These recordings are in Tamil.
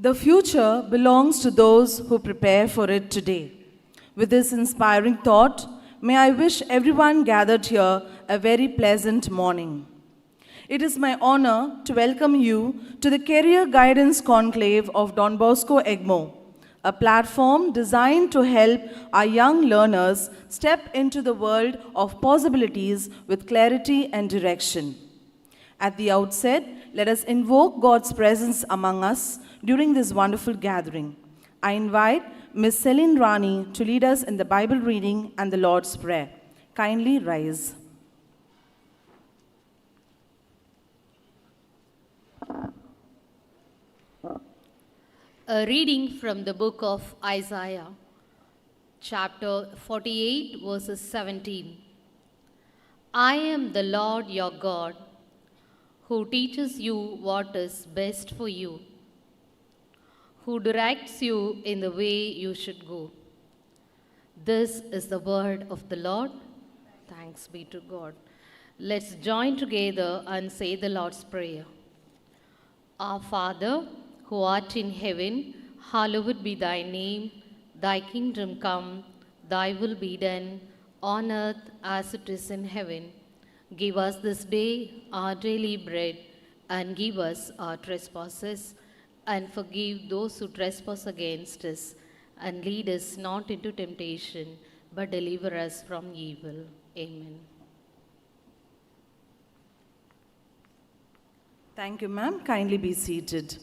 The future belongs to those who prepare for it today. With this inspiring thought, may I wish everyone gathered here a very pleasant morning. It is my honor to welcome you to the Career Guidance Conclave of Don Bosco Egmore, a platform designed to help our young learners step into the world of possibilities with clarity and direction. At the outset, let us invoke God's presence among us during this wonderful gathering. I invite Ms. Celine Rani to lead us in the Bible reading and the Lord's Prayer. Kindly rise. A reading from the book of Isaiah, chapter 48, verses 17. I am the Lord your God, who teaches you what is best for you, who directs you in the way you should go. This is the word of the Lord. Thanks be to God. Let's join together and say the Lord's Prayer. Our Father, who art in heaven, hallowed be thy name. Thy kingdom come, thy will be done, on earth as it is in heaven. Give us this day our daily bread, and give us our trespasses, and forgive those who trespass against us. And lead us not into temptation, but deliver us from evil. Amen. Thank you, ma'am. Kindly be seated.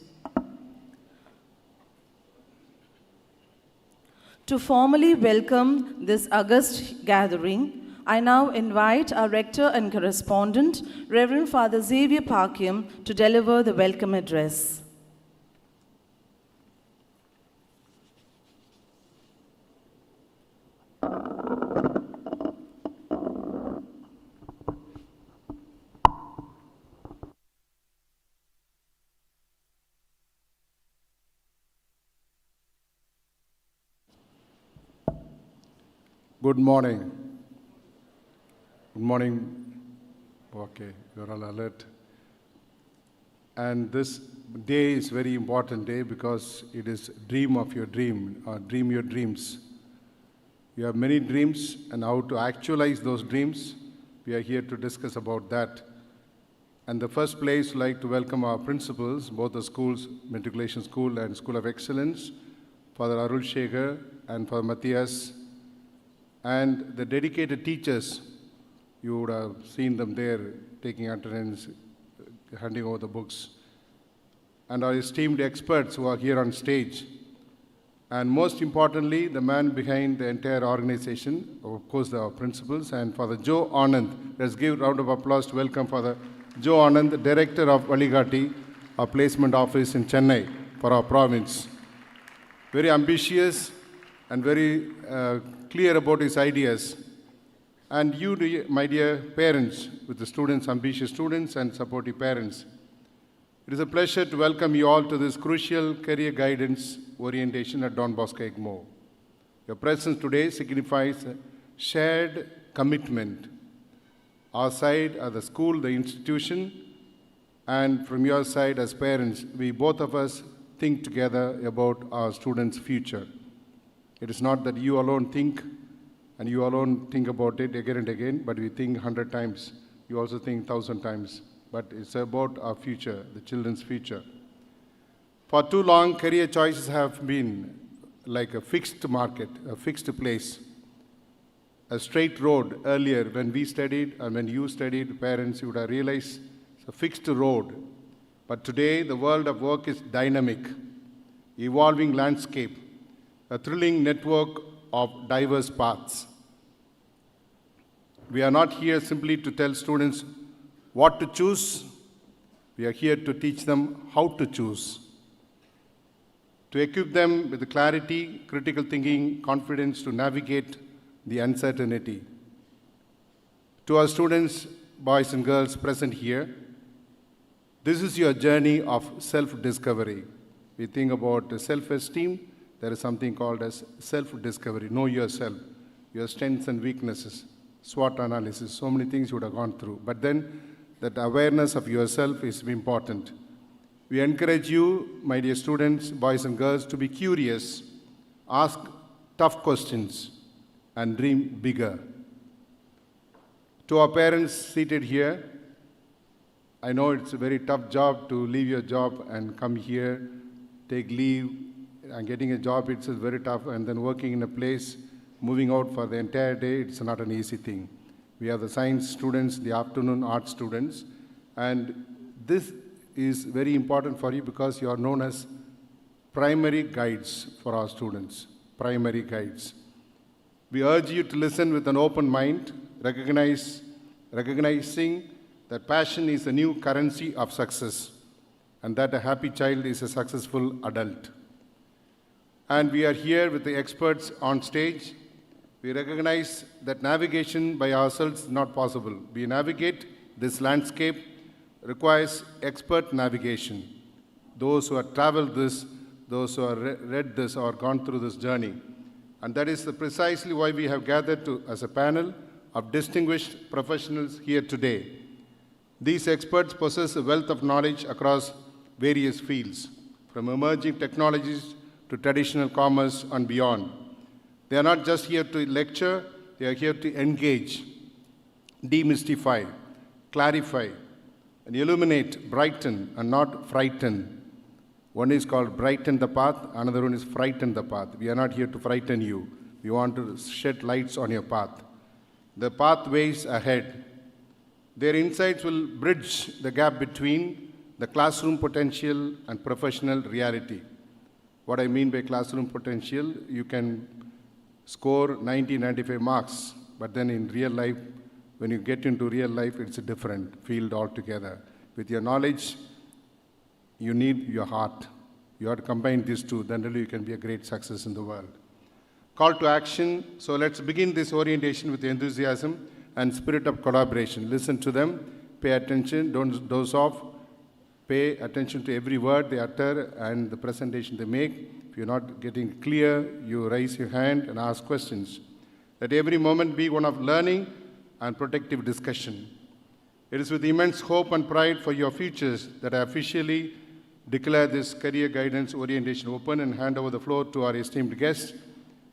To formally welcome this august gathering, I now invite our rector and correspondent, Reverend Father Xavier Parkyam, to deliver the welcome address. Good morning. Good morning. Okay, you're all alert. And this day is very important day because it is dream of your dream, or dream your dreams. You have many dreams, and how to actualize those dreams. We are here to discuss about that. And the first place, I'd like to welcome our principals, both the schools, Matriculation School and School of Excellence, Father Arul Shekhar and Father Matthias, and the dedicated teachers. You would have seen them there taking attendance, handing over the books, and our esteemed experts who are here on stage. And most importantly, the man behind the entire organization, of course, our principals, and Father Joe Anand. Let's give a round of applause to welcome Father Joe Anand, the director of Vazhikaatti, our placement office in Chennai for our province. Very ambitious and very clear about his ideas. And you, my dear parents, with the students, ambitious students and supportive parents, it is a pleasure to welcome you all to this crucial career guidance orientation at Don Bosco Egmore. Your presence today signifies a shared commitment. Our side as the school, the institution, and from your side as parents, we both of us think together about our students' future. It is not that you alone think and you alone think about it again and again, but we think 100 times. You also think 1,000 times. But it's about our future, the children's future. For too long, career choices have been like a fixed market, a fixed place, a straight road. Earlier, when we studied and when you studied, parents, you would have realized it's a fixed road. But today, the world of work is dynamic, evolving landscape, a thrilling network of diverse paths. We are not here simply to tell students what to choose. We are here to teach them how to choose, to equip them with the clarity, critical thinking, confidence to navigate the uncertainty. To our students, boys and girls present here, this is your journey of self-discovery. We think about self-esteem. There is something called as self-discovery. Know yourself, your strengths and weaknesses, SWOT analysis, so many things you would have gone through. But then that awareness of yourself is important. We encourage you, my dear students, boys and girls, to be curious, ask tough questions, and dream bigger. To our parents seated here, I know it's a very tough job to leave your job and come here, take leave, and getting a job, it's very tough, and then working in a place, moving out for the entire day, it's not an easy thing. We have the science students, the afternoon art students, and this is very important for you because you are known as primary guides for our students, primary guides. We urge you to listen with an open mind, recognizing that passion is the new currency of success and that a happy child is a successful adult. And we are here with the experts on stage. We recognize that navigation by ourselves is not possible. We navigate this landscape requires expert navigation. Those who have traveled this, those who have read this or gone through this journey. And that is precisely why we have gathered as a panel of distinguished professionals here today. These experts possess a wealth of knowledge across various fields, from emerging technologies to traditional commerce and beyond. They are not just here to lecture, they are here to engage, demystify, clarify, and illuminate, brighten, and not frighten. One is called brighten the path, another one is frighten the path. We are not here to frighten you. We want to shed lights on your path. The pathways ahead. Their insights will bridge the gap between the classroom potential and professional reality. What I mean by classroom potential, you can score 90, 95 marks, but then in real life, when you get into real life, it's a different field altogether. With your knowledge, you need your heart. You have to combine these two, then really you can be a great success in the world. Call to action. So let's begin this orientation with enthusiasm and spirit of collaboration. Listen to them, pay attention, don't doze off, pay attention to every word they utter and the presentation they make. If you're not getting clear, you raise your hand and ask questions. Let every moment be one of learning and protective discussion. It is with immense hope and pride for your futures that I officially declare this career guidance orientation open and hand over the floor to our esteemed guests.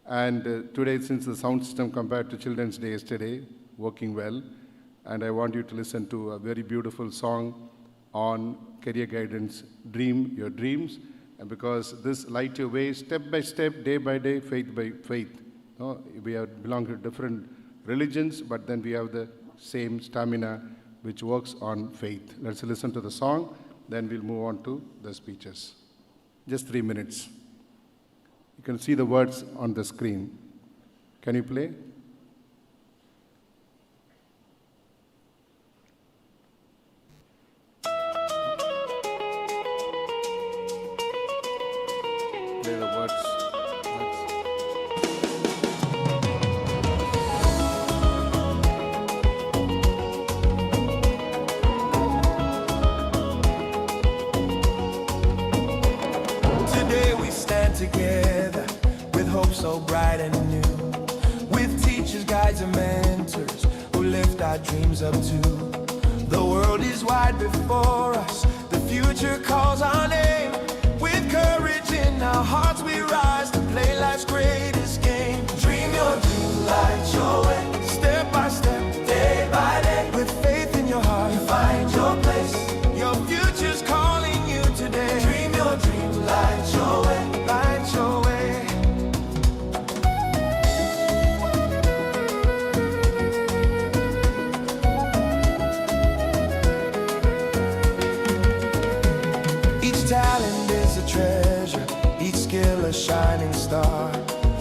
And today, since the sound system compared to Children's Day yesterday, working well, and I want you to listen to a very beautiful song on career guidance, Dream Your Dreams, and because this light your way, step by step, day by day, faith by faith. We belong to different religions, but then we have the same stamina which works on faith. Let's listen to the song, then we'll move on to the speeches. Just 3 minutes. You can see the words on the screen. Can you play? Play the words. Together with hope so bright and new, with teachers, guides, and mentors who lift our dreams up too. The world is wide before us, the future calls our name. With courage in our hearts we rise to play life's greatest game. Dream your dream, light your way, step by step, day by day. With faith in your heart, you find your place. Your future's calling you today. Dream your dream, light your way. A shining star.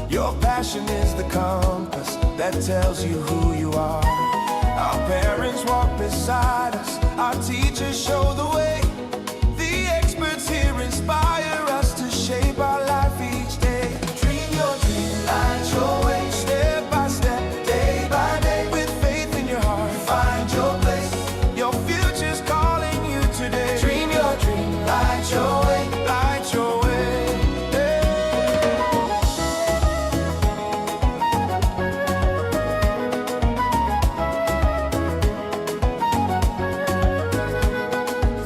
Your passion is the compass that tells you who you are. Our parents walk beside us, our teachers show the way. The experts here inspire us to shape our life each day. Dream your dream, light your way, step by step, day by day. With faith in your heart, find your place. Your future's calling you today. Dream your dream, light your way, light your way.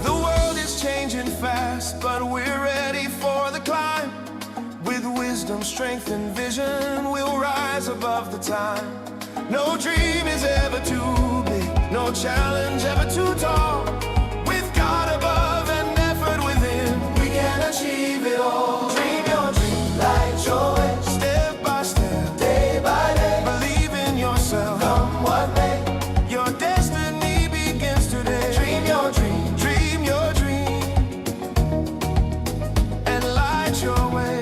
The world vision will rise above the time. No dream is ever too big, no challenge ever too tall. With God above and effort within, we can achieve it all. Dream your dream, light your way, step by step, day by day. Believe in yourself, come what may. Your destiny begins today. Dream your dream, dream your dream, and light your way.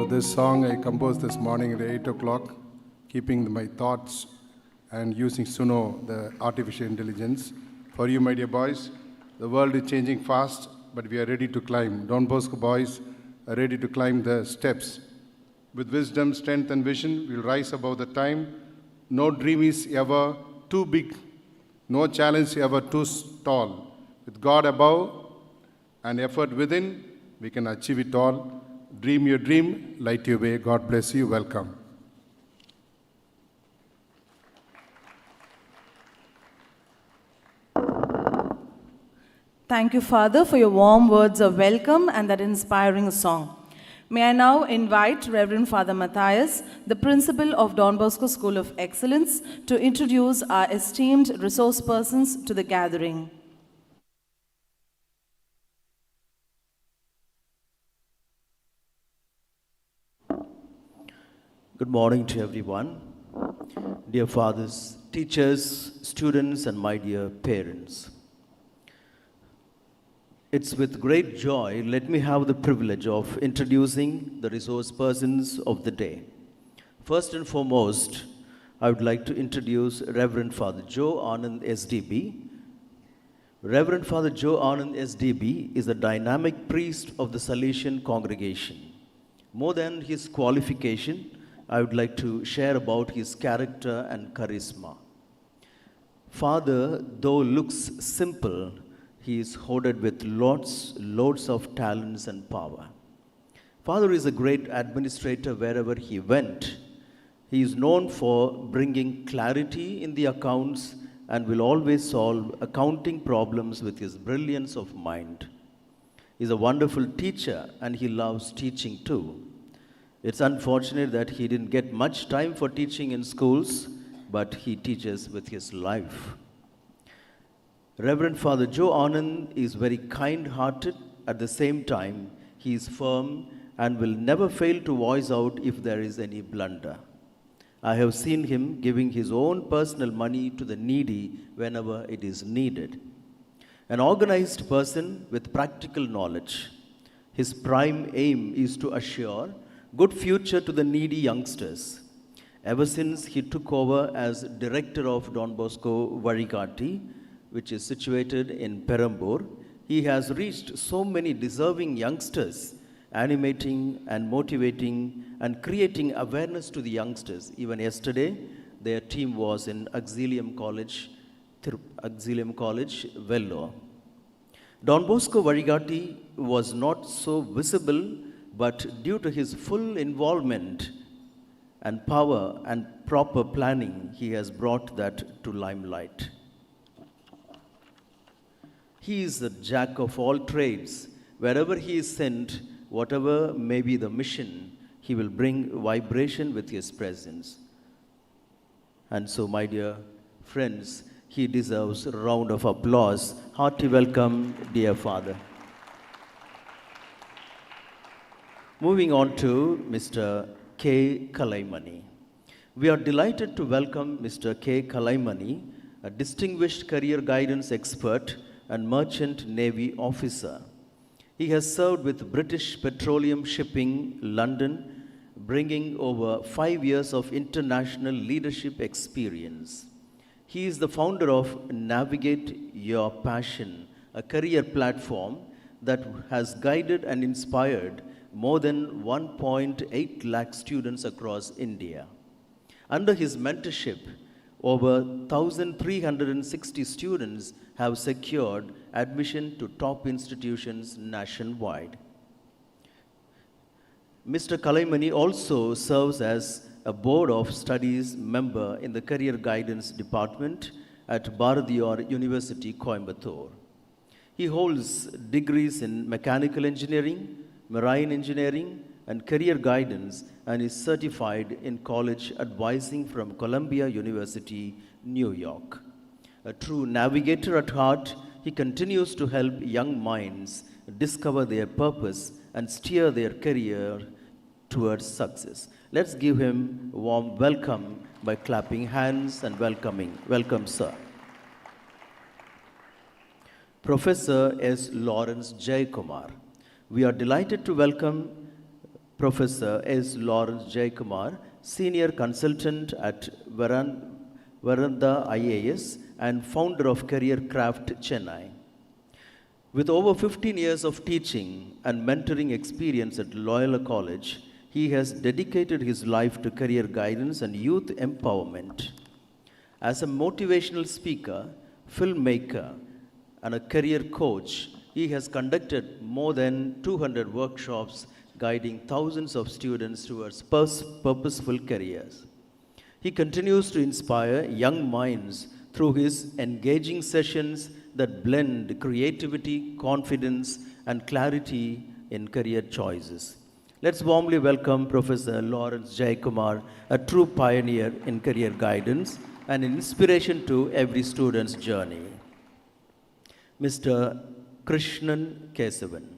This song I composed this morning at 8 o'clock, keeping my thoughts and using Suno, the artificial intelligence. For you, my dear boys, the world is changing fast, but we are ready to climb. Don Bosco boys are ready to climb the steps. With wisdom, strength, and vision, we'll rise above the time. No dream is ever too big, no challenge ever too tall. With God above and effort within, we can achieve it all. Dream your dream, light your way. God bless you. Welcome. Thank you, Father, for your warm words of welcome and that inspiring song. May I now invite Reverend Father Matthias, the principal of Don Bosco School of Excellence, to introduce our esteemed resource persons to the gathering. Good morning to everyone. Dear fathers, teachers, students, and my dear parents. It's with great joy, let me have the privilege of introducing the resource persons of the day. First and foremost, I would like to introduce Reverend Father Joe Anand SDB. Reverend Father Joe Anand SDB is a dynamic priest of the Salesian congregation. More than his qualification, I would like to share about his character and charisma. Father, though looks simple, he is hoarded with loads of talents and power. Father is a great administrator wherever he went. He is known for bringing clarity in the accounts and will always solve accounting problems with his brilliance of mind. He is a wonderful teacher and he loves teaching too. It's unfortunate that he didn't get much time for teaching in schools, but he teaches with his life. Reverend Father Joe Anand is very kind-hearted. At the same time, he is firm and will never fail to voice out if there is any blunder. I have seen him giving his own personal money to the needy whenever it is needed. An organized person with practical knowledge. His prime aim is to assure good future to the needy youngsters. Ever since he took over as director of Don Bosco Vazhikaatti, which is situated in Perambur, he has reached so many deserving youngsters, animating and motivating and creating awareness to the youngsters. Even yesterday, their team was in Auxilium College, Vellore. Don Bosco Vazhikaatti was not so visible, but due to his full involvement and power and proper planning, he has brought that to limelight. He is a jack of all trades. Wherever he is sent, whatever may be the mission, he will bring vibration with his presence. And so, my dear friends, he deserves a round of applause. Hearty welcome, dear Father. Moving on to Mr. K. Kalaimani. We are delighted to welcome Mr. K. Kalaimani, a distinguished career guidance expert and merchant navy officer. He has served with British Petroleum Shipping, London, bringing over 5 years of international leadership experience. He is the founder of Navigate Your Passion, a career platform that has guided and inspired more than 1.8 lakh students across India. Under his mentorship, Over 1,360 students have secured admission to top institutions nationwide. Mr. Kalaimani also serves as a Board of Studies member in the Career Guidance Department at Bharatiyar University, Coimbatore. He holds degrees in mechanical engineering, marine engineering, and career guidance, and is certified in college advising from Columbia University, New York. A true navigator at heart, he continues to help young minds discover their purpose and steer their career towards success. Let's give him a warm welcome by clapping hands and welcome, sir. Professor S. Lawrence Jeyakumar. We are delighted to welcome Professor S. Lawrence Jeyakumar, Senior Consultant at Varanda IAS and founder of Career Craft Chennai. With over 15 years of teaching and mentoring experience at Loyola College, he has dedicated his life to career guidance and youth empowerment. As a motivational speaker, filmmaker, and a career coach, he has conducted more than 200 workshops guiding thousands of students towards purposeful careers. He continues to inspire young minds through his engaging sessions that blend creativity, confidence, and clarity in career choices. Let's warmly welcome Professor Lawrence Jeyakumar, a true pioneer in career guidance and an inspiration to every student's journey. Mr. Krishnan Kesavan.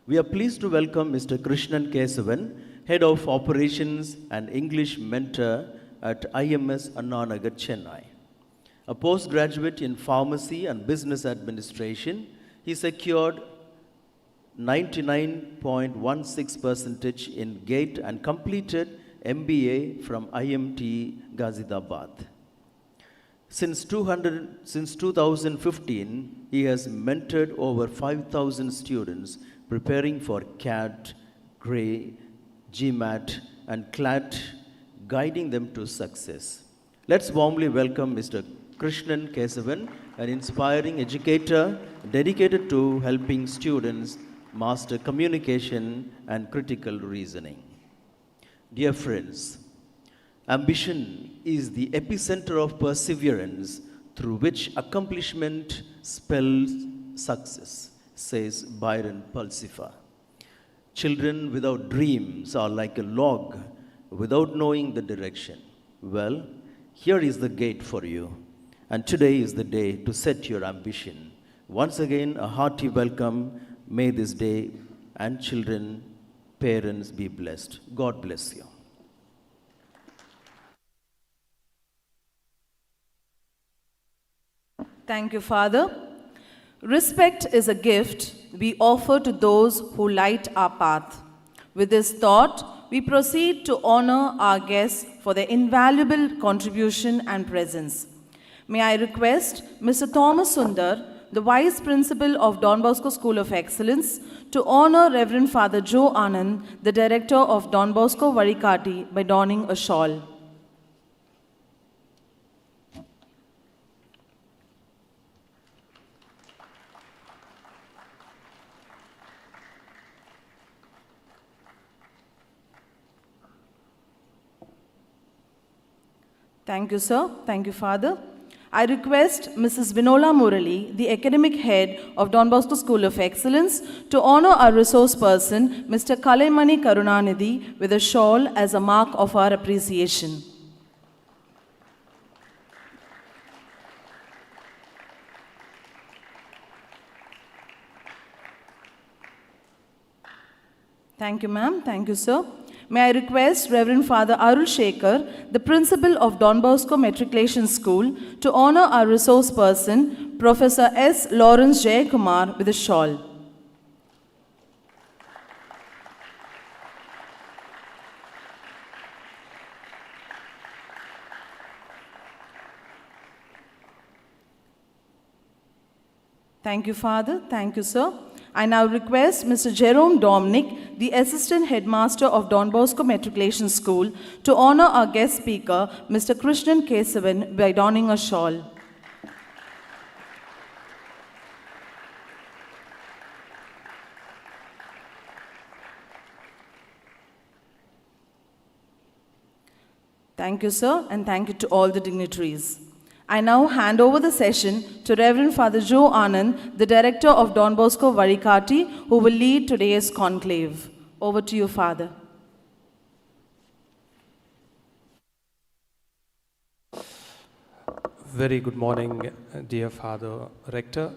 We are pleased to welcome Mr. Krishnan Kesavan, Head of Operations and English Mentor at IMS Anna Nagar, Chennai. A postgraduate in Pharmacy and Business Administration, he secured 99.16% in GATE and completed MBA from IMT Ghaziabad. Since 2015, he has mentored over 5,000 students preparing for CAT, GRE, GMAT, and CLAT, guiding them to success. Let's warmly welcome Mr. Krishnan Kesavan, an inspiring educator dedicated to helping students master communication and critical reasoning. Dear friends, ambition is the epicenter of perseverance through which accomplishment spells success, says Byron Pulsifer. Children without dreams are like a log without knowing the direction. Well, here is the gate for you, and today is the day to set your ambition. Once again, a hearty welcome. May this day and children, parents be blessed. God bless you. Thank you, Father. Respect is a gift we offer to those who light our path. With this thought, we proceed to honor our guests for their invaluable contribution and presence. May I request Mr. Thomas Sundar, the Vice Principal of Don Bosco School of Excellence, to honor Reverend Father Joe Anand, the Director of Don Bosco Vazhikaatti, by donning a shawl. Thank you, sir. Thank you, Father. I request Mrs. Vinola Murali, the Academic Head of Don Bosco School of Excellence, to honor our resource person, Mr. Kalaimani Karunanidhi, with a shawl as a mark of our appreciation. Thank you, ma'am. Thank you, sir. May I request Reverend Father Arul Shekhar, the Principal of Don Bosco Matriculation School, to honor our resource person, Professor S. Lawrence Jeyakumar, with a shawl. Thank you, Father. Thank you, sir. I now request Mr. Jerome Dominic, the Assistant Headmaster of Don Bosco Matriculation School, to honor our guest speaker, Mr. Krishnan Kesavan, by donning a shawl. Thank you, sir, and thank you to all the dignitaries. I now hand over the session to Reverend Father Joe Anand, the Director of Don Bosco Vazhikaatti, who will lead today's conclave. Over to you, Father. Very good morning, dear Father Rector,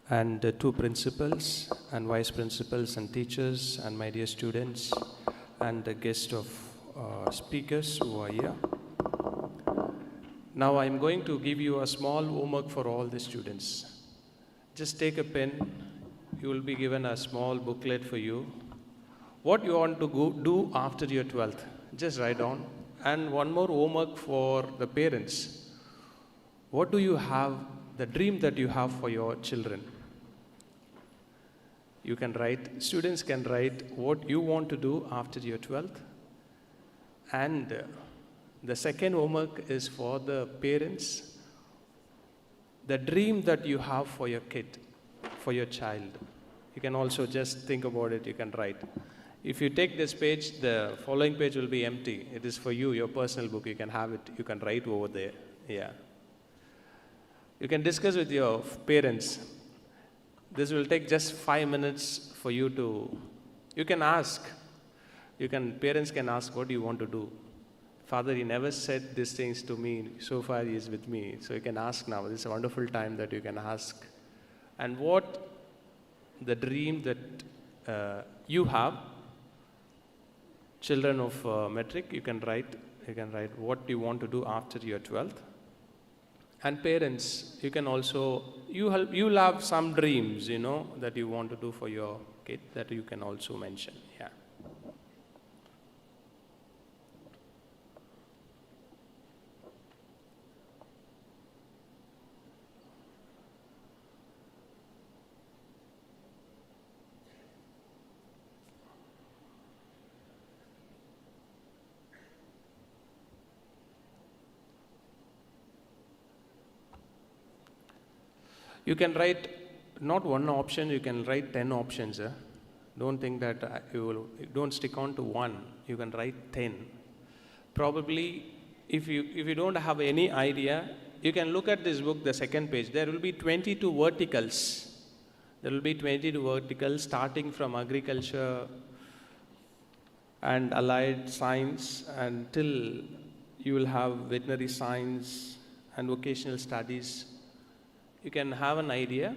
and two principals, and vice principals, and teachers, and my dear students, and the guest of speakers who are here. Now I'm going to give you a small homework for all the students. Just take a pen. You will be given a small booklet for you. What you want to do after your 12th, just write down. And one more homework for the parents. What do you have, the dream that you have for your children? You can write, students can write what you want to do after your 12th. And the second homework is for the parents, the dream that you have for your kid, for your child. You can also just think about it, you can write. If you take this page, the following page will be empty. It is for you, your personal book, you can have it, you can write over there, yeah. You can discuss with your parents. This will take just 5 minutes for you to, you can ask. Parents can ask, what do you want to do? Father, he never said these things to me. So far, he is with me. So you can ask now. This is a wonderful time that you can ask. And what the dream that you have, children of metric, you can write what you want to do after your 12th. And parents, you can also, you'll have some dreams, that you want to do for your kid that you can also mention, yeah. You can write not one option, you can write 10 options. Don't think that don't stick on to one. You can write 10. Probably, if you don't have any idea, you can look at this book, the second page. There will be 22 verticals. There will be 22 verticals starting from agriculture and allied science until you will have veterinary science and vocational studies. You can have an idea.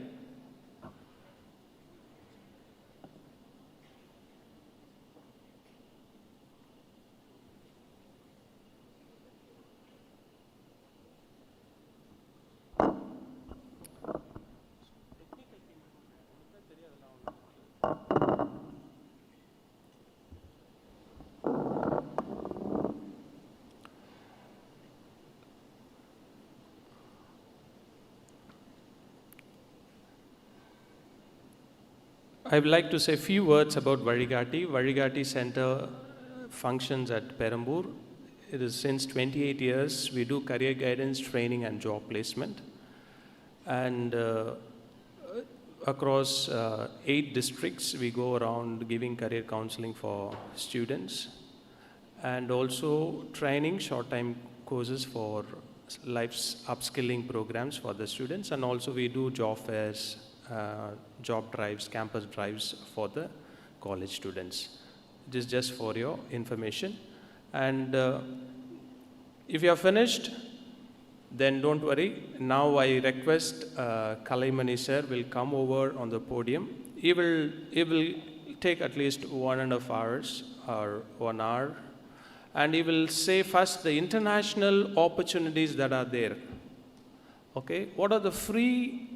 I would like to say a few words about Vazhikaatti. Vazhikaatti Center functions at Perambur. It is since 28 years. We do career guidance, training, and job placement. And across 8 districts, we go around giving career counseling for students. And also training, short-time courses for life's upskilling programs for the students. And also we do job fairs, job drives, campus drives for the college students. This is just for your information. And if you are finished, then don't worry. Now I request Kalaimani sir will come over on the podium. He will take at least 1.5 hours or 1 hour. And he will say first the international opportunities that are there. Okay, what are the free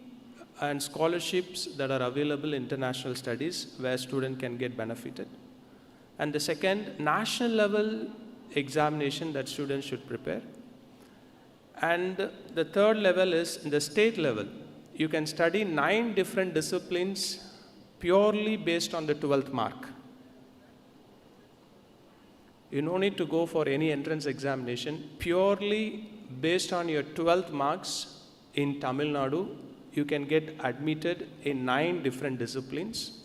and scholarships that are available in international studies where student can get benefited. And the second, national level examination that students should prepare. And the third level is the state level. you can study 9 different disciplines purely based on the 12th mark. You no need to go for any entrance examination. Purely based on your 12th marks in Tamil Nadu, you can get admitted in 9 different disciplines,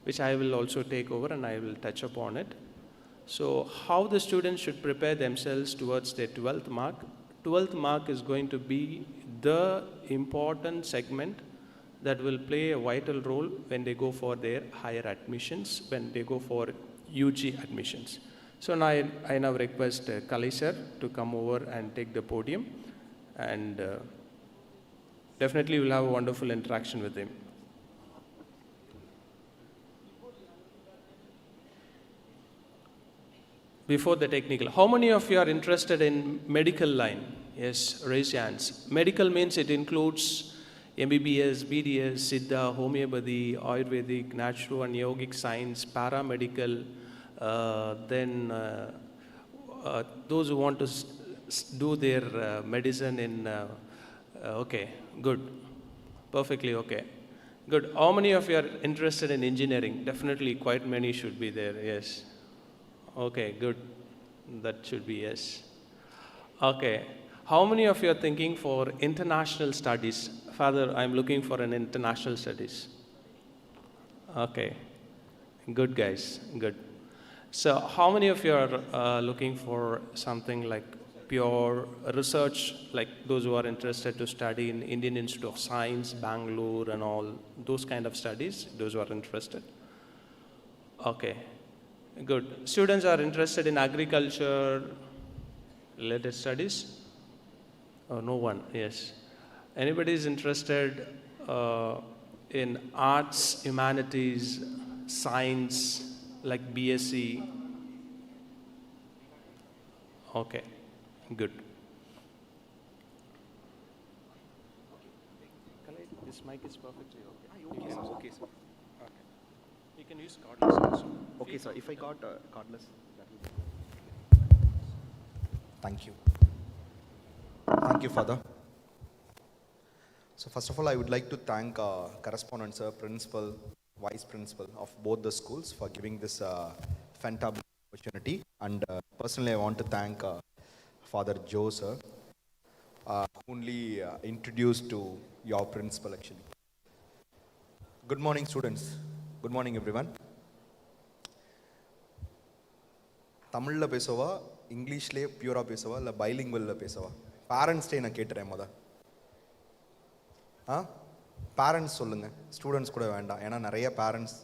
which I will also take over and I will touch upon it. So how the students should prepare themselves towards their 12th mark. 12th mark is going to be the important segment that will play a vital role when they go for their higher admissions, when they go for UG admissions. So now I now request Kalai sir to come over and take the podium, and definitely we'll have a wonderful interaction with him. Before the technical, how many of you are interested in medical line? Yes, raise your hands. Medical means it includes MBBS, BDS, Siddha, Homeopathy, Ayurvedic, Natural and Yogic Science, Paramedical, then those who want to do their medicine in, okay, good, perfectly okay. Good. How many of you are interested in engineering? Definitely quite many should be there, yes. Okay, good. That should be yes. Okay. How many of you are thinking for international studies? Father, I'm looking for an international studies. Okay. Good, guys. Good. So how many of you are looking for something like pure research, like those who are interested to study in Indian Institute of Science, Bangalore and all, those kind of studies, those who are interested? Okay. Good. Students are interested in agriculture related studies? Oh, no one. Yes. Anybody is interested in arts, humanities, science, like BSc? Okay. Good. This mic is perfectly okay. Okay, sir. Okay. You can use cordless also. Okay, sir. If I got cordless, that will be. Thank you. Thank you, Father. So first of all, I would like to thank correspondent sir, principal, vice principal of both the schools for giving this fantastic opportunity. And personally, I want to thank Father Joe sir, only introduced to your principal actually. Good morning, students. Good morning, everyone. தமிழில் பேசவா, இங்கிலீஷ்லேயே பியூராக பேசவா, இல்லை பைலிங்குவலில் பேசவா? பேரண்ட்ஸ்டே நான் கேட்டுறேன் முத. பேரண்ட்ஸ் சொல்லுங்கள், ஸ்டூடெண்ட்ஸ் கூட வேண்டாம். ஏன்னா நிறைய பேரண்ட்ஸ்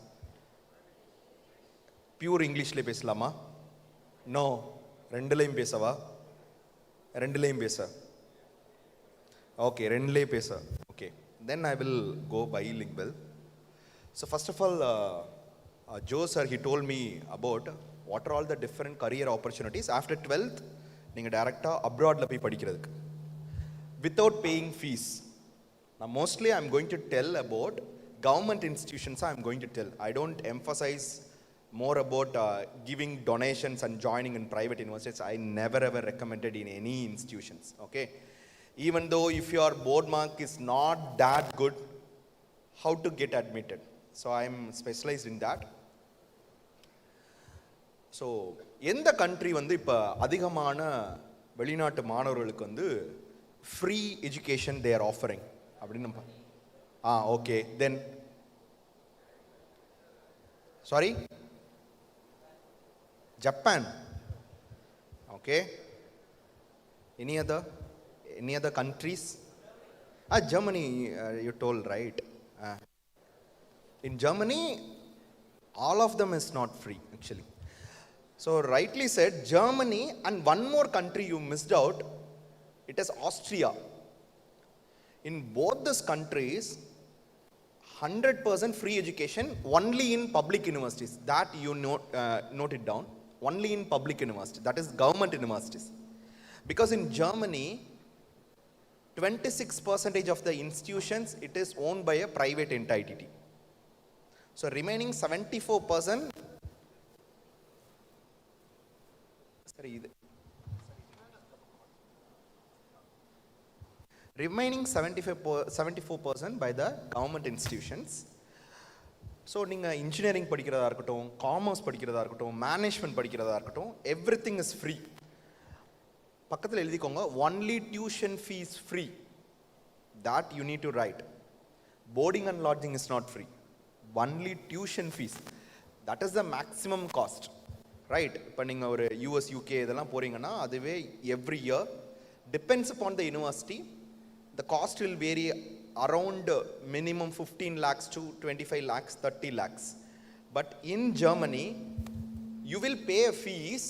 பியூர் இங்கிலீஷ்லேயே பேசலாமா? நோ, ரெண்டுலேயும் பேசவா? ரெண்டுலேயும் பேச. ஓகே, ரெண்டுலேயே பேச. Okay, then I will go bilingual. So first of all, Joe sir, he told me about what are all the different career opportunities after 12th நீங்கள் டைரெக்டாக அப்ராடில் போய் படிக்கிறதுக்கு without paying fees. Now mostly I'm going to tell about government institutions. I'm going to tell. I don't emphasize more about giving donations and joining in private universities. I never ever recommended in any institutions. Okay, even though if your board mark is not that good, how to get admitted. So I'm specialized in that. So எந்த கண்ட்ரி வந்து இப்போ அதிகமான வெளிநாட்டு மாணவர்களுக்கு வந்து free education they are offering அப்படின்னு okay, then sorry, Japan. Okay. Any other countries? Germany, you told, right? In Germany, all of them is not free actually. So rightly said, Germany, and one more country you missed out, it is Austria. In both these countries, 100% free education only in public universities. That you note it down. Only in public universities. That is government universities. Because in Germany, 26% of the institutions, it is owned by a private entity. So remaining 74%, Remaining 74% by the government institutions. So நீங்கள் இன்ஜினியரிங் படிக்கிறதா இருக்கட்டும், காமர்ஸ் படிக்கிறதா இருக்கட்டும், மேனேஜ்மெண்ட் படிக்கிறதா இருக்கட்டும், எவ்ரி திங் இஸ் ஃப்ரீ. பக்கத்தில் எழுதிக்கோங்க, only tuition fees free. That you need to right. Boarding and lodging is not free. Only tuition fees. That is the maximum cost. Right? இப்போ நீங்கள் ஒரு யூஎஸ், யூகே இதெல்லாம் போகிறீங்கன்னா அதுவே every year depends upon the university. The cost will vary around minimum 15 lakhs to 25 lakhs, 30 lakhs. But in Germany, you will pay a fees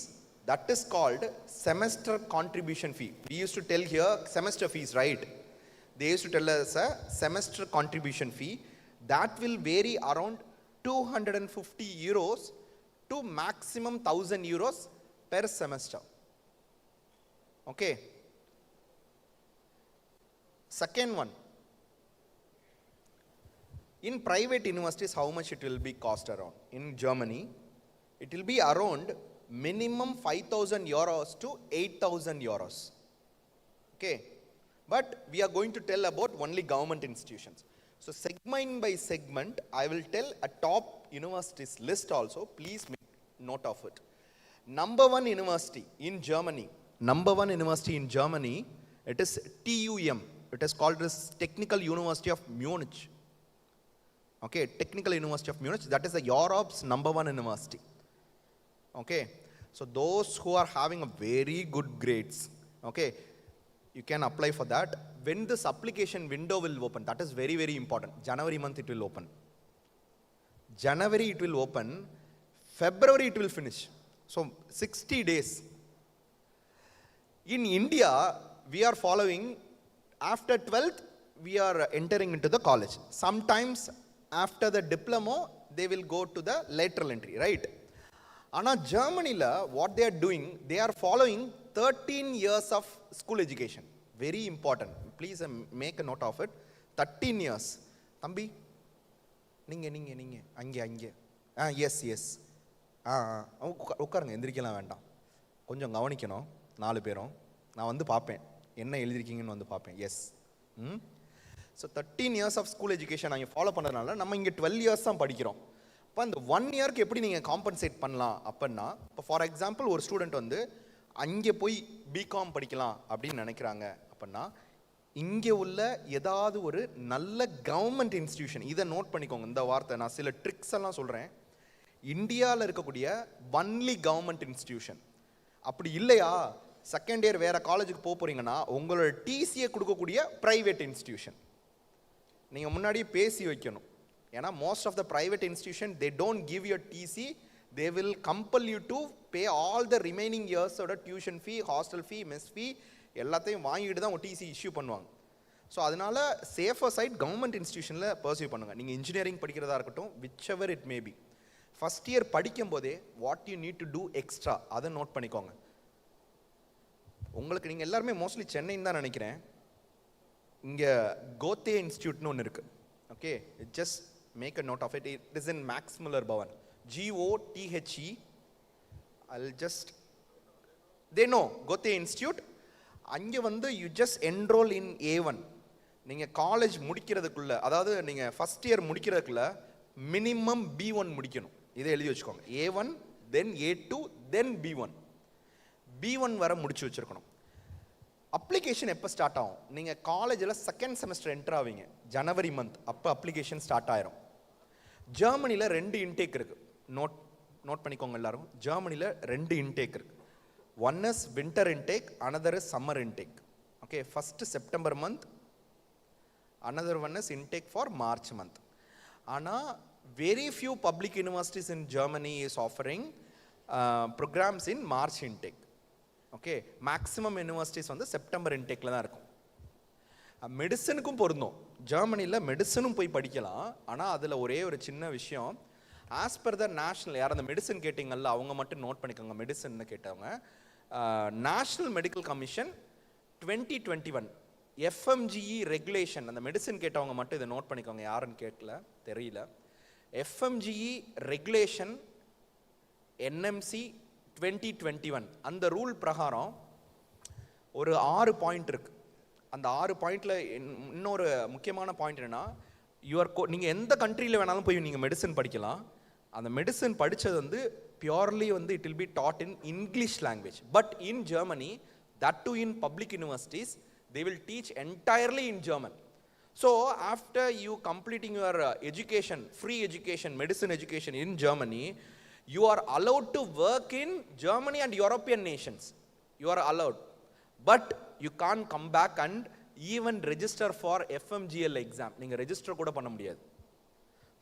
that is called semester contribution fee. We used to tell here semester fees, right? They used to tell us a semester contribution fee that will vary around 250 euros to maximum 1000 euros per semester. Okay. Second one, in private universities, how much it will be cost around? In Germany, it will be around minimum 5,000 euros to 8,000 euros. Okay, but we are going to tell about only government institutions. So segment by segment, I will tell a top universities list also. Please make note of it. Number one university in Germany, it is TUM. It is called as Technical University of Munich. Okay, Technical University of Munich. That is the Europe's number one university. Okay, so those who are having a very good grades, okay, you can apply for that. When this application window will open, that is very, very important. January month it will open. January it will open. February it will finish. So 60 days. In India, we are following. After 12th, we are entering into the college. Sometimes after the diploma, they will go to the lateral entry, right? Ana Germany la, what they are doing, they are following 13 years of school education. Very important. Please make a note of it. 13 years. Thambi, ninge, ange. Yes. உட்காருங்க, எந்திரிக்கலாம் வேண்டாம். கொஞ்சம் கவனிக்கணும் 4 பேரும். நான் வந்து பார்ப்பேன் என்ன எழுதிருக்கீங்கன்னு வந்து பார்ப்பேன். Yes. So 13 years of school education நாங்கள் ஃபாலோ பண்ணுறதுனால நம்ம இங்கே 12 இயர்ஸ் தான் படிக்கிறோம். இப்போ அந்த 1 இயர்க்கு எப்படி நீங்கள் காம்பன்சேட் பண்ணலாம் அப்படின்னா, இப்போ ஃபார் எக்ஸாம்பிள் ஒரு ஸ்டூடெண்ட் வந்து அங்கே போய் பிகாம் படிக்கலாம் அப்படின்னு நினைக்கிறாங்க அப்படின்னா, இங்கே உள்ள ஏதாவது ஒரு நல்ல கவர்மெண்ட் இன்ஸ்டிடியூஷன், இதை நோட் பண்ணிக்கோங்க இந்த வார்த்தை. நான் சில ட்ரிக்ஸ் எல்லாம் சொல்கிறேன். இந்தியாவில் இருக்கக்கூடிய ஒன்லி கவர்மெண்ட் இன்ஸ்டிடியூஷன். அப்படி இல்லையா, செகண்ட் இயர் வேறு காலேஜுக்கு போகிறீங்கன்னா உங்களோட டிசியை கொடுக்கக்கூடிய ப்ரைவேட் இன்ஸ்டிடியூஷன் நீங்கள் முன்னாடியே பேசி வைக்கணும். ஏன்னா most of the private institution they don't give your TC, they will compel you to pay all the remaining இயர்ஸோட tuition fee, hostel fee, mess fee எல்லாத்தையும் வாங்கிட்டு தான் உங்கள் டிசி இஷ்யூ பண்ணுவாங்க. ஸோ அதனால் சேஃபர் சைட் கவர்மெண்ட் இன்ஸ்டிடியூஷனில் பர்சியூ பண்ணுங்கள். நீங்கள் இன்ஜினியரிங் படிக்கிறதா இருக்கட்டும், which ever it may be, first year படிக்கும் போதே what you need to do extra அதை நோட் பண்ணிக்கோங்க. உங்களுக்கு நீங்கள் எல்லாருமே மோஸ்ட்லி சென்னைன்னு தான் நினைக்கிறேன். இங்கே கோத்தே இன்ஸ்டியூட்னு ஒன்று இருக்குது. Okay, just make a note of it. It is in Max Mueller Bhavan, GOTHE. I'll just, they know Goethe institute. அங்கே வந்து you just enrol in A1. நீங்கள் காலேஜ் முடிக்கிறதுக்குள்ள, அதாவது நீங்கள் ஃபஸ்ட் இயர் முடிக்கிறதுக்குள்ள மினிமம் B1 முடிக்கணும். இதை எழுதி வச்சுக்கோங்க. A1, தென் A2, தென் B1. B1 வர முடிச்சு வச்சுருக்கணும். அப்ளிகேஷன் எப்போ ஸ்டார்ட் ஆகும்? நீங்கள் காலேஜில் செகண்ட் செமஸ்டர் என்டர் ஆவீங்க ஜனவரி மந்த், அப்போ அப்ளிகேஷன் ஸ்டார்ட் ஆயிரும். ஜெர்மனியில் 2 இன்டேக் இருக்குது. நோட் பண்ணிக்கோங்க எல்லாரும். ஜெர்மனியில் 2 இன்டேக் இருக்குது. One is winter intake, another is summer intake. Okay, first September month, another one is intake for March month. ஆனால் very few public universities in Germany is offering programs in March intake. Okay, maximum universities வந்து செப்டம்பர் இன்டேக்கில் தான் இருக்கும். மெடிசனுக்கும் பொருந்தும். ஜெர்மனியில் மெடிசனும் போய் படிக்கலாம். ஆனால் அதில் ஒரே ஒரு சின்ன விஷயம், ஆஸ் பர் த நேஷ்னல், யார் அந்த மெடிசன் கேட்டிங்கல்ல அவங்க மட்டும் நோட் பண்ணிக்கோங்க. மெடிசன் கேட்டவங்க, national medical commission 2021 FMGE regulation, அந்த மெடிசன் கேட்டவங்க மட்டும் இதை நோட் பண்ணிக்கோங்க. யாருன்னு கேட்கல தெரியல. FMGE ரெகுலேஷன் NMC 2021 அந்த ரூல் பிரகாரம் ஒரு 6 பாயிண்ட் இருக்கு. அந்த 6 பாயிண்டில் இன்னொரு முக்கியமான பாயிண்ட் என்னென்னா, நீங்கள் எந்த கண்ட்ரியில் வேணாலும் போய் நீங்கள் மெடிசன் படிக்கலாம். அந்த மெடிசன் படித்தது வந்து பியூர்லி வந்து it will be dot in English language. But in Germany, that to in public universities, they will teach entirely in German. So after you completing your education, free education, medicine education in Germany, you are allowed to work in Germany and European nations. You are allowed, but you can't come back and even register for FMGL exam. நீங்கள் ரெஜிஸ்டர் கூட பண்ண முடியாது.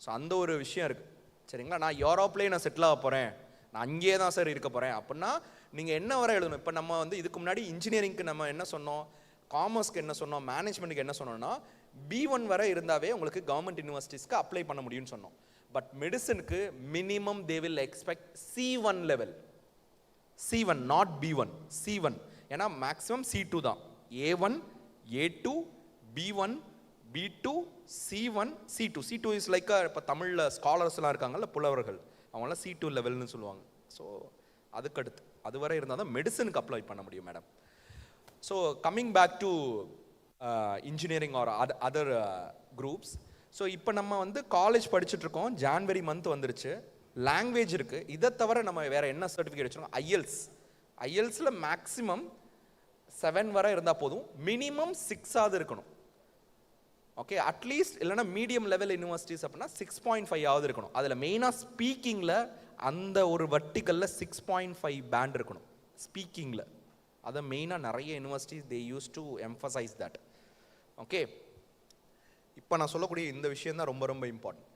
ஸோ அந்த ஒரு விஷயம் இருக்குது. சரிங்களா, நான் யூரோப்லேயே நான் செட்டில் ஆக போகிறேன், நான் அங்கேயே தான் சார் இருக்க போகிறேன் அப்படின்னா நீங்கள் என்ன வர எழுதணும். இப்போ நம்ம வந்து இதுக்கு முன்னாடி இன்ஜினியரிங்க்கு நம்ம என்ன சொன்னோம், காமர்ஸ்க்கு என்ன சொன்னோம், மேனேஜ்மெண்ட்டுக்கு என்ன சொன்னோம்னா B1 வரை இருந்தாவே உங்களுக்கு கவர்மெண்ட் யூனிவர்சிட்டிஸ்க்கு அப்ளை பண்ண முடியும்னு சொன்னோம். பட் மெடிசனுக்கு minimum they will expect C1 level. C1 not B1, C1. ஏன்னா மேக்ஸிமம் C2 தான். A1, A2, B1, B2, C1, C2. C2 is like இப்போ தமிழில் ஸ்காலர்ஸ்லாம் இருக்காங்கல்ல, புலவர்கள், அவங்களாம் C2 லெவல்னு சொல்லுவாங்க. ஸோ அதுக்கடுத்து அது வரை இருந்தால் தான் மெடிசனுக்கு அப்ளை பண்ண முடியும் madam. So coming back to engineering or other groups. So இப்போ நம்ம வந்து காலேஜ் படிச்சுட்ருக்கோம், ஜான்வரி மந்த் வந்துருச்சு, லாங்குவேஜ் இருக்குது. இதை தவிர நம்ம வேறு என்ன சர்டிஃபிகேட் வச்சுருக்கோம், ஐஎல்ஸில் மேக்ஸிமம் 7 வரை இருந்தால் போதும், மினிமம் 6ஆவது இருக்கணும். ஓகே, அட்லீஸ்ட் இல்லைனா மீடியம் லெவல் யூனிவர்சிட்டிஸ் அப்படின்னா 6.5ஆவது இருக்கணும். அதில் மெயினாக ஸ்பீக்கிங்கில் அந்த ஒரு வர்டிக்கலில் 6.5 பேண்ட் இருக்கணும் ஸ்பீக்கிங்கில். அதை மெயினாக நிறைய universities they use to emphasize that. Okay, இப்போ நான் சொல்லக்கூடிய இந்த விஷயம் தான் ரொம்ப ரொம்ப important.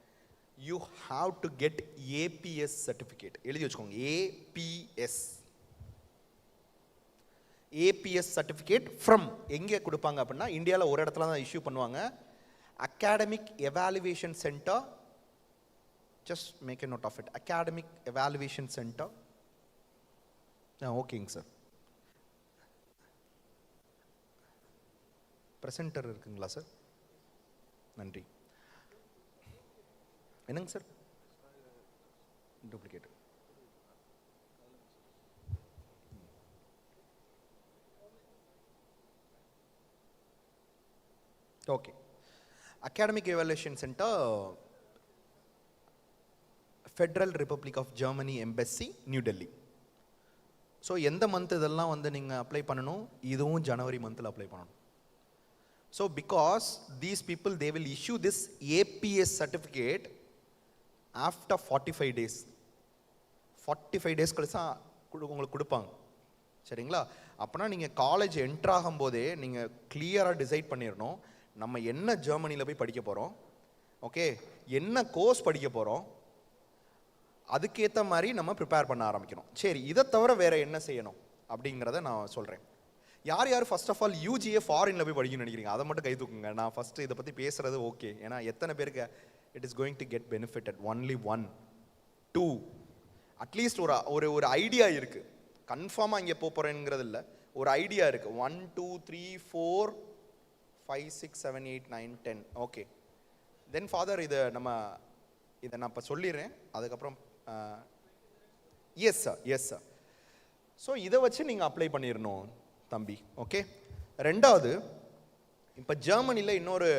You have to get ABS certificate. எழுதி வச்சுக்கோங்க, ஏபிஎஸ் சர்டிஃபிகேட் ஃப்ரம் எங்கே கொடுப்பாங்க அப்படின்னா, இந்தியாவில் ஒரு இடத்துல தான் இஷ்யூ பண்ணுவாங்க, academic evaluation centre. Just make a note of it, academic evaluation centre. ஓகேங்க சார். ப்ரெசென்டர் இருக்குங்களா சார்? நன்றி. என்னங்க sir? Duplicate. Okay, academic evaluation centre, federal republic of Germany embassy, New Delhi. So எந்த மந்த் இதெல்லாம் வந்து நீங்கள் அப்ளை பண்ணணும், இதுவும் ஜனவரி மந்தில் அப்ளை பண்ணணும். So because these people, they will issue this APS certificate after 45 days. 45 days கழிச்சா உங்களுக்கு கொடுப்பாங்க. சரிங்களா, அப்போனா நீங்கள் காலேஜ் என்ட்ரு ஆகும்போதே நீங்கள் கிளியராக டிசைட் பண்ணிடணும், நம்ம என்ன ஜெர்மனியில் போய் படிக்க போகிறோம், ஓகே, என்ன கோர்ஸ் படிக்க போகிறோம், அதுக்கேற்ற மாதிரி நம்ம ப்ரிப்பேர் பண்ண ஆரம்பிக்கணும். சரி, இதை தவிர வேறு என்ன செய்யணும் அப்படிங்கிறத நான் சொல்கிறேன். யார் யார் ஃபர்ஸ்ட் ஆஃப் ஆல் யூஜிஏ ஃபாரினில் போய் படிக்கணும்னு நினைக்கிறீங்க, அதை மட்டும் கை தூக்குங்க. நான் ஃபஸ்ட்டு இதை பற்றி பேசுகிறது ஓகே, ஏன்னா எத்தனை பேருக்கு it is going to get benefited. Only 1, 2 at least ஒரு ஒரு ஐடியா இருக்குது. கன்ஃபார்மாக இங்கே போகிறேங்கிறது இல்லை, ஒரு ஐடியா இருக்குது. 1 2 3 4 5 6 7 8 9 10. ஓகே, தென் ஃபாதர் இதை நான் இப்போ சொல்லிடுறேன், அதுக்கப்புறம் எஸ் சார். ஸோ இதை வச்சு நீங்கள் அப்ளை பண்ணிடணும் தம்பி. ஓகே, ரெண்டாவது, இப்போ ஜெர்மனியில் இன்னொரு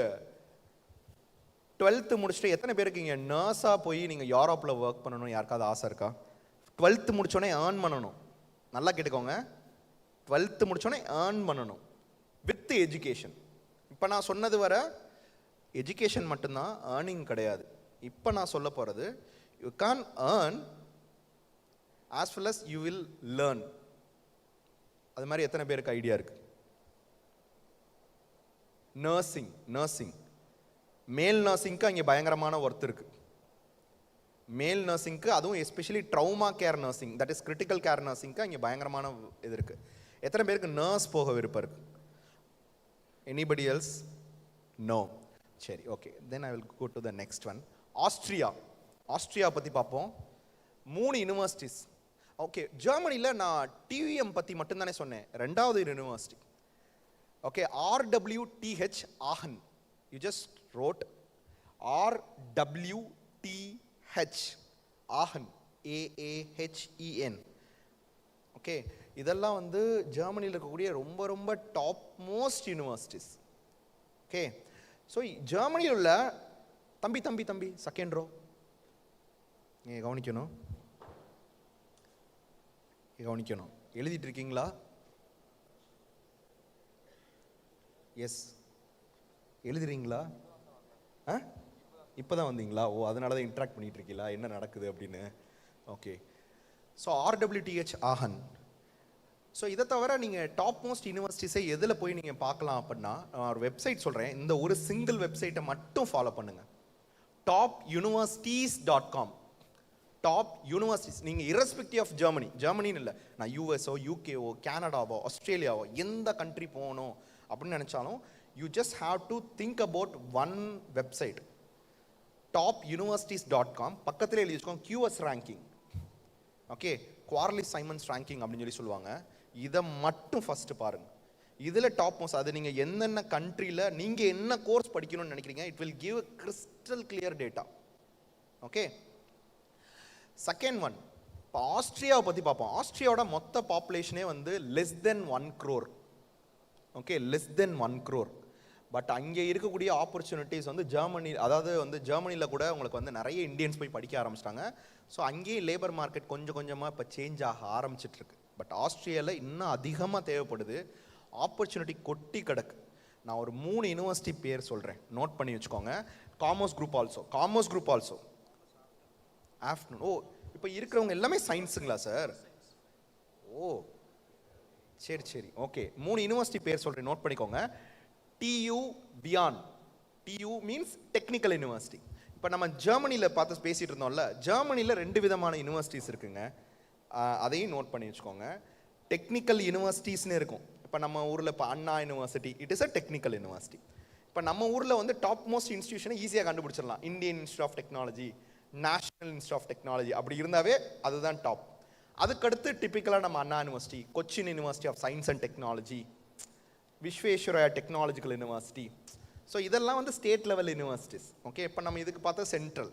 12th முடிச்சுட்டு எத்தனை பேருக்கு இங்கே நர்ஸாக போய் நீங்கள் யூரோப்பில் ஒர்க் பண்ணணும் யாருக்காவது ஆசை இருக்கா? 12th முடிச்சோடனே ஏர்ன் பண்ணணும். நல்லா கேட்டுக்கோங்க, 12th முடிச்சோடனே ஏர்ன் பண்ணணும் வித் எஜுகேஷன். இப்போ நான் சொன்னது வர எஜுகேஷன் மட்டும்தான், ஏர்னிங் கிடையாது. இப்போ நான் சொல்ல போகிறது, you can earn as well as you will learn. அது மாதிரி எத்தனை பேருக்கு ஐடியா இருக்கு? நர்சிங் மேல் நர்சிங்க்கு அங்கே பயங்கரமான ஒர்த் இருக்கு. மேல் நர்சிங்க்கு, அதுவும் especially trauma care nursing, that is critical care நர்சிங்க்கு அங்கே பயங்கரமான இது இருக்கு. எத்தனை பேருக்கு நர்ஸ் போக விருப்பம் இருக்கு? Anybody else? நோ. சரி, okay, then I will go to the next one. Austria பற்றி பார்ப்போம். 3 யூனிவர்சிட்டிஸ். ஓகே, ஜெர்மனியில் நான் டிவிஎம் பற்றி மட்டும்தானே சொன்னேன். ரெண்டாவது university, okay, RWTH uh-huh. You just road RWTH uh-huh, AAHEN. Okay, இதெல்லாம் வந்து ஜெர்மனியில் இருக்கக்கூடிய ரொம்ப ரொம்ப top most universities. Okay, so ஜெர்மனியில் உள்ள தம்பி செகண்ட் ரோ நீங்கள் கவனிக்கணும், எழுதிட்டு இருக்கீங்களா? எஸ், எழுதுறீங்களா? இப்போ தான் வந்தீங்களா? ஓ, அதனால தான் இன்ட்ராக்ட் பண்ணிட்டு இருக்கீங்களா, என்ன நடக்குது அப்படின்னு. ஓகே, ஸோ RWTH ஆஹன். ஸோ இதை தவிர நீங்கள் டாப் மோஸ்ட் யூனிவர்சிட்டிஸை எதில் போய் நீங்கள் பார்க்கலாம் அப்படின்னா, நான் ஒரு வெப்சைட் சொல்கிறேன், இந்த ஒரு சிங்கிள் வெப்சைட்டை மட்டும் ஃபாலோ பண்ணுங்கள். topuniversities.com. Top universities. நீங்கள் இரஸ்பெக்டிவ் ஆஃப் ஜெர்மனின்னு இல்லை, நான் யூஎஸ்ஓ, யூகேஓ, கனடாவோ, ஆஸ்திரேலியாவோ எந்த கண்ட்ரி போகணும் அப்படின்னு நினச்சாலும் you just have to think about one website, topuniversities.com. பக்கத்தில் எழுதி வச்சுக்கோங்க QS ranking. Okay, Quacquarelli Symonds ranking அப்படின்னு சொல்லி சொல்லுவாங்க. இதை மட்டும் ஃபஸ்ட்டு பாருங்கள். இதில் டாப் மோஸ்ட், அது நீங்கள் என்னென்ன கண்ட்ரியில் நீங்கள் என்ன கோர்ஸ் படிக்கணும்னு நினைக்கிறீங்க, it will give crystal clear data. Okay, second one, இப்போ ஆஸ்திரியாவை பற்றி பார்ப்போம். ஆஸ்திரியாவோட மொத்த பாப்புலேஷனே வந்து less than 1 crore. Okay, less than 1 crore. But அங்கே இருக்கக்கூடிய ஆப்பர்ச்சுனிட்டிஸ் வந்து ஜெர்மனியில் கூட உங்களுக்கு வந்து நிறைய இந்தியன்ஸ் போய் படிக்க ஆரம்பிச்சிட்டாங்க. ஸோ அங்கேயும் லேபர் மார்க்கெட் கொஞ்சம் கொஞ்சமாக இப்போ சேஞ்ச் ஆக ஆரம்பிச்சிட்ருக்கு. பட் ஆஸ்திரியாவில் இன்னும் அதிகமாக தேவைப்படுது, ஆப்பர்ச்சுனிட்டி கொட்டி கிடக்கு. நான் ஒரு 3 யூனிவர்சிட்டி பேர் சொல்கிறேன், நோட் பண்ணி வச்சுக்கோங்க. Commerce group also afternoon. Oh, இப்போ இருக்கிறவங்க எல்லாமே சயின்ஸுங்களா சார்? ஓ, சரி, ஓகே. 3 யூனிவர்சிட்டி பேர் சொல்கிறேன், நோட் பண்ணிக்கோங்க. TU beyond. TU means technical university. இப்போ நம்ம ஜெர்மனியில் பார்த்து பேசிகிட்டு இருந்தோம்ல, ஜெர்மனியில் 2 விதமான யூனிவர்சிட்டிஸ் இருக்குங்க, அதையும் நோட் பண்ணி வச்சுக்கோங்க. டெக்னிக்கல் யூனிவர்சிட்டிஸ்னு இருக்கும். இப்போ நம்ம ஊரில் இப்போ Anna university, it is a technical university. இப்போ நம்ம ஊரில் வந்து டாப் மோஸ்ட் இன்ஸ்டியூஷனை ஈஸியாக கண்டுபிடிச்சிடலாம். Indian institute of technology, national institute of technology, அப்படி இருந்தாவே அதுதான் டாப். அதுக்கடுத்து டிப்பிக்கலாக நம்ம Anna university, Cochin university of science and technology, Visvesvaraya technological university. So இதெல்லாம் வந்து ஸ்டேட் லெவல் யூனிவர்சிட்டிஸ். ஓகே, இப்போ நம்ம இதுக்கு பார்த்தா சென்ட்ரல்.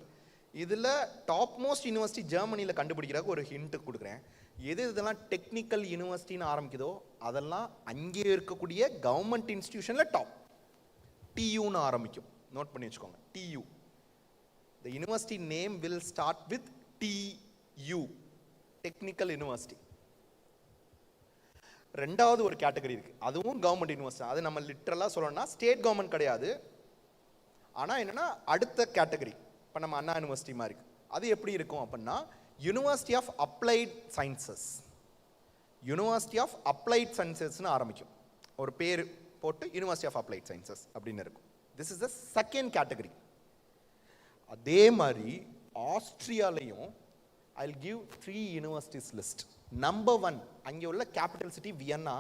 இதில் டாப் மோஸ்ட் யூனிவர்சிட்டி ஜெர்மனியில் கண்டுபிடிக்கிறதுக்கு ஒரு ஹிண்ட்டு கொடுக்குறேன். இதெல்லாம் டெக்னிக்கல் யூனிவர்சிட்டின்னு ஆரம்பிக்குதோ அதெல்லாம் அங்கே இருக்கக்கூடிய கவர்மெண்ட் இன்ஸ்டிடியூஷனில் டாப். TUன்னு ஆரம்பிக்கும், நோட் பண்ணி வச்சுக்கோங்க. TU. The university name will start with TU, Technical University. ரெண்டாவது ஒரு கேட்டகரி இருக்கு, அதுவும் கவர்மெண்ட் யூனிவர்சிட்டி. அது நம்ம லிட்டரலாக சொல்லணும்னா ஸ்டேட் கவர்மெண்ட் கிடையாது, ஆனால் என்னன்னா அடுத்த கேட்டகரி. இப்போ நம்ம அண்ணா யூனிவர்சிட்டி மாதிரி இருக்கு. அது எப்படி இருக்கும் அப்படின்னா university of applied sciences. University of applied சயின்சஸ்னு ஆரம்பிக்கும், ஒரு பேர் போட்டு யூனிவர்சிட்டி ஆஃப் அப்ளைட் சயின்சஸ் அப்படின்னு இருக்கும். This is the second category. அதே மாதிரி ஆஸ்திரியாலையும் I will give 3 universities list. Number 1, அங்கே உள்ள கேபிட்டல் சிட்டி வியன்னா.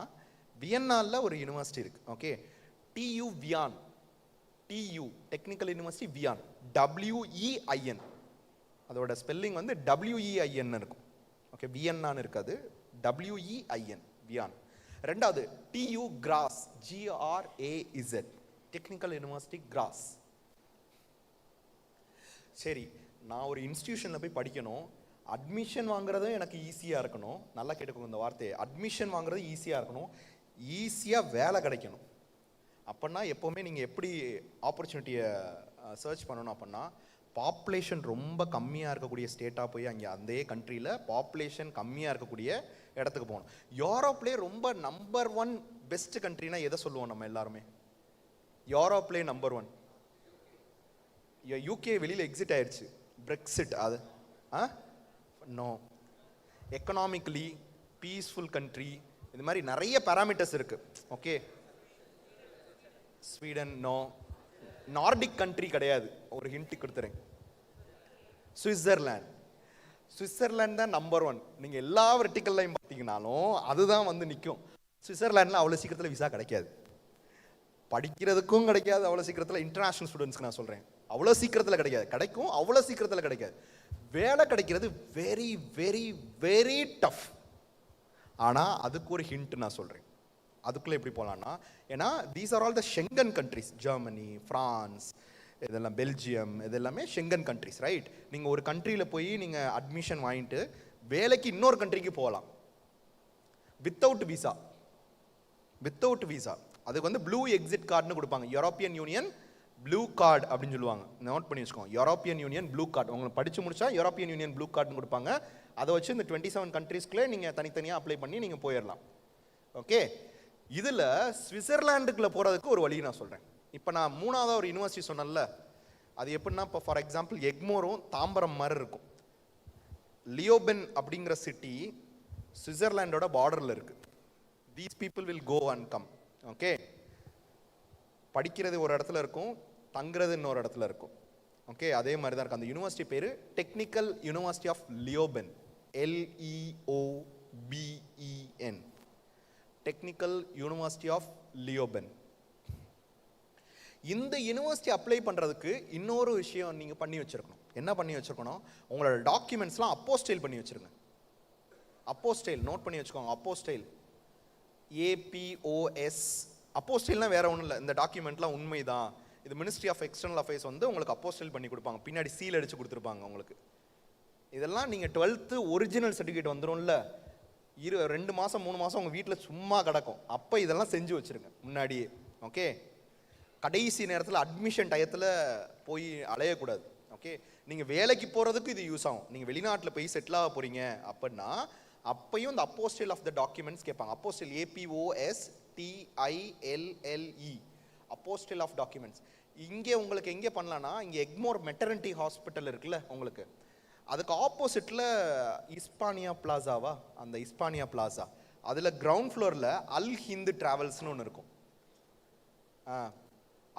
வியன்னாவில் ஒரு யூனிவர்சிட்டி இருக்கு. Okay, TU Viaan. TU technical university Viaan, WEIN. அதோட ஸ்பெல்லிங் வந்து WEIN இருக்கும். ஓகே, வியன்னான்னு இருக்காது, WEIN வியான். ரெண்டாவது TU cross, GRAZ, technical university cross. சரி, நான் ஒரு இன்ஸ்டிடியூஷனில் போய் படிக்கணும், அட்மிஷன் வாங்குறதும் எனக்கு ஈஸியாக இருக்கணும். நல்லா கேட்டுக்கோங்க இந்த வார்த்தையை, அட்மிஷன் வாங்குறது ஈஸியாக இருக்கணும், ஈஸியாக வேலை கிடைக்கணும். அப்படின்னா எப்போவுமே நீங்கள் எப்படி ஆப்பர்ச்சுனிட்டியை சர்ச் பண்ணணும் அப்படின்னா, பாப்புலேஷன் ரொம்ப கம்மியாக இருக்கக்கூடிய ஸ்டேட்டாக போய் அங்கே அந்த கண்ட்ரியில் பாப்புலேஷன் கம்மியாக இருக்கக்கூடிய இடத்துக்கு போகணும். யூரோப்லேயே ரொம்ப நம்பர் 1 பெஸ்ட் கண்ட்ரினா எதை சொல்லுவோம் நம்ம எல்லாருமே? யூரோப்லேயே நம்பர் 1. UK வெளியில் எக்ஸிட் ஆயிடுச்சு, பிரெக்சிட். அது நோ, எக்கனாமிக்கலி பீஸ்ஃபுல் கண்ட்ரி, இது மாதிரி நிறைய பேராமீட்டர்ஸ் இருக்கு. Okay, Sweden no, Nordic country கிடையாது. ஒரு ஹிண்ட் கொடுத்துறேன், சுவிட்சர்லாந்து தான் நம்பர் 1. நீங்கள் எல்லா வெர்டிக்கல்லையும் பார்த்தீங்கன்னாலும் அதுதான் வந்து நிற்கும். சுவிட்சர்லாண்டில் அவ்வளோ சீக்கிரத்தில் விசா கிடைக்காது, படிக்கிறதுக்கும் கிடைக்காது அவ்வளோ சீக்கிரத்தில். இன்டர்நேஷ்னல் ஸ்டூடெண்ட்ஸ்க்கு நான் சொல்கிறேன், அவ்வளோ சீக்கிரத்தில் கிடைக்காது. கிடைக்கும், அவ்வளோ சீக்கிரத்தில் கிடைக்காது. வேலை கிடைக்கிறது வெரி வெரி வெரி டஃப். ஆனால் அதுக்கு ஒரு ஹிண்ட் நான் சொல்கிறேன், அதுக்குள்ளே எப்படி போகலான்னா, ஏன்னா these are all the Schengen countries. Germany, France, இதெல்லாம் பெல்ஜியம், இதெல்லாமே ஷெங்கன் கண்ட்ரிஸ், ரைட்? நீங்கள் ஒரு கண்ட்ரியில் போய் நீங்கள் அட்மிஷன் வாங்கிட்டு வேலைக்கு இன்னொரு கண்ட்ரிக்கு போகலாம். Without visa. வித்தவுட் விசா அதுக்கு வந்து ப்ளூ எக்ஸிட் கார்டுன்னு கொடுப்பாங்க. யூரோப்பியன் யூனியன் ப்ளூ கார்டு அப்படின்னு சொல்லுவாங்க. நோட் பண்ணி வச்சுக்கோங்க, யூரோப்பியன் யூனியன் ப்ளூ கார்டு. உங்களுக்கு படிச்சு முடிச்சா யூரோப்பியன் யூனியன் ப்ளூ கார்டுன்னு கொடுப்பாங்க. அதை வச்சு இந்த 27 கண்ட்ரீஸ்க்குள்ளே நீங்கள் தனித்தனியாக அப்ளை பண்ணி நீங்கள் போயிடலாம். ஓகே, இதில் சுவிட்சர்லாண்டுக்குள்ளே போகிறதுக்கு ஒரு வழி நான் சொல்கிறேன். இப்போ நான் 3வது ஒரு யூனிவர்சிட்டி சொன்னேன்ல, அது எப்படின்னா இப்போ ஃபார் எக்ஸாம்பிள் எக்மோரும் தாம்பரம் மாதிரி இருக்கும். லியோபென் அப்படிங்கிற சிட்டி சுவிட்சர்லாண்டோட பார்டரில் இருக்குது. These people will go and come. Okay, படிக்கிறது ஒரு இடத்துல இருக்கும், தங்குறது இன்னொரு இடத்துல இருக்கும். ஓகே, அதே மாதிரி தான் இருக்குது. அந்த யூனிவர்சிட்டி பேர் technical university of Leoben, LEOBEN, technical university of Leoben. இந்த யூனிவர்சிட்டி அப்ளை பண்ணுறதுக்கு இன்னொரு விஷயம் நீங்கள் பண்ணி வச்சுருக்கணும். என்ன பண்ணி வச்சுருக்கணும்? உங்களோட டாக்குமெண்ட்ஸ்லாம் அப்போஸ்டைல் பண்ணி வச்சுருங்க. அப்போஸ்டைல் நோட் பண்ணி வச்சுக்கோங்க. அப்போஸ்டைல் APOS. அப்போஸ்டைல்னால் வேறு ஒன்றும் இல்லை, இந்த டாக்குமெண்ட்லாம் உண்மைதான், இது மினிஸ்ட்ரி ஆஃப் எக்ஸ்டர்னல் அஃபேர்ஸ் வந்து உங்களுக்கு அப்போஸ்டைல் பண்ணி கொடுப்பாங்க, பின்னாடி சீல் அடித்து கொடுத்துருப்பாங்க உங்களுக்கு. இதெல்லாம் நீங்கள் 12th ஒரிஜினல் சர்டிஃபிகேட் வந்துடும்ல, 2 மாதம் 3 மாதம் உங்கள் வீட்டில் சும்மா கிடக்கும். அப்போ இதெல்லாம் செஞ்சு வச்சுருங்க முன்னாடியே. ஓகே, கடைசி நேரத்தில் அட்மிஷன் டயத்தில் போய் அலையக்கூடாது. ஓகே, நீங்கள் வேலைக்கு போகிறதுக்கு இது யூஸ் ஆகும். நீங்கள் வெளிநாட்டில் போய் செட்டில் ஆக போகிறீங்க அப்படின்னா அப்பையும் இந்த அப்போஸ்டைல் ஆஃப் த டாக்குமெண்ட்ஸ் கேட்பாங்க. அப்போஸ்டைல் APOSTILLE, அப்போஸ்டைல் ஆஃப் டாக்குமெண்ட்ஸ். இங்கே உங்களுக்கு எங்கே பண்ணலான்னா, இங்கே எக்மோர் மெட்டர்னிட்டி ஹாஸ்பிட்டல் இருக்குல்ல உங்களுக்கு, அதுக்கு ஆப்போசிட்டில் இஸ்பானியா பிளாசாவா, அந்த இஸ்பானியா பிளாசா அதில் கிரவுண்ட் ஃப்ளோரில் அல் ஹிந்து ட்ராவல்ஸ்னு ஒன்று இருக்கும்.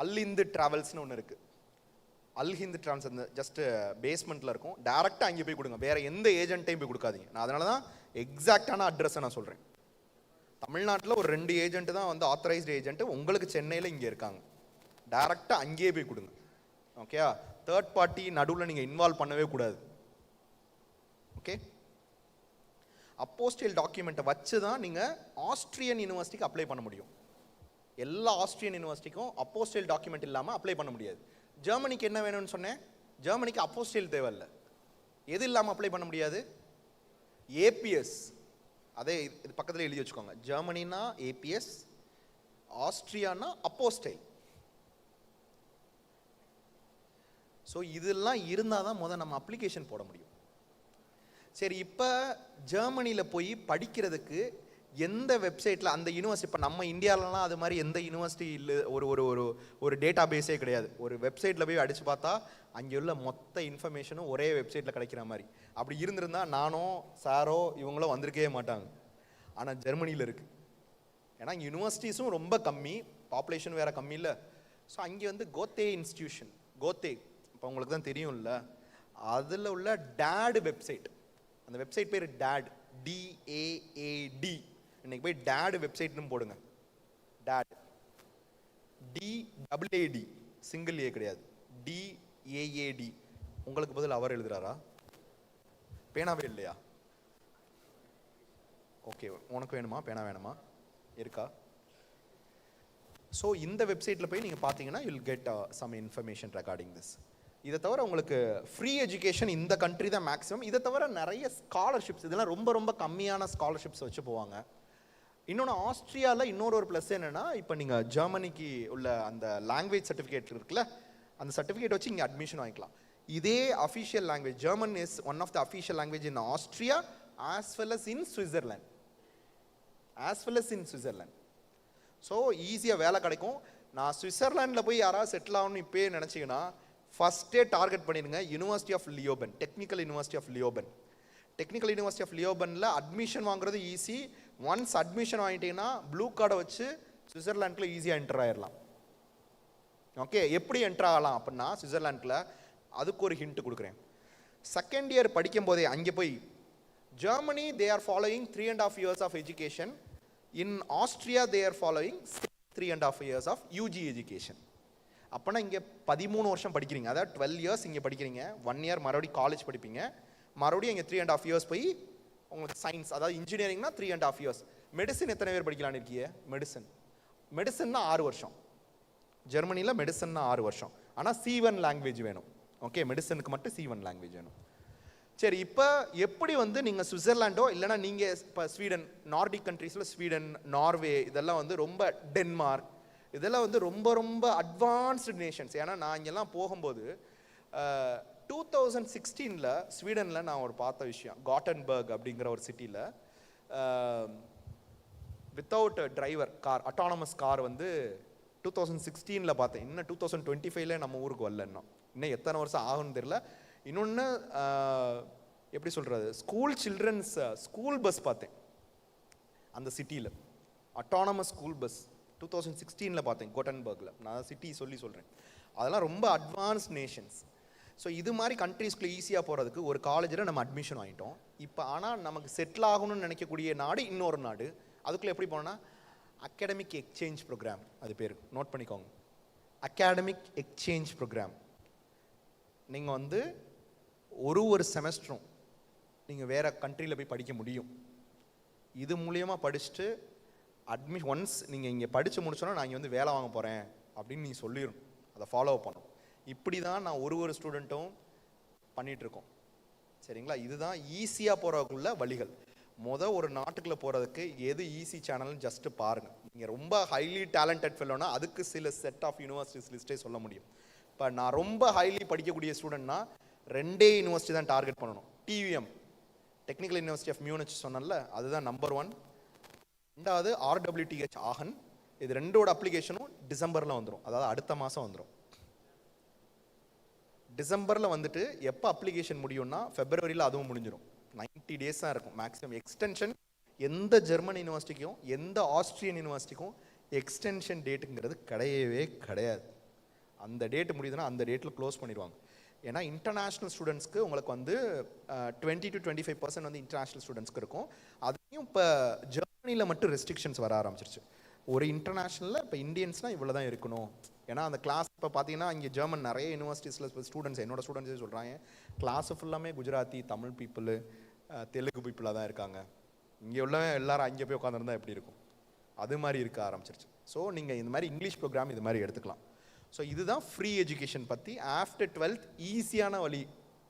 அல் ஹிந்து ட்ராவல்ஸ்னு ஒன்று இருக்குது. அல் ஹிந்து ட்ராவல்ஸ் அந்த ஜஸ்ட் பேஸ்மெண்ட்டில் இருக்கும். டேரெக்டாக அங்கே போய் கொடுங்க, வேறு எந்த ஏஜென்ட்டையும் போய் கொடுக்காதீங்க. நான் அதனால தான் எக்ஸாக்டான அட்ரஸை நான் சொல்கிறேன். தமிழ்நாட்டில் ஒரு 2 ஏஜென்ட் தான் வந்து ஆத்தரைஸ்டு ஏஜென்ட், உங்களுக்கு சென்னையில் இங்கே இருக்காங்க. டேரெக்டாக அங்கேயே போய் கொடுங்க. ஓகே, தேர்ட் பார்ட்டி நடுவில் நீங்கள் இன்வால்வ் பண்ணவே கூடாது. ஓகே, அப்போஸ்டைல் டாக்குமெண்ட்டை வச்சு தான் நீங்கள் ஆஸ்ட்ரியன் யூனிவர்சிட்டிக்கு அப்ளை பண்ண முடியும். எல்லா ஆஸ்ட்ரியன் யூனிவர்சிட்டிக்கும் அப்போஸ்டைல் டாக்குமெண்ட் இல்லாமல் அப்ளை பண்ண முடியாது. ஜெர்மனிக்கு என்ன வேணும்னு சொன்னேன்? ஜெர்மனிக்கு அப்போஸ்டைல் தேவையில்லை. எது இல்லாமல் அப்ளை பண்ண முடியாது? APS. அதே இது பக்கத்தில் எழுதி வச்சுக்கோங்க. ஜெர்மனினா APS, ஆஸ்ட்ரியானா அப்போஸ்டைல். ஸோ இதெல்லாம் இருந்தால் தான் முதல் நம்ம அப்ளிகேஷன் போட முடியும். சரி, இப்போ ஜெர்மனியில் போய் படிக்கிறதுக்கு எந்த வெப்சைட்டில் அந்த யூனிவர்சிட்டி, இப்போ நம்ம இந்தியாவிலலாம் அது மாதிரி எந்த யூனிவர்சிட்டி இல்லை, ஒரு ஒரு ஒரு ஒரு டேட்டா பேஸே கிடையாது. ஒரு வெப்சைட்டில் போய் அடித்து பார்த்தா அங்கே உள்ள மொத்த இன்ஃபர்மேஷனும் ஒரே வெப்சைட்டில் கிடைக்கிற மாதிரி. அப்படி இருந்திருந்தால் நானோ சாரோ இவங்களோ வந்திருக்கவே மாட்டாங்க. ஆனால் ஜெர்மனியில் இருக்குது. ஏன்னா யூனிவர்சிட்டிஸும் ரொம்ப கம்மி, பாப்புலேஷன் வேறு கம்மி இல்லை. ஸோ அங்கே வந்து கோத்தே இன்ஸ்டிடியூஷன், கோத்தே இப்போ உங்களுக்கு தான் தெரியும்ல, அதில் உள்ள டேட் வெப்சைட், அந்த வெப்சைட் பேர் டேட், DAAD. இன்னைக்கு போய் டேட் வெப்சைட்னு போடுங்க. டேட், DAAD, சிங்கிள் ஏ கிடையாது, DAAD. உங்களுக்கு பதில் அவர் எழுதுறாரா? பேனாவே இல்லையா? ஓகே, உனக்கு வேணுமா பேனா? வேணுமா? இருக்கா? ஸோ இந்த வெப்சைட்டில் போய் நீங்கள் பார்த்தீங்கன்னா you will get some information regarding this. இதை தவிர உங்களுக்கு ஃப்ரீ எஜுகேஷன் இந்த கண்ட்ரி தான் மேக்ஸிமம். இதை தவிர நிறைய ஸ்காலர்ஷிப்ஸ், இதெல்லாம் ரொம்ப ரொம்ப கம்மியான ஸ்காலர்ஷிப்ஸ் வச்சு போவாங்க. இன்னொன்று ஆஸ்ட்ரியாவில் இன்னொரு ப்ளஸ் என்னென்னா, இப்போ நீங்கள் ஜெர்மனிக்கு உள்ள அந்த லாங்குவேஜ் சர்டிஃபிகேட் இருக்குல்ல, அந்த சர்டிஃபிகேட் வச்சு இங்கே அட்மிஷன் வாங்கிக்கலாம். இதே official language, German is one of the official language in Austria as well as in Switzerland. So ஈஸியாக வேலை கிடைக்கும். நான் சுவிட்சர்லாண்டில் போய் யாராவது செட்டில் ஆகணும்னு இப்போயே நினச்சிங்கன்னா ஃபஸ்ட்டே டார்கெட் பண்ணிடுங்க university of Leoben, technical university of Leoben. Technical university of லியோபெனில் அட்மிஷன் வாங்குறது ஈஸி. ஒன்ஸ் அட்மிஷன் வாங்கிட்டீங்கன்னா ப்ளூ கார்டை வச்சு சுவிட்சர்லாண்டில் ஈஸியாக என்டர் ஆகிடலாம். ஓகே, எப்படி என்டர் ஆகலாம் அப்படின்னா சுவிட்சர்லாண்டில் அதுக்கு ஒரு ஹிண்ட் கொடுக்குறேன். செகண்ட் இயர் படிக்கும் போதே அங்கே போய் Germany they are following 3.5 years of education. In Austria they are following 3.5 years of UG education. அப்போனா இங்கே 13 வருஷம் படிக்கிறீங்க, அதாவது 12 years இங்கே படிக்கிறீங்க. 1 year மறுபடியும் காலேஜ் படிப்பீங்க, மறுபடியும் இங்கே 3.5 years போய் உங்களுக்கு சயின்ஸ், அதாவது இன்ஜினியரிங்னா 3.5 years. மெடிசன் எத்தனை பேர் படிக்கலான்னு இருக்கீங்க? மெடிசன்னா 6 வருஷம். ஜெர்மனியில் மெடிசன்னா 6 வருஷம். ஆனால் C1 லாங்குவேஜ் வேணும். ஓகே, மெடிசனுக்கு மட்டும் C1 லாங்குவேஜ் வேணும். சரி, இப்போ எப்படி வந்து நீங்கள் சுவிட்சர்லாண்டோ இல்லைனா நீங்கள் இப்போ ஸ்வீடன், நார்டிக் கண்ட்ரீஸில் ஸ்வீடன், நார்வே இதெல்லாம் வந்து ரொம்ப, டென்மார்க் இதெல்லாம் வந்து ரொம்ப ரொம்ப அட்வான்ஸ்டு நேஷன்ஸ். ஏன்னா நான் இங்கெல்லாம் போகும்போது 2016 ஸ்வீடனில் நான் ஒரு பார்த்த விஷயம், காட்டன்பர்க் அப்படிங்கிற ஒரு சிட்டியில் without driver car, autonomous car வந்து 2016 பார்த்தேன். இன்னும் 2025 நம்ம ஊருக்கு வரல. இன்னும் எத்தனை வருஷம் ஆகும்னு தெரியல. இன்னொன்று எப்படி சொல்கிறது, ஸ்கூல் சில்ட்ரன்ஸ் ஸ்கூல் பஸ் பார்த்தேன் அந்த சிட்டியில், அட்டானமஸ் ஸ்கூல் பஸ் 2016 பார்த்தேன் கோட்டன்பர்கில். நான் சிட்டி சொல்கிறேன். அதெல்லாம் ரொம்ப அட்வான்ஸ் நேஷன்ஸ். ஸோ இது மாதிரி கண்ட்ரீஸ்குள்ளே ஈஸியாக போகிறதுக்கு ஒரு காலேஜில் நம்ம அட்மிஷன் வாங்கிட்டோம். இப்போ ஆனால் நமக்கு செட்டில் ஆகணும்னு நினைக்கக்கூடிய நாடு இன்னொரு நாடு. அதுக்குள்ளே எப்படி போனோன்னா அகாடமிக் எக்ஸ்சேஞ்ச் ப்ரோக்ராம், அது பேர் நோட் பண்ணிக்கோங்க, அகாடமிக் எக்ஸ்சேஞ்ச் ப்ரோக்ராம். நீங்கள் வந்து ஒரு செமஸ்டரும் நீங்கள் வேறு கண்ட்ரியில் போய் படிக்க முடியும். இது மூலியமாக படிச்சுட்டு ஒன்ஸ் நீங்கள் இங்கே படித்து முடிச்சோன்னா நான் இங்கே வந்து வேலை வாங்க போகிறேன் அப்படின்னு நீங்கள் சொல்லிடணும். அதை ஃபாலோ பண்ணணும். இப்படி தான் நான் ஒரு ஸ்டூடெண்ட்டும் பண்ணிகிட்ருக்கோம். சரிங்களா? இதுதான் ஈஸியாக போகிறதுக்குள்ள வழிகள். ஒரு நாட்டுக்குள்ளே போகிறதுக்கு எது ஈஸி சேனல்னு ஜஸ்ட்டு பாருங்கள். நீங்கள் ரொம்ப ஹைலி டேலண்டட் ஃபெல்லோனா அதுக்கு சில செட் ஆஃப் யூனிவர்சிட்டிஸ் லிஸ்ட்டே சொல்ல முடியும். இப்போ நான் ரொம்ப ஹைலி படிக்கக்கூடிய ஸ்டூடெண்ட்னா 2 யூனிவர்சிட்டி தான் டார்கெட் பண்ணணும். TUM, technical university of Munich சொன்னல, அதுதான் நம்பர் 1. ரெண்டாவது RWTH ஆகன். இது ரெண்டோட அப்ளிகேஷனும் டிசம்பரில் வந்துடும், அதாவது அடுத்த மாதம் வந்துடும். டிசம்பரில் வந்துட்டு எப்போ அப்ளிகேஷன் முடியும்னா ஃபெப்ரவரியில் அதுவும் முடிஞ்சிடும். 90 days தான் இருக்கும் மேக்ஸிமம். எக்ஸ்டென்ஷன் எந்த ஜெர்மன் யூனிவர்சிட்டிக்கும் எந்த ஆஸ்திரியன் யூனிவர்சிட்டிக்கும் எக்ஸ்டென்ஷன் டேட்டுங்கிறது கிடையவே கிடையாது. அந்த டேட் முடியுதுன்னா அந்த டேட்டில் க்ளோஸ் பண்ணிடுவாங்க. ஏன்னா இன்டர்நேஷ்னல் ஸ்டூடெண்ட்ஸ்க்கு உங்களுக்கு வந்து 20 to 25% வந்து இன்டர்நேஷ்னல் ஸ்டூடெண்ட்ஸ்க்கு இருக்கும். அதையும் இப்போ ஜெர்மனியில் மட்டும் ரெஸ்ட்ரிக்ஷன்ஸ் வர ஆரம்பிச்சிருச்சு. ஒரு இன்டர்நேஷ்னலில் இப்போ இந்தியன்ஸ்னால் இவ்வளோ தான் இருக்கணும். ஏன்னா அந்த கிளாஸ் இப்போ பார்த்தீங்கன்னா இங்கே ஜெர்மன் நிறைய யூனிவர்சிட்டிஸில் இப்போ ஸ்டூடெண்ட்ஸ், என்னோட ஸ்டூடெண்ட்ஸே சொல்கிறாங்க, கிளாஸு ஃபுல்லாமே குஜராத்தி, தமிழ் பீப்புளு, தெலுங்கு பீப்புளாக தான் இருக்காங்க. இங்கே உள்ள எல்லாரும் அங்கே போய் உட்காந்துருந்தா எப்படி இருக்கும்? அது மாதிரி இருக்க ஆரம்பிச்சிருச்சு. ஸோ நீங்கள் இந்த மாதிரி இங்கிலீஷ் ப்ரோக்ராம் இது மாதிரி எடுத்துக்கலாம். ஸோ இதுதான் ஃப்ரீ எஜுகேஷன் பற்றி ஆஃப்டர் 12th ஈஸியான வழி.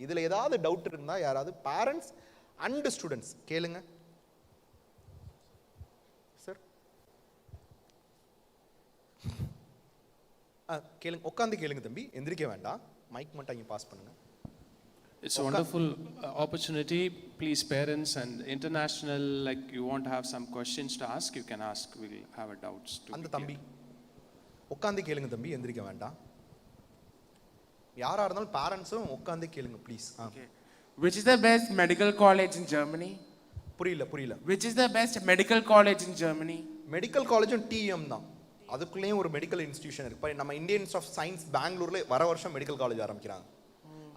இதில் ஏதாவது டவுட் இருந்தால் யாராவது பேரண்ட்ஸ் அண்ட் ஸ்டூடெண்ட்ஸ் கேளுங்க. சார் கேளுங்க, உட்காந்து கேளுங்க தம்பி, எந்திரிக்க வேண்டாம், மைக் மட்டும் அங்கே பாஸ் பண்ணுங்க. It's a wonderful opportunity. Please, parents and international, like you want to have some questions to ask, you can ask. We'll have a doubts. அந்த தம்பி உட்காந்து கேளுங்க தம்பி, எந்திரிக்க வேண்டாம். யாரா இருந்தாலும் பேரண்ட்ஸும் உட்காந்து கேளுங்க please. Which is the best medical college in Germany? புரியல. Which is the best medical college in Germany? Medical காலேஜும் டிஎம் தான். அதுக்குள்ளேயும் ஒரு மெடிக்கல் இன்ஸ்டிடியூஷன் இருக்கு. இப்போ நம்ம இந்தியன்ஸ் ஆஃப் சயின்ஸ் பெங்களூரில் வர வருஷம் மெடிக்கல் காலேஜ் ஆரம்பிக்கிறாங்க.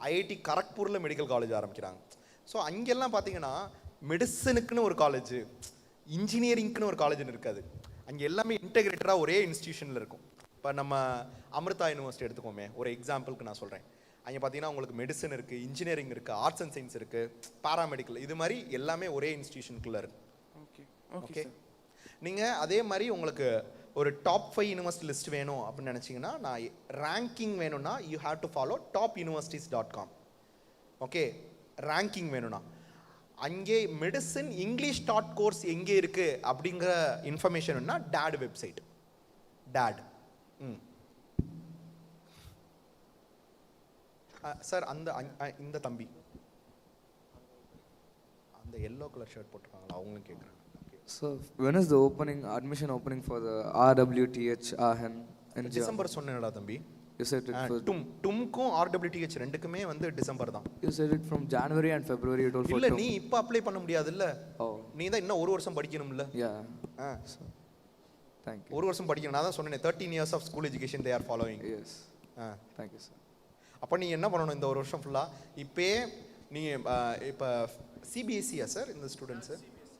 ஐஐடி கரக்பூரில் மெடிக்கல் காலேஜ் ஆரம்பிக்கிறாங்க. ஸோ அங்கெல்லாம் பார்த்தீங்கன்னா மெடிசனுக்குன்னு ஒரு காலேஜ், இன்ஜினியரிங்க்குன்னு ஒரு காலேஜ்னு இருக்காது. அங்கே எல்லாமே இன்டெகிரேட்டடாக ஒரே இன்ஸ்டிடியூஷனில் இருக்கும். இப்போ நம்ம அமிர்தா யூனிவர்சிட்டி எடுத்துக்கோமே, ஒரு எக்ஸாம்பிளுக்கு நான் சொல்கிறேன். அங்கே பார்த்தீங்கன்னா உங்களுக்கு மெடிசன் இருக்குது, இன்ஜினியரிங் இருக்குது, ஆர்ட்ஸ் அண்ட் சயின்ஸ் இருக்குது, பாராமெடிக்கல், இது மாதிரி எல்லாமே ஒரே இன்ஸ்டிடியூஷனுக்குள்ளே இருக்குது. ஓகே, நீங்கள் அதே மாதிரி உங்களுக்கு ஒரு டாப் 5 யூனிவர்சிட்டி லிஸ்ட் வேணும் அப்படின்னு நினச்சிங்கன்னா, நான் ரேங்கிங் வேணும்னா you have to follow topuniversities.com. Okay, ranking வேணும்னா அங்கே மெடிசன் இங்கிலீஷ் டாட் கோர்ஸ் எங்கே இருக்குது அப்படிங்கிற இன்ஃபர்மேஷன்னா டேட் வெப்சைட். டேட் சார் அந்த இந்த தம்பி அந்த எல்லோ கலர் ஷர்ட் போட்டிருக்காங்களா, அவங்களும் கேட்குறாங்க. So when is the admission opening for the RWTH Aachen in December சொன்னேடா தம்பி. You said it for டும்க்கும் RWTH ரெண்டுக்குமே வந்து டிசம்பர் தான். You said it from January and February it all for இல்ல நீ இப்ப அப்ளை பண்ண முடியாது இல்ல. நீ தான் இன்னும் 1 வருஷம் படிக்கணும்ல. Yeah. Thank you. 1 வருஷம் படிக்கணும். நான் தான் சொன்னேன் 13 years of school education they are following. Yes. Thank you sir. அப்ப நீ என்ன பண்ணணும் இந்த 1 வருஷம் ஃபுல்லா? இப்பே நீ இப்ப CBSE சார் இந்த ஸ்டூடண்ட்ஸ்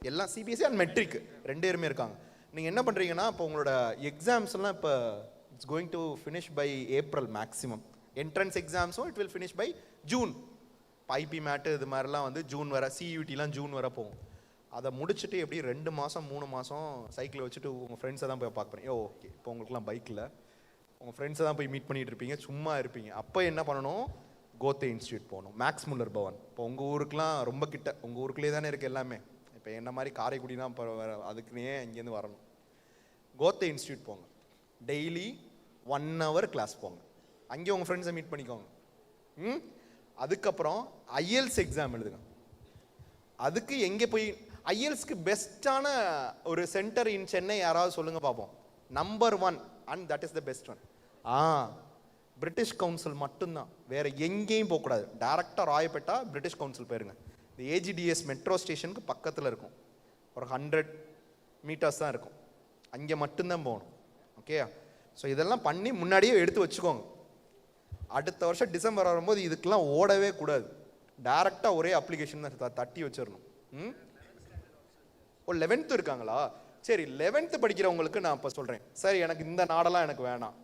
எல்லாம் CBSE அண்ட் மெட்ரிக் ரெண்டு பேருமே இருக்காங்க. நீங்கள் என்ன பண்ணுறீங்கன்னா, இப்போ உங்களோட எக்ஸாம்ஸ் எல்லாம் இப்போ it's going to finish by April maximum. Entrance எக்ஸாம்ஸும் it will finish by June. IPMAT இது மாதிரிலாம் வந்து ஜூன் வர, CUTலாம் ஜூன் வர போகும். அதை முடிச்சுட்டு எப்படி 2 மாதம் 3 மாதம் சைக்கிளை வச்சுட்டு உங்கள் ஃப்ரெண்ட்ஸை தான் போய் பார்க்க போகிறீங்க. ஓகே, இப்போ உங்களுக்குலாம் பைக்கில் உங்கள் ஃப்ரெண்ட்ஸை தான் போய் மீட் பண்ணிகிட்டு இருப்பீங்க, சும்மா இருப்பீங்க. அப்போ என்ன பண்ணணும், கோத்தே இன்ஸ்டியூட் போகணும். மேக்ஸ் முல்லர் பவன் இப்போ உங்கள் ஊருக்குலாம் ரொம்ப கிட்ட, உங்கள் ஊருக்குள்ளே தானே இருக்குது எல்லாமே. இப்போ என்ன மாதிரி காரைக்குடினா இப்போ அதுக்குன்னே இங்கேருந்து வரணும். கோத்தே இன்ஸ்டியூட் போங்க, டெய்லி 1 hour கிளாஸ் போங்க, அங்கே உங்கள் ஃப்ரெண்ட்ஸை மீட் பண்ணிக்கோங்க. அதுக்கப்புறம் ஐஎல்ஸ் எக்ஸாம் எழுதுங்க. அதுக்கு எங்கே போய் ஐஎல்ஸ்க்கு பெஸ்ட்டான ஒரு சென்டர் இன் சென்னை யாராவது சொல்லுங்க பார்ப்போம். Number 1 and that is the best one. British council மட்டும்தான், வேற எங்கேயும் போகக்கூடாது. டேரக்டாக ராயப்பேட்டா பிரிட்டிஷ் கவுன்சில் போயிருங்க. இந்த ஏஜிடிஎஸ் மெட்ரோ ஸ்டேஷனுக்கு பக்கத்தில் இருக்கும், ஒரு 100 meters தான் இருக்கும், அங்கே மட்டும்தான் போகணும். ஓகே, ஸோ இதெல்லாம் பண்ணி முன்னாடியே எடுத்து வச்சுக்கோங்க. அடுத்த வருஷம் டிசம்பர் வரும்போது இதுக்கெல்லாம் ஓடவே கூடாது, டேரெக்டாக ஒரே அப்ளிகேஷன் தான் தட்டி வச்சிடணும். ஓ 11th இருக்காங்களா? சரி, 11th படிக்கிறவங்களுக்கு நான் இப்போ சொல்கிறேன். சரி, எனக்கு இந்த நாடெல்லாம் எனக்கு வேணாம்.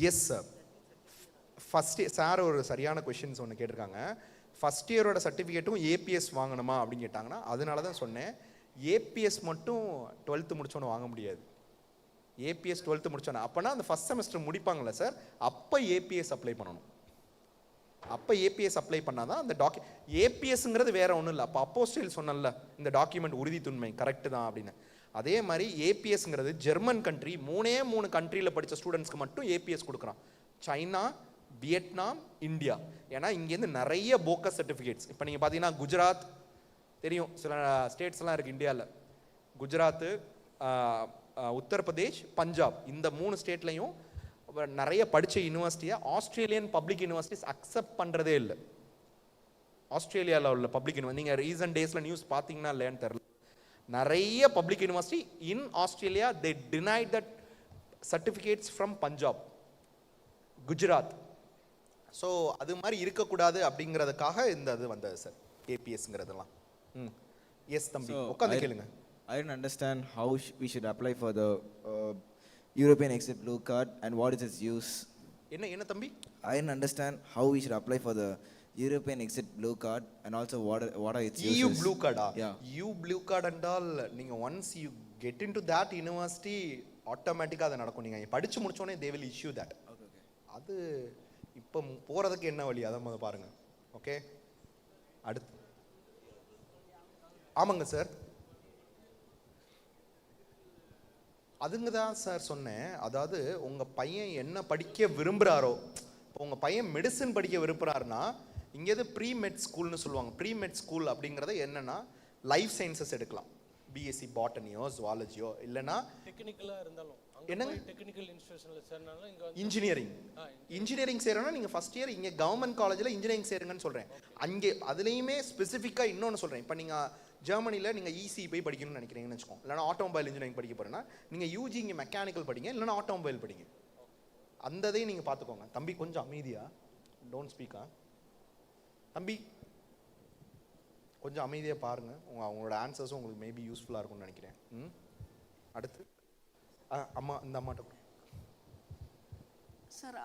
எஸ் சார், ஃபஸ்ட் சார் ஒரு சரியான கொஷின்ஸ் ஒன்று கேட்டிருக்காங்க. ஃபஸ்ட் இயரோட சர்டிஃபிகேட்டும் ஏபிஎஸ் வாங்கணுமா அப்படின்னு கேட்டாங்கன்னா, அதனால தான் சொன்னேன் ஏபிஎஸ் மட்டும் 12th முடிச்சோன்னு வாங்க முடியாது. ஏபிஎஸ் 12th முடிச்சோன்னா அப்போனா அந்த ஃபஸ்ட் செமஸ்டர் முடிப்பாங்களே சார், அப்போ ஏபிஎஸ் அப்ளை பண்ணணும். அப்போ ஏபிஎஸ் அப்ளை பண்ணால் தான் அந்த ஏபிஎஸ்ங்கிறது வேற ஒன்றும் இல்லை. அப்போ அப்போஸ்டைல் சொன்னல இந்த டாக்குமெண்ட் உறுதித்துண்மை கரெக்டு தான் அப்படின்னு. அதே மாதிரி ஏபிஎஸ்ங்கிறது ஜெர்மன் கண்ட்ரி, 3 கண்ட்ரியில் படித்த ஸ்டூடெண்ட்ஸ்க்கு மட்டும் ஏபிஎஸ் கொடுக்குறான். China, Vietnam, India. ஏன்னா இங்கேருந்து நிறைய போக்கஸ் சர்டிஃபிகேட்ஸ். இப்போ நீங்கள் பார்த்தீங்கன்னா குஜராத் தெரியும், சில ஸ்டேட்ஸ்லாம் இருக்குது இந்தியாவில். குஜராத்து, உத்தரப்பிரதேஷ், பஞ்சாப், இந்த 3 ஸ்டேட்லையும் நிறைய படித்த யூனிவர்சிட்டியை ஆஸ்திரேலியன் பப்ளிக் யூனிவர்சிட்டிஸ் அக்செப்ட் பண்ணுறதே இல்லை. ஆஸ்திரேலியாவில் உள்ள பப்ளிக் யூனிவர்சிட்டி நீங்கள் ரீசன்ட் டேஸில் நியூஸ் பார்த்தீங்கன்னா இல்லையான்னு தெரியல, நிறைய public university in Australia they denied that certificates from Punjab, Gujarat. So அது மாதிரி இருக்கக்கூடாது அப்படிங்கிறதுக்காக இந்த இது வந்தது சார் ஏபிஎஸ்ங்கிறதெல்லாம். எஸ் தம்பி, உட்காந்து கேளுங்க. I didn't understand how we should apply for the European Exit Blue Card and what is its use. என்ன தம்பி? I didn't understand how we should apply for the European Exit Blue Card and also what are its uses. EU Blue Card. Yeah. EU Blue Card என்றால் நீங்க once you get into that university ஆட்டோமேட்டிக்காக அது நடக்கும். நீங்கள் படித்து முடிச்சோடனே they will issue that. அது இப்போ போகிறதுக்கு என்ன வழி அதை முதல்ல பாருங்கள். ஓகே, அடுத்து ஆமாங்க சார், அதுங்க தான் சார் சொன்னேன். அதாவது உங்கள் பையன் என்ன படிக்க விரும்புகிறாரோ, இப்போ உங்கள் பையன் மெடிசன் படிக்க விரும்புகிறாருன்னா இங்கேது ப்ரீ மெட் ஸ்கூல்னு சொல்லுவாங்க. ப்ரீ மெட் ஸ்கூல் அப்படிங்கிறத என்னென்னா லைஃப் சயின்சஸ் எடுக்கலாம், பிஎஸ்சி பாட்டனியோ ஜுவாலஜியோ, இல்லைன்னா டெக்னிக்கலாக இருந்தாலும் என்னங்க டெக்னிக்கல் இன்ஸ்டிடியூஷனில் சேர்னாலும் இங்கே இன்ஜினியரிங் சேரணும்னா நீங்கள் ஃபஸ்ட் இயர் இங்கே கவர்மெண்ட் காலேஜில் இன்ஜினியரிங் சேருங்கன்னு சொல்கிறேன். அங்கே அதுலேயுமே ஸ்பெசிஃபிக்காக இன்னொன்று சொல்கிறேன். இப்போ நீங்கள் ஜெர்மனியில் நீங்கள் இசி போய் படிக்கணும்னு நினைக்கிறீங்கன்னு வச்சுக்கோங்க, இல்லைனா ஆட்டோமொபைல் இன்ஜினியரிங் படிக்க போகிறேன்னா நீங்கள் யூஜி இங்கே மெக்கானிக்கல் படிங்க, இல்லைனா ஆட்டோமொபைல் படிங்க. அந்த இதையும் நீங்கள் பார்த்துக்கோங்க. தம்பி கொஞ்சம் அமைதியாக, டோன்ட் ஸ்பீக்கா தம்பி, கொஞ்சம் அமைதியாக பாருங்கள். அவங்களோட ஆன்சர்ஸும் உங்களுக்கு மேபி யூஸ்ஃபுல்லாக இருக்கும்னு நினைக்கிறேன். அடுத்து அம்மா, இந்த அம்மாட்ட சார்,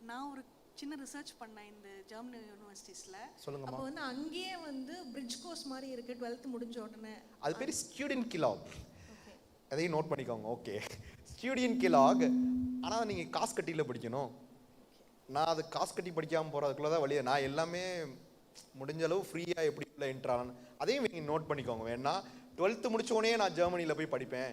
நான் ஒரு சின்ன ரிசர்ச் பண்ணேன் இந்த ஜெர்மனி யூனிவர்சிட்டிஸில். சொல்லுங்க. அப்போ வந்து அங்கேயே வந்து பிரிட்ஜ் கோர்ஸ் மாதிரி இருக்குது 12th முடிஞ்ச உடனே. அது பேர் ஸ்டூடெண்ட் கிலாக், அதையும் நோட் பண்ணிக்கோங்க. Okay, student clock. ஆனால் நீங்கள் காசு கட்டியில் படிக்கணும். நான் அது காசு கட்டி படிக்காமல் போகிறதுக்குள்ளே தான் வழியை. நான் எல்லாமே முடிஞ்ச அளவு ஃப்ரீயாக எப்படி உள்ள என்ட்ரான்னு அதையும் நீங்கள் நோட் பண்ணிக்கோங்க. வேணா 12th முடிச்சோடனே நான் ஜெர்மனியில் போய் படிப்பேன்,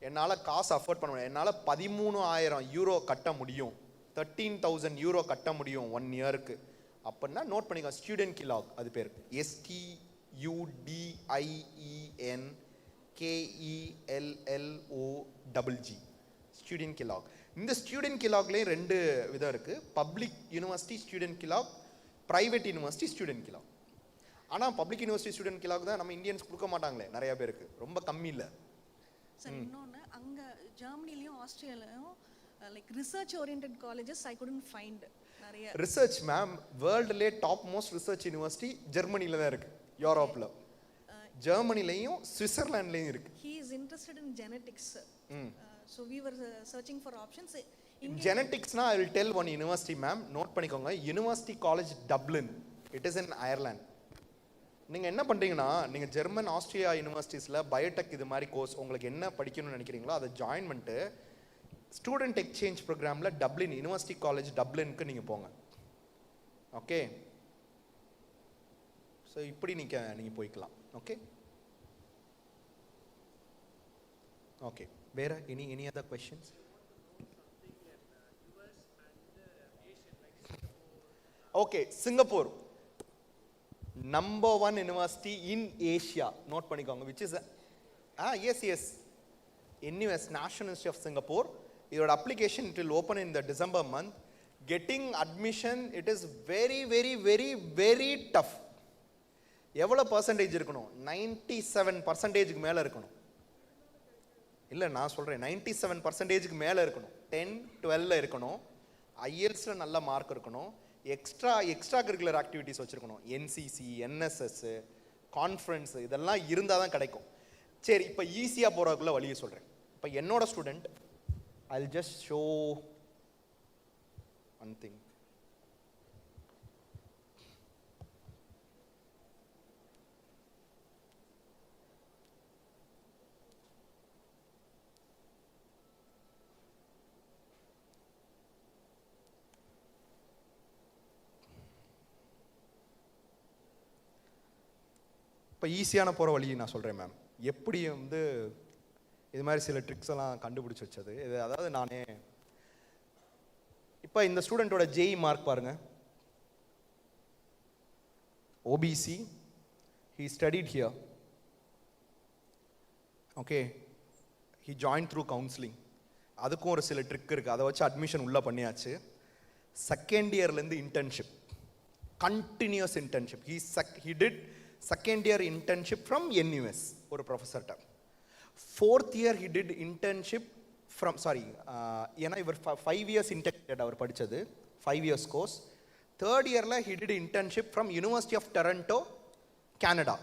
என்னால் காசு அஃபோர்ட் பண்ண முடியும், என்னால் 13,000 யூரோ கட்ட முடியும், 13,000 யூரோ கட்ட முடியும் 1 இயருக்கு அப்படின்னா நோட் பண்ணிக்கோ. ஸ்டூடெண்ட் கிலாக் அது பேர் STUDENTKELLOGG, ஸ்டூடெண்ட் கிலாக். இந்த ஸ்டூடெண்ட் கிலாக்லேயும் 2 விதம் இருக்குது. Public university student clock, private university student clock. ஆனால் பப்ளிக் யூனிவர்சிட்டி ஸ்டூடெண்ட் கிலாக் தான் நம்ம இந்தியன்ஸ் கொடுக்க மாட்டாங்களே நிறையா பேருக்கு, ரொம்ப கம்மி இல்லை சார். இன்னொன்று, அங்கே ஜெர்மனிலையும் ஆஸ்திரேலியாலையும் like research oriented colleges I couldn't find நிறைய. ரிசர்ச் மேம், வேர்ல்டுலே டாப் மோஸ்ட் ரிசர்ச் யூனிவர்சிட்டி ஜெர்மனியில் தான் இருக்குது, யூரோப்பில். ஜெர்மனிலையும் சுவிட்சர்லாண்ட்லேயும் இருக்குது. He is interested in genetics. So we were searching for options. ஜெனடிக்ஸ்னா I will tell one university ma'am, note பண்ணிக்கோங்க. University college Dublin, it is in Ireland. நீங்கள் என்ன பண்ணுறீங்கன்னா, நீங்கள் ஜெர்மன் ஆஸ்திரியா யூனிவர்சிட்டிஸில் பயோடெக் இது மாதிரி கோர்ஸ் உங்களுக்கு என்ன படிக்கணும்னு நினைக்கிறீங்களோ அதை ஜாயின் பண்ணிட்டு ஸ்டூடெண்ட் எக்ஸ்சேஞ்ச் ப்ரோக்ராமில் டப்ளின் யூனிவர்சிட்டி காலேஜ் டப்ளினுக்கு நீங்கள் போங்க. ஓகே, ஸோ இப்படி நீங்கள் போய்க்கலாம். ஓகே ஓகே, வேறு any other questions? Okay, Singapore number 1 university in Asia. Note பண்ணிக்கோங்க, which is yes NUS, National University of Singapore. Your application, it will open in the December month. Getting admission, it is very very very very tough. எவ்வளோ பர்சன்டேஜ் இருக்கணும்? 97% மேலே இருக்கணும். இல்லை, நான் சொல்கிறேன் 97% மேலே இருக்கணும். 10-12 இருக்கணும். ஐஎல்ஸில் நல்ல மார்க் இருக்கணும். எக்ஸ்ட்ரா கரிக்குலர் ஆக்டிவிட்டீஸ் வச்சுருக்கணும். என்சிசி, என்எஸ்எஸ், கான்ஃபரன்ஸ் இதெல்லாம் இருந்தால் தான் கிடைக்கும். சரி, இப்போ ஈஸியாக போகிறதுக்குள்ள வழியை சொல்கிறேன். இப்போ என்னோட student, I will just show one thing. இப்போ ஈஸியான போகிற வழி நான் சொல்கிறேன் மேம். எப்படி இது மாதிரி சில ட்ரிக்ஸ் எல்லாம் கண்டுபிடிச்சி வச்சது இது. அதாவது நானே இப்போ இந்த ஸ்டூடெண்ட்டோட ஜேஇ மார்க் பாருங்க. OBC, he studied here. Okay, he joined through counseling. அதுக்கும் ஒரு சில ட்ரிக் இருக்குது, அதை வச்சு அட்மிஷன் உள்ளே பண்ணியாச்சு. செகண்ட் இயர்லேருந்து internship, continuous internship. he did second year internship from NUS, ஒரு ப்ரொஃபஸர்கிட்ட. fourth year he did internship from ஏன்னா இவர் 5 years internship அவர் படித்தது, 5 years course. third yearல he did internship from University of Toronto, Canada.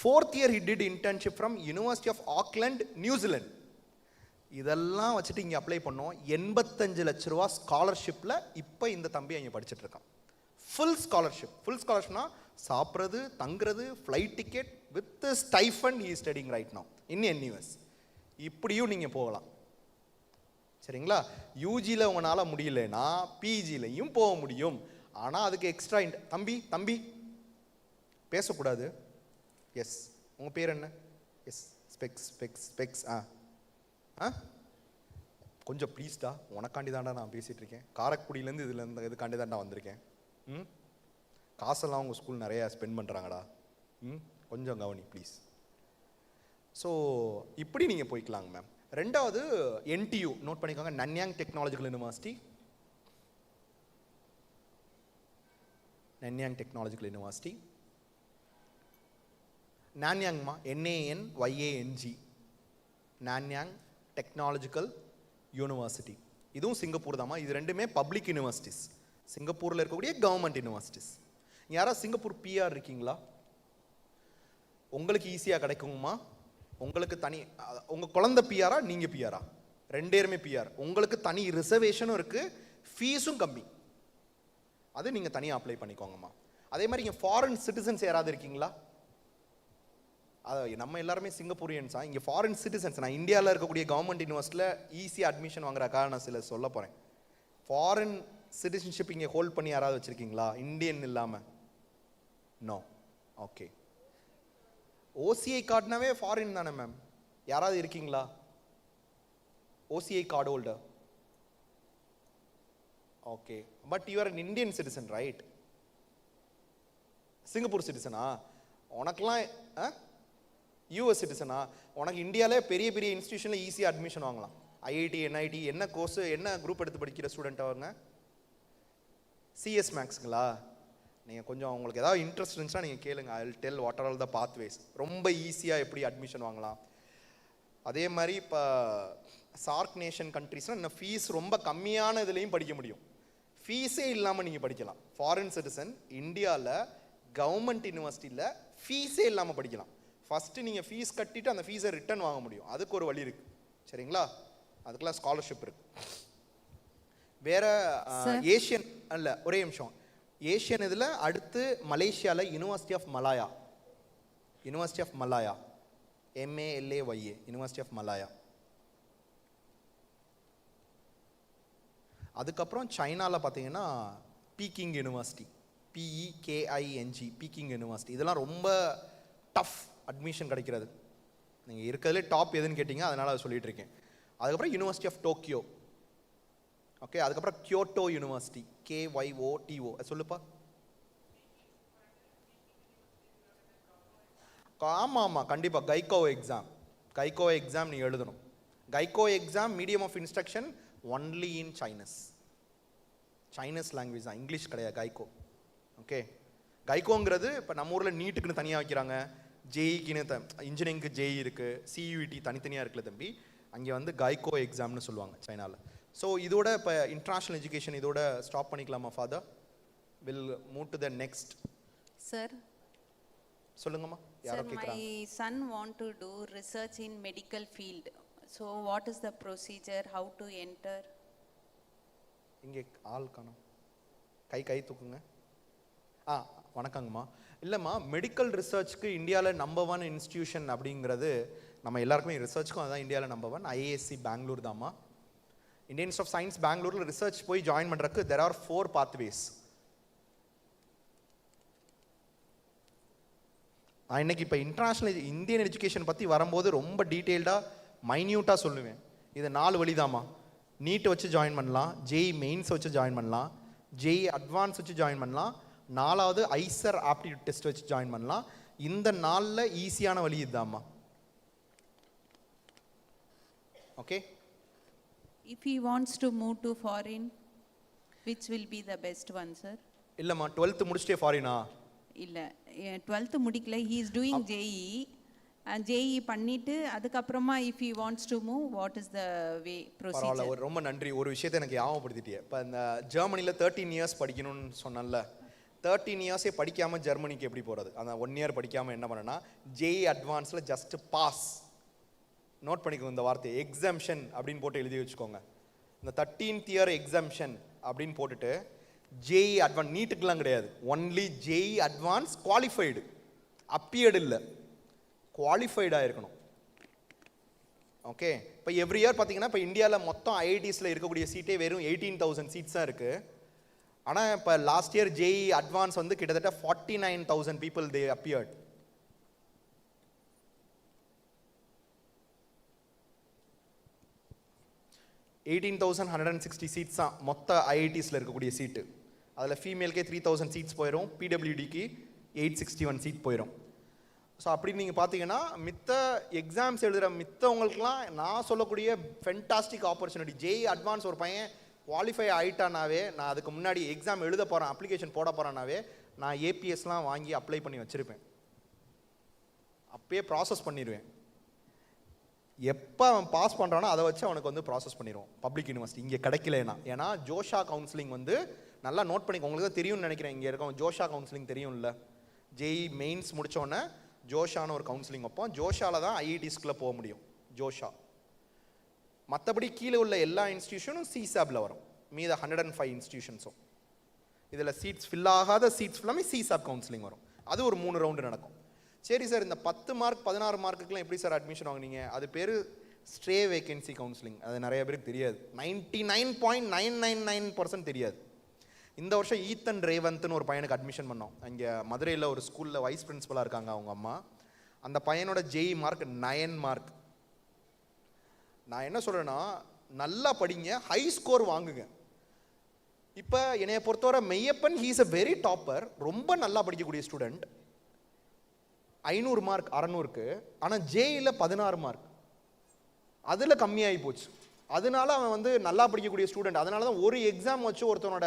fourth year he did internship from University of Auckland, New Zealand. இதெல்லாம் வச்சுட்டு இங்கே அப்ளை பண்ணோம். 85 லட்ச ரூபா ஸ்காலர்ஷிப்பில் இப்போ இந்த தம்பி அங்கே படிச்சுட்டு இருக்கான். ஃபுல் ஸ்காலர்ஷிப்னா சாப்பிட்றது, தங்குறது, flight ticket with stipend. He studying right now in NUS. இப்படியும் நீங்கள் போகலாம். சரிங்களா? யூஜியில் உங்களால் முடியலன்னா பிஜிலையும் போக முடியும். ஆனால் அதுக்கு எக்ஸ்ட்ரா தம்பி பேசக்கூடாது. எஸ், உங்கள் பேர் என்ன? எஸ், ஸ்பெக்ஸ் கொஞ்சம் ப்ளீஸ்டா, உனக்காண்டி தாண்டா நான் பேசிகிட்டு இருக்கேன். காரக்குடியிலேருந்து இதுக்காண்டி தாண்டா வந்திருக்கேன். காசெல்லாம் உங்கள் ஸ்கூல் நிறையா ஸ்பெண்ட் பண்ணுறாங்கடா. கொஞ்சம் கவனி ப்ளீஸ். ஸோ இப்படி நீங்கள் போய்க்கலாங்க மேம். ரெண்டாவது NTU நோட் பண்ணிக்கோங்க, Nanyang technological university. Nanyang technological university, நான்யாங்மா, NANYANG, நான்யாங் டெக்னாலஜிக்கல் யூனிவர்சிட்டி. இதுவும் சிங்கப்பூர் தாம்மா. இது ரெண்டுமே பப்ளிக் யூனிவர்சிட்டிஸ், சிங்கப்பூரில் இருக்கக்கூடிய கவர்மெண்ட் யூனிவர்சிட்டிஸ். யாராவது சிங்கப்பூர் பிஆர் இருக்கீங்களா? உங்களுக்கு ஈஸியாக கிடைக்குங்கம்மா. உங்களுக்கு தனி, உங்கள் குழந்தை பிஆரா, நீங்கள் பிஆரா? ரெண்டேருமே பிஆர். உங்களுக்கு தனி ரிசர்வேஷனும் இருக்குது, ஃபீஸும் கம்மி. அது நீங்கள் தனியாக அப்ளை பண்ணிக்கோங்கம்மா. அதே மாதிரி இங்கே ஃபாரின் சிட்டிசன்ஸ் யாராவது இருக்கீங்களா? நம்ம எல்லாருமே சிங்கப்பூரியன்ஸா? இங்கே ஃபாரின் சிட்டிசன்ஸ், நான் இந்தியாவில் இருக்கக்கூடிய கவர்மெண்ட் யூனிவர்சிட்டியில் ஈஸியாக அட்மிஷன் வாங்குறக்காக நான் சில சொல்ல போகிறேன். ஃபாரின் சிட்டிசன்ஷிப் இங்கே ஹோல்ட் பண்ணி யாராவது வச்சுருக்கீங்களா, இந்தியன் இல்லாமல்? நோ. ஓகே, ஓசிஐ கார்டுனாவே ஃபாரின் தானே மேம். யாராவது இருக்கீங்களா OCI card holder? Okay, but you are an Indian citizen right? Singapore சிட்டிசனா? உனக்கெல்லாம் யூஎஸ் சிட்டிசனா? உனக்கு இந்தியாவிலே பெரிய பெரிய இன்ஸ்டியூஷனில் ஈஸியாக அட்மிஷன் வாங்கலாம். IIT, NIT, என்ன கோர்ஸு, என்ன குரூப் எடுத்து படிக்கிற ஸ்டூடெண்ட் அவங்க? சிஎஸ் மேக்ஸுங்களா? நீங்கள் கொஞ்சம் உங்களுக்கு ஏதாவது இன்ட்ரெஸ்ட் இருந்துச்சுன்னா நீங்கள் கேளுங்க. ஐ will del what are all the pathways. ரொம்ப ஈஸியாக எப்படி அட்மிஷன் வாங்கலாம். அதே மாதிரி இப்போ சார்க் நேஷன் கண்ட்ரீஸ்னால் இன்னும் ஃபீஸ் ரொம்ப கம்மியான இதுலேயும் படிக்க முடியும். ஃபீஸே இல்லாமல் நீங்கள் படிக்கலாம். ஃபாரின் சிட்டிசன் இந்தியாவில் கவர்மெண்ட் யூனிவர்சிட்டியில் ஃபீஸே இல்லாமல் படிக்கலாம். ஃபஸ்ட்டு நீங்கள் ஃபீஸ் கட்டிட்டு அந்த ஃபீஸை ரிட்டர்ன் வாங்க முடியும். அதுக்கு ஒரு வழி இருக்குது. சரிங்களா? அதுக்கெல்லாம் ஸ்காலர்ஷிப் இருக்குது. வேற ஏஷியன் அல்ல, ஒரே நிமிஷம். ஏஷியன் இதில் அடுத்து மலேசியாவில் university of Malaya, university of Malaya, MALAYA, university of Malaya. அதுக்கப்புறம் சைனாவில் பார்த்தீங்கன்னா Peking university, PEKING, Peking university. இதெல்லாம் ரொம்ப டஃப் அட்மிஷன் கிடைக்கிறது. நீங்கள் இருக்கிறதுலே டாப் எதுன்னு கேட்டிங்க, அதனால் அதை சொல்லிட்டு இருக்கேன். அதுக்கப்புறம் யூனிவர்சிட்டி ஆஃப் டோக்கியோ, ஓகே. அதுக்கப்புறம் கியோட்டோ யூனிவர்சிட்டி, KYOTO, சொல்லுப்பா. ஆமாம் ஆமாம், கண்டிப்பாக கைகோ எக்ஸாம் நீ எழுதணும். Gaokao exam medium of instruction only in Chinese language தான், இங்கிலீஷ் கிடையாது கைகோ. ஓகே, கைகோங்கிறது இப்போ நம்ம ஊரில் நீட்டுக்குன்னு தனியாக வைக்கிறாங்க, ஜேஇக்குன்னு இன்ஜினியரிங்க்கு ஜேஇ இருக்குது, CUET தனித்தனியாக இருக்குல்ல தம்பி, அங்கே வந்து கைகோ எக்ஸாம்னு சொல்லுவாங்க சைனாவில். ஸோ இதோட இப்போ இன்டர்நேஷ்னல் எஜுகேஷன் இதோட ஸ்டாப் பண்ணிக்கலாமா father? Will move to the next. Sir சொல்லுங்கம்மா, யாரோ கேட்குறாங்க. My son want to do research in medical field. So what is the procedure, how to enter? இங்கே ஆள் காணோம், கை தூக்குங்க. வணக்கங்கம்மா. இல்லைம்மா, மெடிக்கல் ரிசர்ச்க்கு இந்தியாவில் நம்பர் 1 இன்ஸ்டிடியூஷன் அப்படிங்கிறது நம்ம எல்லாருக்குமே, ரிசர்ச்சுக்கும் அதுதான் இந்தியாவில் நம்பர் 1, IISc பெங்களூர் தாம்மா. இந்தியன் இன்ஸ்டியூட் ஆஃப் சயின்ஸ் பெங்களூரில் ரிசர்ச் போய் ஜாயின் பண்ணுறதுக்கு there are 4 pathways. நான் இன்னைக்கு இப்போ இன்டர்நேஷ்னல் இந்தியன் எஜுகேஷன் பற்றி வரும்போது ரொம்ப டீட்டெயில்டாக மைன்யூட்டாக சொல்லுவேன். இது 4 வழிதாம்மா. நீட் வச்சு ஜாயின் பண்ணலாம், ஜேஇ மெயின்ஸ் வச்சு ஜாயின் பண்ணலாம், ஜேஇ அட்வான்ஸ் வச்சு ஜாயின் பண்ணலாம், 4வது ஐசர் ஆப்டிடியூட் டெஸ்ட் வச்சு ஜாயின் பண்ணலாம். இந்த 4ல் ஈஸியான வழி இதுதாம்மா. Okay, If he wants to move to foreign, which will be the best one, sir? இல்லைம்மா, 12th முடிச்சிட்டே ஃபாரினா? இல்லை, 12th முடிக்கல, he is doing JEE, and JEE பண்ணிட்டு அதுக்கப்புறமா if he wants to move, what is the way procedure? பரவாயில்ல, ரொம்ப நன்றி. ஒரு விஷயத்தை எனக்கு ஞாபகப்படுத்திட்டே. இப்போ இந்த ஜெர்மனியில் 13 இயர்ஸ் படிக்கணும்னு சொன்னல, 13 இயர்ஸே படிக்காமல் ஜெர்மனிக்கு எப்படி போகிறது? அந்த 1 இயர் படிக்காமல் என்ன பண்ணேன்னா, ஜேஇ அட்வான்ஸில் ஜஸ்ட் பாஸ், நோட் பண்ணிக்கோங்க இந்த வார்த்தை, எக்ஸம்ஷன் அப்படின்னு போட்டு எழுதி வச்சுக்கோங்க. இந்த 13th இயர் எக்ஸம்ஷன் அப்படின்னு போட்டுட்டு ஜேஇ அட்வான்ஸ், நீட்டுக்கெலாம் கிடையாது, only JE advance qualified, appeared இல்லை, குவாலிஃபைடாக இருக்கணும். ஓகே, இப்போ எவ்ரி இயர் பார்த்தீங்கன்னா இப்போ இந்தியாவில் மொத்தம் IITஸில் இருக்கக்கூடிய சீட்டே வெறும் 18,000 சீட்ஸ் தான் இருக்குது. ஆனால் இப்போ லாஸ்ட் இயர் ஜேஇ அட்வான்ஸ் வந்து கிட்டத்தட்ட 49,000 people they appeared. $18,160 சீட்ஸ் தான் மொத்த IITஸில் இருக்கக்கூடிய சீட்டு. அதில் ஃபீமேலுக்கே 3,000 சீட்ஸ் போயிடும், PWDக்கு 861 சீட் போயிடும். ஸோ அப்படி நீங்கள் பார்த்தீங்கன்னா மித்த எக்ஸாம்ஸ் எழுதுகிற மித்தவங்களுக்குலாம் நான் சொல்லக்கூடிய ஃபென்டாஸ்டிக் ஆப்பர்ச்சுனிட்டி. ஜேஇ அட்வான்ஸ் ஒரு பையன் குவாலிஃபை ஆகிட்டானாவே, நான் அதுக்கு முன்னாடி எக்ஸாம் எழுத போகிறேன், அப்ளிகேஷன் போட போகிறேன்னாவே நான் ஏபிஎஸ்லாம் வாங்கி அப்ளை பண்ணி வச்சுருப்பேன், அப்பயே ப்ராசஸ் பண்ணிடுவேன். எப்போ அவன் பாஸ் பண்ணுறானோ அதை வச்சு அவனுக்கு வந்து ப்ராசஸ் பண்ணிடுவோம் பப்ளிக் யூனிவர்சிட்டி. இங்கே கிடைக்கலனா, ஏன்னா ஜோஷா கவுன்சிலிங் வந்து நல்லா நோட் பண்ணிக்கோ, உங்களுக்கு தெரியும்னு நினைக்கிறேன், இங்கே இருக்கோம் ஜோஷா கவுன்சிலிங் தெரியும்ல. ஜேஇ மெயின்ஸ் முடித்தோடனே ஜோஷான்னு ஒரு கவுன்சிலிங் வைப்போம், ஜோஷாவில் தான் IITஸ்குள்ளே போக முடியும், ஜோஷா. மற்றபடி கீழே உள்ள எல்லா இன்ஸ்டியூஷனும் CSABல வரும், மீத 105 இன்ஸ்டியூஷன்ஸும். இதில் சீட்ஸ் ஃபில் ஆகாத சீட்ஸ் ஃபுல்லாமே CSAB கவுன்சிலிங் வரும், அது ஒரு 3 ரவுண்டு நடக்கும். சரி சார், இந்த 10 மார்க் 16 மார்க்குக்கெலாம் எப்படி சார் அட்மிஷன் வாங்கினீங்க? அது பேர் ஸ்ட்ரே வேகன்சி கவுன்சிலிங். அது நிறைய பேருக்கு தெரியாது, 99.999% தெரியாது. இந்த வருஷம் ஈத்தன் ரேவந்த்னு ஒரு பையனுக்கு அட்மிஷன் பண்ணோம். அங்கே மதுரையில் ஒரு ஸ்கூலில் வைஸ் பிரின்சிபலாக இருக்காங்க அவங்க அம்மா. அந்த பையனோட ஜேஇ மார்க் 9 மார்க். நான் என்ன சொல்கிறேன்னா, நல்லா படிங்க, ஹை ஸ்கோர் வாங்குங்க. இப்போ என்னைய பொறுத்தவரை Meyyappan he's a very topper, ரொம்ப நல்லா படிக்கக்கூடிய ஸ்டூடெண்ட், 500 மார்க் 600க்கு, ஆனால் ஜேஇயில் 16 மார்க், அதில் கம்மியாகி போச்சு. அதனால அவன் வந்து நல்லா படிக்கக்கூடிய ஸ்டூடெண்ட். அதனால தான் ஒரு எக்ஸாம் வச்சு ஒருத்தனோட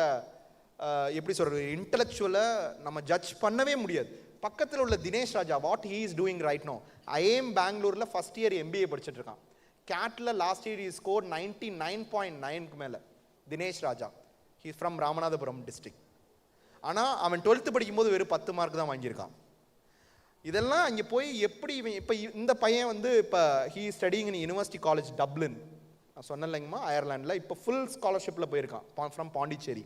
எப்படி சொல்கிறது, இன்டலெக்சுவலை நம்ம ஜட்ஜ் பண்ணவே முடியாது. பக்கத்தில் உள்ள Dinesh Raja, what he is doing right no, IIM பெங்களூரில் ஃபஸ்ட் இயர் MBA படிச்சுட்டு இருக்கான். கேட்டில் லாஸ்ட் இயர் இஸ் ஸ்கோர் 99.9க்கு மேலே. Dinesh Raja, he from Ramanathapuram district. ஆனால் அவன் 12th படிக்கும்போது வெறும் 10 மார்க் தான் வாங்கியிருக்கான். இதெல்லாம் அங்கே போய் எப்படி இப்போ இந்த பையன் வந்து இப்போ he studying in university college Dublin, நான் சொன்னேன் இல்லைங்கம்மா, அயர்லாண்டில். இப்போ ஃபுல் ஸ்காலர்ஷிப்பில் போயிருக்கான், ஃப்ரம் பாண்டிச்சேரி.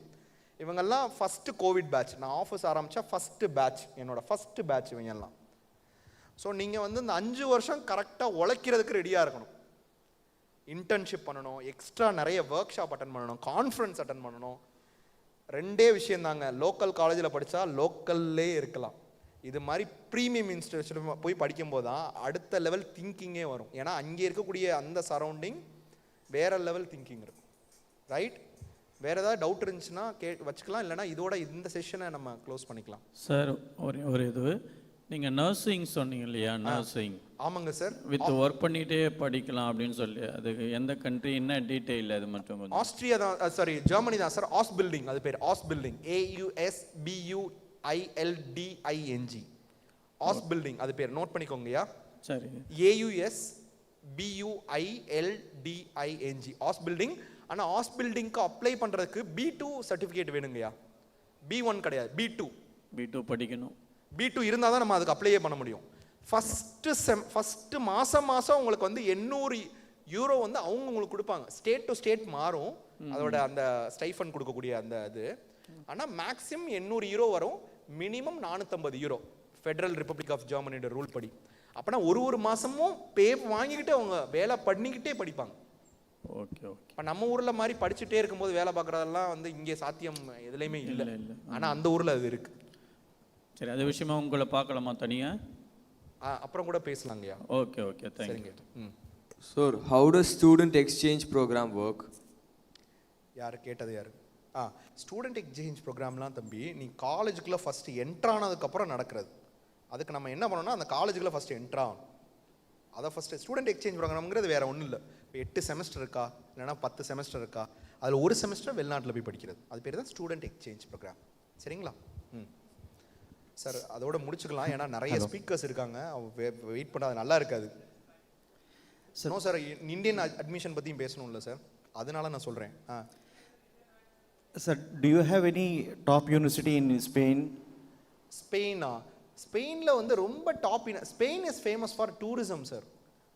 இவங்கெல்லாம் ஃபஸ்ட்டு கோவிட் பேட்ச். நான் ஆஃபீஸ் ஆரம்பித்தா ஃபஸ்ட்டு பேட்ச், என்னோடய ஃபஸ்ட்டு பேட்ச் இவங்கெல்லாம். ஸோ நீங்கள் வந்து இந்த 5 வருஷம் கரெக்டாக உழைக்கிறதுக்கு ரெடியாக இருக்கணும். இன்டர்ன்ஷிப் பண்ணணும், எக்ஸ்ட்ரா நிறைய ஒர்க் ஷாப் அட்டன் பண்ணணும், கான்ஃபரன்ஸ் அட்டன் பண்ணணும். 2 விஷயம் தாங்க. லோக்கல் காலேஜில் படித்தா லோக்கல்லே இருக்கலாம். இது மாதிரி ப்ரீமியம் இன்ஸ்டியூஷன் போய் படிக்கும்போது தான் அடுத்த லெவல் திங்கிங்கே வரும். ஏன்னா அங்கே இருக்கக்கூடிய அந்த சரௌண்டிங் வேறு லெவல் திங்கிங் இருக்கும். ரைட்? வேறு ஏதாவது டவுட் இருந்துச்சுன்னா வச்சுக்கலாம், இல்லைனா இதோட இந்த செஷனை நம்ம க்ளோஸ் பண்ணிக்கலாம். சார் ஒரு இது நீங்கள் நர்சிங் சொன்னீங்க இல்லையா? நர்சிங். ஆமாங்க சார். வித் ஒர்க் பண்ணிகிட்டே படிக்கலாம் அப்படின்னு சொல்லி, அதுக்கு எந்த கண்ட்ரி, என்ன டீட்டெயில் அது மட்டும்? ஆஸ்திரியா தான், சாரி ஜெர்மனி தான் சார். ஆஸ் பில்டிங், அது பேர் as building. AUSBUILDING. As building அது பேர், நோட் பண்ணிக்கோங்கய்யா. சரி. AUSBUILDING as building. ஆனால் ஆஸ் பில்டிங்க்கு அப்ளை பண்ணுறதுக்கு B2 சர்டிஃபிகேட் வேணுங்கய்யா. B1 கிடையாது, B2 படிக்கணும். B2 இருந்தால் தான் நம்ம அதுக்கு அப்ளையே பண்ண முடியும். ஃபஸ்ட்டு மாதம் உங்களுக்கு வந்து 800 யூரோ வந்து அவங்க உங்களுக்கு கொடுப்பாங்க. ஸ்டேட் டு ஸ்டேட் மாறும் அதோட அந்த ஸ்டைஃபன் கொடுக்கக்கூடிய அந்த இது. ஆனால் மேக்ஸிமம் 800 யூரோ வரும், minimum 450 euro federal republic of ஜெர்மனியோட ரூல் படி. அப்போனா ஒரு மாதமும் பே வாங்கிக்கிட்டு அவங்க வேலை பண்ணிக்கிட்டே படிப்பாங்க. Okay okay. இப்போ நம்ம ஊரில் மாதிரி படிச்சுட்டே இருக்கும்போது வேலை பார்க்குறதெல்லாம் வந்து இங்கே சாத்தியம் எதுலேயுமே இல்லை. ஆனால் அந்த ஊரில் அது இருக்குது. சரி, அது விஷயமா உங்களை பார்க்கலாமா தனியாக? அப்புறம் கூட பேசலாங்கய்யா. Okay okay, thank you. Sir, how does student exchange program work? யார் கேட்டது யார்? ஸ்டூடெண்ட் எக்ஸ்சேஞ்ச் ப்ரோக்ராம்லாம் தம்பி நீ காலேஜுக்குள்ளே ஃபஸ்ட்டு என்ட்ரானதுக்கப்புறம் நடக்கிறது. அதுக்கு நம்ம என்ன பண்ணோம்னா அந்த காலேஜுக்குள்ளே ஃபஸ்ட்டு என்ட்ராகணும். அதை ஃபஸ்ட்டு ஸ்டூடெண்ட் எக்ஸ்சேஞ்ச் ப்ரோக்ராம்ங்கிறது வேறு ஒன்றும் இல்லை. இப்போ 8 செமஸ்டர் இருக்கா, இல்லைனா 10 செமஸ்டர் இருக்கா, அதில் ஒரு செமஸ்டர் வெளிநாட்டில் போய் படிக்கிறது. அது பேர் தான் ஸ்டூடெண்ட் எக்ஸ்சேஞ்ச் ப்ரோக்ராம். சரிங்களா? சார் அதோட முடிச்சுக்கலாம், ஏன்னா நிறைய ஸ்பீக்கர்ஸ் இருக்காங்க, வெயிட் பண்ண அது நல்லா இருக்காது. நோ சார், இந்தியன் அட்மிஷன் பற்றியும் பேசணும்ல சார், அதனால நான் சொல்கிறேன். Sir, do you have any top university in Spain? ஸ்பெயினா? ஸ்பெயினில் வந்து ரொம்ப top. Spain is famous for tourism sir.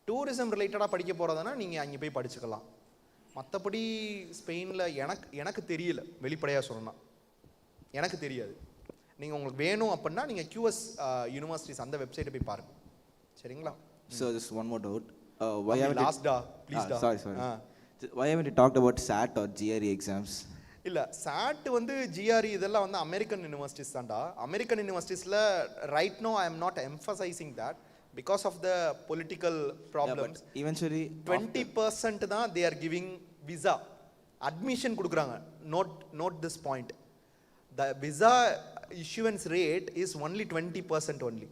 Tourism ரிலேட்டடாக படிக்க போகிறதுனா நீங்கள் அங்கே போய் படிச்சுக்கலாம். மற்றபடி ஸ்பெயினில் எனக்கு தெரியல, வெளிப்படையாக சொல்லணும்னா எனக்கு தெரியாது. நீங்கள் உங்களுக்கு வேணும் அப்படின்னா நீங்கள் QS யூனிவர்சிட்டிஸ் அந்த வெப்சைட்டை போய் பாருங்கள். சரிங்களா? So just one more doubt. Why haven't Sorry. Why haven't you talked about SAT or GRE exams? இல்லை, SAT வந்து GRE இதெல்லாம் வந்து அமெரிக்கன் யூனிவர்சிட்டிஸ் தான்டா. அமெரிக்கன் யூனிவர்சிட்டிஸில் right no I am not emphasizing that because of the political problems. Eventually 20% தான் they are giving visa. அட்மிஷன் கொடுக்குறாங்க. Note this point. The visa issuance rate is only 20% only.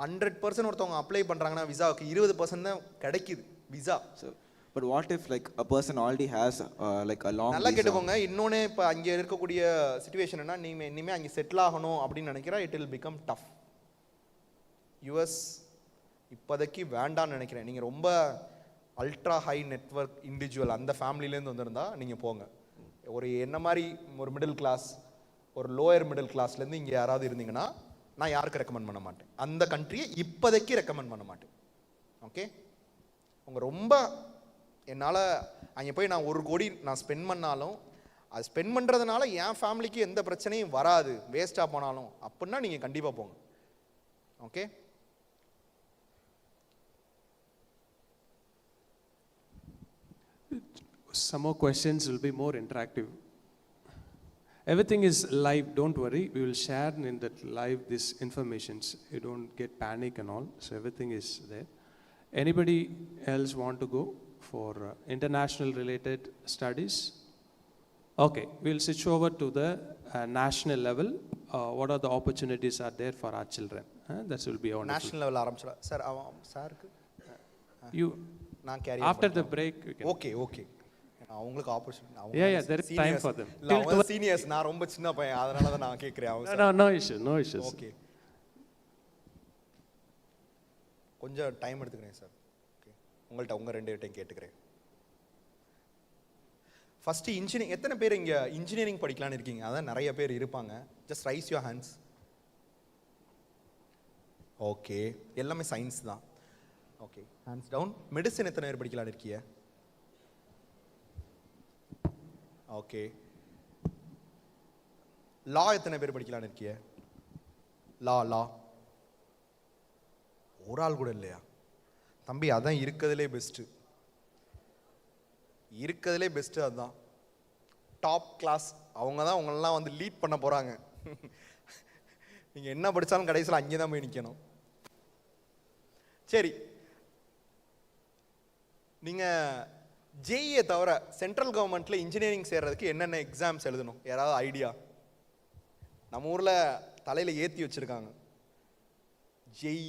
100% ஒருத்தவங்க அப்ளை பண்ணுறாங்கன்னா விசாவுக்கு 20% தான் கிடைக்குது visa. But what if like a person already has like a long நல்லா கேட்டுக்கோங்க. இன்னொன்று இப்போ அங்கே இருக்கக்கூடிய சிச்சுவேஷன்னா நீங்கள் இனிமேல் அங்கே செட்டில் ஆகணும் அப்படின்னு நினைக்கிறா, it will become tough. US இப்போதைக்கு வேண்டான்னு நினைக்கிறேன். நீங்கள் ரொம்ப அல்ட்ரா ஹை நெட்வொர்க் இண்டிவிஜுவல் அந்த ஃபேமிலியிலேருந்து வந்திருந்தா நீங்கள் போங்க. ஒரு என்ன மாதிரி ஒரு மிடில் கிளாஸ், ஒரு லோயர் மிடில் கிளாஸ்லேருந்து இங்கே யாராவது இருந்தீங்கன்னா நான் யாருக்கு ரெக்கமெண்ட் பண்ண மாட்டேன். அந்த கண்ட்ரியை இப்போதைக்கு ரெக்கமெண்ட் பண்ண மாட்டேன். ஓகே? உங்கள் ரொம்ப என்னால் அங்கே போய் நான் 1 கோடி நான் ஸ்பெண்ட் பண்ணாலும் அது ஸ்பெண்ட் பண்ணுறதுனால என் ஃபேமிலிக்கு எந்த பிரச்சனையும் வராது, வேஸ்ட்டாக போனாலும் அப்படின்னா நீங்கள் கண்டிப்பாக போங்க. Okay? Some more questions will be more interactive. Everything is live, don't worry. We will share in that live this informations. You don't get panic and all. So everything is there. Anybody else want to go for international related studies? Okay, we'll switch over to the national level. What are the opportunities are there for our children? That will be wonderful. National level ஆரம்பிச்சலாம் சார். சாருக்கு you நான் carry after the break you can. Okay. அவங்களுக்கு opportunity. Yeah, there is time for them. Till seniors, நான் ரொம்ப சின்ன பையன், அதனால தான் நான் கேட்குறேன். No issues. ஓகே, கொஞ்சம் டைம் எடுத்துக்கிறேன் சார். ஓகே, உங்கள்கிட்ட உங்கள் 2 பேர்ட்டையும் கேட்டுக்கிறேன். ஃபஸ்ட்டு இன்ஜினியரிங், எத்தனை பேர் இங்கே இன்ஜினியரிங் படிக்கலான்னு இருக்கீங்க? அதான் நிறைய பேர் இருப்பாங்க. Just raise your hands. Okay, எல்லாமே சயின்ஸ் தான். Okay, hands down. மெடிசன் எத்தனை பேர் படிக்கலான்னு இருக்கீங்க? ஓகே, லா எத்தனை பேர் படிக்கலான்னு இருக்கிய? லா ஒரு ஆள் கூட இல்லையா? தம்பி அதான் இருக்கிறதுலே பெஸ்ட்டு அதுதான் டாப் கிளாஸ். அவங்க தான் உங்களெல்லாம் வந்து லீட் பண்ண போகிறாங்க. நீங்கள் என்ன படித்தாலும் கடைசியில் அங்கே தான் போய் நிற்கணும். சரி, நீங்கள் ஜேஇயை தவிர சென்ட்ரல் கவர்மெண்ட்டில் இன்ஜினியரிங் சேர்றதுக்கு என்னென்ன எக்ஸாம்ஸ் எழுதணும்? யாராவது ஐடியா? நம்ம ஊரில் தலையில் ஏற்றி வச்சுருக்காங்க, ஜெய்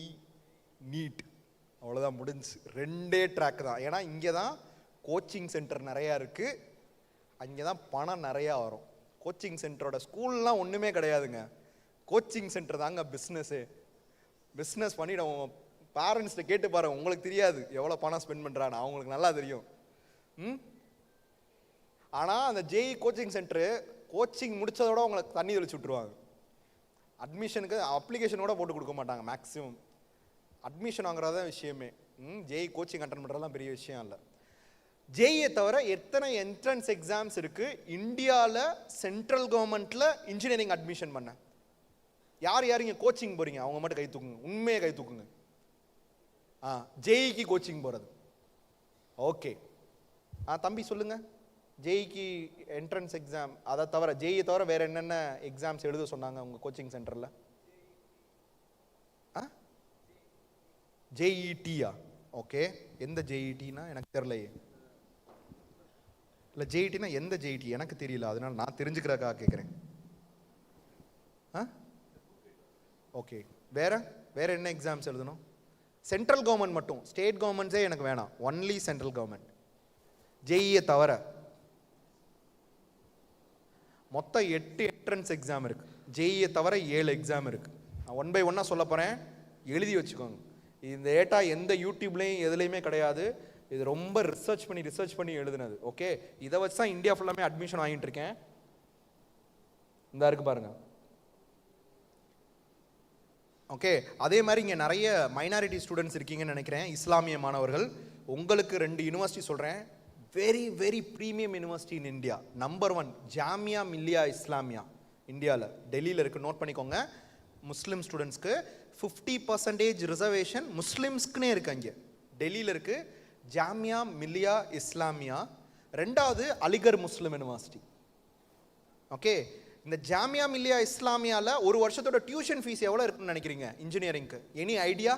நீட், அவ்வளோதான் முடிஞ்சு. 2 ட்ராக் தான். ஏன்னா இங்கே தான் கோச்சிங் சென்டர் நிறையா இருக்குது, அங்கே தான் பணம் நிறையா வரும். கோச்சிங் சென்டரோட ஸ்கூல்லாம் ஒன்றுமே கிடையாதுங்க, கோச்சிங் சென்டர் தாங்க பிஸ்னஸ்ஸு. பிஸ்னஸ் பண்ணிவிடும். பேரண்ட்ஸ்கிட்ட கேட்டு பாருங்க, உங்களுக்கு தெரியாது எவ்வளோ பணம் ஸ்பெண்ட் பண்ணுறான்னு, அவங்களுக்கு நல்லா தெரியும். ஆனால் அந்த ஜேஇ கோச்சிங் சென்டரு கோச்சிங் முடித்ததோட உங்களுக்கு தண்ணி தெளிச்சு விட்ருவாங்க. அட்மிஷனுக்கு அப்ளிகேஷனோட போட்டு கொடுக்க மாட்டாங்க மேக்ஸிமம். அட்மிஷன் வாங்குறதா விஷயமே. ஜேஇ கோச்சிங் அட்டன் பண்ணுறதுலாம் பெரிய விஷயம் இல்லை. ஜேஇயை தவிர எத்தனை என்ட்ரன்ஸ் எக்ஸாம்ஸ் இருக்குது இந்தியாவில் சென்ட்ரல் கவர்மெண்ட்டில் இன்ஜினியரிங் அட்மிஷன் பண்ண? யார் இங்கே கோச்சிங் போகிறீங்க அவங்க மட்டும் கை தூக்குங்க, உண்மையை கை தூக்குங்க. ஜேஇக்கு கோச்சிங் போகிறது. ஓகே, தம்பி சொல்லுங்கள், ஜேஇக்கு என்ட்ரன்ஸ் எக்ஸாம் அதை தவிர, ஜேஇயை தவிர வேறு என்னென்ன எக்ஸாம்ஸ் எழுத சொன்னாங்க உங்கள் கோச்சிங் சென்டரில்? ஜேஇடியா? ஓகே, எந்த ஜேஇடினா எனக்கு தெரியலையே. இல்லை ஜேஇடினா எந்த ஜேஇடி எனக்கு தெரியல, அதனால நான் தெரிஞ்சுக்கிறக்காக கேட்குறேன். ஓகே, வேற என்ன எக்ஸாம்ஸ் எழுதணும்? சென்ட்ரல் கவர்மெண்ட் மட்டும், ஸ்டேட் கவர்மெண்ட்ஸே எனக்கு வேணாம், ஒன்லி சென்ட்ரல் கவர்மெண்ட். ஜேஇயை தவிர மொத்தம் 8 என்ட்ரன்ஸ் எக்ஸாம் இருக்குது. ஜேஇயை தவிர 7 எக்ஸாம் இருக்குது. நான் 1 by 1 சொல்ல போகிறேன், எழுதி வச்சுக்கோங்க. இந்த டேட்டா எந்த யூடியூப்லேயும் எதுலேயுமே கிடையாது, இது ரொம்ப ரிசர்ச் பண்ணி எழுதுனது. ஓகே, இதை வச்சு தான் இந்தியா ஃபுல்லாமே அட்மிஷன் வாங்கிட்டு இருக்கேன். இந்த இருக்கு பாருங்க. ஓகே, அதே மாதிரி இங்கே நிறைய மைனாரிட்டி ஸ்டூடெண்ட்ஸ் இருக்கீங்கன்னு நினைக்கிறேன், இஸ்லாமிய மாணவர்கள். உங்களுக்கு 2 யூனிவர்சிட்டி சொல்கிறேன், very very premium university in India. Number 1 Jamia Millia Islamia, இந்தியாவில் டெல்லியில் இருக்குது, நோட் பண்ணிக்கோங்க. முஸ்லீம் ஸ்டூடெண்ட்ஸ்க்கு 50% ரிசர்வேஷன் முஸ்லீம்ஸ்க்குனே இருக்குது, அங்கே டெல்லியில் இருக்குது ஜாமியா மில்லியா இஸ்லாமியா. 2வது அலிகர் முஸ்லிம் யூனிவர்சிட்டி. ஓகே, இந்த ஜாமியா மில்லியா இஸ்லாமியாவில் ஒரு வருஷத்தோட டியூஷன் ஃபீஸ் எவ்வளோ இருக்குன்னு நினைக்கிறீங்க இன்ஜினியரிங்க்கு? Any idea?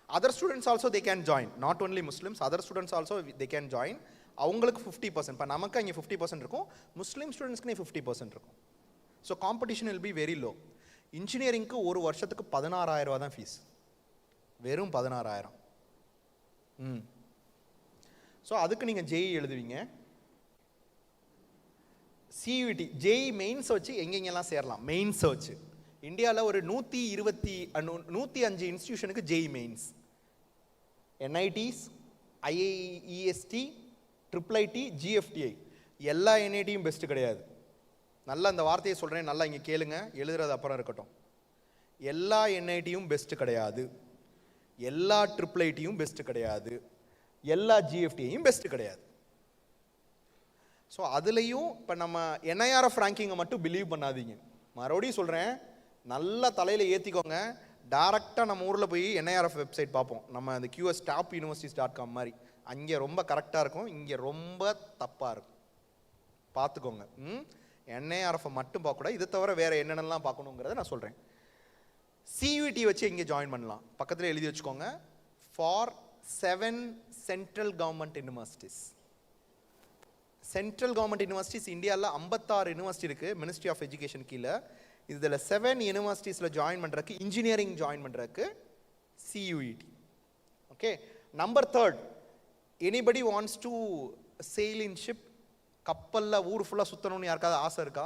Other students also they can join, not only Muslims, other students also they can join. அவங்களுக்கு 50%, இப்போ நமக்கு அங்கே 50% இருக்கும், முஸ்லீம் ஸ்டூடெண்ட்ஸ்க்குனே 50% இருக்கும். So competition will be very low. இன்ஜினியரிங்க்கு ஒரு வருஷத்துக்கு 16,000 ரூபா தான் ஃபீஸ், வெறும் 16,000. ஸோ அதுக்கு நீங்கள் ஜேஇ எழுதுவீங்க. சியூடி ஜேஇ மெயின்ஸ் வச்சு எங்கெங்கெல்லாம் சேரலாம்? மெயின்ஸை வச்சு இந்தியாவில் ஒரு 105 இன்ஸ்டிடியூஷனுக்கு JEE mains. NITs, IIEST, IIIT, GFTI, எல்லா என்ஐடியும் பெஸ்ட்டு கிடையாது. நல்லா அந்த வார்த்தையை சொல்கிறேன், நல்லா இங்கே கேளுங்க, எழுதுறது அப்புறம் இருக்கட்டும். எல்லா என்ஐடியும் பெஸ்ட்டு கிடையாது, எல்லா IIITயும் பெஸ்ட்டு கிடையாது, எல்லா GFTIயும் பெஸ்ட்டு கிடையாது. ஸோ அதுலேயும் இப்போ நம்ம NIRF ரேங்கிங்கை மட்டும் பிலீவ் பண்ணாதீங்க. மறுபடியும் சொல்கிறேன், நல்லா தலையில் ஏற்றிக்கோங்க. டேரெக்டாக நம்ம ஊரில் போய் NIRF வெப்சைட் பார்ப்போம், நம்ம அந்த QStopuniversities.com மாதிரி. அங்கே ரொம்ப கரெக்டாக இருக்கும், இங்கே ரொம்ப தப்பாக இருக்கும், பார்த்துக்கோங்க. NIRF மட்டும் பார்க்கக்கூடாது, இதை தவிர வேறு என்னென்னலாம் பார்க்கணுங்கிறத நான் சொல்கிறேன். CUT வச்சு இங்கே ஜாயின் பண்ணலாம், பக்கத்தில் எழுதி வச்சுக்கோங்க. For 7 central government universities. Central government universities இந்தியாவில் 56 யூனிவர்சிட்டி இருக்குது மினிஸ்ட்ரி ஆஃப் எஜுகேஷன் கீழே. இதில் 7 யூனிவர்சிட்டிஸில் ஜாயின் பண்ணுறதுக்கு, இன்ஜினியரிங் ஜாயின் பண்ணுறதுக்கு CUET. Okay, number 3, anybody wants to sail in ship. கப்பலில் ஊர் ஃபுல்லாக சுற்றணும்னு யாருக்காவது ஆசை இருக்கா?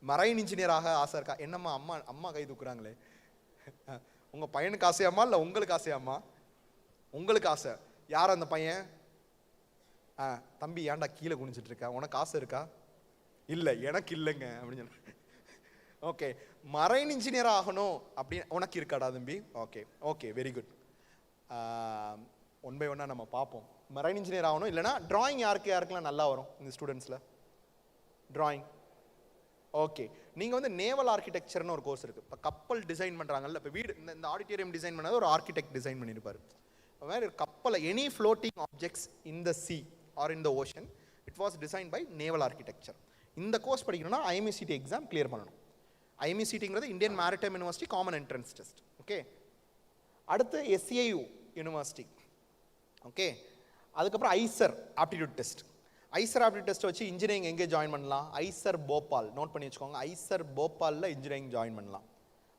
மரைன் இன்ஜினியராக ஆசை இருக்கா? என்னம்மா அம்மா கை தூக்குறாங்களே, உங்கள் பையனுக்கு ஆசையாம்மா இல்லை உங்களுக்கு ஆசையாம்மா? உங்களுக்கு ஆசை. யார் அந்த பையன்? தம்பி ஏன்டா கீழே குனிஞ்சிட்டு இருக்கா, உனக்கு ஆசை இருக்கா? இல்லை, எனக்கு இல்லைங்க அப்படின்னு சொன்ன. ஓகே, மரைன் இன்ஜினியர் ஆகணும் அப்படின்னு உனக்கு இருக்காடா தம்பி? Okay okay, very good. 1 by 1 நம்ம பார்ப்போம். மரைன் இன்ஜினியர் ஆகணும், இல்லைனா டிராயிங் யாருக்கெல்லாம் நல்லா வரும் இந்த ஸ்டூடெண்ட்ஸில்? டிராயிங் ஓகே, நீங்கள் வந்து நேவல் ஆர்கிடெக்சர்னு ஒரு கோர்ஸ் இருக்குது. இப்போ கப்பல் டிசைன் பண்ணுறாங்கல்ல, இப்போ வீடு இந்த ஆடிட்டோரியம் டிசைன் பண்ணாத ஒரு ஆர்கிடெக்ட் டிசைன் பண்ணியிருப்பார். வேறு கப்பலை any floating objects in the sea are in the ocean, it was design by naval architecture. இந்த கோர்ஸ் படிக்கணும்னா ஐஎம்இசிடி எக்ஸாம் கிளியர் பண்ணணும். ஐஎம்இசிடிங்கிறது Indian maritime university common entrance test. Okay, அடுத்து எஸ்சிஐயு யூனிவர்சிட்டி. ஓகே, அதுக்கப்புறம் IISER aptitude test. IISER aptitude test வச்சு இன்ஜினியரிங் எங்கே ஜாயின் பண்ணலாம்? ஐசர் போபால், நோட் பண்ணி வச்சுக்கோங்க. ஐசர் போபாலில் இன்ஜினியரிங் ஜாயின் பண்ணலாம்.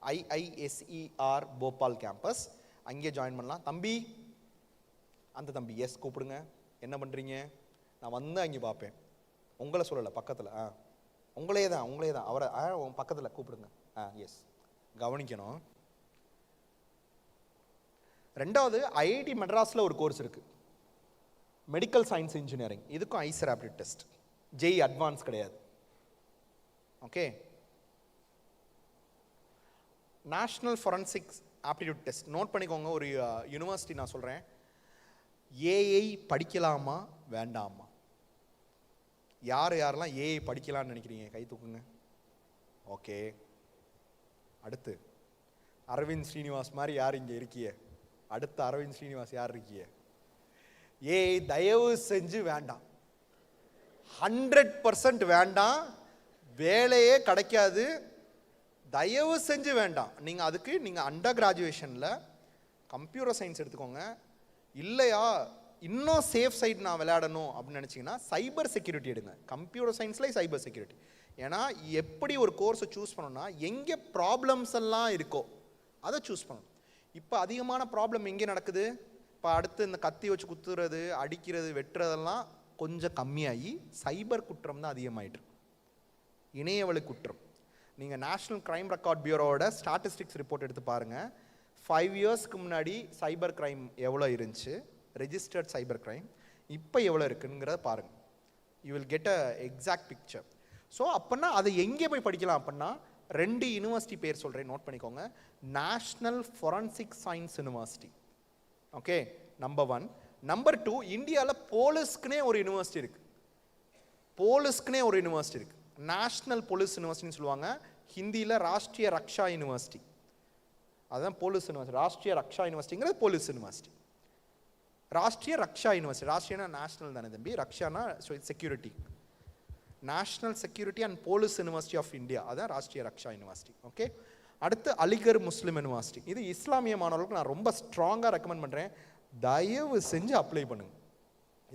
ஐஐஎஸ்இஆர் போபால் கேம்பஸ், அங்கே ஜாயின் பண்ணலாம். தம்பி, அந்த தம்பி எஸ் கூப்பிடுங்க. என்ன பண்ணுறீங்க? நான் வந்து அங்கே பார்ப்பேன். உங்களை சொல்லலை, பக்கத்தில். உங்களே தான் அவரை பக்கத்தில் கூப்பிடுங்க. எஸ், கவனிக்கணும். ரெண்டாவது, ஐஐடி மெட்ராஸில் ஒரு கோர்ஸ் இருக்குது, மெடிக்கல் சயின்ஸ் இன்ஜினியரிங். இதுக்கும் IISER aptitude test, JEE advance கிடையாது. Okay, national forensics aptitude test note பண்ணிக்கோங்க. ஒரு யூனிவர்சிட்டி நான் சொல்கிறேன், ஏஐ படிக்கலாமா வேண்டாமா? யாரெல்லாம் ஏஐ படிக்கலாம்னு நினைக்கிறீங்க? கை தூக்குங்க. ஓகே, அடுத்து அரவிந்த் ஸ்ரீனிவாஸ் மாதிரி யார் இங்கே இருக்கிய? அடுத்து அரவிந்த் ஸ்ரீனிவாஸ் யார் இருக்கிய? ஏஐ தயவு செஞ்சு வேண்டாம், 100% வேண்டாம், வேலையே கிடைக்காது, தயவு செஞ்சு வேண்டாம். நீங்கள் அதுக்கு அண்டர் கிராஜுவேஷனில் கம்ப்யூட்டர் சயின்ஸ் எடுத்துக்கோங்க. இல்லையா இன்னும் சேஃப் சைட் நான் விளையாடணும் அப்படின்னு நினச்சிங்கன்னா சைபர் செக்யூரிட்டி எடுங்க. கம்ப்யூட்டர் சயின்ஸ்லேயே சைபர் செக்யூரிட்டி. ஏன்னா எப்படி ஒரு கோர்ஸை சூஸ் பண்ணணும்னா எங்கே ப்ராப்ளம்ஸ் எல்லாம் இருக்கோ அதை சூஸ் பண்ணணும். இப்போ அதிகமான ப்ராப்ளம் எங்கே நடக்குது? இப்போ அடுத்து இந்த கத்தி வச்சு குத்துறது, அடிக்கிறது, வெட்டுறதெல்லாம் கொஞ்சம் கம்மியாகி சைபர் குற்றம் தான் அதிகமாகிட்டு, இணையவழி குற்றம். நீங்கள் நேஷ்னல் க்ரைம் ரெக்கார்ட் பியூரோவோட ஸ்டாட்டிஸ்டிக்ஸ் ரிப்போர்ட் எடுத்து பாருங்கள். 5 இயர்ஸ்க்கு முன்னாடி சைபர் க்ரைம் எவ்வளோ இருந்துச்சு, ரெஜிஸ்டர்ட் சைபர் க்ரைம் இப்போ எவ்வளோ இருக்குங்கிறத பாருங்கள். You will get a exact picture. So அப்போனா அதை எங்கே போய் படிக்கலாம் அப்படின்னா 2 யூனிவர்சிட்டி பேர் சொல்கிறேன், நோட் பண்ணிக்கோங்க. National forensic science university, okay, number 1. Number 2, இந்தியாவில் போலீஸ்க்குனே ஒரு யூனிவர்சிட்டி இருக்குது. போலீஸ்க்குனே ஒரு யூனிவர்சிட்டி இருக்குது, நேஷ்னல் போலீஸ் யூனிவர்சிட்டின்னு சொல்லுவாங்க. ஹிந்தியில் ராஷ்ட்ரிய ரக்ஷா யூனிவர்சிட்டி, அதுதான் போலீஸ் யூனிவர்சிட்டி. ராஷ்ட்ரிய ரக்ஷா யூனிவர்சிட்டிங்கிறது police university. Rashtriya Raksha university, ராஷ்ட்ரியனா நேஷ்னல் தானே தம்பி, ரக்ஷானா security. National security and police university of India, அதான் ராஷ்ட்ரிய ரக்ஷா யூனிவர்சிட்டி. ஓகே, அடுத்து அலிகர் முஸ்லீம் யூனிவர்சிட்டி. இது இஸ்லாமிய மாணவர்களுக்கு நான் ரொம்ப ஸ்ட்ராங்காக ரெக்கமெண்ட் பண்ணுறேன், தயவு செஞ்சு அப்ளை பண்ணுங்க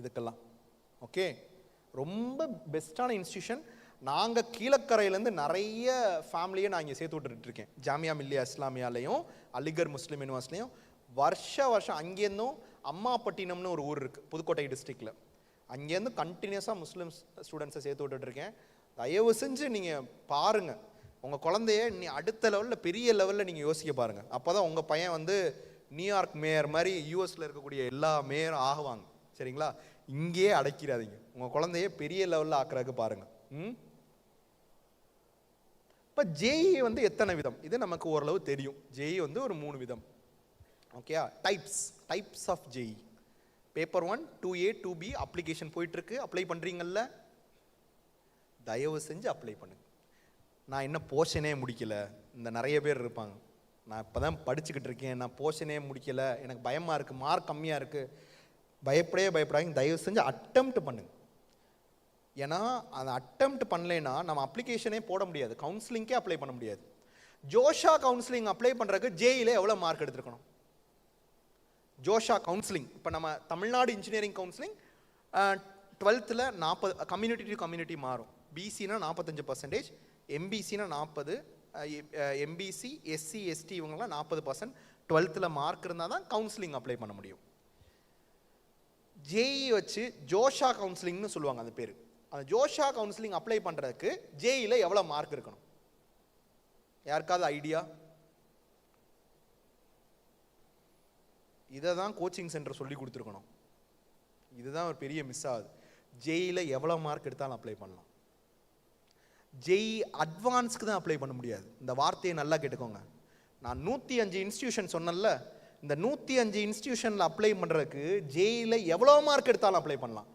இதுக்கெல்லாம். ஓகே, ரொம்ப பெஸ்ட்டான இன்ஸ்டியூஷன். நாங்கள் கீழக்கரையிலேருந்து நிறைய ஃபேமிலியை நான் இங்கே சேர்த்து விட்டுருக்கேன். ஜாமியா மில்லியா இஸ்லாமியாலையும் அலிகர் முஸ்லீம் யூனிவர்சிட்டிலையும் வருஷம் அங்கேருந்தும் அம்மாப்பட்டினம்னு ஒரு ஊர் இருக்குது புதுக்கோட்டை டிஸ்ட்ரிக்டில், அங்கேருந்து கண்டினியூஸாக முஸ்லீம் ஸ்டூடெண்ட்ஸை சேர்த்து விட்டுட்ருக்கேன். தயவு செஞ்சு நீங்கள் பாருங்கள், உங்கள் குழந்தைய நீ அடுத்த லெவலில் பெரிய லெவலில் நீங்கள் யோசிக்க பாருங்கள். அப்போ தான் உங்கள் பையன் வந்து நியூயார்க் மேயர் மாதிரி யூஎஸில் இருக்கக்கூடிய எல்லா மேயரும் ஆகுவாங்க. சரிங்களா? இங்கேயே அடைக்கிறாதீங்க, உங்கள் குழந்தைய பெரிய லெவலில் ஆக்குறதுக்கு பாருங்கள். இப்போ ஜேஇ வந்து எத்தனை விதம், இது நமக்கு ஓரளவு தெரியும். ஜேஇ வந்து ஒரு 3 விதம். ஓகேயா? Types of JEE. Paper 1, 2A, 2B application போயிட்டுருக்கு. அப்ளை பண்ணுறீங்கல்ல, தயவு செஞ்சு அப்ளை பண்ணுங்க. நான் என்ன போர்ஷனே முடிக்கல, இந்த நிறைய பேர் இருப்பாங்க, நான் இப்போ தான் படிச்சுக்கிட்டு இருக்கேன், நான் போர்ஷனே முடிக்கலை, எனக்கு பயமாக இருக்குது, மார்க் கம்மியாக இருக்குது. பயப்படாதீங்க, தயவு செஞ்சு அட்டெம்ப்ட் பண்ணுங்க. ஏன்னா அந்த அட்டெம்ப்ட் பண்ணலைன்னா நம்ம அப்ளிகேஷனே போட முடியாது, கவுன்சிலிங்கே அப்ளை பண்ண முடியாது. ஜோஷா கவுன்சிலிங் அப்ளை பண்ணுறதுக்கு ஜேஇல எவ்வளோ மார்க் எடுத்துருக்கணும்? ஜோஷா கவுன்சிலிங், இப்போ நம்ம Tamil Nadu engineering counselling 12th 40, community to community மாறும். பிசினா 45%, எம்பிசினா 40, எம்பிசி எஸ்சி எஸ்டி இவங்கெல்லாம் 40%. 12th மார்க் இருந்தால் தான் கவுன்சிலிங் அப்ளை பண்ண முடியும். ஜேஇ வச்சு ஜோஷா கவுன்சிலிங்னு சொல்லுவாங்க அந்த பேர். அந்த ஜோஷா கவுன்சிலிங் அப்ளை பண்ணுறதுக்கு ஜேஇல எவ்வளோ மார்க் இருக்கணும்? யாருக்காவது ஐடியா? இதை தான் கோச்சிங் சென்டர் சொல்லி கொடுத்துருக்கணும். இதுதான் ஒரு பெரிய மிஸ் ஆகுது. ஜேஇல எவ்வளோ மார்க் எடுத்தாலும் அப்ளை பண்ணலாம், ஜேஇ அட்வான்ஸ்க்கு தான் அப்ளை பண்ண முடியாது. இந்த வார்த்தையை நல்லா கேட்டுக்கோங்க. நான் 105 இன்ஸ்டியூஷன் சொன்னேன்ல, இந்த 105 இன்ஸ்டியூஷனில் அப்ளை பண்ணுறதுக்கு ஜேஇல எவ்வளோ மார்க் எடுத்தாலும் அப்ளை பண்ணலாம்.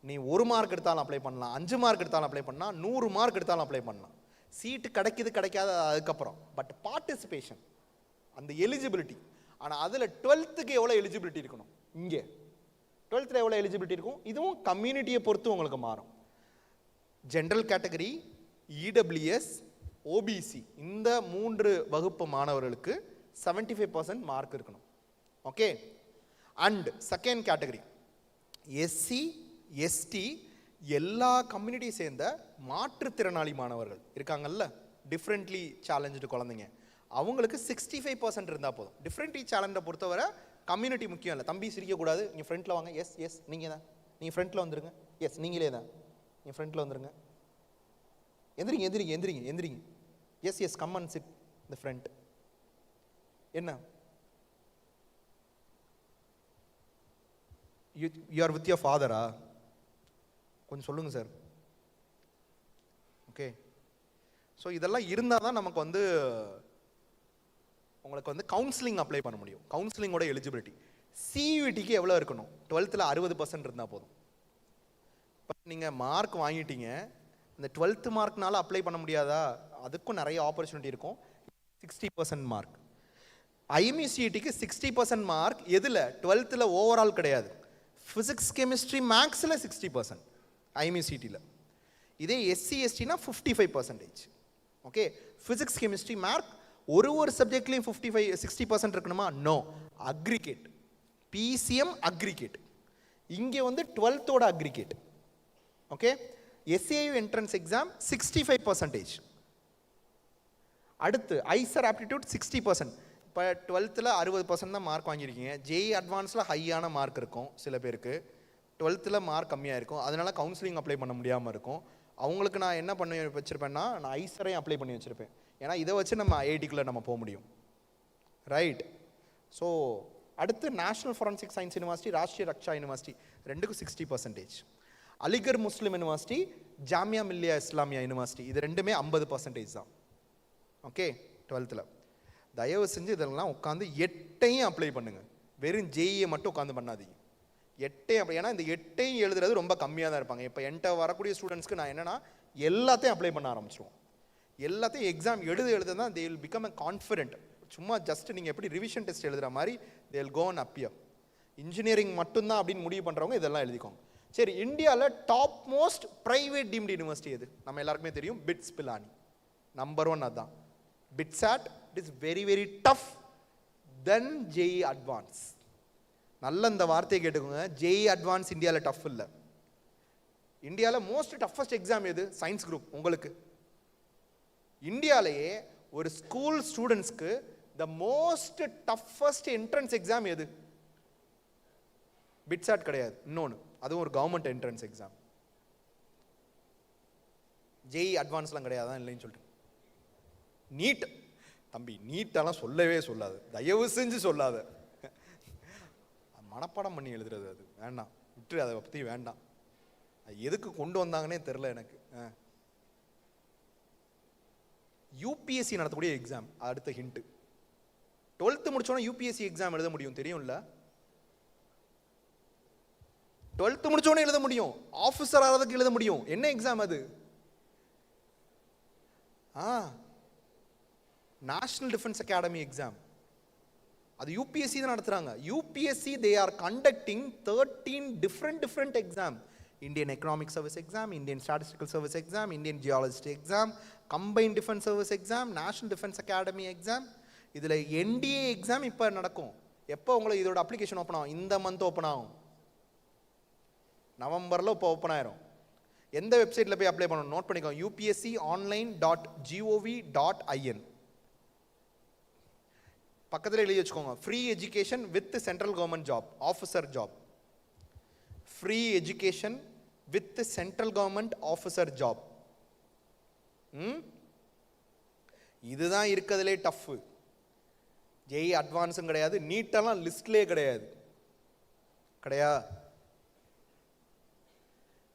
நீ 1 மார்க் எடுத்தாலும் அப்ளை பண்ணலாம், 5 மார்க் எடுத்தாலும் அப்ளை பண்ணலாம், 100 மார்க் எடுத்தாலும் அப்ளை பண்ணலாம். சீட்டு கிடைக்குது கிடைக்காத அதுக்கப்புறம். பட் பார்ட்டிசிபேஷன், அந்த எலிஜிபிலிட்டி. ஆனால் அதில் 12க்கு எவ்வளோ எலிஜிபிலிட்டி இருக்கணும்? இங்கே 12th எவ்வளோ எலிஜிபிலிட்டி இருக்கும்? இதுவும் கம்யூனிட்டியை பொறுத்து உங்களுக்கு மாறும். ஜென்ரல் கேட்டகரி, இடபிள்யூஎஸ், ஓபிசி இந்த 3 வகுப்பு மாணவர்களுக்கு 75% மார்க் இருக்கணும். Okay. And second category SC, ST, எல்லா கம்யூனிட்டியை சேர்ந்த மாற்றுத்திறனாளி மாணவர்கள் இருக்காங்கல்ல, டிஃப்ரெண்ட்லி சேலஞ்சு குழந்தைங்க, அவங்களுக்கு 65% இருந்தால் போதும். டிஃப்ரெண்ட்லி சேலஞ்சை பொறுத்தவரை கம்யூனிட்டி முக்கியம் இல்லை. தம்பி சிரிக்கக்கூடாது, நீங்கள் ஃப்ரண்ட்டில் வாங்க. எஸ் எஸ் நீங்கள் தான், நீங்கள் ஃப்ரண்ட்டில் வந்துருங்க. எஸ் நீங்களே தான், நீங்கள் ஃப்ரண்ட்டில் வந்துருங்க. எந்திரிங்க எந்திரிங்க எந்திரிங்க எந்திரிங்க. Yes yes come and sit இந்த ஃப்ரண்ட். என்ன யூ ஆர் வித் யுவர் ஃபாதரா? கொஞ்சம் சொல்லுங்கள் சார். ஓகே. ஸோ இதெல்லாம் இருந்தால் தான் நமக்கு வந்து உங்களுக்கு வந்து கவுன்சிலிங் அப்ளை பண்ண முடியும். கவுன்சிலிங்கோட எலிஜிபிலிட்டி. சியூடிக்கு எவ்வளோ இருக்கணும்? 12th 60% இருந்தால் போதும். இப்போ நீங்கள் மார்க் வாங்கிட்டீங்க, இந்த 12th மார்க்னால அப்ளை பண்ண முடியாதா? அதுக்கும் நிறைய ஆப்பர்ச்சுனிட்டி இருக்கும். 60% மார்க். ஐஎம்இசிடிக்கு 60% மார்க் எதில்? 12th ஓவரால் கிடையாது. ஃபிசிக்ஸ், கெமிஸ்ட்ரி, மேக்ஸில் 60% ஐஎம்இசிடியில். இதே எஸ்சி எஸ்டினா 55%. ஓகே. ஃபிசிக்ஸ், கெமிஸ்ட்ரி, மேக் ஒரு சப்ஜெக்ட்லையும் 60% இருக்கணுமா? நோ. Aggregate, PCM aggregate. இங்கே வந்து 12th aggregate. Okay. SAU entrance exam 65%. அடுத்து ஐசர் ஆப்டிடியூட் 60%. இப்போ 12th 60% தான் மார்க் வாங்கியிருக்கீங்க. ஜேஇ அட்வான்ஸில் ஹையான மார்க் இருக்கும் சில பேருக்கு, 12th மார்க் கம்மியாக இருக்கும், அதனால கவுன்சிலிங் அப்ளை பண்ண முடியாமல் இருக்கும். அவங்களுக்கு நான் என்ன பண்ணி வச்சுருப்பேன்னா, நான் ஐசரையும் அப்ளை பண்ணி வச்சுருப்பேன். ஏன்னா இதை வச்சு நம்ம ஐஐடிக்குள்ளே நம்ம போக முடியும். ரைட். ஸோ அடுத்து national forensic science university, Rashtriya Raksha university ரெண்டுக்கும் 60%. அலிகர் முஸ்லிம் யூனிவர்சிட்டி, ஜாமியா மில்லியா இஸ்லாமியா யூனிவர்சிட்டி இது ரெண்டுமே 50% தான். ஓகே. 12th தயவு செஞ்சு இதெல்லாம் உட்காந்து 8ஐயும் அப்ளை பண்ணுங்கள். வெறும் ஜேஇயை மட்டும் உட்காந்து பண்ணாதீங்க. 8ஐயும் அப்ளை. ஏன்னா இந்த 8ஐயும் எழுதுறது ரொம்ப கம்மியாக தான் இருப்பாங்க. இப்போ என்கிட்ட வரக்கூடிய ஸ்டூடெண்ட்ஸ்க்கு நான் என்னென்னா எல்லாத்தையும் அப்ளை பண்ண ஆரம்பிச்சிடுவோம். எல்லாத்தையும் எக்ஸாம் எழுத தான் they will become a confident. சும்மா ஜஸ்ட் நீங்கள் எப்படி ரிவிஷன் டெஸ்ட் எழுதுகிற மாதிரி they will go and appear. Engineering மட்டும்தான் அப்படின்னு முடிவு பண்ணுறவங்க இதெல்லாம் எழுதிக்கோங்க. சரி, இந்தியாவில் top most private deemed university எது? நம்ம எல்லாருக்குமே தெரியும், பிட்ஸ் பிலானி. நம்பர் 1 அதுதான். BITSAT it is very very tough then JEE advance. நல்ல இந்த வார்த்தையை கேட்டுக்கோங்க. ஜேஇ அட்வான்ஸ் இந்தியாவில் டஃப் இல்லை. இந்தியாவில் மோஸ்ட் டஃபஸ்ட் எக்ஸாம் எது? Science group. உங்களுக்கு இந்தியாவிலேயே ஒரு ஸ்கூல் ஸ்டூடெண்ட்ஸ்க்கு the most toughest entrance exam எது? பிட்சாட் கிடையாது, இன்னொன்று, அதுவும் ஒரு கவர்மெண்ட் என்ட்ரன்ஸ் எக்ஸாம். ஜேஇ அட்வான்ஸ்லாம் கிடையாதான் இல்லைன்னு சொல்லிட்டு. நீட். தம்பி நீட்டெல்லாம் சொல்லவே சொல்லாது, தயவு செஞ்சு சொல்லாத. மனப்பாடம் பண்ணி எழுதுறது அது வேண்டாம், விட்டு அதை பற்றி வேண்டாம். அது எதுக்கு கொண்டு வந்தாங்கன்னே தெரில எனக்கு. யூபிஎஸ்சி நடத்தக்கூடிய எக்ஸாம் அடுத்த ஹிண்ட். 12th முடிச்சோன்னா யூபிஎஸ்சி எக்ஸாம் எழுத முடியும், தெரியும்ல? 12th முடிச்சோன்னே எழுத முடியும், ஆஃபீஸர் ஆகிறதுக்கு எழுத முடியும். என்ன எக்ஸாம் அது? National defence academy exam. அது யூபிஎஸ்சி தான் நடத்துறாங்க. UPSC they are conducting 13 different exam. Indian economic service exam, Indian statistical service exam, Indian geologist exam, combined defence service exam, national defence academy exam. இதில் என்டிஏ எக்ஸாம் இப்போ நடக்கும். எப்போ உங்களுக்கு இதோட அப்ளிகேஷன் ஓப்பன் ஆகும்? இந்த மந்த் ஓப்பன் ஆகும். நவம்பரில் இப்போ ஓப்பன் ஆயிரும். எந்த வெப்சைட்டில் போய் அப்ளை பண்ணணும் நோட் பண்ணிக்கோங்க. upsconline.gov.in. பக்கத்தில் எழுதி வச்சுக்கோங்க. Free education with central government job, officer job. Free education with central government officer job. இதுதான் இருக்கிறதுலே டஃப். ஜேஇ அட்வான்ஸும் கிடையாது, நீட்டெல்லாம் லிஸ்ட்லேயே கிடையாது.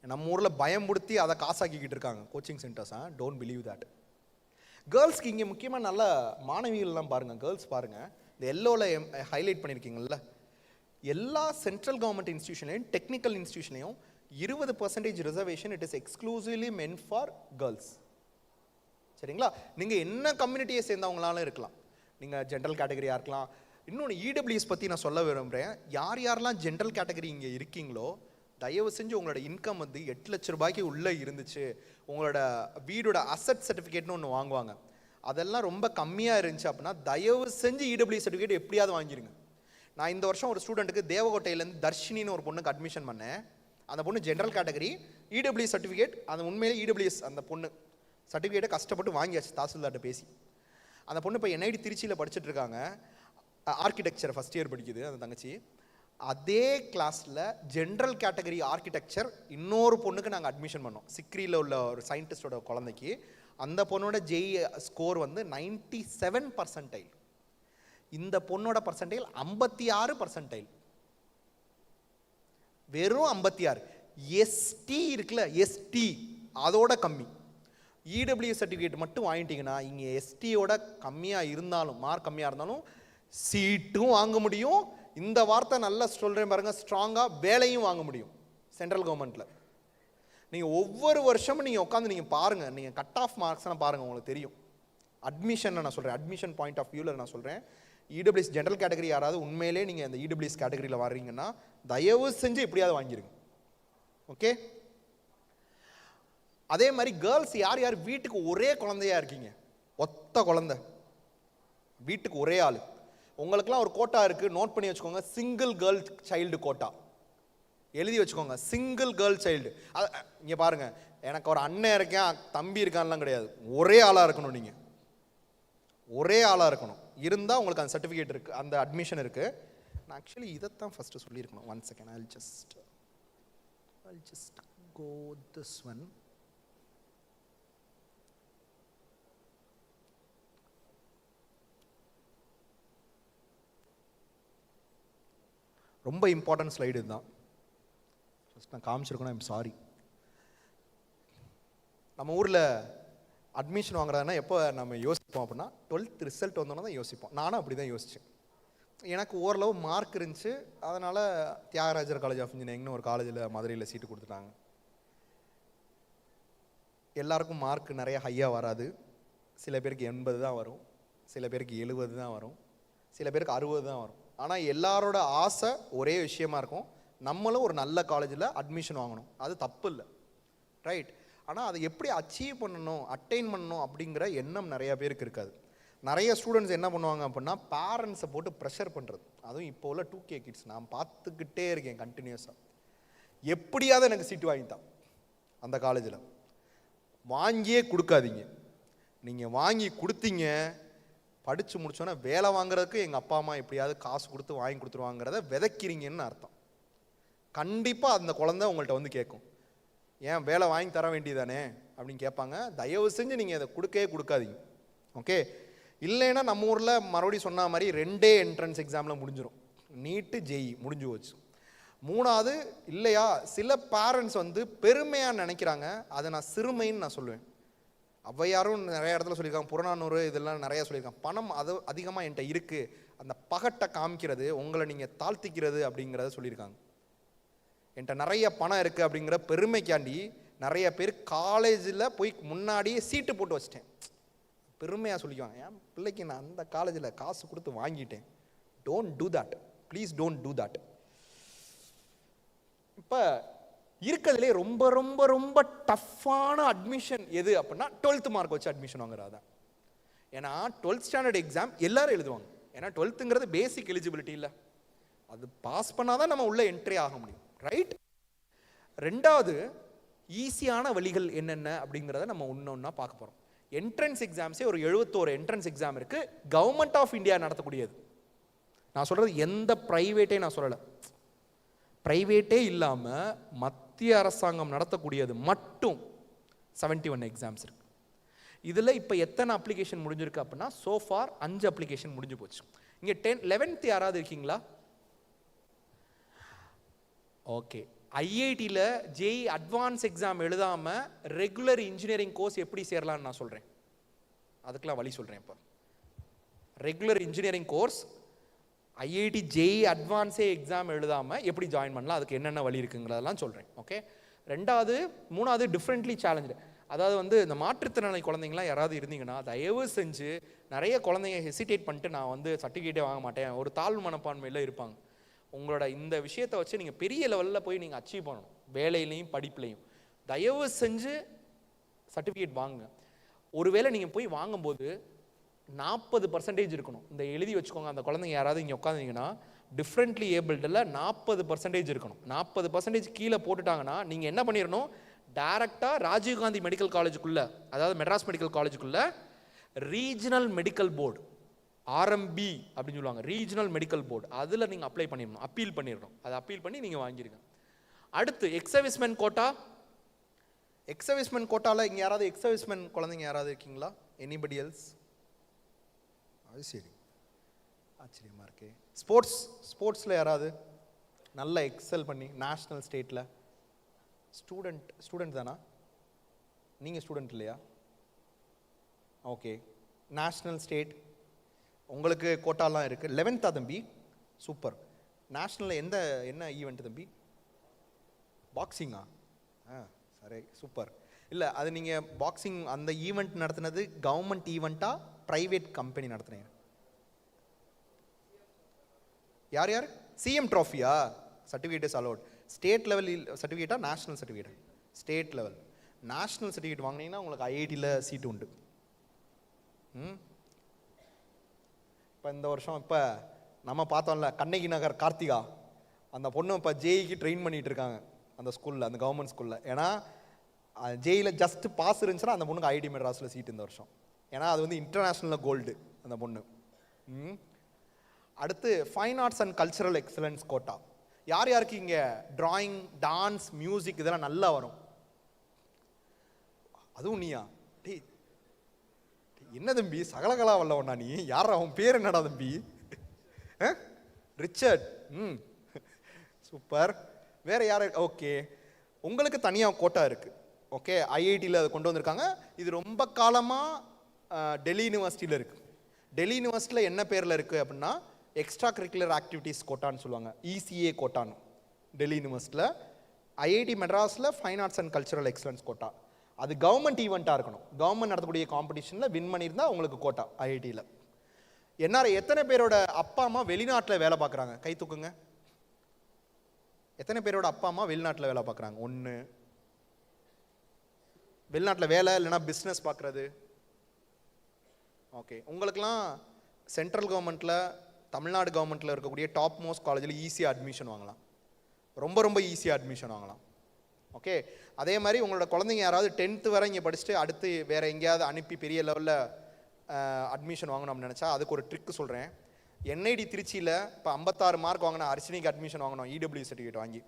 நம்ம ஊரில் பயம்படுத்தி அதை காசாக்கிக்கிட்டு இருக்காங்க coaching centres. Don't believe that. கேர்ள்ஸ்க்கு இங்கே முக்கியமாக நல்ல மாணவிகள்லாம் பாருங்கள், கேர்ள்ஸ் பாருங்கள், இந்த எல்லோவில் ஹைலைட் பண்ணியிருக்கீங்கல்ல, எல்லா சென்ட்ரல் கவர்மெண்ட் இன்ஸ்டியூஷன்லையும் டெக்னிக்கல் இன்ஸ்டியூஷன்லையும் 20% reservation. It is exclusively meant for girls. சரிங்களா? நீங்கள் என்ன கம்யூனிட்டியை சேர்ந்தவங்களாலும் இருக்கலாம், நீங்கள் ஜென்ரல் கேட்டகரியாக இருக்கலாம். இன்னொன்று இடபிள்யூஎஸ் பற்றி நான் சொல்ல விரும்புகிறேன். யார் யாரெல்லாம் ஜென்ரல் கேட்டகரி இங்கே இருக்கீங்களோ தயவு செஞ்சு உங்களோட இன்கம் வந்து 8 லட்ச ரூபாய்க்கு உள்ளே இருந்துச்சு, உங்களோட வீடோட அசட் சர்டிஃபிகேட்னு ஒன்று வாங்குவாங்க, அதெல்லாம் ரொம்ப கம்மியாக இருந்துச்சு அப்படின்னா தயவு செஞ்சு இடபிள்யூ சர்டிஃபிகேட் எப்படியாவது வாங்கிருங்க. நான் இந்த வருஷம் ஒரு ஸ்டூடெண்ட்டுக்கு தேவகோட்டையிலேருந்து தர்ஷினின்னு ஒரு பொண்ணுக்கு அட்மிஷன் பண்ணேன். அந்த பொண்ணு ஜென்ரல் கேட்டகரி, இடபிள்யூ சர்டிஃபிகேட், அந்த உண்மையிலே இடபிள்யூஎஸ் அந்த பொண்ணு சர்டிஃபிகேட்டை கஷ்டப்பட்டு வாங்கியாச்சு தாசில்தார்ட்ட பேசி. அந்த பொண்ணு இப்போ என்ஐடி திருச்சியில் படிச்சுட்டு இருக்காங்க, ஆர்கிடெக்சர் ஃபஸ்ட் இயர் படிக்குது அந்த தங்கச்சி. அதே கிளாஸில் ஜென்ரல் கேட்டகரி ஆர்கிடெக்சர் இன்னொரு பொண்ணுக்கு நாங்கள் அட்மிஷன் பண்ணோம், சிக்ரியில் உள்ள ஒரு சயின்டிஸ்டோட குழந்தைக்கு. அந்த பொண்ணோட ஜெய் ஸ்கோர் வந்து 97%. இந்த பொண்ணோட பர்சன்டைல் 56%. வெறும் 56. எஸ்டி இருக்குல்ல, எஸ்டி அதோட கம்மி. இடபிள்யூ சர்டிஃபிகேட் மட்டும் வாங்கிட்டீங்கன்னா இங்கே எஸ்டியோட கம்மியாக இருந்தாலும், மார்க் கம்மியாக இருந்தாலும் சீட்டும் வாங்க முடியும். இந்த வார்த்தை நல்லா சொல்கிறேன் பாருங்க, ஸ்ட்ராங்காக வேலையும் வாங்க முடியும் சென்ட்ரல் கவர்மெண்ட்டில். நீங்கள் ஒவ்வொரு வருஷமும் நீங்கள் உட்காந்து நீங்கள் பாருங்கள், நீங்கள் கட் ஆஃப் மார்க்ஸ்லாம் பாருங்கள், உங்களுக்கு தெரியும். அட்மிஷன் நான் சொல்கிறேன், அட்மிஷன் பாயிண்ட் ஆஃப் வியூவில் நான் சொல்கிறேன். இடபிள்யூஎஸ் ஜென்ரல் கேட்டகரி யாராவது உண்மையிலே நீங்கள் அந்த இடபிள்யூஎஸ் கேட்டகரியில் வர்றீங்கன்னா தயவு செஞ்சு எப்படியாவது வாங்கிருங்க. ஓகே, அதே மாதிரி கேர்ள்ஸ் யார் யார் வீட்டுக்கு ஒரே குழந்தையா இருக்கீங்க, ஒத்த குழந்தை வீட்டுக்கு ஒரே ஆள், உங்களுக்குலாம் ஒரு கோட்டா இருக்குது, நோட் பண்ணி வச்சுக்கோங்க. சிங்கிள் கேர்ள் சைல்டு கோட்டா எழுதி வச்சுக்கோங்க, சிங்கிள் கேர்ள் சைல்டு. இங்கே பாருங்கள், எனக்கு ஒரு அண்ணன் இருக்கேன் தம்பி இருக்கான்லாம் கிடையாது, ஒரே ஆளாக இருக்கணும். நீங்கள் ஒரே ஆளாக இருக்கணும், இருந்தால் உங்களுக்கு அந்த சர்டிஃபிகேட் இருக்குது, அந்த அட்மிஷன் இருக்குது. நான் ஆக்சுவலி இதைத்தான் ஃபஸ்ட்டு சொல்லியிருக்கணும். 1 second, I'll just go this one. ரொம்ப இம்பார்ட்டன்ட் ஸ்லைடு இதுதான், ஃபஸ்ட் நான் காமிச்சிருக்கணும். I'm sorry. நம்ம ஊரில் அட்மிஷன் வாங்குறதுனா எப்போ நம்ம யோசிப்போம் அப்படின்னா 12th ரிசல்ட் வந்தோன்னா தான் யோசிப்போம். நானும் அப்படி தான் யோசித்தேன். எனக்கு ஓரளவு மார்க் இருந்துச்சு, அதனால் தியாகராஜர் காலேஜ் ஆஃப் இன்ஜினியரிங்னு ஒரு காலேஜில் மதுரையில் சீட்டு கொடுத்துட்டாங்க. எல்லாருக்கும் மார்க் நிறைய ஹையாக வராது, சில பேருக்கு 80 தான் வரும், சில பேருக்கு 70 தான் வரும், சில பேருக்கு 60 தான் வரும். ஆனால் எல்லாரோட ஆசை ஒரே விஷயமா இருக்கும், நம்மளும் ஒரு நல்ல காலேஜில் அட்மிஷன் வாங்கணும். அது தப்பு இல்லை, ரைட்? ஆனால் அதை எப்படி அச்சீவ் பண்ணணும், அட்டைன் பண்ணணும் அப்படிங்கிற எண்ணம் நிறையா பேருக்கு இருக்காது. நிறைய ஸ்டூடெண்ட்ஸ் என்ன பண்ணுவாங்க அப்படின்னா பேரண்ட்ஸை போட்டு ப்ரெஷர் பண்ணுறது. அதுவும் இப்போ உள்ள 2K கிட்ஸ் நான் பார்த்துக்கிட்டே இருக்கேன் கண்டினியூஸாக. எப்படியாவது எனக்கு சீட்டு வாங்கித்தான் அந்த காலேஜில். வாங்கியே கொடுக்காதீங்க. நீங்கள் வாங்கி கொடுத்தீங்க, படித்து முடிச்சோன்னா வேலை வாங்குறதுக்கு எங்கள் அப்பா அம்மா எப்படியாவது காசு கொடுத்து வாங்கி கொடுத்துருவாங்கிறத விதைக்கிறீங்கன்னு அர்த்தம். கண்டிப்பாக அந்த குழந்தை உங்கள்கிட்ட வந்து கேட்கும், ஏன் வேலை வாங்கி தர வேண்டியதானே அப்படின்னு கேட்பாங்க. தயவு செஞ்சு நீங்கள் அதை கொடுக்கவே கொடுக்காதீங்க. ஓகே, இல்லைன்னா நம்ம ஊரில் மறுபடியும் சொன்ன மாதிரி 2 என்ட்ரன்ஸ் எக்ஸாமில் முடிஞ்சிடும், நீட்டு ஜெய் முடிஞ்சு போச்சு. 3வது இல்லையா, சில பேரண்ட்ஸ் வந்து பெருமையாக நினைக்கிறாங்க, அதை நான் சிறுமைன்னு நான் சொல்லுவேன். ஔவையாரும் நிறைய இடத்துல சொல்லியிருக்காங்க, புறநானூறு இதெல்லாம் நிறையா சொல்லியிருக்காங்க. பணம் அது அதிகமாக என்கிட்ட இருக்குது, அந்த பகட்டை காமிக்கிறது, உங்களை நீங்கள் தாழ்த்திக்கிறது அப்படிங்கிறத சொல்லியிருக்காங்க. என்கிட்ட நிறைய பணம் இருக்குது அப்படிங்கிற பெருமைக்காண்டி நிறைய பேர் காலேஜில் போய் முன்னாடியே சீட்டு போட்டு வச்சிட்டேன், பெருமையாக சொல்லிக்குவாங்க, என் பிள்ளைக்கு நான் அந்த காலேஜில் காசு கொடுத்து வாங்கிட்டேன். Don't do that, please don't do that. இப்போ இருக்கிறதுலே ரொம்ப ரொம்ப ரொம்ப டஃப்பான அட்மிஷன் எது அப்படின்னா 12th மார்க் வச்சு அட்மிஷன் வாங்குறதா. ஏன்னா 12th ஸ்டாண்டர்ட் எக்ஸாம் எல்லாரும் எழுதுவாங்க, ஏன்னா 12th பேசிக் எலிஜிபிலிட்டி இல்லை, அது பாஸ் பண்ணாதான் நம்ம உள்ள என்ட்ரி ஆக முடியும், ரைட்? 2வது ஈஸியான வழிகள் என்னென்ன அப்படிங்கிறத நம்ம ஒன்றா பார்க்க போகிறோம். என்ட்ரன்ஸ் எக்ஸாம்ஸே ஒரு 71 என்ட்ரன்ஸ் எக்ஸாம் இருக்குது, கவர்மெண்ட் ஆஃப் இந்தியா நடத்தக்கூடியது. நான் சொல்கிறது எந்த ப்ரைவேட்டே நான் சொல்லலை, ப்ரைவேட்டே இல்லாமல் மத்திய அரசாங்கம் நடத்தக்கூடியது மட்டும் 71 எக்ஸாம்ஸ் இருக்கு. இதில் இப்போ எத்தனை அப்ளிகேஷன் முடிஞ்சிருக்கு அப்படின்னா சோஃபார் 5 அப்ளிகேஷன் முடிஞ்சு போச்சு. இங்கே 11th யாராவது இருக்கீங்களா? ஓகே, ஐஐடியில் ஜேஇ அட்வான்ஸ் எக்ஸாம் எழுதாமல் ரெகுலர் இன்ஜினியரிங் கோர்ஸ் எப்படி சேரலான்னு நான் சொல்கிறேன், அதுக்கெலாம் வழி சொல்கிறேன். இப்போ regular engineering course IIT JEE அட்வான்ஸே எக்ஸாம் எழுதாமல் எப்படி ஜாயின் பண்ணலாம், அதுக்கு என்னென்ன வழி இருக்குங்கிறதெல்லாம் சொல்கிறேன். ஓகே, 3வது டிஃப்ரெண்ட்லி சேலஞ்சு. அதாவது வந்து இந்த மாற்றுத்திறனாளி குழந்தைங்களாம் யாராவது இருந்தீங்கன்னா தயவு செஞ்சு, நிறைய குழந்தைங்க ஹெசிடேட் பண்ணிட்டு நான் வந்து சர்டிஃபிகேட்டே வாங்க மாட்டேன், ஒரு தாழ்வு மனப்பான்மையில் இருப்பாங்க. உங்களோட இந்த விஷயத்தை வச்சு நீங்கள் பெரிய லெவலில் போய் நீங்கள் அச்சீவ் பண்ணணும், வேலையிலையும் படிப்புலையும். தயவு செஞ்சு சர்டிஃபிகேட் வாங்குங்க. ஒருவேளை நீங்கள் போய் வாங்கும்போது 40% இருக்கணும். இந்த எழுதி வச்சுக்கோங்க, அந்த குழந்தைங்க யாராவது இங்கே உட்காந்துங்கன்னா டிஃப்ரெண்ட்லி ஏபிள்டில் 40% இருக்கணும். 40% கீழே போட்டுட்டாங்கன்னா நீங்கள் என்ன பண்ணிடணும், டைரக்டாக ராஜீவ்காந்தி மெடிக்கல் காலேஜுக்குள்ளே, அதாவது Madras medical காலேஜுக்குள்ளே regional medical board, RMP அப்படின்னு சொல்லுவாங்க, ரீஜனல் மெடிக்கல் போர்டு, அதில் நீங்கள் அப்ளை பண்ணிடணும், அப்பீல் பண்ணிடணும். அதை அப்பீல் பண்ணி நீங்கள் வாங்கிருங்க. அடுத்து எக்ஸர்விஸ்மென் கோட்டா. எக்ஸர்விஸ்மென் கோட்டாவில் இங்கே யாராவது எக்ஸர்விஸ்மென் குழந்தைங்க யாராவது இருக்கீங்களா? Anybody else? அது சரி, ஆச்சரியமாக இருக்கே. ஸ்போர்ட்ஸில் யாராவது நல்லா எக்ஸல் பண்ணி நேஷ்னல் ஸ்டேட்டில்? ஸ்டூடெண்ட் தானா நீங்கள்? ஸ்டூடெண்ட் இல்லையா? ஓகே, நேஷ்னல் ஸ்டேட் உங்களுக்கு கோட்டாலாம் இருக்குது. 11th தம்பி, சூப்பர். நேஷ்னலில் என்ன ஈவெண்ட் தம்பி? பாக்ஸிங்கா? சரி, சூப்பர். இல்லை, அது நீங்கள் பாக்ஸிங் அந்த ஈவெண்ட் நடத்துனது கவர்மெண்ட் ஈவெண்ட்டா ப்ரைவேட் கம்பெனி நடத்துனீங்க? யார் யார்? சிஎம் ட்ராஃபியா? Certificate is a lot. State level சர்டிஃபிகேட்டா நேஷ்னல் சர்டிஃபிகேட்டா? State level. நேஷ்னல் சர்டிஃபிகேட் வாங்கினீங்கன்னா உங்களுக்கு ஐஐடியில் சீட்டு உண்டு. இப்போ இந்த வருஷம் இப்போ நம்ம பார்த்தோம்ல கண்ணகி நகர் கார்த்திகா, அந்த பொண்ணு இப்போ ஜேஇக்கு ட்ரெயின் பண்ணிகிட்டு இருக்காங்க அந்த ஸ்கூலில், அந்த கவர்மெண்ட் ஸ்கூலில். ஏன்னா ஜேஇயில் ஜஸ்ட் பாஸ் இருந்துச்சுன்னா அந்த பொண்ணுக்கு ஐஐடி மெட்ராஸில் சீட் இந்த வருஷம். ஏன்னா அது வந்து இன்டர்நேஷ்னலில் கோல்டு அந்த பொண்ணு. அடுத்து fine arts and cultural excellence quota. யார் யாருக்கு இங்கே டிராயிங், டான்ஸ், மியூசிக் இதெல்லாம் நல்லா வரும்? அதுவும் நீயா? டேய் என்ன தம்பி சகலகலா வல்லவனா நீ? யார் அவன் பேர் என்னடா தம்பி? ரிச்சர்ட். சூப்பர். வேற யார்? ஓகே, உங்களுக்கு தனியாக கோட்டா இருக்குது. ஓகே, ஐஐடியில் அதை கொண்டு வந்திருக்காங்க. இது ரொம்ப காலமாக டெல்லி யூனிவர்சிட்டியில் இருக்குது. டெல்லி யூனிவர்சிட்டியில் என்ன பேரில் இருக்குது அப்படின்னா எக்ஸ்ட்ரா கரிக்குலர் ஆக்டிவிட்டீஸ் கோட்டான்னு சொல்லுவாங்க, இசிஏ கோட்டான்னு டெல்லி யூனிவர்சிட்டியில். ஐஐடி மெட்ராஸில் fine arts and cultural excellence quota. அது கவர்மெண்ட் ஈவெண்ட்டாக இருக்கணும். கவர்மெண்ட் நடத்தக்கூடிய காம்படிஷனில் வின் பண்ணியிருந்தால் உங்களுக்கு கோட்டா ஐஐடியில். எத்தனை பேரோட அப்பா அம்மா வெளிநாட்டில் வேலை பார்க்குறாங்க? கை தூக்குங்க. எத்தனை பேரோட அப்பா அம்மா வெளிநாட்டில் வேலை பார்க்குறாங்க? ஒன்று. வெளிநாட்டில் வேலை இல்லைன்னா பிஸ்னஸ் பார்க்குறது. ஓகே, உங்களுக்கெல்லாம் சென்ட்ரல் கவர்மெண்ட்டில், தமிழ்நாடு கவர்மெண்ட்டில் இருக்கக்கூடிய டாப் மோஸ்ட் காலேஜில் ஈஸியாக அட்மிஷன் வாங்கலாம், ரொம்ப ரொம்ப ஈஸியாக அட்மிஷன் வாங்கலாம். ஓகே, அதே மாதிரி உங்களோட குழந்தைங்க யாராவது 10th வரை இங்கே படிச்சுட்டு அடுத்து வேறு எங்கேயாவது அனுப்பி பெரிய லெவலில் அட்மிஷன் வாங்கணும் அப்படின்னு நினச்சா அதுக்கு ஒரு ட்ரிக்கு சொல்கிறேன். என்ஐடி திருச்சியில் இப்போ 56 மார்க் வாங்கினா அர்ச்சனைக்கு அட்மிஷன் வாங்கணும், இடபிள்யூ சர்டிஃபிகேட் வாங்கி.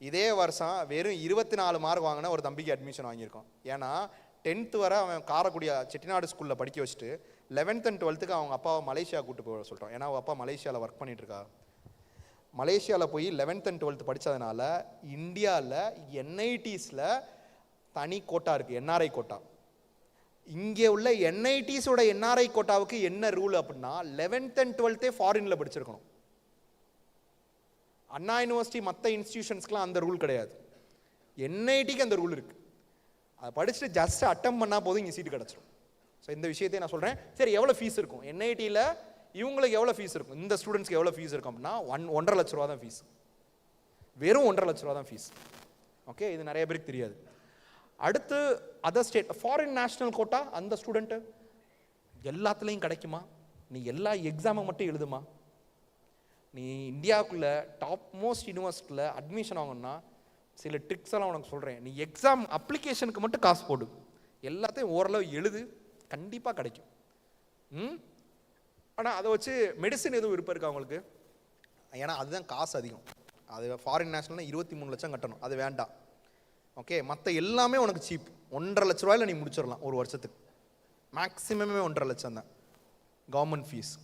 இதே வருஷம் வெறும் 24 மார்க் வாங்கினா ஒரு தம்பிக்கு அட்மிஷன் வாங்கியிருக்கோம். ஏன்னா 10th வரை அவன் காரக்குடி செட்டிநாடு ஸ்கூலில் படிக்க வச்சுட்டு 11th and 12th அவங்க அப்பாவை மலேசியா கூப்பிட்டு போய் சொல்லிட்டோம். ஏன்னா அவள் அப்பா மலேசியாவில் ஒர்க் பண்ணிகிட்ருக்கா. மலேசியாவில் போய் 11th and 12th படித்ததுனால இந்தியாவில் என்ஐடிஸில் தனி கோட்டா இருக்குது, என்ஆர்ஐ கோட்டா. இங்கே உள்ள என்ஐடிஸோட என்ஆர்ஐ கோட்டாவுக்கு என்ன ரூல் அப்படின்னா 11th and 12th ஃபாரினில் படிச்சிருக்கணும். அண்ணா யூனிவர்சிட்டி மற்ற இன்ஸ்டிடியூஷன்ஸ்க்குலாம் அந்த ரூல் கிடையாது, என்ஐடிக்கு அந்த ரூல் இருக்குது. அதை படிச்சுட்டு ஜஸ்ட் அட்டம் பண்ணால் போதும் இங்கே சீட்டு கிடச்சிரும். ஸோ இந்த விஷயத்தையும் நான் சொல்கிறேன். சரி, எவ்வளோ ஃபீஸ் இருக்கும் என்ஐடியில்? இவங்களுக்கு எவ்வளோ ஃபீஸ் இருக்கும், இந்த ஸ்டூடெண்ட்ஸ்க்கு எவ்வளோ ஃபீஸ் இருக்கும் அப்படின்னா 1.5 லட்ச ரூபா தான் ஃபீஸ். வெறும் 1.5 லட்ச ரூபா தான் ஃபீஸ். ஓகே, இது நிறைய பேருக்கு தெரியாது. அடுத்து other state foreign national quota. அந்த ஸ்டூடெண்ட்டு எல்லாத்துலேயும் கிடைக்குமா? நீ எல்லா எக்ஸாமை மட்டும் எழுதுமா? நீ இந்தியாவுக்குள்ளே டாப் மோஸ்ட் யூனிவர்சிட்டியில் அட்மிஷன் வாங்கணும்னா சில ட்ரிக்ஸ் எல்லாம் உனக்கு சொல்கிறேன். நீ எக்ஸாம் அப்ளிகேஷனுக்கு மட்டும் காசு போடு, எல்லாத்தையும் ஓரளவு எழுது, கண்டிப்பாக கிடைக்கும். ஆனால் அதை வச்சு மெடிசன் எதுவும் விருப்பம் இருக்கா உங்களுக்கு? ஏன்னா அதுதான் காசு அதிகம். அது ஃபாரின் நேஷனல்னால் 23 லட்சம் கட்டணும், அது வேண்டாம். ஓகே, மற்ற எல்லாமே உனக்கு சீப். 1.5 லட்ச ரூபாயில் நீ முடிச்சிடலாம் ஒரு வருஷத்துக்கு. மேக்ஸிமமே 1.5 லட்சம் தான் கவர்மெண்ட் ஃபீஸ்.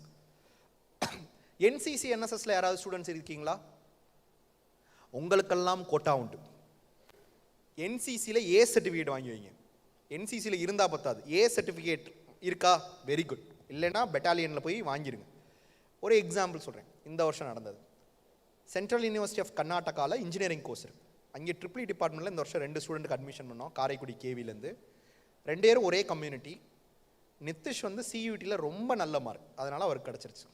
என்சிசி என்எஸ்எஸ்ல யாராவது ஸ்டூடெண்ட்ஸ் இருக்கீங்களா? உங்களுக்கெல்லாம் கோட்டா உண்டு. என்சிசியில் ஏ சர்டிஃபிகேட் வாங்கி வைங்க. என்சிசியில் இருந்தால் பத்தாது, ஏ சர்டிஃபிகேட் இருக்கா? Very good. இல்லைன்னா பெட்டாலியனில் போய் வாங்கிடுங்க. ஒரு எக்ஸாம்பிள் சொல்கிறேன். இந்த வருஷம் நடந்தது சென்ட்ரல் யூனிவர்சிட்டி ஆஃப் கர்நாடகாவில் இன்ஜினியரிங் கோர்ஸ் இருக்குது. அங்கே ட்ரிபிள் டிபார்ட்மெண்ட்டில் இந்த வருஷம் 2 ஸ்டூடெண்ட்டுக்கு அட்மிஷன் பண்ணோம், காரைக்குடி கேவிலேருந்து. 2 பேரும் ஒரே கம்யூனிட்டி. நிதிஷ் வந்து சியூடியில் ரொம்ப நல்ல மார்க், அதனால் அவருக்கு கிடச்சிருச்சு.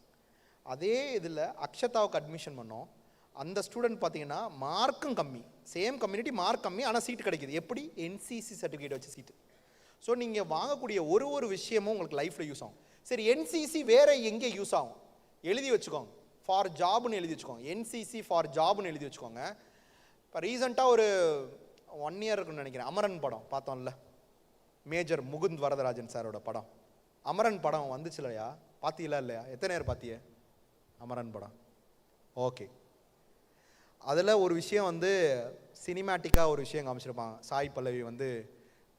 அதே இதில் அக்ஷதாவுக்கு அட்மிஷன் பண்ணோம். அந்த ஸ்டூடெண்ட் பார்த்தீங்கன்னா மார்க்கும் கம்மி, சேம் கம்யூனிட்டி, மார்க் கம்மி, ஆனால் சீட்டு கிடைக்கிது. எப்படி? என்சிசி சர்டிஃபிகேட் வச்சு சீட்டு. ஸோ நீங்கள் வாங்கக்கூடிய ஒரு விஷயமும் உங்களுக்கு லைஃப்பில் யூஸ் ஆகும். சரி, என்சிசி வேறு எங்கே யூஸ் ஆகும்? எழுதி வச்சுக்கோங்க, ஃபார் ஜாப்னு எழுதி வச்சுக்கோங்க. என்சிசி ஃபார் ஜாப்னு எழுதி வச்சுக்கோங்க. இப்போ ரீசெண்டாக ஒரு 1 இயர் இருக்குன்னு நினைக்கிறேன், அமரன் படம் பார்த்தோம்ல, மேஜர் முகுந்த் வரதராஜன் சாரோட படம். அமரன் படம் வந்துச்சு இல்லையா? பார்த்தீங்களா இல்லையா? எத்தனை நேரம் பார்த்திய அமரன் படம்? ஓகே. அதில் ஒரு விஷயம் வந்து சினிமேட்டிக்காக ஒரு விஷயம் காமிச்சிருப்பாங்க. சாய் பல்லவி வந்து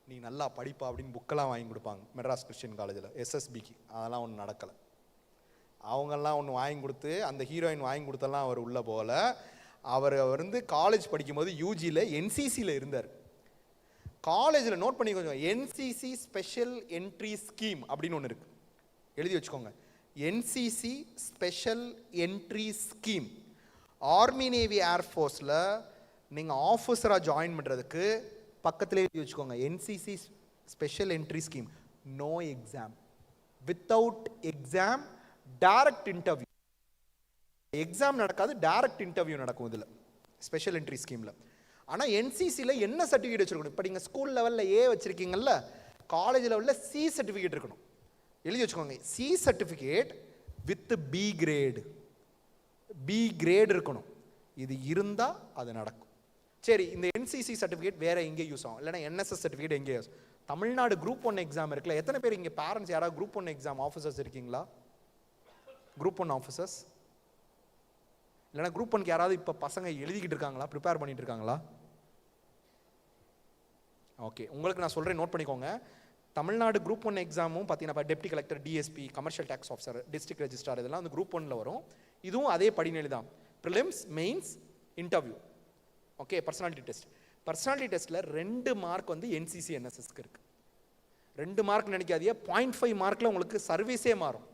நீ நல்லா படிப்பா அப்படின்னு புக்கெல்லாம் வாங்கி கொடுப்பாங்க மெட்ராஸ் கிறிஸ்டியன் காலேஜில், எஸ்எஸ்பிக்கு. அதெல்லாம் ஒன்றும் நடக்கலை. அவங்கெல்லாம் ஒன்று வாங்கி கொடுத்து, அந்த ஹீரோயின் வாங்கி கொடுத்தெல்லாம் அவர் உள்ளே போகல. அவர் வந்து காலேஜ் படிக்கும்போது யூஜியில் என்சிசியில் இருந்தார். காலேஜில் நோட் பண்ணி கொஞ்சம், என்சிசி ஸ்பெஷல் என்ட்ரி ஸ்கீம் அப்படின்னு ஒன்று இருக்குது, எழுதி வச்சுக்கோங்க. NCC special entry scheme. Army navy ஏர்ஃபோர்ஸில் நீங்கள் ஆஃபீஸராக ஜாயின் பண்ணுறதுக்கு பக்கத்துலேயே எழுதி வச்சுக்கோங்க, NCC special entry scheme. No exam, without exam, direct interview. Exam நடக்காது, டைரக்ட் இன்டர்வியூ நடக்கும் இதில், ஸ்பெஷல் என்ட்ரி ஸ்கீமில். ஆனால் என்சிசியில் என்ன சர்டிஃபிகேட் வச்சுருக்கணும்? இப்போ நீங்கள் ஸ்கூல் லெவலில் ஏ வச்சுருக்கீங்கல்ல, காலேஜ் லெவலில் சி சர்டிஃபிகேட் இருக்கணும், எழுதி வச்சுக்கோங்க. C certificate with B grade, B grade இருக்கணும். இது இருந்தால் அது நடக்கும். சரி, இந்த என்சிசி சர்டிஃபிகேட் வேறு எங்கே யூஸ் ஆகும்? இல்லைனா என்எஸ்எஸ் சர்டிஃபிகேட் எங்கே யூஸ்? தமிழ்நாடு குரூப் 1 எக்ஸாம் இருக்குல்ல, எத்தனை பேர் இங்கே பேரண்ட்ஸ் யாராவது குரூப் 1 எக்ஸாம் ஆஃபீஸர்ஸ் இருக்கீங்களா? குரூப் 1 ஆஃபீஸர்ஸ் இல்லைனா குரூப் 1க்கு யாராவது இப்போ பசங்க எழுதிக்கிட்டு இருக்காங்களா, ப்ரிப்பேர் பண்ணிட்டு இருக்காங்களா? ஓகே, உங்களுக்கு நான் சொல்கிறேன், நோட் பண்ணிக்கோங்க. தமிழ்நாடு குரூப் 1 எக்ஸாமும் பார்த்தீங்கன்னா deputy collector, DSP, commercial tax officer, district registrar, இதெல்லாம் வந்து குரூப் 1ல் வரும். இதுவும் அதே படிநிலை தான். Prelims, mains, interview. Okay, personality test. Personality டெஸ்ட்டில் 2 மார்க் வந்து என்சிசி என்எஸ்எஸ்க்கு இருக்குது. 2 மார்க் நினைக்காதீங்க, 0.5 மார்க்கில் உங்களுக்கு சர்வீஸே மாறும்.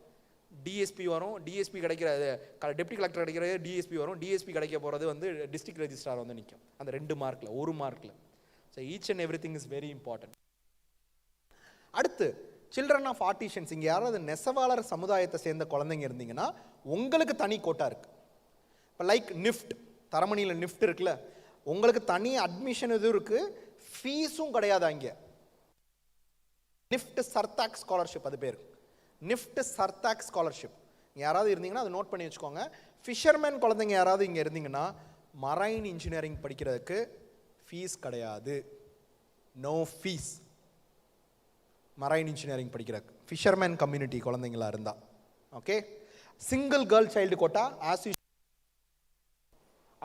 டிஎஸ்பி வரும், டிஎஸ்பி கிடைக்கிறது, டெப்டி கலெக்டர் கிடைக்கிறது டிஎஸ்பி வரும், டிஎஸ்பி கிடைக்க போகிறது வந்து டிஸ்ட்ரிக்ட் ரெஜிஸ்ட்ரார் வந்து நிற்கும் அந்த 2 மார்க்கில், 1 மார்க்கில். So each and every thing is very important. அடுத்து, சில்ட்ரன் ஆஃப் ஆர்டிஷியன்ஸ். இங்கே யாராவது நெசவாளர் சமுதாயத்தை சேர்ந்த குழந்தைங்க இருந்தீங்கன்னா உங்களுக்கு தனி கோட்டா இருக்குது. இப்போ லைக் நிஃப்ட், தரமணியில் நிஃப்ட் இருக்குல்ல, உங்களுக்கு தனி அட்மிஷன் இதுவும் இருக்குது, ஃபீஸும் கிடையாது அங்கே. நிஃப்ட் சர்தாக் ஸ்காலர்ஷிப், அது பேர் நிஃப்ட் சர்தாக் ஸ்காலர்ஷிப். யாராவது இருந்தீங்கன்னா அதை நோட் பண்ணி வச்சுக்கோங்க. ஃபிஷர்மேன் குழந்தைங்க யாராவது இங்கே இருந்தீங்கன்னா மரைன் இன்ஜினியரிங் படிக்கிறதுக்கு ஃபீஸ் கிடையாது, நோ ஃபீஸ். மரைன் இன்ஜினியரிங் படிக்கிறதுக்கு ஃபிஷர்மேன் கம்யூனிட்டி குழந்தைங்களா இருந்தால். Okay, single girl child quota as you.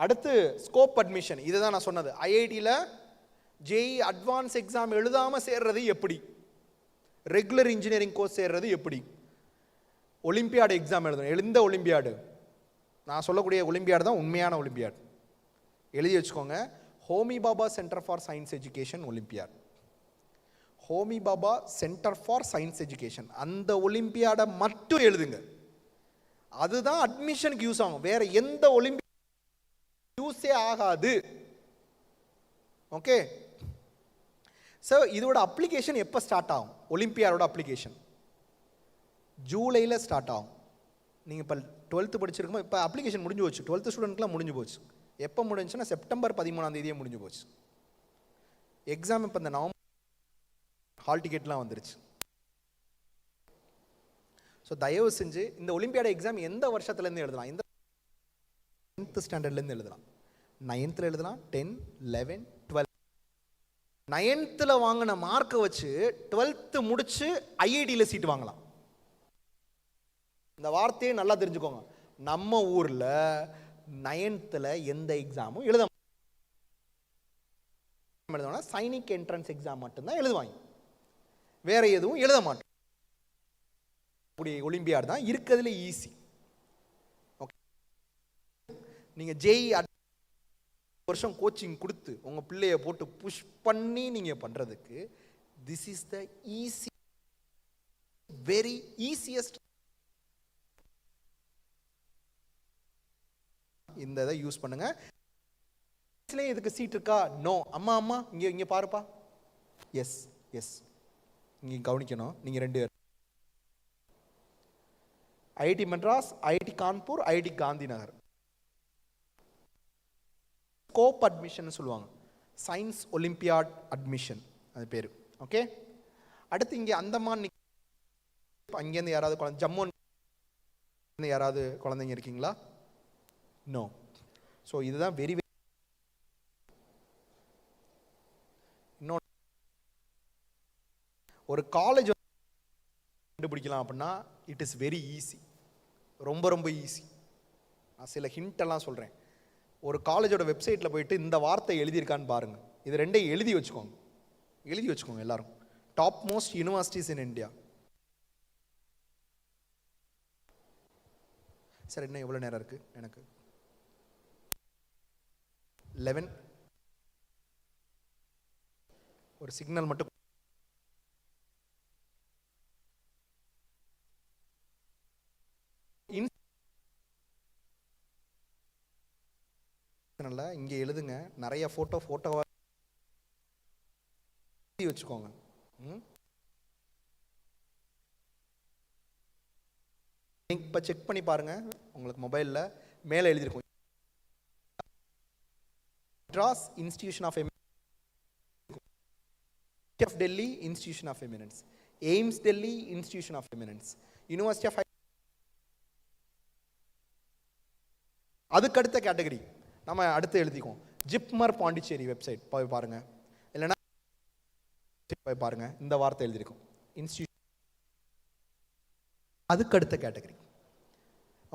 அடுத்து ஸ்கோப் அட்மிஷன், இதுதான் நான் சொன்னது. ஐஐடியில் ஜேஇ அட்வான்ஸ் எக்ஸாம் எழுதாமல் சேர்றது எப்படி, ரெகுலர் இன்ஜினியரிங் கோர்ஸ் சேர்றது எப்படி, ஒலிம்பியாடு எக்ஸாம் எழுதணும். எந்த ஒலிம்பியாடு? நான் சொல்லக்கூடிய ஒலிம்பியாடு தான் உண்மையான ஒலிம்பியாடு, எழுதி வச்சுக்கோங்க. Homi Baba centre for science education olympiad, Homi Baba centre for science education, அந்த ஒலிம்பியாடை மட்டும் எழுதுங்க. அதுதான் அட்மிஷனுக்கு யூஸ் ஆகும், வேற எந்த ஒலிம்பியாட் யூஸே ஆகாது. ஓகே, ஸோ இதோட அப்ளிகேஷன் எப்போ ஸ்டார்ட் ஆகும்? ஒலிம்பியாடோட அப்ளிகேஷன் ஜூலையில் ஸ்டார்ட் ஆகும். நீங்கள் இப்போ 12th படிச்சிருக்கோம், இப்போ அப்ளிகேஷன் முடிஞ்சு போச்சு. 12th ஸ்டூடெண்ட்க்குலாம் முடிஞ்சு போச்சு. எப்போ முடிஞ்சுன்னா செப்டம்பர் 13 முடிஞ்சு போச்சு. எக்ஸாம் இப்போ இந்த நவம்பர், ஹால் டிக்கெட்லாம் வந்துருச்சு. ஸோ தயவு செஞ்சு இந்த ஒலிம்பியாட் எக்ஸாம் எந்த வருஷத்துலேருந்து எழுதலாம்? இந்த 9th ஸ்டாண்டர்ட்லேருந்து எழுதலாம். 9th எழுதலாம், 10, 11, 12. 9th வாங்கின மார்க்கை வச்சு 12th முடிச்சு ஐஐடியில் சீட் வாங்கலாம். இந்த வார்த்தையை நல்லா தெரிஞ்சுக்கோங்க. நம்ம ஊரில் 9th எந்த எக்ஸாமும் எழுத எழுதுவாங்க, சைனிக் என்ட்ரன்ஸ் எக்ஸாம் மட்டும்தான் எழுதுவாங்க, வேற எதுவும் எழுத மாட்டோம். ஒலிம்பியாட் தான் இருக்கிறதுல ஈஸி. ஓகே, நீங்கள் ஜேஇ வருஷம் கோச்சிங் கொடுத்து உங்கள் பிள்ளைய போட்டு புஷ் பண்ணி நீங்கள் பண்ணுறதுக்கு this is the easy, very easiest. இந்த இதை யூஸ் பண்ணுங்க. இதுக்கு சீட் இருக்கா? நோ. அம்மா இங்கே பாருப்பா. Yes yes. நீங்கள் கவனிக்கணும், நீங்கள் 2 பேர். IIT Madras, IIT Kanpur, IIT Gandhinagar. Scope admission சொல்லுவாங்க, சயின்ஸ் ஒலிம்பியாட் அட்மிஷன் அது பேர். ஓகே, அடுத்து இங்கே அந்தமான், அங்கேருந்து யாராவது குழந்தை, ஜம்மு யாராவது குழந்தைங்க இருக்கீங்களா? நோ. ஸோ இதுதான் வெரி வெரி. இன்னொன்று, ஒரு காலேஜ் கண்டுபிடிக்கலாம் அப்படின்னா இட் இஸ் வெரி ஈஸி, ரொம்ப ரொம்ப ஈஸி. நான் சில ஹிண்டெல்லாம் சொல்கிறேன். ஒரு காலேஜோட வெப்சைட்டில் போயிட்டு இந்த வார்த்தை எழுதியிருக்கான்னு பாருங்கள். இது ரெண்டையும் எழுதி வச்சுக்கோங்க எல்லாரும். Top most universities in India. Sir இன்னும் எவ்வளோ நேரம் இருக்குது எனக்கு? 11. ஒரு சிக்னல் மட்டும். இங்கே எழுதுங்க, நிறைய ஃபோட்டோவாக வச்சுக்கோங்க. இப்போ செக் பண்ணி பாருங்க, உங்களுக்கு மொபைலில் மேலே எழுதியிருக்கும், Madras institution of Delhi institution of eminence, AIIMS Delhi institution of eminence, university of. அதுக்கடுத்த கேட்டகரி நம்ம அடுத்து எழுதிக்குவோம். ஜிப்மர் பாண்டிச்சேரி வெப்சைட் போய் பாருங்க, இல்லைன்னா போய் பாருங்க, இந்த வார்த்தை எழுதியிருக்கும் இன்ஸ்டிடியூஷன். அதுக்கடுத்த கேட்டகரி.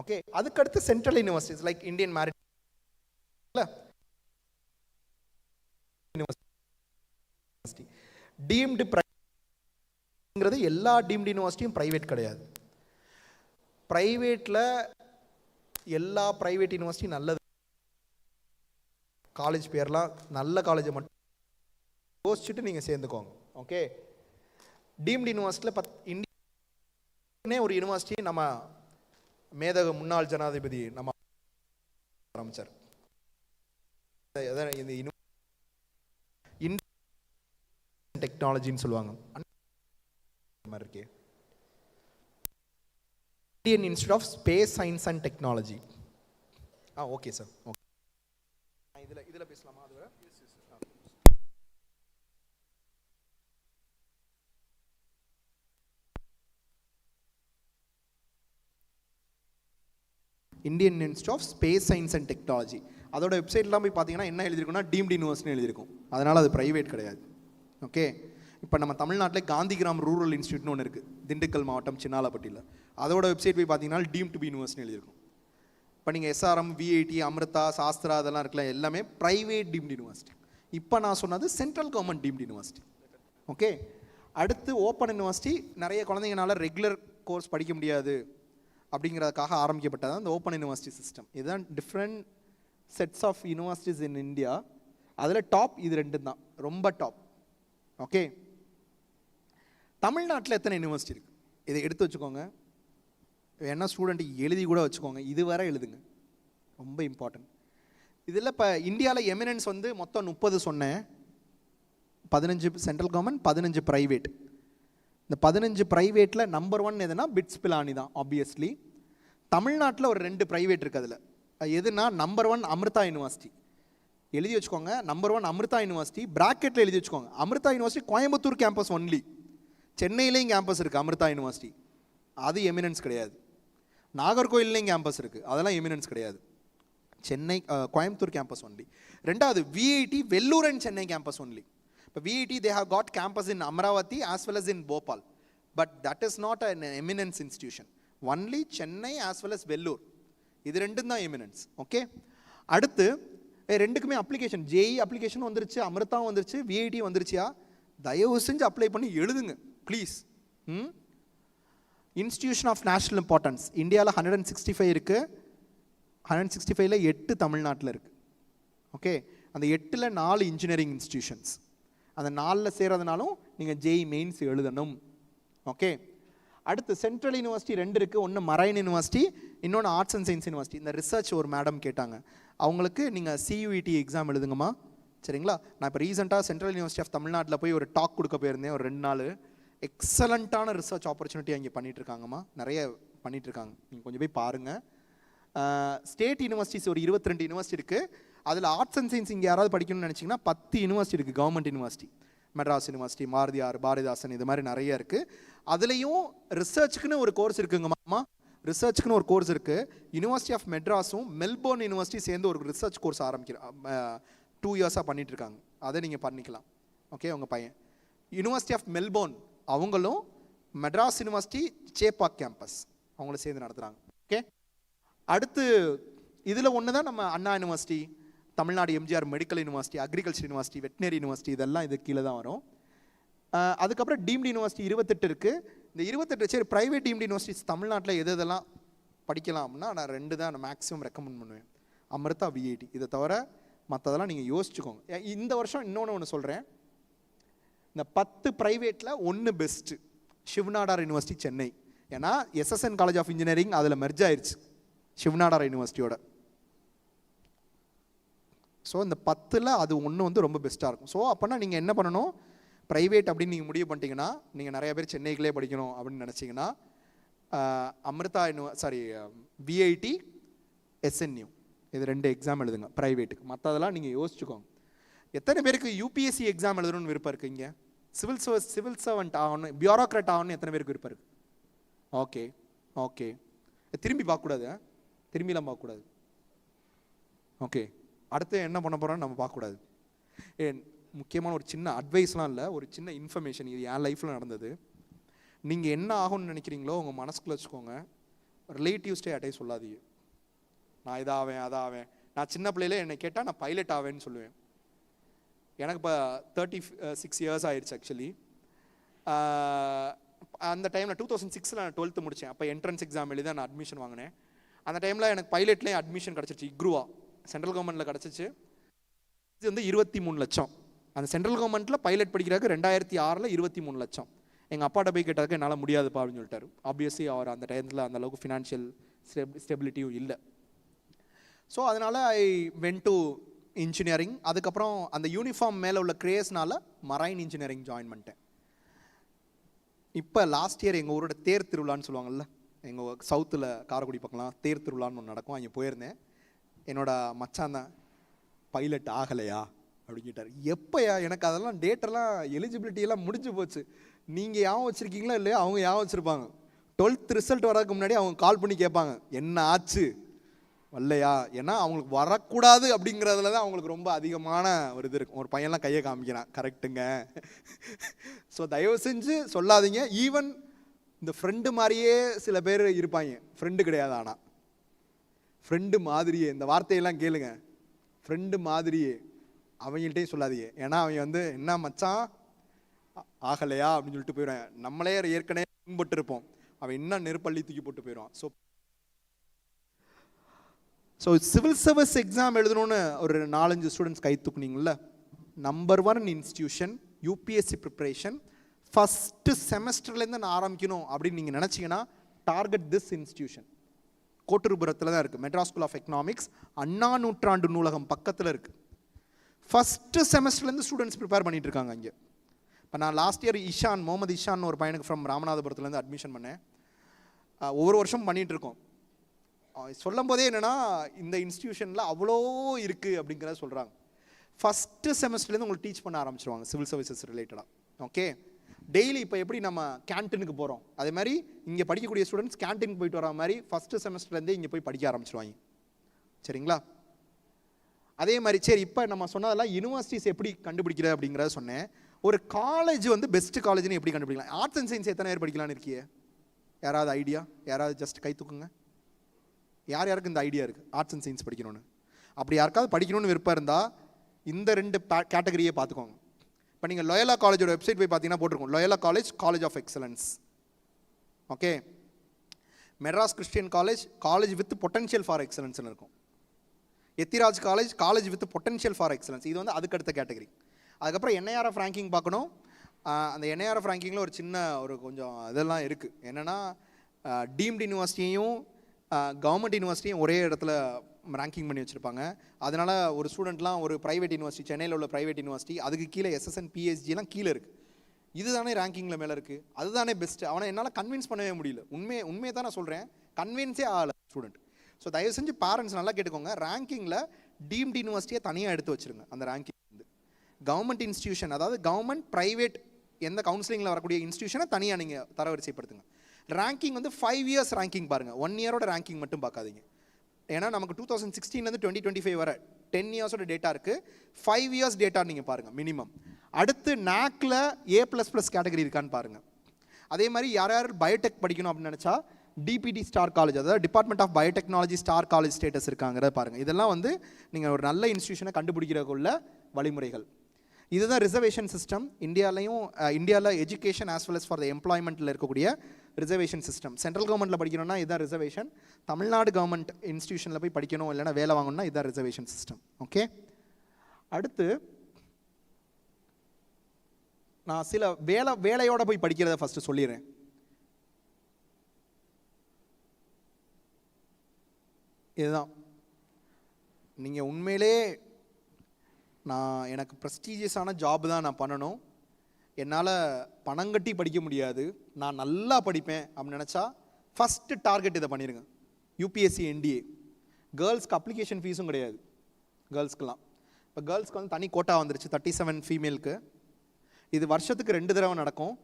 ஓகே, அதுக்கடுத்து central universities like Indian merit university. Deemed பிரைவேட்ங்கிறது எல்லா டீம்டு யூனிவர்சிட்டியும் பிரைவேட் கிடையாது. பிரைவேட்டில் எல்லா பிரைவேட் யூனிவர்சிட்டி நல்லது, காலேஜ் பேர்லாம் நல்ல காலேஜை மட்டும் யோசிச்சுட்டு நீங்கள் சேர்ந்துக்கோங்க. ஓகே, டீம்டு யூனிவர்சிட்டியில் இந்தியா ஒரு யூனிவர்சிட்டி நம்ம மேதக முன்னாள் ஜனாதிபதி நம்ம ஆரம்பிச்சார். இந்த டெக்னாலஜின்னு சொல்லுவாங்க. இருக்கே, Indian institute of space science and technology. Okay sir, okay. இதில் பேசலாமா? அது Indian institute of space science and technology. அதோட வெப்சைட்லாம் போய் பார்த்தீங்கன்னா என்ன எழுதிருக்குன்னா டீம்டு யூனிவர்சிட்டி எழுதிருக்கும். அதனால் அது ப்ரைவேட் கிடையாது. ஓகே, இப்போ நம்ம தமிழ்நாட்டில் காந்திகிராம் ரூரல் இன்ஸ்டியூட்னு ஒன்று இருக்குது, திண்டுக்கல் மாவட்டம் சின்னாலப்பட்டியில். அதோட வெப்சைட் போய் பார்த்தீங்கன்னா டீம் டு பி யூனிவர்சிட்டி எழுதிருக்கும். இப்போ நீங்கள் எஸ்ஆர்எம், விஐடி, அமிர்தா, சாஸ்திரா அதெல்லாம் இருக்குல்ல, எல்லாமே ப்ரைவேட் டீம்டு யூனிவர்சிட்டி. இப்போ நான் சொன்னது central government deemed university. Okay, அடுத்து ஓப்பன் யூனிவர்சிட்டி. நிறைய குழந்தைங்கனால ரெகுலர் கோர்ஸ் படிக்க முடியாது அப்படிங்கிறதுக்காக ஆரம்பிக்கப்பட்டது அந்த ஓப்பன் யூனிவர்சிட்டி சிஸ்டம். இதுதான் different sets of universities in India. அதில் டாப் இது 2 தான், ரொம்ப டாப். ஓகே, தமிழ்நாட்டில் எத்தனை யூனிவர்சிட்டி இருக்குது இதை எடுத்து வச்சுக்கோங்க. என்ன ஸ்டூடெண்ட் எழுதி கூட வச்சுக்கோங்க, இது வரை எழுதுங்க, ரொம்ப இம்பார்ட்டன்ட். இதில் இப்போ இந்தியாவில் எமினன்ஸ் வந்து மொத்தம் 30 சொன்னேன். 15 சென்ட்ரல் கவர்மெண்ட், 15 ப்ரைவேட். இந்த 15 ப்ரைவேட்டில் நம்பர் 1 எதுனா பிட்ஸ் பிலானி தான் ஆப்வியஸ்லி. தமிழ்நாட்டில் ஒரு 2 ப்ரைவேட் இருக்குது. அதில் எதுனா நம்பர் 1 அமிர்தா யூனிவர்சிட்டி எழுதி வச்சுக்கோங்க. நம்பர் 1 அமிர்தா யூனிவர்சிட்டி பிராக்கெட்டில் எழுதி வச்சுக்கோங்க. Amrita university Coimbatore campus only. சென்னையிலேயும் கேம்பஸ் இருக்குது அமிர்தா யூனிவர்சிட்டி, அது எமினன்ஸ் கிடையாது. நாகர்கோயில்லையும் கேம்பஸ் இருக்குது, அதெல்லாம் எமினன்ஸ் கிடையாது. Chennai Coimbatore campus only. ரெண்டாவது VIT Vellore and Chennai campus only. இப்போ VIT they have got campus in Amravati as well as in Bhopal, but that is not an eminence institution. Only Chennai as well as Vellore, இது ரெண்டும் தான் எமினன்ஸ். ஓகே, அடுத்து ரெண்டுக்குமே அப்ளிகேஷன், ஜேஇ அப்ளிகேஷன் வந்துருச்சு, அமிர்தாவும் வந்துருச்சு, விஐடி வந்துருச்சியா, தயவு செஞ்சு அப்ளை பண்ணி எழுதுங்க please. Institution of national importance இந்தியாவில் 165 இருக்குது. 165ல் 8 தமிழ்நாட்டில் இருக்குது. ஓகே, அந்த 8ல் 4 இன்ஜினியரிங் இன்ஸ்டிடியூஷன்ஸ். அந்த 4ல் சேர்றதுனாலும் நீங்கள் ஜேஇ மெயின்ஸ் எழுதணும். ஓகே, அடுத்து சென்ட்ரல் யூனிவர்சிட்டி 2 இருக்குது. ஒன்று மரைன் யூனிவர்சிட்டி, இன்னொன்று ஆர்ட்ஸ் அண்ட் சயின்ஸ் யூனிவர்சிட்டி. இந்த ரிசர்ச் ஒரு மேடம் கேட்டாங்க, அவங்களுக்கு நீங்கள் சியூஇடி எக்ஸாம் எழுதுங்கம்மா, சரிங்களா? நான் இப்போ ரீசெண்டாக சென்ட்ரல் யூனிவர்சிட்டி ஆஃப் தமிழ்நாட்டில் போய் ஒரு டாக் கொடுக்க போயிருந்தேன், ஒரு 2 நாள். எக்ஸலண்ட்டான ரிசர்ச் ஆப்பர்ச்சுனிட்டி அங்கே பண்ணிகிட்ருக்காங்கம்மா, நிறைய பண்ணிகிட்ருக்காங்க. நீங்கள் கொஞ்சம் போய் பாருங்கள். ஸ்டேட் யூனிவர்சிட்டிஸ் ஒரு 22 யூனிவர்சிட்டி இருக்குது. அதில் ஆர்ட்ஸ் அண்ட் சயின்ஸ் இங்கே யாராவது படிக்கணும்னு நினச்சிங்கன்னா 10 யூனிவர்சிட்டி இருக்குது. Government university, Madras university, Bharathiyar, Bharathidasan, இது மாதிரி நிறைய இருக்குது. அதுலேயும் ரிசர்ச்சுக்குன்னு ஒரு கோர்ஸ் இருக்குங்கம்மா. ரிசர்ச்சுக்குன்னு ஒரு கோர்ஸ் இருக்குது. யூனிவர்சிட்டி ஆஃப் மெட்ராஸும் மெல்போர்ன் யூனிவர்சிட்டி சேர்ந்து ஒரு ரிசர்ச் கோர்ஸ் ஆரம்பிக்கிறாங்க. 2 இயர்ஸாக பண்ணிகிட்ருக்காங்க. அதை நீங்கள் பண்ணிக்கலாம். ஓகே, உங்கள் பையன் யூனிவர்சிட்டி ஆஃப் மெல்போர்ன் அவங்களும் மெட்ராஸ் யூனிவர்சிட்டி சேப்பாக் கேம்பஸ் அவங்களும் சேர்ந்து நடத்துகிறாங்க. ஓகே, அடுத்து இதில் ஒன்று தான் நம்ம Anna university, Tamil Nadu MGR medical university, agriculture university, veterinary university, இதெல்லாம் இது கீழே தான் வரும். அதுக்கப்புறம் டீம்டு யூனிவர்சிட்டி 28 இருக்குது. இந்த 28 சரி ப்ரைவேட் டீம்டு யூனிவர்சிட்டிஸ் தமிழ்நாட்டில் எது இதெல்லாம் படிக்கலாம் அப்படின்னா நான் 2 தான் நான் மேக்ஸிமம் ரெக்கமெண்ட் பண்ணுவேன். அமிர்தா, விஐடி. இதை தவிர மற்றதெல்லாம் நீங்கள் யோசிச்சுக்கோங்க. இந்த வருஷம் இன்னொன்று ஒன்று சொல்கிறேன். இந்த 10 ப்ரைவேட்டில் 1 பெஸ்ட்டு சிவநாடார் யூனிவர்சிட்டி சென்னை. ஏன்னா எஸ்எஸ்என் காலேஜ் ஆஃப் இன்ஜினியரிங் அதில் மெர்ஜ் ஆயிடுச்சு சிவநாடார் யூனிவர்சிட்டியோட. ஸோ இந்த 10ல் அது ஒன்று வந்து ரொம்ப பெஸ்ட்டாக இருக்கும். ஸோ அப்போனா நீங்கள் என்ன பண்ணணும், ப்ரைவேட் அப்படின்னு நீங்கள் முடிவு பண்ணிட்டீங்கன்னா, நீங்கள் நிறைய பேர் சென்னைக்குள்ளே படிக்கணும் அப்படின்னு நினச்சிங்கன்னா அமிர்தா விஐடி, எஸ்என்யூ, இது 2 எக்ஸாம் எழுதுங்க ப்ரைவேட்டுக்கு. மற்றதெல்லாம் நீங்கள் யோசிச்சுக்கோங்க. எத்தனை பேருக்கு யூபிஎஸ்சி எக்ஸாம் எழுதணும்னு விருப்பம் இருக்குது? இங்கே சிவில் சர்வெண்ட் ஆகணும், பியூரோக்ராட் ஆகணும்னு எத்தனை பேருக்கு விருப்பம் இருக்குது? ஓகே ஓகே, திரும்பி பார்க்கக்கூடாது, திரும்பிலாம் பார்க்கக்கூடாது. ஓகே, அடுத்து என்ன பண்ண போகிறோன்னு நம்ம பார்க்கக்கூடாது. முக்கியமான ஒரு சின்ன அட்வைஸ்லாம் இல்லை, ஒரு சின்ன இன்ஃபர்மேஷன். இது என் லைஃப்பில் நடந்தது. நீங்கள் என்ன ஆகும்னு நினைக்கிறீங்களோ உங்கள் மனசுக்குள்ளே வச்சுக்கோங்க. ரிலேட்டிவ்ஸ்டே அட்டையை சொல்லாதீங்க. நான் இதாவேன் அதாவேன். நான் சின்ன பிள்ளையில என்னை கேட்டால் நான் பைலட் ஆவேன்னு சொல்லுவேன். எனக்கு இப்போ 36 இயர்ஸ் ஆயிடுச்சு ஆக்சுவலி. அந்த டைமில் 2006 நான் 12th முடித்தேன். அப்போ என்ட்ரன்ஸ் எக்ஸாம் எழுதி நான் அட்மிஷன் வாங்கினேன். அந்த டைமில் எனக்கு பைலட்லேயும் அட்மிஷன் கிடச்சிருச்சு. இக்ரூவா சென்ட்ரல் கவர்மெண்ட்டில் கிடச்சிச்சு. இது வந்து 23 லட்சம். அந்த சென்ட்ரல் கவர்மெண்ட்டில் பைலட் படிக்கிறதுக்கு 2006 23 லட்சம். எங்கள் அப்பாட்ட போய் கேட்டதுக்கு என்னால் முடியாதுப்பா அப்படின்னு சொல்லிட்டாரு. ஆப்வியஸ்லி அவர் அந்த டைத்தில் அந்த அளவுக்கு ஃபினான்ஷியல் ஸ்டெபிலிட்டியும் இல்லை. ஸோ அதனால் ஐ வென்ட் டு இன்ஜினியரிங். அதுக்கப்புறம் அந்த யூனிஃபார்ம் மேலே உள்ள கிரேஸ்னால மரைன் இன்ஜினியரிங் ஜாயின் பண்ணிட்டேன். இப்போ லாஸ்ட் இயர் எங்கள் ஊரோட தேர் திருவிழான்னு சொல்லுவாங்கள்ல, எங்கள் சவுத்தில் காரைக்குடி பக்கம்லாம் தேர் திருவிழான்னு ஒன்று நடக்கும். அங்கே போயிருந்தேன். என்னோட மச்சான் தான் பைலட் ஆகலையா அப்படின்னு கேட்டார். எப்போயா? எனக்கு அதெல்லாம் டேட்டெல்லாம் எலிஜிபிலிட்டியெல்லாம் முடிஞ்சு போச்சு. நீங்கள் யாவும் வச்சுருக்கீங்களா இல்லையா? அவங்க யாவும் வச்சுருப்பாங்க. 12th ரிசல்ட் வரதுக்கு முன்னாடி அவங்க கால் பண்ணி கேட்பாங்க என்ன ஆச்சு வரலையா. ஏன்னா அவங்களுக்கு வரக்கூடாது அப்படிங்கிறதுல தான் அவங்களுக்கு ரொம்ப அதிகமான ஒரு இது இருக்கும். ஒரு பையன்லாம் கையை காமிக்கிறான், கரெக்டுங்க. ஸோ தயவு செஞ்சு சொல்லாதீங்க. ஈவன் இந்த ஃப்ரெண்டு மாதிரியே சில பேர் இருப்பாங்க. ஃப்ரெண்டு கிடையாது, ஆனால் ஃப்ரெண்டு மாதிரியே. இந்த வார்த்தையெல்லாம் கேளுங்க, ஃப்ரெண்டு மாதிரியே. அவங்கள்ட்டையும் சொல்லாதீங்க. ஏன்னா அவங்க வந்து என்ன மச்சான் ஆகலையா அப்படின்னு சொல்லிட்டு போயிடுவேன். நம்மளே ஏற்கனவே பின்பட்டு இருப்போம், அவன் என்ன நெருப்பள்ளி தூக்கி போட்டு போயிடுவான். ஸோ சிவில் சர்வீஸ் எக்ஸாம் எழுதணும்னு ஒரு 4-5 ஸ்டூடெண்ட்ஸ் கை தூக்குனீங்கள. Number 1 institution UPSC preparation. First செமஸ்டர்லேருந்து நான் ஆரம்பிக்கணும் அப்படின்னு நீங்கள் நினச்சிங்கன்னா டார்கெட் திஸ் இன்ஸ்டியூஷன். கோட்டூர்புரத்தில் தான் இருக்குது. மெட்ராஸ் ஸ்கூல் ஆஃப் எக்கனாமிக்ஸ், அண்ணா நூற்றாண்டு நூலகம் பக்கத்தில் இருக்குது. ஃபஸ்ட்டு செமஸ்டர்லேருந்து ஸ்டூடெண்ட்ஸ் ப்ரிப்பேர் பண்ணிகிட்டு இருக்காங்க இங்கே. இப்போ நான் லாஸ்ட் இயர் முகமது இஷான் ஒரு பையனுக்கு ஃப்ரம் ராமநாதபுரத்துலேருந்து அட்மிஷன் பண்ணேன். ஒவ்வொரு வருஷம் பண்ணிகிட்ருக்கோம். சொல்லும் போதே என்னென்னா இந்த இன்ஸ்டியூஷனில் அவ்வளோ இருக்குது அப்படிங்கிறத சொல்கிறாங்க. ஃபஸ்ட்டு செமஸ்டர்லேருந்து உங்களுக்கு டீச் பண்ண ஆரம்பிச்சிருவாங்க சிவில் சர்வீசஸ் ரிலேட்டடாக. ஓகே, டெய்லி இப்போ எப்படி நம்ம கேன்டீனுக்கு போகிறோம், அதே மாதிரி இங்கே படிக்கக்கூடிய ஸ்டூடெண்ட்ஸ் கேன்டீனுக்கு போயிட்டு வர மாதிரி ஃபஸ்ட்டு செமஸ்டர்லேருந்தே இங்கே போய் படிக்க ஆரம்பிச்சிருவாங்க. சரிங்களா? அதே மாதிரி சரி, இப்போ நம்ம சொன்னதெல்லாம் யூனிவர்சிட்டிஸ் எப்படி கண்டுபிடிக்கிறது அப்படிங்கிறத சொன்னேன். ஒரு காலேஜ் வந்து பெஸ்ட்டு காலேஜ்னு எப்படி கண்டுபிடிக்கலாம்? ஆர்ட்ஸ் அண்ட் சயின்ஸ் எத்தனை பேர் படிக்கலான்னு இருக்கியே? யாராவது ஐடியா? யாராவது ஜஸ்ட் கை தூக்குங்க. யார் யாருக்கு இந்த ஐடியா இருக்குது ஆர்ட்ஸ் அண்ட் சயின்ஸ் படிக்கணும்னு? அப்படி யாருக்காவது படிக்கணும்னு விருப்பம் இருந்தால் இந்த 2 கேட்டகரியே பார்த்துக்கோங்க. இப்போ நீங்கள் லோயலா காலேஜோட வெப்சைட் போய் பார்த்தீங்கன்னா போட்டிருக்கோம், Loyola college, college of excellence. Okay, Madras Christian college, college with potential for எக்ஸலன்ஸ்னு இருக்கும். Ethiraj college, college with potential for excellence. இது வந்து அதுக்கடுத்த கேட்டகரி. அதுக்கப்புறம் என்ஐஆர்எஃப் ரேங்கிங் பார்க்கணும். அந்த என்ஐஆர்எஃப் ரேங்கிங்கில் ஒரு சின்ன ஒரு கொஞ்சம் இதெல்லாம் இருக்குது. என்னென்னா டீம்டு யூனிவர்சிட்டியையும் கவர்மெண்ட் யூனிவர்சிட்டியும் ஒரே இடத்துல ரேங்கிங் பண்ணி வச்சுருப்பாங்க. அதனால் ஒரு ஸ்டூடெண்ட்லாம் ஒரு ப்ரைவேட் யூனிவர்சிட்டி, சென்னையில் உள்ள ப்ரைவேட் யூனிவர்சிட்டி, அதுக்கு கீழே எஸ்எஸ்என் பிஹெச்டிலாம் கீழே இருக்குது. இதுதானே ரேங்கிங்கில் மேலே இருக்குது, அதுதானே பெஸ்ட்டு. அவனை என்னால் கன்வின்ஸ் பண்ணவே முடியல. உண்மையை தான் நான் சொல்கிறேன், கன்வின்ஸே ஆகலை ஸ்டூடெண்ட். ஸோ தயவு செஞ்சு பேரண்ட்ஸ் நல்லா கேட்டுக்கோங்க, ரேங்கிங்கில் டீம்டு யூனிவர்சிட்டியை தனியாக எடுத்து வச்சுருங்க. அந்த ரேங்கிங் வந்து கவர்மெண்ட் இன்ஸ்டியூஷன், அதாவது கவர்மெண்ட் ப்ரைவேட் எந்த கவுன்சிலிங்கில் வரக்கூடிய இன்ஸ்டியூஷனை தனியாக நீங்கள் தரவரிசைப்படுத்துங்க. ரேங்கிங் வந்து 5 இயர்ஸ் ரேங்கிங் பாருங்கள், 1 இயரோட ரேங்கிங் மட்டும் பார்க்காதீங்க. ஏன்னா நமக்கு 2016 2025 வர 10 இயர்ஸோட டேட்டா இருக்குது. 5 இயர்ஸ் டேட்டா நீங்கள் பாருங்கள் மினிமம். அடுத்து NACல A++ கேட்டகரி இருக்கான்னு பாருங்கள். அதே மாதிரி யார் யார் பயோடெக் படிக்கணும் அப்படின்னு நினச்சா DPT ஸ்டார் காலேஜ், அதாவது department of biotechnology star college status இருக்காங்கிறத பாருங்கள். இதெல்லாம் வந்து நீங்கள் ஒரு நல்ல இன்ஸ்டியூஷனை கண்டுபிடிக்கிறதுக்குள்ள வழிமுறைகள். இதுதான் ரிசர்வேஷன் சிஸ்டம். இந்தியாவில் education as well as for the எம்ப்ளாய்மெண்ட்டில் இருக்கக்கூடிய ரிசர்வேஷன் சிஸ்டம். சென்ட்ரல் கவர்மெண்ட்டில் படிக்கணும்னா இதுதான் ரிசர்வேஷன். தமிழ்நாடு கவர்மெண்ட் இன்ஸ்டியூஷனில் போய் படிக்கணும் இல்லைனா வேலை வாங்கணும்னா இதுதான் ரிசர்வேஷன் சிஸ்டம். ஓகே, அடுத்து நான் சில வேலையோட போய் படிக்கிறத ஃபஸ்ட்டு சொல்லிடுறேன். இதுதான் நீங்கள் உண்மையிலே எனக்கு ப்ரெஸ்டீஜியஸான ஜாப் தான் நான் பண்ணணும், என்னால் பணம் கட்டி படிக்க முடியாது, நான் நல்லா படிப்பேன் அப்படின்னு நினச்சா ஃபஸ்ட்டு டார்கெட் இதை பண்ணிடுங்க. UPSC NDA. கேர்ள்ஸ்க்கு அப்ளிகேஷன் ஃபீஸும் கிடையாது கேர்ள்ஸ்க்கெலாம். இப்போ கேர்ள்ஸ்க்கு வந்து தனி கோட்டா வந்துருச்சு 37 ஃபீமேலுக்கு. இது வருஷத்துக்கு 2 தடவை நடக்கும்.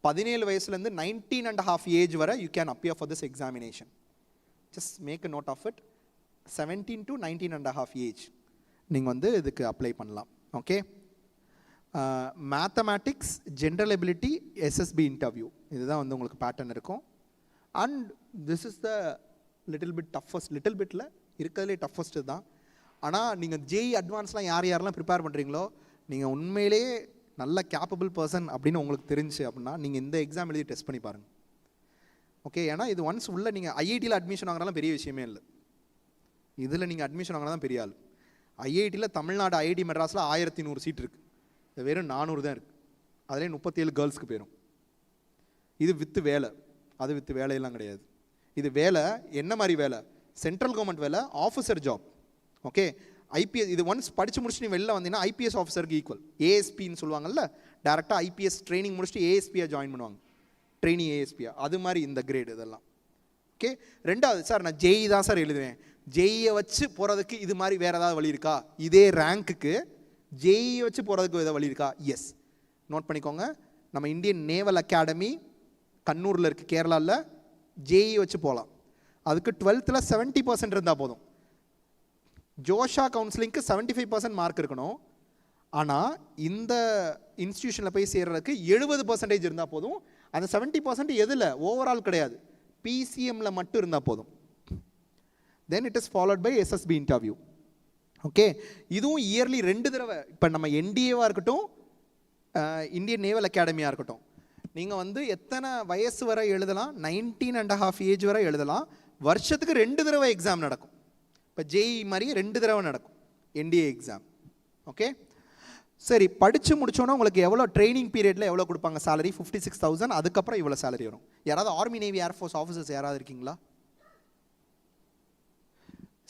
17 வயசுலேருந்து 19.5 ஏஜ் வரை you can appear for this examination. Just make a note of it. 17 to 19.5 age நீங்கள் வந்து இதுக்கு அப்ளை பண்ணலாம். Okay, mathematics, general ability, SSB interview, இதுதான் வந்து உங்களுக்கு பேட்டர்ன் இருக்கும். And this is the little பிட்டில் இருக்கிறதுலே டஃபஸ்ட்டு தான். ஆனால் நீங்கள் JEE அட்வான்ஸ்லாம் யாரெல்லாம் ப்ரிப்பேர் பண்ணுறீங்களோ நீங்கள் உண்மையிலேயே நல்ல கேப்பபிள் பர்சன் அப்படின்னு உங்களுக்கு தெரிஞ்சு அப்படின்னா நீங்கள் இந்த எக்ஸாம் எழுதி டெஸ்ட் பண்ணி பாருங்கள். ஓகே, ஏன்னா இது ஒன்ஸ் உள்ள நீங்கள் IITயில் அட்மிஷன் வாங்கினாலும் பெரிய விஷயமே இல்லை, இதில் நீங்கள் அட்மிஷன் வாங்கினா தான் பெரிய ஆள். IITயில் தமிழ்நாடு IIT மெட்ராஸில் 1100 சீட் இருக்குது, இது வெறும் 400 தான் இருக்குது. அதிலே 37 கேர்ள்ஸ்க்கு போயிடும். இது வித்து வேலை, அது வித்து வேலையெல்லாம் கிடையாது. இது வேலை என்ன மாதிரி வேலை? சென்ட்ரல் கவர்மெண்ட் வேலை, ஆஃபீஸர் ஜாப். ஓகே, IPS இது ஒன்ஸ் படித்து முடிச்சுட்டு நீ வெளில வந்தீங்கன்னா IPS ஆஃபீஸருக்கு ஈக்குவல். ASPன்னு சொல்லுவாங்கல்ல, டேரெக்டாக IPS ட்ரைனிங் முடிச்சுட்டு ASPயாக ஜாயின் பண்ணுவாங்க, ட்ரைனிங் ASPயாக, அது மாதிரி இந்த கிரேடு இதெல்லாம். ஓகே, ரெண்டாவது சார் நான் JEE தான் சார் எழுதுவேன், JEE வச்சு போகிறதுக்கு இது மாதிரி வேறு ஏதாவது வழி இருக்கா? இதே ரேங்க்குக்கு JEE வச்சு போகிறதுக்கு ஏதாவது வழி இருக்கா? எஸ், நோட் பண்ணிக்கோங்க. நம்ம இந்தியன் நேவல் அகாடமி கண்ணூரில் இருக்குது கேரளாவில், JEE வச்சு போகலாம். அதுக்கு 12th 70% இருந்தால் போதும். ஜோஷா கவுன்சிலிங்க்கு 75% மார்க் இருக்கணும். ஆனால் இந்த இன்ஸ்டியூஷனில் போய் சேர்றதுக்கு 70% இருந்தால் போதும். அந்த 70% எதில்? ஓவரால் கிடையாது, PCMல மட்டும் இருந்தால் போதும். then it is followed by SSB interview. Okay, இதுவும் இயர்லி 2 தடவை. இப்போ நம்ம NDAவாக இருக்கட்டும், இந்தியன் நேவல் அகாடமியாக இருக்கட்டும், நீங்கள் வந்து எத்தனை வயசு வரை எழுதலாம்? 19.5 ஏஜ் வரை எழுதலாம். வருஷத்துக்கு 2 தடவை எக்ஸாம் நடக்கும். இப்போ JEE மாதிரி 2 தடவை நடக்கும் NDA எக்ஸாம். ஓகே, சரி, படித்து முடிச்சோன்னா உங்களுக்கு எவ்வளோ ட்ரைனிங் பீரியடில் எவ்வளோ கொடுப்பாங்க? சேலரி 56,000. அதுக்கப்புறம் இவ்வளோ சேலரி வரும். யாராவது ஆர்மி, நேவி, ஏர்ஃபோர்ஸ் ஆஃபீஸர்ஸ் யாராவது இருக்கீங்களா?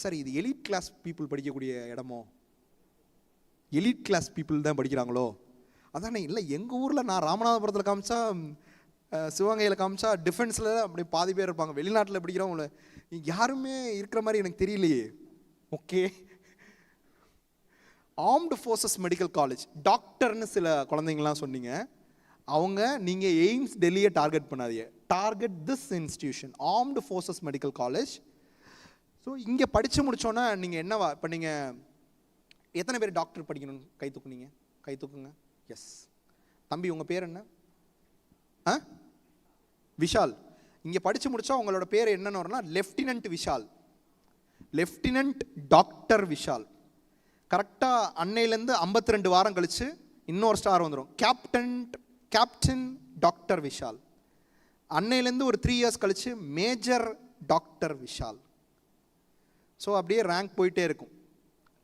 சார் இது எலிட் கிளாஸ் பீப்புள் படிக்கக்கூடிய இடமோ? எலிட் கிளாஸ் பீப்புள் தான் படிக்கிறாங்களோ? அதானே. இல்லை, எங்கள் ஊரில் நான் ராமநாதபுரத்தில் காமிச்சா, சிவகங்கையில் காமிச்சா டிஃபென்ஸில் அப்படி பாதி பேர் இருப்பாங்க. வெளிநாட்டில் படிக்கிறவங்கள யாருமே இருக்கிற மாதிரி எனக்கு தெரியலையே. Okay, armed forces medical college, டாக்டர்னு சில குழந்தைங்களாம் சொன்னீங்க. அவங்க நீங்கள் எய்ம்ஸ் டெல்லியை டார்கெட் பண்ணாதீங்க, target this institution, armed forces medical college. So இங்கே படித்து முடித்தோன்னா நீங்கள் என்னவா, இப்போ நீங்கள் எத்தனை பேர் டாக்டர் படிக்கணும்? கை தூக்குனீங்க, கை தூக்குங்க. எஸ் தம்பி, உங்கள் பேர் என்ன? விஷால். இங்கே படித்து முடித்தா உங்களோட பேர் என்னென்னு வரும்னா lieutenant Vishal, lieutenant doctor Vishal. கரெக்டாக அன்னையிலேருந்து 52 வாரம் கழித்து இன்னொரு ஸ்டார் வந்துடும், கேப்டன் டாக்டர் விஷால். அன்னையிலேருந்து ஒரு 3 இயர்ஸ் கழித்து மேஜர் டாக்டர் விஷால். ஸோ அப்படியே ரேங்க் போயிட்டே இருக்கும்.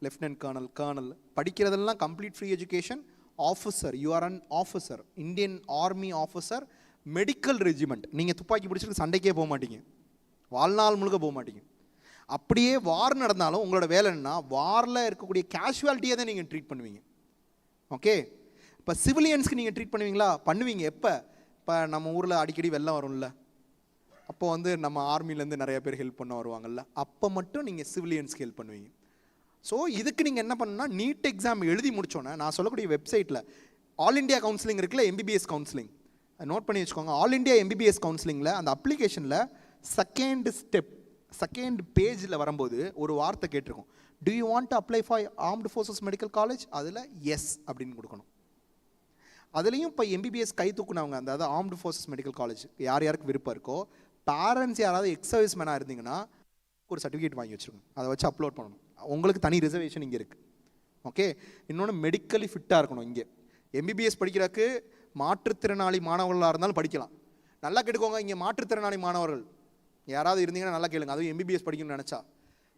Lieutenant colonel, colonel. படிக்கிறதெல்லாம் complete free education. Officer, you are an officer, Indian army officer, medical regiment. நீங்கள் துப்பாக்கி பிடிச்சிட்டு சண்டைக்கே போக மாட்டீங்க, வாழ்நாள் முழுக்க போக மாட்டீங்க. அப்படியே வார் நடந்தாலும் உங்களோட வேலை என்னன்னா வாரில் இருக்கக்கூடிய கேஷுவாலிட்டியை தான் நீங்கள் ட்ரீட் பண்ணுவீங்க. ஓகே, இப்போ சிவிலியன்ஸ்க்கு நீங்கள் ட்ரீட் பண்ணுவீங்களா? பண்ணுவீங்க. எப்போ? இப்போ நம்ம ஊரில் அடிக்கடி வெள்ளம் வரும்ல, அப்போ வந்து நம்ம ஆர்மிலேருந்து நிறைய பேர் ஹெல்ப் பண்ண வருவாங்கல்ல, அப்போ மட்டும் நீங்கள் சிவிலியன்ஸ்க்கு ஹெல்ப் பண்ணுவீங்க. ஸோ இதுக்கு நீங்கள் என்ன பண்ணணும்னா, நீட் எக்ஸாம் எழுதி முடிச்சோன்னே நான் சொல்லக்கூடிய வெப்சைட்டில் ஆல் இண்டியா கவுன்சிலிங் இருக்குல்ல, எம்பிபிஎஸ் கவுன்சிலிங், நோட் பண்ணி வச்சுக்கோங்க. ஆல் இண்டியா எம்பிபிஎஸ் கவுன்சிலிங்கில் அந்த அப்ளிகேஷனில் செகண்ட் பேஜில் வரும்போது ஒரு வார்த்தை கேட்டிருக்கோம், to you want to apply for armed forces medical college? அதில் எஸ் அப்படின்னு கொடுக்கணும். அதுலேயும் இப்போ எம்பிபிஎஸ் கை தூக்குனவங்க, அதாவது ஆர்ம்டு ஃபோர்ஸஸ் மெடிக்கல் காலேஜ் யார் யாருக்கு விருப்பம் இருக்கோ, பேரண்ட்ஸ் யாராவது எக்ஸ் சர்வீஸ் மேனாக இருந்தீங்கன்னா ஒரு சர்டிஃபிகேட் வாங்கி வச்சுருங்க, அதை வச்சு அப்லோட் பண்ணணும். உங்களுக்கு தனி ரிசர்வேஷன் இங்கே இருக்குது. ஓகே. இன்னொன்று மெடிக்கலி ஃபிட்டாக இருக்கணும். இங்கே எம்பிபிஎஸ் படிக்கிறதுக்கு மாற்றுத்திறனாளி மாணவர்களாக இருந்தாலும் படிக்கலாம். நல்லா கேட்டுக்கோங்க, இங்கே மாற்றுத்திறனாளி மாணவர்கள் யாராவது இருந்தீங்கன்னா நல்லா கேளுங்க. அதுவும் எம்பிபிஎஸ் படிக்கணும்னு நினச்சா,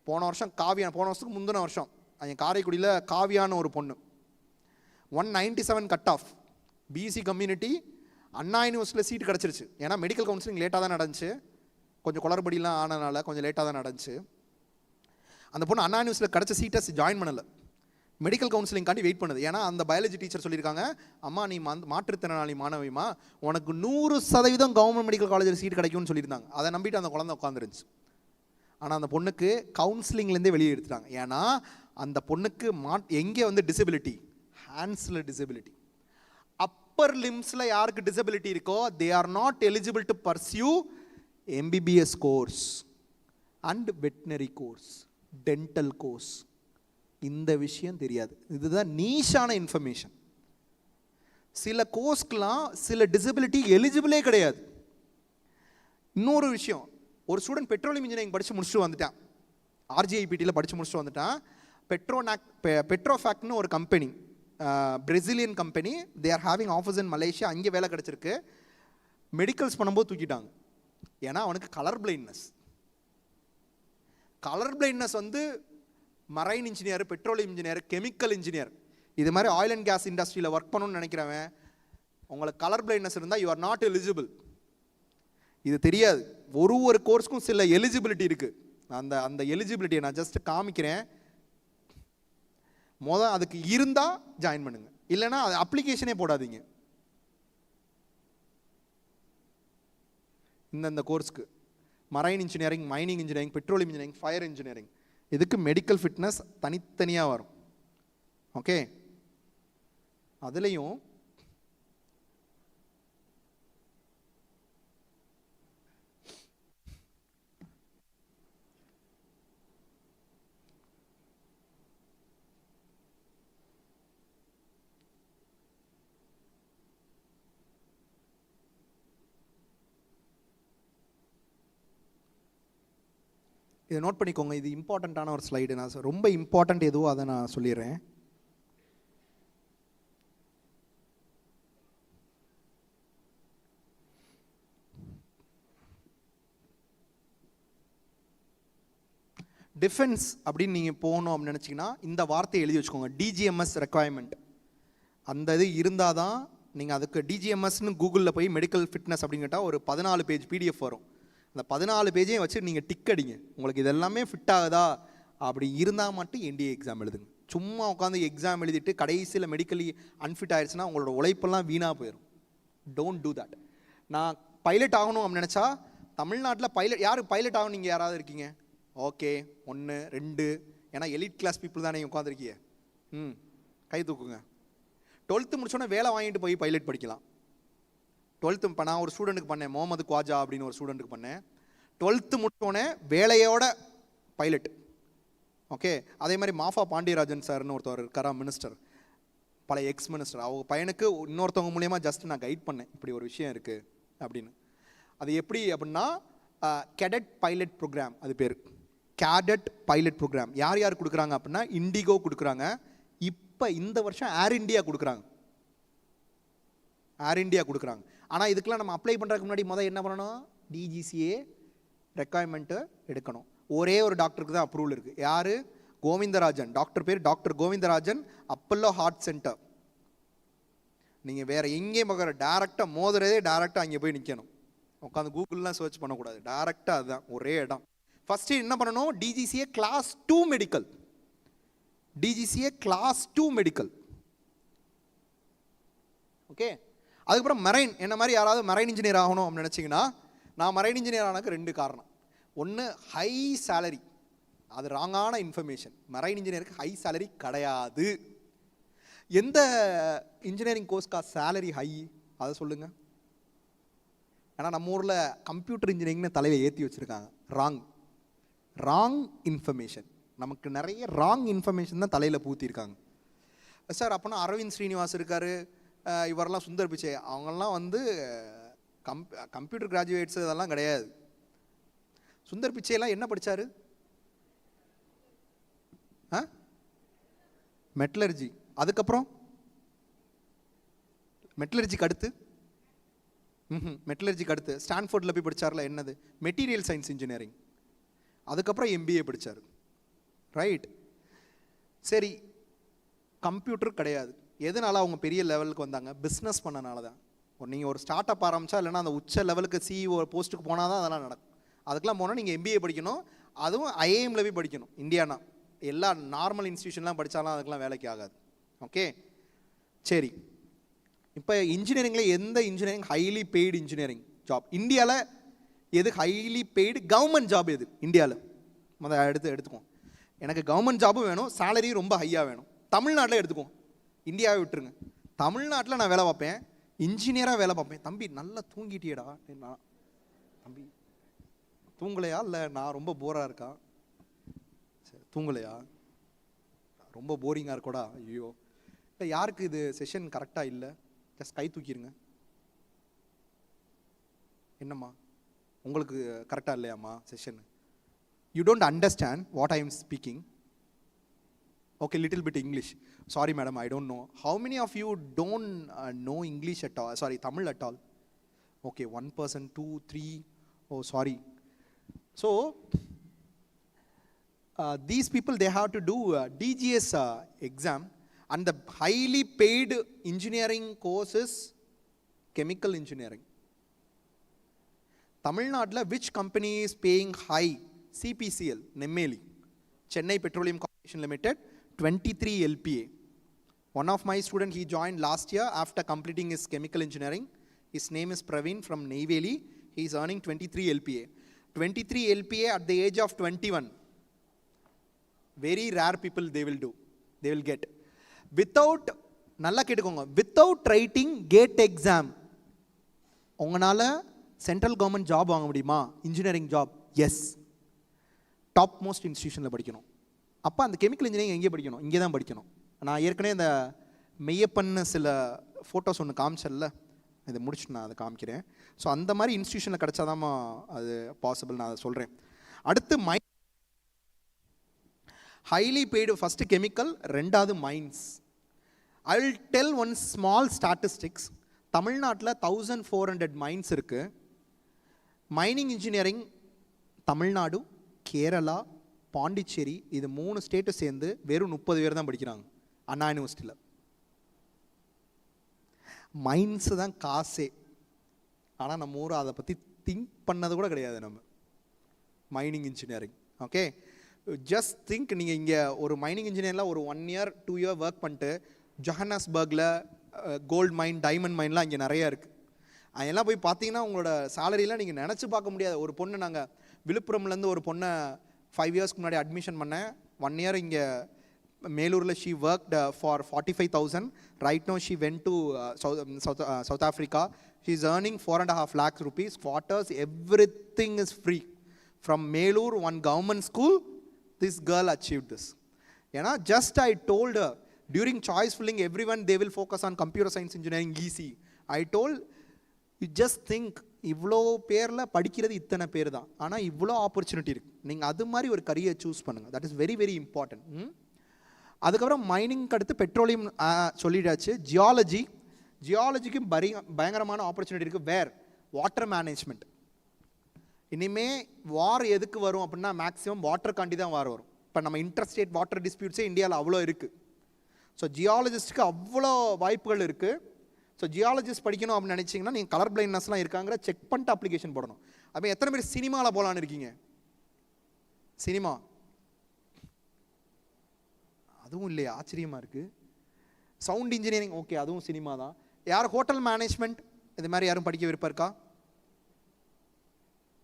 போன வருஷத்துக்கு முந்தின வருஷம் என் காரைக்குடியில் காவியான்னு ஒரு பொண்ணு 197 கட் ஆஃப், பிசி கம்யூனிட்டி, அண்ணா யூனிவர்சிட்டியில் சீட் கிடச்சிருச்சு. ஏன்னா மெடிக்கல் கவுன்சிலிங் லேட்டாக தான் நடந்துச்சு, கொஞ்சம் குளறுபடிலாம் ஆனதுனால கொஞ்சம் லேட்டாக தான் நடந்துச்சு. அந்த பொண்ணு அண்ணா யூனிவர்சிட்டியில் கிடச்ச சீட்டை ஜாயின் பண்ணலை, மெடிக்கல் கவுன்சிலிங்காண்டி வெயிட் பண்ணுது. ஏன்னா அந்த பயாலஜி டீச்சர் சொல்லியிருக்காங்க, அம்மா நீ மாற்றுத்திறனாளி மாணவிமா, உனக்கு 100% கவர்மெண்ட் மெடிக்கல் காலேஜில் சீட் கிடைக்கும்னு சொல்லியிருந்தாங்க. அதை நம்பிட்டு அந்த குழந்தை உட்காந்துருந்துச்சு. ஆனால் அந்த பொண்ணுக்கு கவுன்சிலிங்லேருந்தே வெளியே எடுத்துட்டாங்க. ஏன்னா அந்த பொண்ணுக்கு எங்கே வந்து டிசபிலிட்டி, ஹேண்ட்ஸில் டிசபிலிட்டி. அப்பர் லிம்ஸில் யாருக்கு டிசபிலிட்டி இருக்கோ they are not eligible to pursue MBBS course and veterinary course, dental course. இந்த விஷயம் தெரியாது. இதுதான் நீஷான இன்ஃபர்மேஷன். சில கோர்ஸ்க்கெலாம் சில டிசபிலிட்டி எலிஜிபிளே கிடையாது. இன்னொரு விஷயம், ஒரு ஸ்டூடெண்ட் பெட்ரோலியம் இன்ஜினியரிங் படித்து முடிச்சுட்டு வந்துட்டான், ஆர்ஜிஐபிடியில் படித்து முடிச்சுட்டு வந்துட்டான். பெட்ரோஃபேக்ட்னு ஒரு company, Brazilian company, they are having office in Malaysia, அங்கே வேலை கிடச்சிருக்கு. மெடிக்கல்ஸ் பண்ணும்போது தூக்கிட்டாங்க. ஏன்னா அவனுக்கு கலர் பிளைண்ட்னஸ் வந்து marine engineer, petroleum engineer, chemical engineer, இது மாதிரி ஆயில் அண்ட் கேஸ் இண்டஸ்ட்ரியில் ஒர்க் பண்ணணும்னு நினைக்கிறவன், உங்களுக்கு கலர் பிளைண்ட்னஸ் இருந்தால் யூ ஆர் நாட் எலிஜிபிள். இது தெரியாது. ஒரு கோர்ஸ்க்கும் சில எலிஜிபிலிட்டி இருக்குது. அந்த எலிஜிபிலிட்டியை நான் ஜஸ்ட் காமிக்கிறேன். அதுக்கு இருந்தால் ஜாயின் பண்ணுங்க, இல்லைன்னா அது அப்ளிகேஷனே போடாதீங்க. இந்த கோர்ஸ்க்கு marine engineering, mining engineering, petroleum engineering, fire engineering, இதுக்கு மெடிக்கல் ஃபிட்னஸ் தனித்தனியாக வரும். ஓகே. அதுலேயும் இதை நோட் பண்ணிக்கோங்க. இது இம்பார்ட்டண்ட்டான ஒரு ஸ்லைடு. நான் ரொம்ப இம்பார்ட்டண்ட் எதுவோ அதை நான் சொல்லிடுறேன். டிஃபென்ஸ் அப்படின்னு நீங்கள் போகணும் அப்படின்னு நினச்சிங்கன்னா இந்த வார்த்தையை எழுதி வச்சுக்கோங்க, டிஜிஎம்எஸ் ரெக்குவயர்மெண்ட். அந்த இது இருந்தால் தான் நீங்கள் அதுக்கு டிஜிஎம்எஸ்ன்னு கூகுளில் போய் மெடிக்கல் ஃபிட்னஸ் அப்படின்னு கேட்டால் ஒரு 14 பேஜ் பிடிஎஃப் வரும். அந்த 14 பேஜையும் வச்சு நீங்கள் டிக் அடிங்க, உங்களுக்கு இது எல்லாமே ஃபிட் ஆகுதா. அப்படி இருந்தால் மட்டும் என்டிஏ எக்ஸாம் எழுதுங்க. சும்மா உட்காந்து எக்ஸாம் எழுதிட்டு கடைசியில் மெடிக்கலி அன்ஃபிட் ஆயிடுச்சுன்னா உங்களோட உழைப்பெல்லாம் வீணாக போயிடும். Don't do that. நான் பைலட் ஆகணும் அப்படின்னு நினச்சா தமிழ்நாட்டில் யார் பைலட் ஆகணும்? நீங்கள் யாராவது இருக்கீங்க? ஓகே, 1 2, ஏன்னா எலிட் கிளாஸ் பீப்புள் தானே உட்காந்துருக்கீங்க. கை தூக்குங்க. 12th முடிச்சோன்னே வேலை வாங்கிட்டு போய் பைலட் படிக்கலாம். 12th இப்போ நான் ஒரு ஸ்டூடெண்ட்டுக்கு பண்ணேன், முகமது குவாஜா அப்படின்னு ஒரு ஸ்டூடெண்ட்டுக்கு பண்ணேன். 12th முடிச்சோடனே வேலையோட பைலட். ஓகே. அதே மாதிரி மாஃபா பாண்டியராஜன் சார்னு ஒருத்தர் இருக்காரா, மினிஸ்டர், பழைய எக்ஸ் மினிஸ்டர். அவங்க பையனுக்கு இன்னொருத்தவங்க மூலியமாக ஜஸ்ட் நான் கைட் பண்ணேன், இப்படி ஒரு விஷயம் இருக்குது அப்படின்னு. அது எப்படி அப்படின்னா கேடட் பைலட் ப்ரோக்ராம், அது பேர் கேடட் பைலட் ப்ரோக்ராம். யார் யார் கொடுக்குறாங்க அப்படின்னா இண்டிகோ கொடுக்குறாங்க. இப்போ இந்த வருஷம் ஏர் இண்டியா கொடுக்குறாங்க. ஆனால் இதுக்கெல்லாம் நம்ம அப்ளை பண்ணுறதுக்கு முன்னாடி என்ன பண்ணணும்? டிஜிசிஏ ரெக்குவயர்மெண்ட்டு எடுக்கணும். ஒரே ஒரு டாக்டருக்கு தான் அப்ரூவல் இருக்குது. யார்? கோவிந்தராஜன். டாக்டர் பேர் doctor Govindarajan, Apollo heart center. நீங்கள் வேறு எங்கேயும் பார்க்குற டேரெக்டாக மோதுறதே டேரெக்டாக அங்கே போய் நிற்கணும். உட்காந்து கூகுள்லாம் சர்ச் பண்ணக்கூடாது, டேரெக்டாக அதுதான் ஒரே இடம். ஃபஸ்ட்டு என்ன பண்ணணும்? DGCA class 2 medical. DGCA class 2 medical. Okay. அதுக்கப்புறம் மெரைன், என்ன மாதிரி யாராவது மெரைன் இன்ஜினியர் ஆகணும் அப்படின்னு நினச்சிங்கன்னா, நான் மெரைன் இன்ஜினியர் ஆனதுக்கு 2 காரணம். ஒன்று, ஹை சேலரி. அது ராங்கான இன்ஃபர்மேஷன். மெரைன் இன்ஜினியருக்கு ஹை சேலரி கிடையாது. எந்த இன்ஜினியரிங் கோர்ஸ்க்கா சேலரி ஹை, அதை சொல்லுங்கள். ஏன்னா நம்ம ஊரில் கம்ப்யூட்டர் இன்ஜினியரிங்னு தலையை ஏற்றி வச்சுருக்காங்க. Wrong information. நமக்கு நிறைய ராங் இன்ஃபர்மேஷன் தான் தலையில் பூத்திருக்காங்க. சார் அப்போனா அரவிந்த் ஸ்ரீனிவாஸ் இருக்கார், இவரெல்லாம் சுந்தர் பிச்சை, அவங்கெல்லாம் வந்து கம்ப்யூட்டர் கிராஜுவேட்ஸ் இதெல்லாம் கிடையாது. சுந்தர் பிச்சையெல்லாம் என்ன படித்தார்? மெட்டலர்ஜி. அதுக்கப்புறம் மெட்டலர்ஜிக்கு அடுத்து ஸ்டான்ஃபோர்டில் போய் படித்தார்ல, என்னது? Material science engineering. அதுக்கப்புறம் MBA படித்தார். ரைட். சரி, கம்ப்யூட்டர் கிடையாது. எதனால அவங்க பெரிய லெவலுக்கு வந்தாங்க? பிஸ்னஸ் பண்ணனால தான். நீங்கள் ஒரு ஸ்டார்ட் அப் ஆரம்பித்தா, இல்லைனா அந்த உச்ச லெவலுக்கு CEO போஸ்ட்டுக்கு போனால் தான் அதெல்லாம் நடக்கும். அதுக்கெலாம் போனால் நீங்கள் MBA படிக்கணும், அதுவும் IIMல போய் படிக்கணும். இந்தியானா எல்லா நார்மல் இன்ஸ்டியூஷன்லாம் படித்தாலும் அதுக்கெலாம் வேலைக்கு ஆகாது. ஓகே. சரி, இப்போ இன்ஜினியரிங்கில் எந்த engineering highly paid engineering job? இந்தியாவில் எது ஹைலி பெய்டு கவர்மெண்ட் ஜாப்? எது இந்தியாவில்? எடுத்துக்கோம். எனக்கு கவர்மெண்ட் ஜாபும் வேணும், சேலரியும் ரொம்ப ஹையாக வேணும். தமிழ்நாட்டில் எடுத்துக்கோம், இந்தியாவை விட்டுருங்க. தமிழ்நாட்டில் நான் வேலை பார்ப்பேன், இன்ஜினியராக வேலை பார்ப்பேன். தம்பி நல்லா தூங்கிட்டியடா. தம்பி தூங்கலையா? இல்லை நான் ரொம்ப போராக இருக்கா? சரி, தூங்கலையா? ரொம்ப போரிங்காக இருக்கோடா? ஐயோ, இல்லை யாருக்கு இது செஷன் கரெக்டாக இல்லை? ஜஸ்ட் கை தூக்கிடுங்க. என்னம்மா உங்களுக்கு கரெக்டாக இல்லையாம்மா session? You don't understand what I am speaking. Okay, little bit English. Sorry madam, I don't know. How many of you don't know English at all? Sorry, Tamil at all? Okay, 1 person, 2, 3. Oh, sorry. So, these people, they have to do DGS exam, and the highly paid engineering course is chemical engineering. Tamil Nadu, which company is paying high? CPCL, Nemmeli, Chennai Petroleum Corporation Limited, 23 LPA. One of my student, he joined last year after completing his chemical engineering. His name is Praveen from Neyveli. He is earning 23 LPA. 23 LPA at the age of 21. Very rare people they will get. Without, nalla ketukonga, without writing GATE exam, unganala central government job vaanga mudiyuma? Engineering job? Yes. Top most இன்ஸ்டியூஷனில் படிக்கணும். அப்போ அந்த கெமிக்கல் இன்ஜினியரிங் எங்கே படிக்கணும்? இங்கே தான் படிக்கணும். நான் ஏற்கனவே இந்த மெய்யப்பன்னு சில ஃபோட்டோஸ் ஒன்று காமிச்சல, இதை முடிச்சுட்டு நான் அதை காமிக்கிறேன். ஸோ அந்த மாதிரி இன்ஸ்டியூஷனில் கிடச்சாதாம்மா அது பாசிபிள், நான் அதை சொல்கிறேன். அடுத்து ஹைலி பெய்டு, ஃபஸ்ட்டு கெமிக்கல், ரெண்டாவது mines. I will tell one small statistics. தமிழ்நாட்டில் 1400 மைன்ஸ் இருக்குது. மைனிங் இன்ஜினியரிங் தமிழ்நாடு, கேரளா, பாண்டிச்சேரி, இது 3 ஸ்டேட்டு சேர்ந்து வெறும் 30 பேர் தான் படிக்கிறாங்க அண்ணா யூனிவர்சிட்டியில். மைன்ஸு தான் காசே. ஆனால் நம்ம ஊர் அதை பற்றி திங்க் பண்ணது கூட கிடையாது. நம்ம mining engineering, okay, just think. நீங்கள் இங்கே ஒரு மைனிங் இன்ஜினியரில் ஒரு 1 year 2 year ஒர்க் பண்ணிட்டு, ஜொஹன்னஸ்பர்கில் கோல்டு மைன், டைமண்ட் மைன்லாம் இங்கே நிறையா இருக்குது. அதெல்லாம் போய் பார்த்தீங்கன்னா உங்களோட சேலரிலாம் நீங்கள் நினச்சி பார்க்க முடியாது. ஒரு பொண்ணு, நாங்கள் விழுப்புரம்லேருந்து ஒரு பொண்ணை 5 years முன்னாடி அட்மிஷன் பண்ணேன். 1 year இங்கே மேலூரில் she worked for 45,000. Right no she went to South Africa. She is earning 4.5 lakhs rupees. Quarters, everything is free. From Melur, one government school, this girl achieved this. ஏன்னா just I told her, during choice filling, everyone, they will focus on computer science engineering, EC. I told, you just think, இவ்வளோ பேரில் படிக்கிறது இத்தனை பேர் தான், ஆனால் இவ்வளோ ஆப்பர்ச்சுனிட்டி இருக்குது. நீங்கள் அது மாதிரி ஒரு கரியர் சூஸ் பண்ணுங்கள். That is very very important. அதுக்கப்புறம் மைனிங்க்கு அடுத்து பெட்ரோலியம் சொல்லிடாச்சு. ஜியாலஜிக்கும் பயங்கரமான ஆப்பர்ச்சுனிட்டி இருக்குது. வேர்? Water management. இனிமே வார் எதுக்கு வரும் அப்படின்னா, மேக்ஸிமம் வாட்டர் காண்டி தான் வார் வரும். இப்போ நம்ம இன்டர்ஸ்டேட் வாட்டர் டிஸ்பியூட்ஸே இந்தியாவில் அவ்வளோ இருக்குது. ஸோ ஜியாலஜிஸ்ட்டுக்கு அவ்வளோ வாய்ப்புகள் இருக்குது. ஸோ ஜியாலஜிஸ்ட் படிக்கணும் அப்படின்னு நினச்சிங்கன்னா, நீங்கள் கலர் பிளைண்ட்னஸ்லாம் இருக்காங்கிற செக் பண்ணிட்டு அப்ளிகேஷன் போடணும். அப்போ எத்தனை பேர் சினிமாவில் போகலான்னு இருக்கீங்க? சினிமா அதுவும் இல்லையா? ஆச்சரியமாக இருக்குது. சவுண்ட் இன்ஜினியரிங், ஓகே, அதுவும் சினிமா தான். யார் ஹோட்டல் மேனேஜ்மெண்ட் இது மாதிரி யாரும் படிக்க விருப்பம் இருக்கா?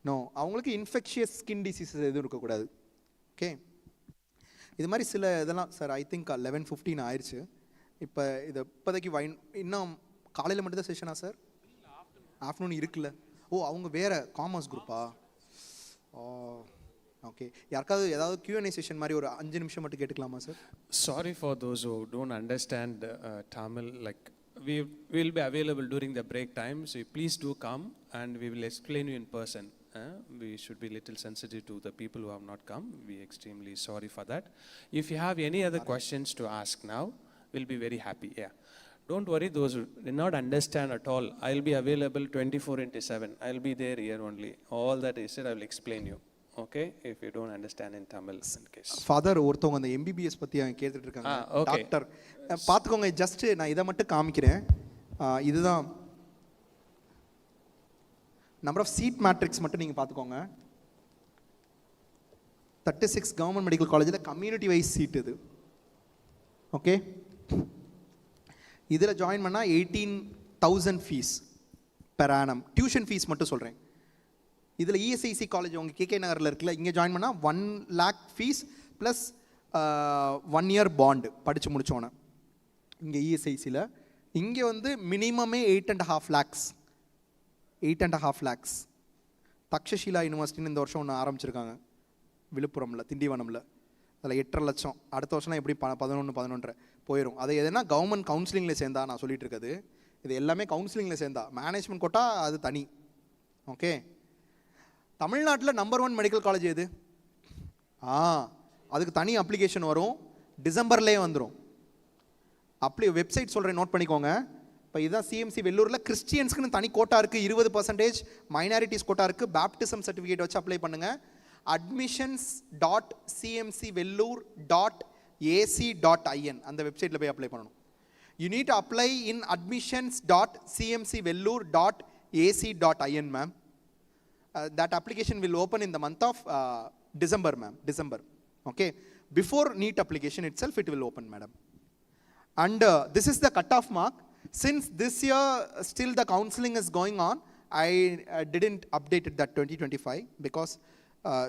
நோ. அவங்களுக்கு இன்ஃபெக்ஷியஸ் ஸ்கின் டிசீசஸ் எதுவும் இருக்கக்கூடாது. ஓகே, இது மாதிரி சில இதெல்லாம் சார் ஐ திங்க் 11:15 ஆயிடுச்சு. இப்போ இது இப்போதைக்கு இன்னும் காலையில் மட்டும்தான் செஷனா சார்? ஆஃப்டர்நூன் இருக்குல்ல? ஓ, அவங்க வேறு காமர்ஸ் குரூப்பா? ஓகே, யாருக்காவது ஏதாவது Q&A செஷன் மாதிரி ஒரு 5 நிமிஷம் மட்டும் கேட்டுக்கலாமா sir? Sorry for those who don't understand Tamil. Like we will be available during the break time, so please do come and we will explain you in person. We should be little sensitive to the people who have not come. We are extremely sorry for that. If you have any other questions to ask now, we'll be very happy. Yeah, don't worry those who did not understand at all. I'll be available 24/7. I'll be there here only. All that is said, I will explain you. Okay, if you don't understand in Tamil in case. Father ஒருத்தவங்க அந்த MBBS பத்தி அவங்க கேட்டுட்டு இருக்காங்க. டாக்டர் பாத்துக்கோங்க, ஜஸ்ட் நான் இதை மட்டும் காமிக்கிறேன். இதுதான் நம்பர் ஆஃப் சீட் மேட்ரிக்ஸ் மட்டும் நீங்கள் பார்த்துக்கோங்க. 36 கவர்மெண்ட் மெடிக்கல் காலேஜில் கம்யூனிட்டி வைஸ் சீட் இது. ஓகே, இதில் ஜாயின் பண்ணால் 18,000 fees per annum. Tuition fees மட்டும் சொல்கிறேன். இதில் ESIC காலேஜ் உங்கள் KK நகரில் இருக்குல்ல, இங்கே ஜாயின் பண்ணால் 1 lakh fees plus 1 year bond படித்து முடித்தோன்னே. இங்கே ESICயில் இங்கே வந்து மினிமமே 8.5 lakhs. 8.5 lakhs. தக்ஷஷீலா யூனிவர்சிட்டின்னு இந்த வருஷம் ஒன்று ஆரம்பிச்சிருக்காங்க விழுப்புரமில், திண்டிவனமில். அதில் 8.5 லட்சம். அடுத்த வருஷம்னா எப்படி 11 போயிடும். அது எதுனா கவர்மெண்ட் கவுன்சிலிங்கில் சேர்ந்தா நான் சொல்லிட்டு இருக்குது. இது எல்லாமே கவுன்சிலிங்கில் சேர்ந்தா. மேனேஜ்மெண்ட் கோட்டா அது தனி. ஓகே, தமிழ்நாட்டில் நம்பர் 1 மெடிக்கல் காலேஜ் எது? அதுக்கு தனி அப்ளிகேஷன் வரும், டிசம்பர்லேயே வந்துடும். வெப்சைட் சொல்கிறேன், நோட் பண்ணிக்கோங்க. இப்போ இதுதான் CMC வெள்ளூரில். கிறிஸ்டியன்ஸ்க்குன்னு தனி கோட்டா இருக்குது, 20%. மைனாரிட்டிஸ் கோட்டா இருக்குது. பேப்டிசம் சர்டிஃபிகேட் வச்சு அப்ளை பண்ணுங்கள். admissions.cmcvellore.ac.in அந்த வெப்சைட்டில் போய் அப்ளை பண்ணணும். You need to apply in admissions.cmcvellore.ac.in ma'am. That application will open in the month of December, ma'am. December. Okay. Before NEET application itself, it will open, madam. And this is the cutoff mark. Since this year still the counseling is going on, I didn't update it that 2025 because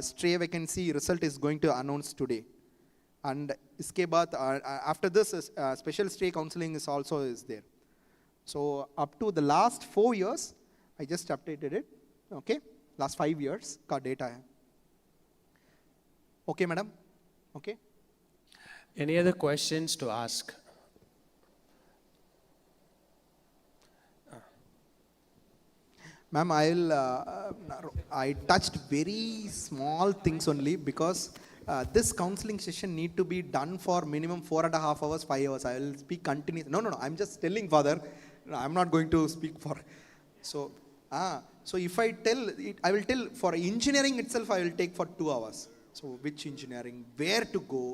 stray vacancy result is going to announce today. And iske baad after this special stray counseling is also is there. So up to the last 4 years, I just updated it. Okay. Last 5 years का data है. Okay, madam? Okay. Any other questions to ask? Ma'am, I touched very small things only because this counseling session need to be done for minimum 4.5 hours, 5 hours. I will speak continuously. No. I'm just telling, Father. I'm not going to speak for. So if I tell, I will tell for engineering itself, I will take for 2 hours. So which engineering, where to go,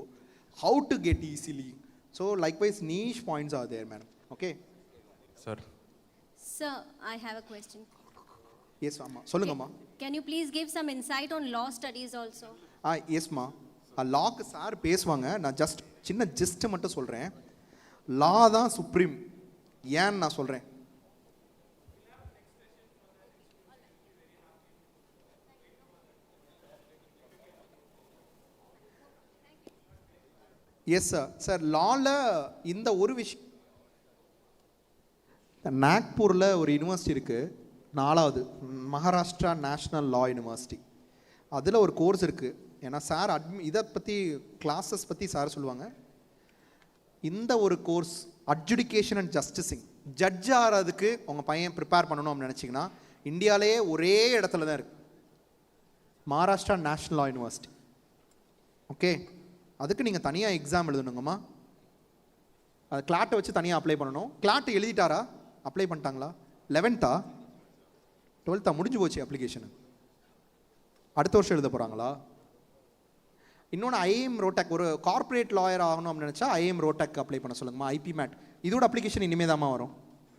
how to get easily. So likewise, niche points are there, madam. Okay? Sir. Sir, I have a question. Yes, amma. Solunga, amma. Can you please give some insight on law studies also? Yes, ma. Law ku sir பேசுவாங்க. நான் just சின்ன gist மட்டும் சொல்றேன். Law தான் supreme. ஏன் நான் சொல்றேன்? Yes sir. சார் லாவில் இந்த ஒரு விஷயம், நாக்பூரில் ஒரு யூனிவர்சிட்டி இருக்குது, 4வது மகாராஷ்டிரா நேஷ்னல் லா யூனிவர்சிட்டி. அதில் ஒரு கோர்ஸ் இருக்குது. ஏன்னா சார் இதை பற்றி கிளாஸஸ் பற்றி சார் சொல்லுவாங்க. இந்த ஒரு கோர்ஸ் அட்ஜுடிகேஷன் அண்ட் ஜஸ்டிஸிங், ஜட்ஜ் ஆகிறதுக்கு உங்கள் பையன் ப்ரிப்பேர் பண்ணணும் அப்படின்னு நினச்சிங்கன்னா இந்தியாவிலேயே ஒரே இடத்துல தான் இருக்குது, மகாராஷ்டிரா நேஷ்னல் லா யூனிவர்சிட்டி. ஓகே, அதுக்கு நீங்கள் தனியாக எக்ஸாம் எழுதணுங்கம்மா. அது கிளாட்டை வச்சு தனியாக அப்ளை பண்ணணும். கிளாட்டு எழுதிட்டாரா? அப்ளை பண்ணிட்டாங்களா? 11th 12th முடிஞ்சு போச்சு அப்ளிகேஷனு. அடுத்த வருஷம் எழுத போகிறாங்களா? இன்னொன்று IIM ரோட்டாக், ஒரு கார்ப்பரேட் லாயர் ஆகணும் அப்படின்னு நினச்சா IIM ரோட்டாக் அப்ளை பண்ண சொல்லுங்கம்மா. IP மேட் இதோட அப்ளிகேஷன் இனிமேல் தாம்மா வரும்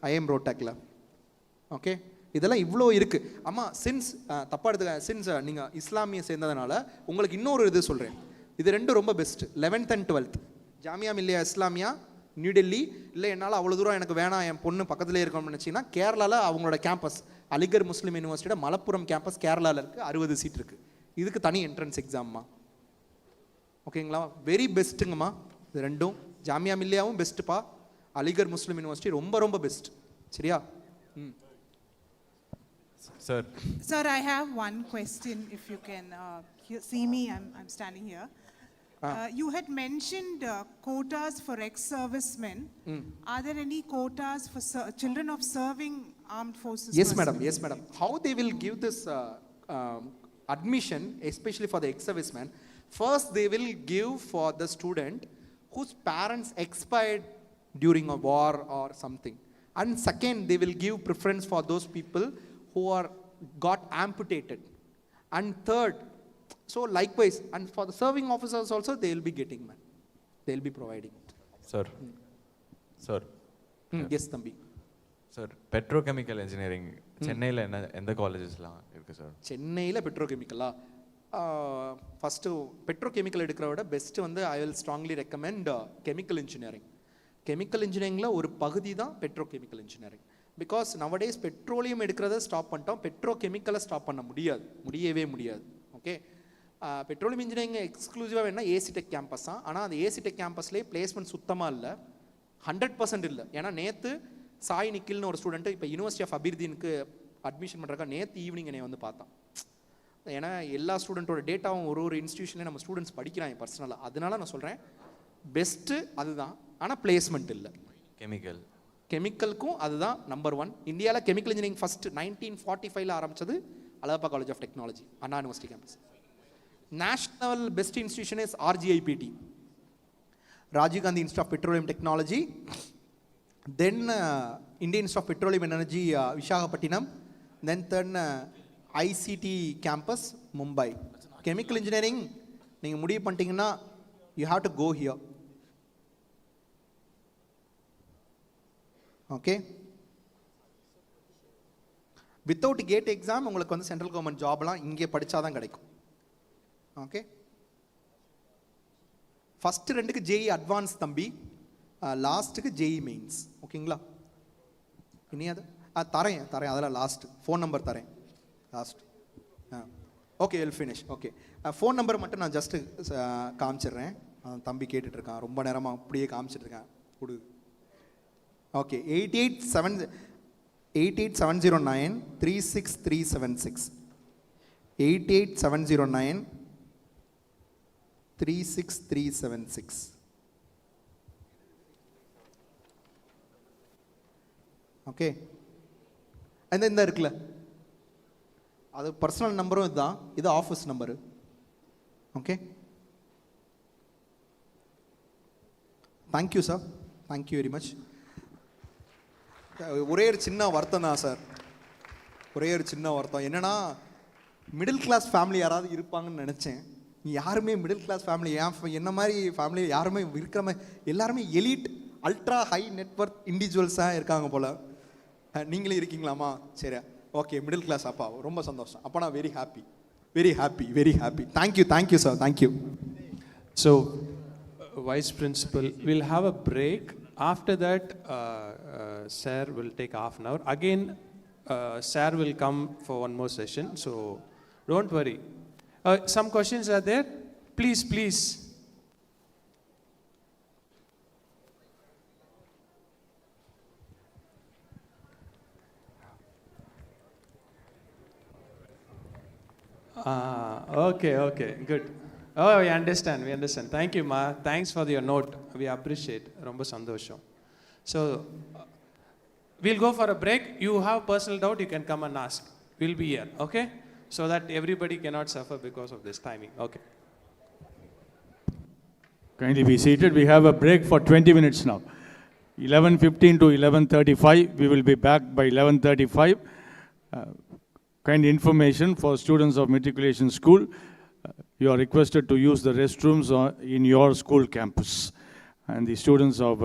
IIM ரோட்டாக்கில். ஓகே, இதெல்லாம் இவ்வளோ இருக்குது. அம்மா சின்ஸ் தப்பாக எடுத்துக்க, சின்ஸ் நீங்கள் இஸ்லாமியை சேர்ந்ததுனால உங்களுக்கு இன்னொரு இது சொல்கிறேன். இது ரெண்டும் ரொம்ப best. 11th and 12th Jamia Millia Islamia new Delhi இல்லை என்னால் அவ்வளோ தூரம் எனக்கு வேணாம், என் பொண்ணு பக்கத்துலேயே இருக்கணும்னு நினச்சிங்கன்னா கேரளாவில் அவங்களோட கேம்பஸ் அலிகர் முஸ்லீம் யூனிவர்சிட்டியோட மலப்புரம் கேம்பஸ் கேரளாவில் இருக்குது, 60 சீட் இருக்குது. இதுக்கு தனி என்ட்ரன்ஸ் எக்ஸாம்மா. ஓகேங்களா? வெரி பெஸ்ட்டுங்கம்மா. இது ரெண்டும் ஜாமியா மில்லியாவும் பெஸ்ட்டுப்பா, அலிகர் முஸ்லீம் யூனிவர்சிட்டி ரொம்ப ரொம்ப பெஸ்ட். சரியா? Sir. Sir, I have one question. If you can see me, I'm standing here. You had mentioned quotas for ex-servicemen. Are there any quotas for children of serving armed forces? Yes, madam. Yes, madam. How they will give this admission, especially for the ex-servicemen? First, they will give for the student whose parents expired during a war or something. And second, they will give preference for those people who are got amputated. And third, so likewise, and for the serving officers also, they will be getting, man. They will be providing it. Sir. Sir. Yes, Thambi. Sir, petrochemical engineering, சென்னையில் எந்த காலேஜஸ்லாம் இருக்குது சார்? சென்னையில் பெட்ரோகெமிக்கலா? ஃபஸ்ட்டு பெட்ரோகெமிக்கல் எடுக்கிறத விட பெஸ்ட்டு வந்து I will strongly recommend chemical engineering. Chemical இன்ஜினியரிங்கில் ஒரு பகுதி தான் petrochemical engineering. Because nowadays petroleum எடுக்கிறத ஸ்டாப் பண்ணிட்டோம், பெட்ரோகெமிக்கலை ஸ்டாப் பண்ண முடியவே முடியாது. ஓகே, பெட்ரோலியம் இன்ஜினியரிங் எக்ஸ்க்ளூசிவாக வேணால் ஏசி டெக் கேம்பஸ் தான். ஆனால் அந்த ஏசி டெக் கேம்பஸ்லேயே பிளேஸ்மெண்ட் சுத்தமாக இல்லை, 100% இல்லை. ஏன்னா நேற்று சாய் நிக்கில்னு ஒரு ஸ்டூடெண்ட்டு இப்போ யூனிவர்சிட்டி ஆஃப் அபிர்தீனுக்கு அட்மிஷன் பண்ணுறக்கா நேற்று ஈவினிங் என்னை வந்து பார்த்தான். ஏன்னா எல்லா ஸ்டூடெண்ட்டோட டேட்டாவும் ஒரு இன்ஸ்டியூஷன்லேயே நம்ம ஸ்டூடெண்ட்ஸ் படிக்கிறாங்க பர்சனலாக. அதனால நான் சொல்கிறேன் பெஸ்ட்டு அதுதான். ஆனால் பிளேஸ்மெண்ட் இல்லை. கெமிக்கலுக்கும் அதுதான் நம்பர் 1. இந்தியாவில் கெமிக்கல் இன்ஜினியரிங் ஃபஸ்ட்டு 1945 ஆரம்பித்தது Alagappa college of technology, Anna university campus. National best institution is RGIPT, Rajiv Gandhi institute of petroleum technology. Then Indian institute of petroleum and energy Visakhapatnam. Then ICT campus Mumbai. Chemical engineering நீங்கள் முடிவு பண்ணிட்டீங்கன்னா you have to go here. Okay, without GATE exam உங்களுக்கு வந்து சென்ட்ரல் கவர்மெண்ட் ஜாப்லாம் இங்கே படித்தா தான் கிடைக்கும். ஓகே, ஃபஸ்ட்டு 2க்கு JEE அட்வான்ஸ் தம்பி, லாஸ்ட்டுக்கு JEE மெயின்ஸ். ஓகேங்களா? இனி அது தரேன் அதெல்லாம் லாஸ்ட்டு ஃபோன் நம்பர் தரேன் last. Okay, will finish. Okay, phone number மட்டும் நான் ஜஸ்ட்டு காமிச்சிடுறேன். தம்பி கேட்டுட்ருக்கான் ரொம்ப நேரமாக, அப்படியே காமிச்சிட்ருக்கேன், கொடு. ஓகே, 8870936376 8870936376. ஓகே, அந்த இந்த இருக்குல்ல, அது பர்சனல் நம்பரும் இதுதான், இது office number. Okay, thank you sir, thank you very much. ஒரே ஒரு சின்ன வருத்தம் தான் சார், ஒரே ஒரு சின்ன வருத்தம். என்னென்னா மிடில் கிளாஸ் ஃபேமிலி யாராவது இருப்பாங்கன்னு நினச்சேன். யாருமே மிடில் கிளாஸ் ஃபேமிலி, என்ன மாதிரி ஃபேமிலி யாருமே இருக்கிற மாதிரி, எல்லாருமே எலிட் அல்ட்ரா ஹை நெட்வொர்க் இண்டிவிஜுவல்ஸாக இருக்காங்க போல். நீங்களே இருக்கீங்களாமா? சரி, ஓகே, மிடில் கிளாஸ். அப்பா ரொம்ப சந்தோஷம். அப்போ நான் very happy, very happy, very happy. Thank you sir, thank you. So, Vice Principal, we'll have a break. After that, Sir will take half an hour. Again, Sir will come for one more session. So, don't worry. Some questions are there? Please. Okay, good. Oh, we understand. Thank you, Ma. Thanks for your note. We appreciate. Romba sandosham. So, we'll go for a break. You have personal doubt, you can come and ask. We'll be here, okay? So that everybody cannot suffer because of this timing. Okay. Kindly be seated. We have a break for 20 minutes now. 11:15 to 11:35. We will be back by 11:35. Kind information for students of Matriculation School. You are requested to use the restrooms in your school campus. And the students of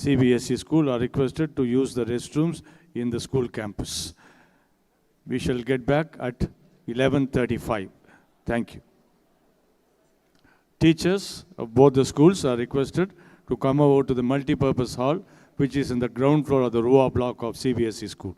CBSE school are requested to use the restrooms in the school campus. We shall get back at 11:35. Thank you. Teachers of both the schools are requested to come over to the multi-purpose hall, which is in the ground floor of the Rua block of CBSE school.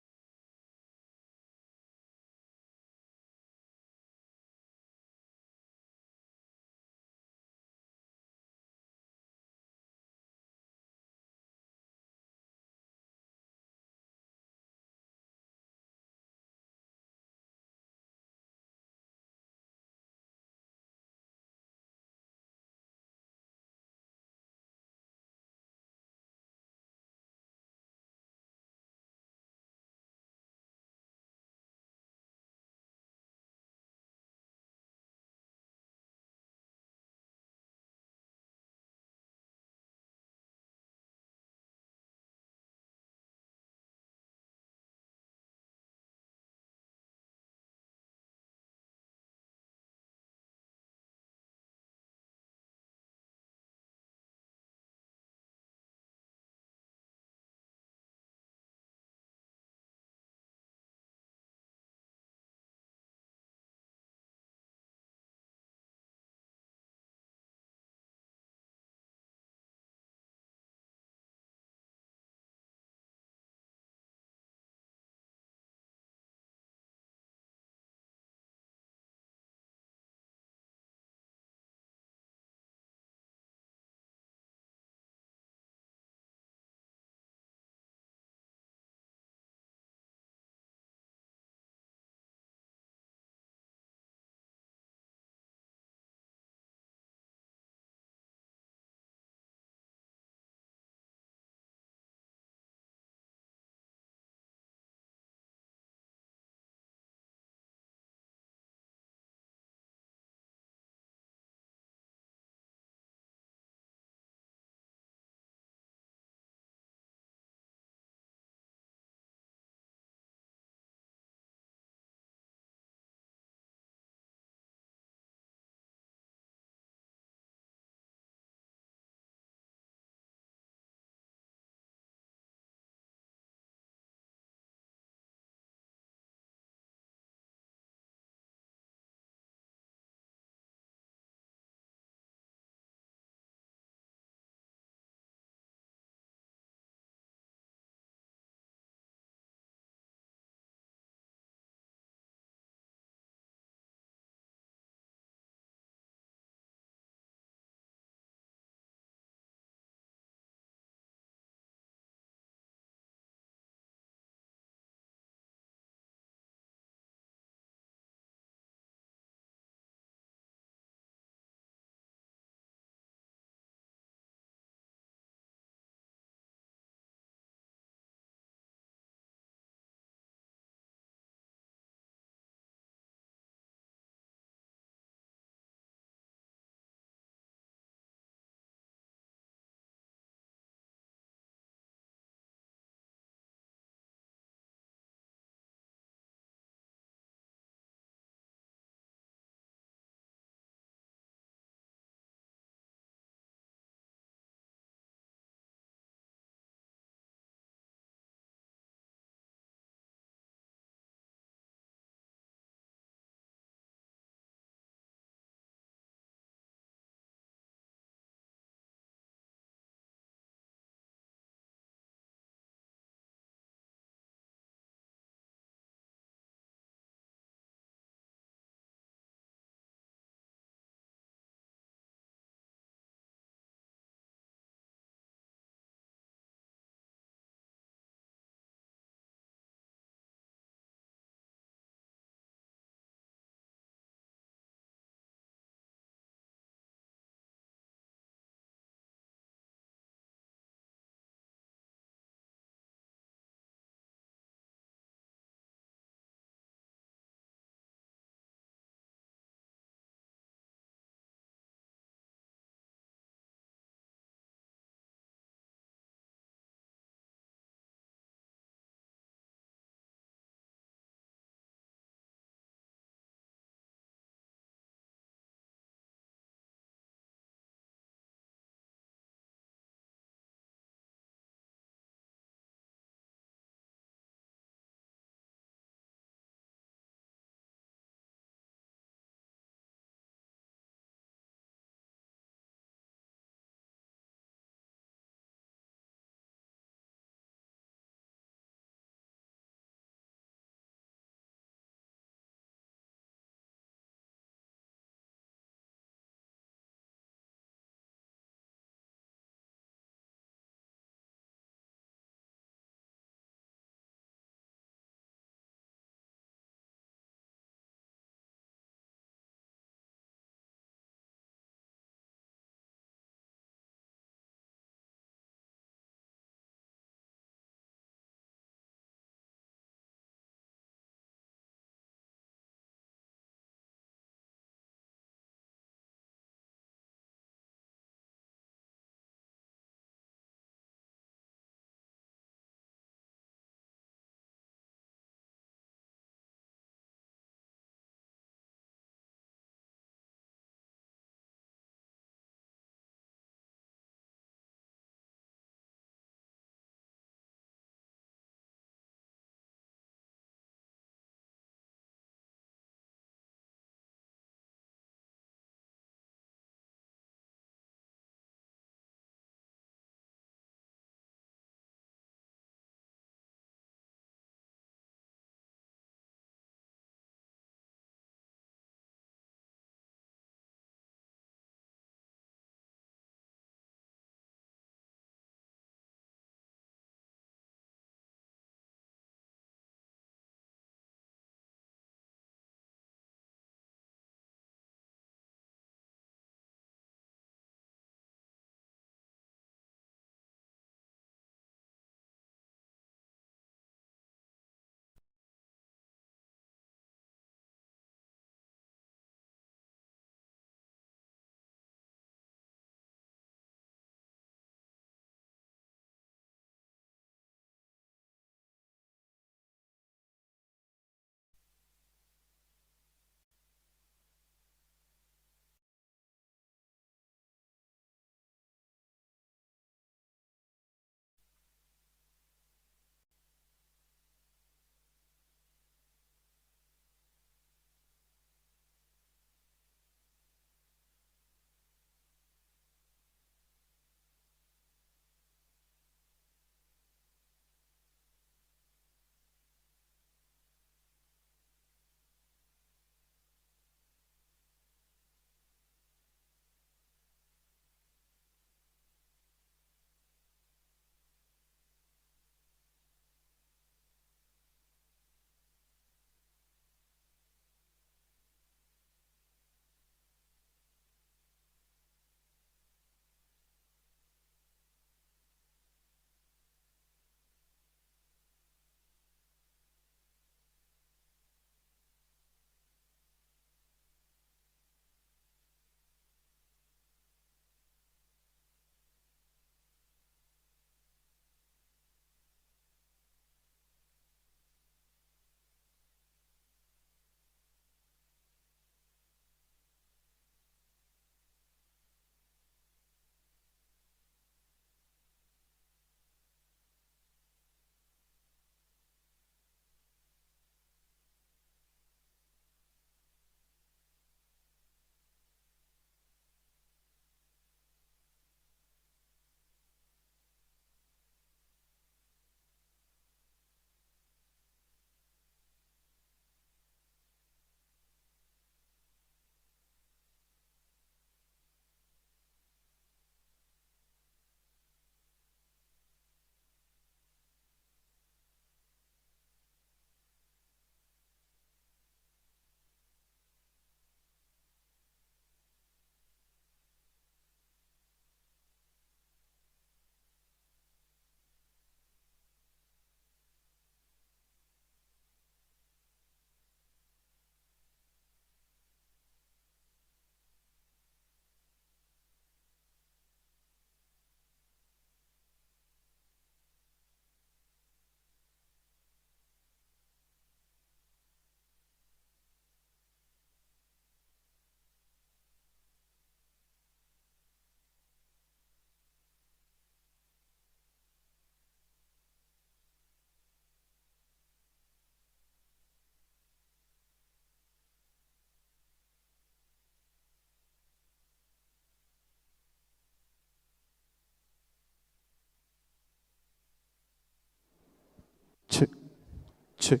Check.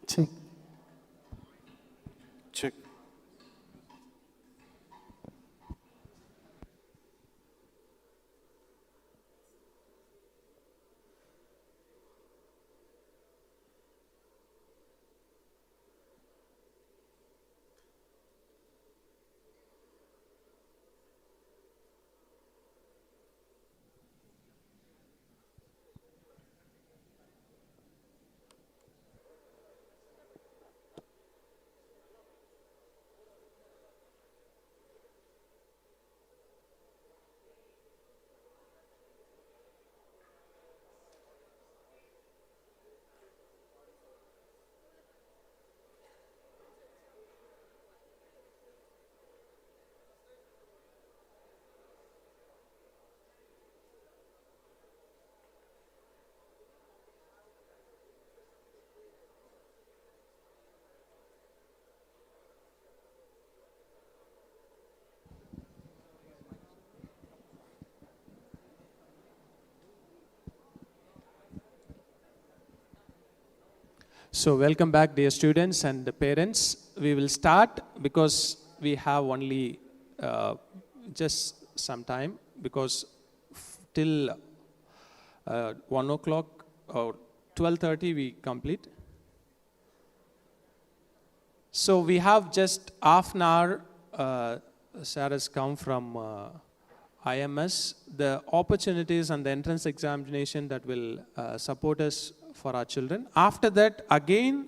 Check. Check. So welcome back, dear students and parents. We will start because we have only just some time, because till 1 o'clock or 12:30 we complete. So we have just half an hour. Sir has come from IMS. The opportunities and the entrance examination that will support us for our children. After that, again,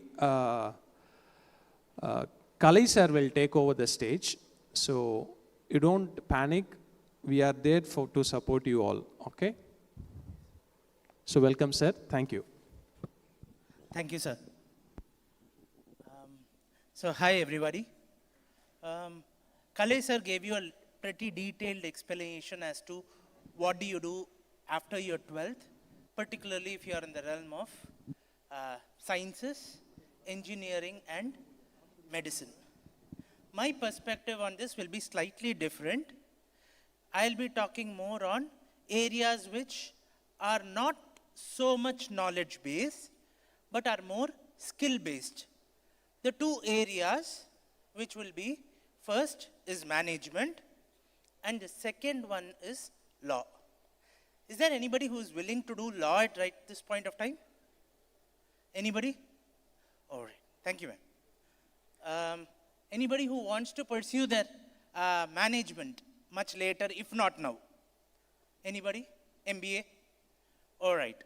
Kalai sir will take over the stage. So you don't panic. We are there to support you all. Okay? So welcome, sir. Thank you. Thank you, sir. So hi, everybody. Kalai sir gave you a pretty detailed explanation as to what do you do after your 12th, particularly if you are in the realm of sciences, engineering, and medicine. My perspective on this will be slightly different. I'll be talking more on areas which are not so much knowledge-based, but are more skill-based. The two areas which will be, first is management, and the second one is law. Is there anybody who is willing to do law at this point of time? Anybody? All right. Thank you, ma'am. Anybody who wants to pursue their management much later, if not now? Anybody? MBA? All right.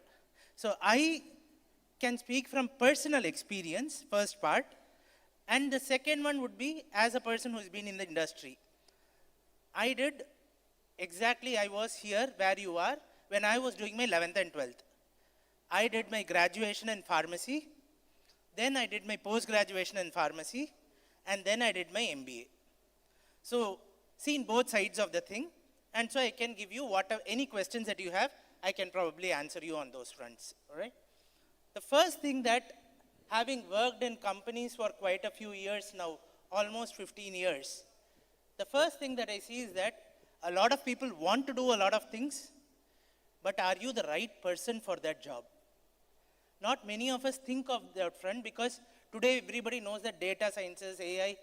So I can speak from personal experience, first part. And the second one would be as a person who's been in the industry. I did exactly, I was here where you are when I was doing my 11th and 12th. I did my graduation in pharmacy, then I did my post-graduation in pharmacy, and then I did my MBA. So, seen both sides of the thing, and so I can give you any questions that you have, I can probably answer you on those fronts, all right? The first thing that, having worked in companies for quite a few years now, almost 15 years, the first thing that I see is that a lot of people want to do a lot of things, but are you the right person for that job? Not many of us think of that front, because today everybody knows that data sciences, AI,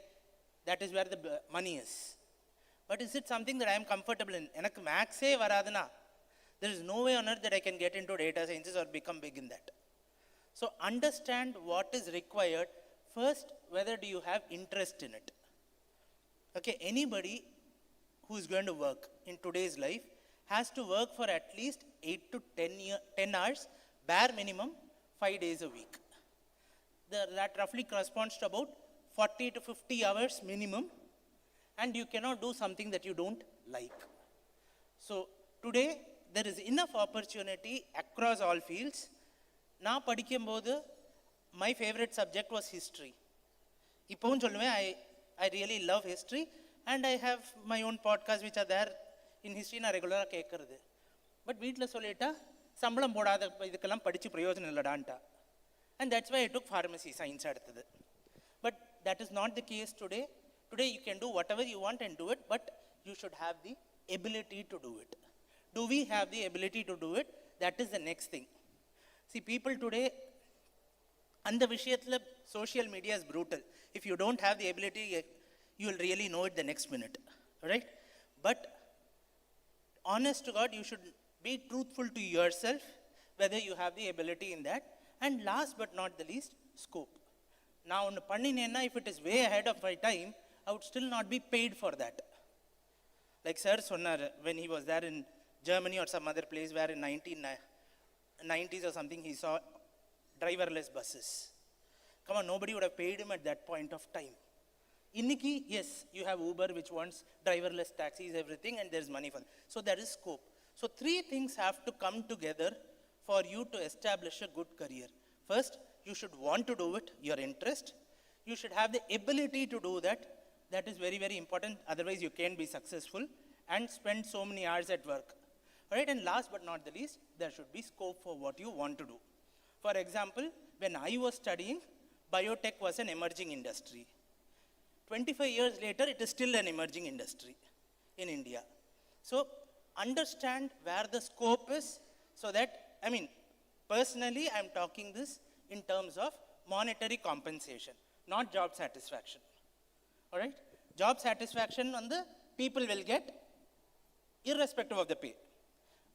that is where the money is. But is it something that I am comfortable in? Enakku maths e varadana. There is no way on earth that I can get into data sciences or become big in that. So understand what is required. First, whether do you have interest in it? Okay, anybody who is going to work in today's life has to work for at least 8 to 10 hours, bare minimum, 5 days a week. That roughly corresponds to about 40 to 50 hours minimum, and you cannot do something that you don't like. So today, there is enough opportunity across all fields. Now, my favorite subject was history. I really love history, and I have my own podcasts which are there in history na regular kekkuradhu. But veetla sollita sambalam podada idukkellam padichu prayojanam illadanta. And that's why I took pharmacy science eduthadu. But that is not the case today. Today you can do whatever you want and do it, but you should have the ability to do it. Do we have the ability to do it? That is the next thing. See, people today, and the விஷயத்துல social media is brutal. If you don't have the ability, you will really know it the next minute, right? But honest to God, you should be truthful to yourself, whether you have the ability in that. And last but not the least, scope. Now, if it is way ahead of my time, I would still not be paid for that. Like Sir Sonar, when he was there in Germany or some other place where in 1990s or something, he saw driverless buses. Come on, nobody would have paid him at that point of time. Inniki, yes, you have Uber, which wants driverless taxis, everything, and there's money for that. So there is scope. So 3 things have to come together for you to establish a good career. First, you should want to do it, your interest. You should have the ability to do that. That is very, very important. Otherwise, you can't be successful and spend so many hours at work. All right, and last but not the least, there should be scope for what you want to do. For example, when I was studying, biotech was an emerging industry. 25 years later, it is still an emerging industry in India. So understand where the scope is, so that, I mean, personally, I'm talking this in terms of monetary compensation, not job satisfaction. All right? Job satisfaction on the people will get irrespective of the pay.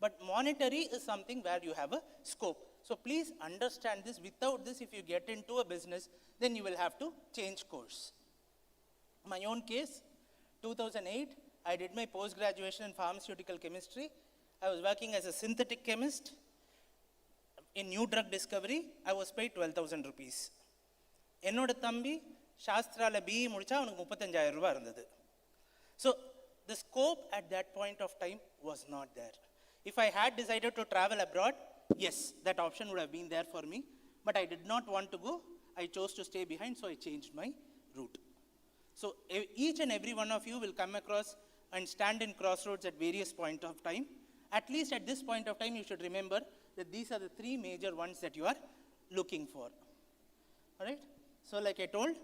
But monetary is something where you have a scope. So please understand this. Without this, if you get into a business, then you will have to change course. My own case, 2008, I did my post-graduation in pharmaceutical chemistry. I was working as a synthetic chemist. In new drug discovery, I was paid 12,000 rupees. என்னோட தம்பி சாஸ்திரால BE முடிச்சா அவனுக்கு 35,000 ரூபாய் இருந்தது. So the scope at that point of time was not there. If I had decided to travel abroad, yes, that option would have been there for me, but I did not want to go. I chose to stay behind, so I changed my route. So each and every one of you will come across and stand in crossroads at various points of time. At least at this point of time, you should remember that these are the 3 major ones that you are looking for. All right? So like I told,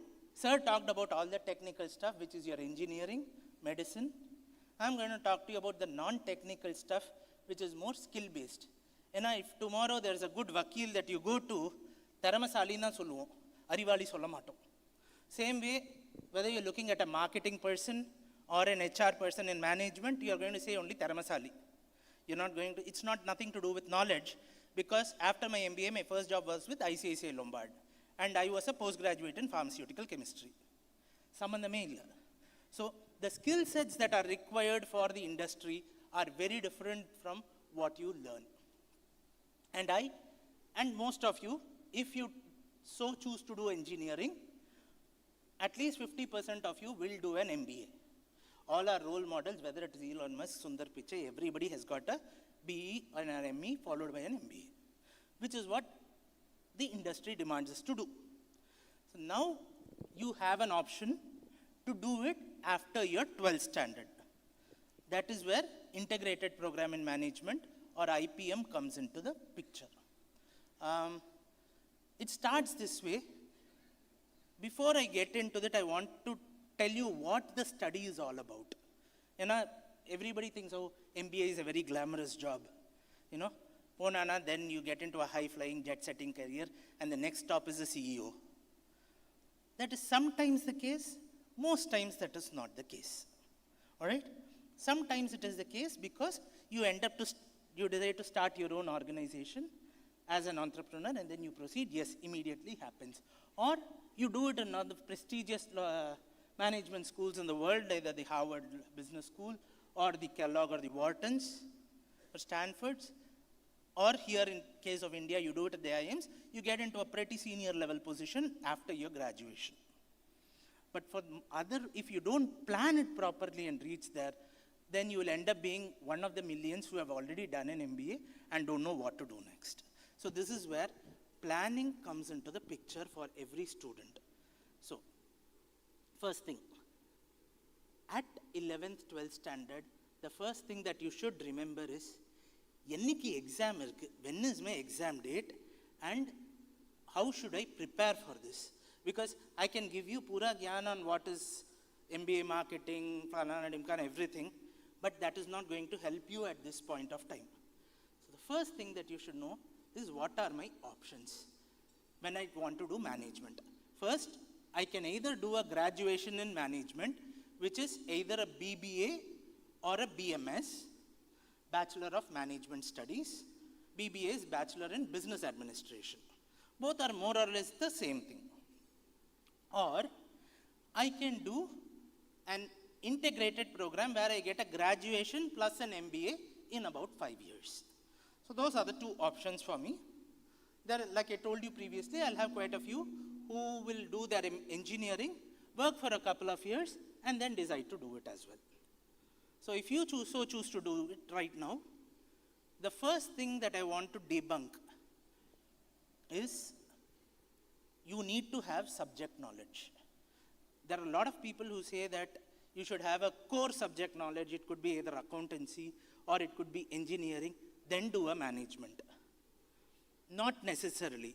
Sir talked about all the technical stuff, which is your engineering, medicine. I'm going to talk to you about the non-technical stuff, which is more skill-based. And if tomorrow there's a good vakil that you go to, Taramasali solluvom, Arivali sollamatom. Same way, whether you're looking at a marketing person or an HR person in management, you're going to say only Taramasali. You're not going to, it's not nothing to do with knowledge, because after my MBA, my first job was with ICICI Lombard. And I was a postgraduate in pharmaceutical chemistry. Sambandhame illa. So the skill sets that are required for the industry are very different from what you learn. And most of you, if you so choose to do engineering, at least 50% of you will do an MBA. All our role models, whether it is Elon Musk, Sundar Pichai, everybody has got a BE and an ME followed by an MBA, which is what the industry demands us to do. So now you have an option to do it after your 12th standard. That is where integrated program in management or IPM comes into the picture. It starts this way. Before I get into that, I want to tell you what the study is all about. You know, everybody thinks, oh, MBA is a very glamorous job. You know, then you get into a high-flying, jet-setting career, and the next stop is the CEO. That is sometimes the case. Most times that is not the case. All right? Sometimes it is the case because you end up you decide to start your own organization as an entrepreneur, and then you proceed. Yes, immediately happens. Or you do it in one of the prestigious management schools in the world, either the Harvard Business School or the Kellogg or the Whartons or Stanfords. Or here in case of India, you do it at the IIMs, you get into a pretty senior level position after your graduation. But for other, if you don't plan it properly and reach there, then you will end up being one of the millions who have already done an MBA and don't know what to do next. So this is where planning comes into the picture for every student. So, first thing, at 11th, 12th standard, the first thing that you should remember is, enniki exam irukku, when is my exam date, and how should I prepare for this? Because I can give you pura gyan on what is MBA marketing, Falana Dimkan, everything, but that is not going to help you at this point of time. So the first thing that you should know is what are my options when I want to do management. First, I can either do a graduation in management, which is either a BBA or a BMS, Bachelor of Management Studies. BBA is Bachelor in Business Administration. Both are more or less the same thing. Or I can do an integrated program where I get a graduation plus an MBA in about 5 years. So those are the two options for me. There, like I told you previously, I'll have quite a few who will do their engineering, work for a couple of years, and then decide to do it as well. So if you choose to do it right now, the first thing that I want to debunk is you need to have subject knowledge. There are a lot of people who say that you should have a core subject knowledge. It could be either accountancy or it could be engineering, then do a management. Not necessarily.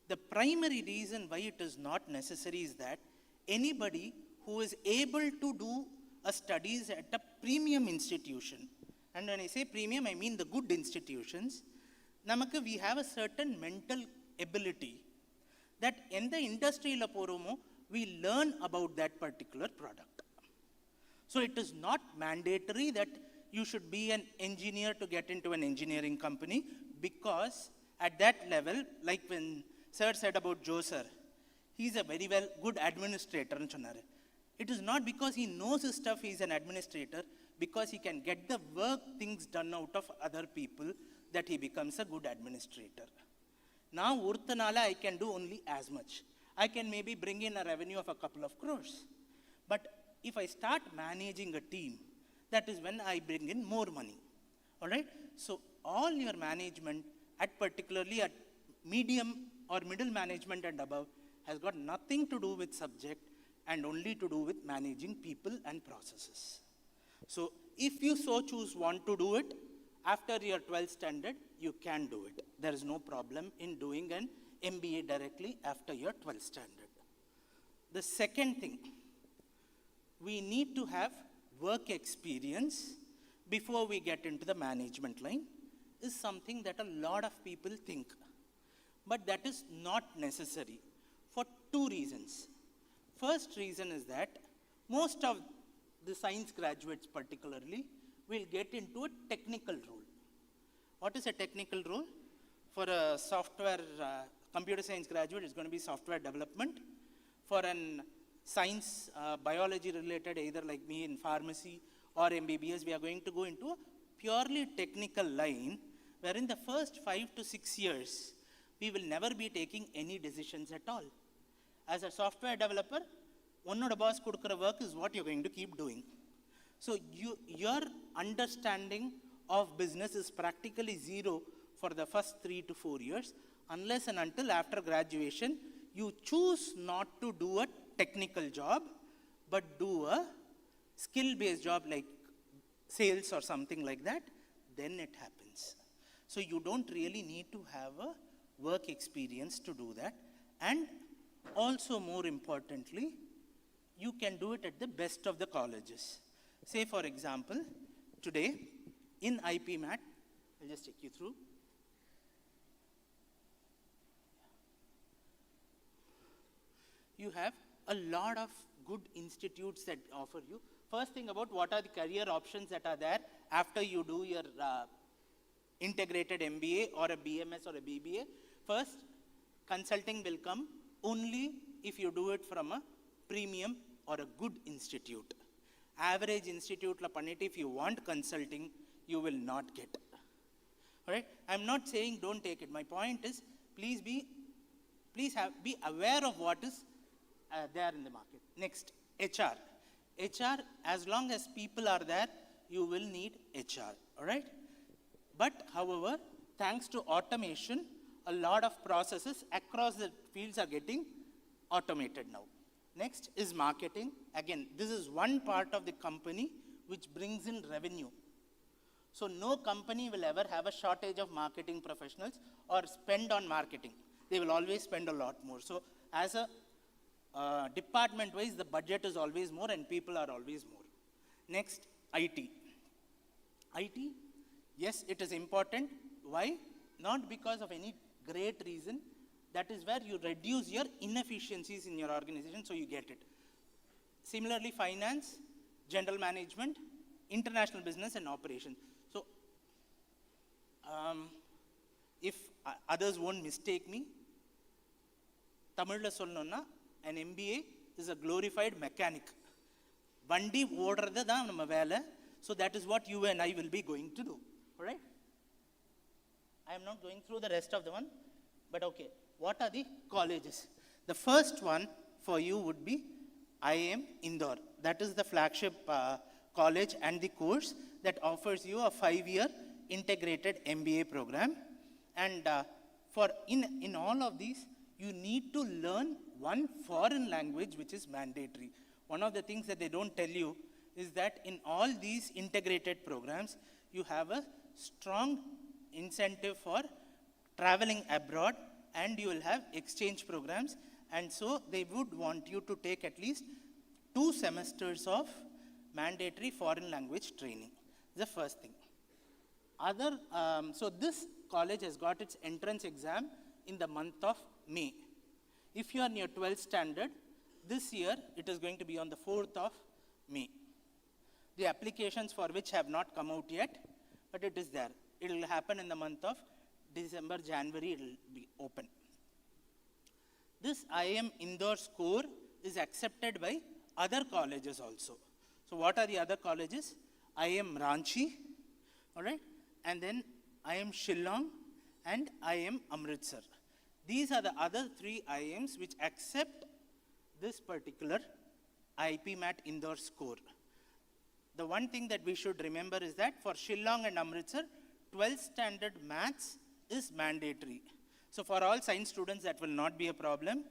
The primary reason why it is not necessary is that anybody who is able to do a studies at a premium institution, and when I say premium, I mean the good institutions, we have a certain mental ability that in the industry la poromo, we learn about that particular product. So it is not mandatory that you should be an engineer to get into an engineering company, because at that level, like when Sir said about Joe Sir, he's a very good administrator. It is not because he knows his stuff, he's an administrator, because he can get the work things done out of other people, that he becomes a good administrator. Now, Urthanala, I can do only as much. I can maybe bring in a revenue of a couple of crores. But if I start managing a team, that is when I bring in more money. All right? So all your management, particularly at medium or middle management and above, has got nothing to do with subject and only to do with managing people and processes. So if you so want to do it, after your 12th standard, you can do it. There is no problem in doing an MBA directly after your 12th standard. The second thing, we need to have work experience before we get into the management line, is something that a lot of people think. But that is not necessary for two reasons. First reason is that most of the science graduates particularly will get into a technical role. What is a technical role? For a software, computer science graduate, it's going to be software development. For an science, biology related, either like me in pharmacy or MBBS, we are going to go into a purely technical line, where in the first 5 to 6 years, we will never be taking any decisions at all. As a software developer, one of the boss kudukra work is what you're going to keep doing. So your understanding of business is practically zero for the first 3 to 4 years, unless and until after graduation, you choose not to do a technical job, but do a skill-based job like sales or something like that, then it happens. So you don't really need to have a work experience to do that. And also more importantly, you can do it at the best of the colleges. Say for example, today in IPMAT, I'll just take you through. You have a lot of good institutes that offer you. First thing about what are the career options that are there after you do your integrated MBA or a BMS or a BBA. First, consulting will come only if you do it from a premium or a good institute. Average institute la pannite, if you want consulting, you will not get. All right? I'm not saying don't take it. My point is, please be aware of what is there in the market. Next, HR. HR, as long as people are there, you will need HR. All right? But, however, thanks to automation, a lot of processes across the fields are getting automated now. Next is marketing. Again, this is one part of the company which brings in revenue. So no company will ever have a shortage of marketing professionals or spend on marketing. They will always spend a lot more. So as a department wise, the budget is always more and people are always more. Next, IT. IT, yes, it is important. Why? Not because of any great reason. That is where you reduce your inefficiencies in your organization, so you get it. Similarly, finance, general management, international business and operations. So, if others won't mistake me, Tamil solnona, an MBA is a glorified mechanic. Vandi ஓடுறது தான் நம்ம வேலை. So that is what you and I will be going to do. All right? I am not going through the rest of the one, but okay. What are the colleges? The first one for you would be IIM Indore. That is the flagship college and the course that offers you a 5-year integrated MBA program. And in all of these, you need to learn one foreign language which is mandatory. One of the things that they don't tell you is that in all these integrated programs, you have a strong incentive for traveling abroad and you will have exchange programs. And so they would want you to take at least 2 semesters of mandatory foreign language training. The first thing. So this college has got its entrance exam in the month of May. If you are in your 12th standard, this year it is going to be on the 4th of May. The applications for which have not come out yet, but it is there. It will happen in the month of December, January, it will be open. This IIM Indore score is accepted by other colleges also. So what are the other colleges? IIM Ranchi, all right, and then IIM Shillong and IIM Amritsar. These are the other 3 IIMs which accept this particular IPMAT Indore score. The one thing that we should remember is that for Shillong and Amritsar, 12th standard maths is mandatory. So for all science students, that will not be a problem,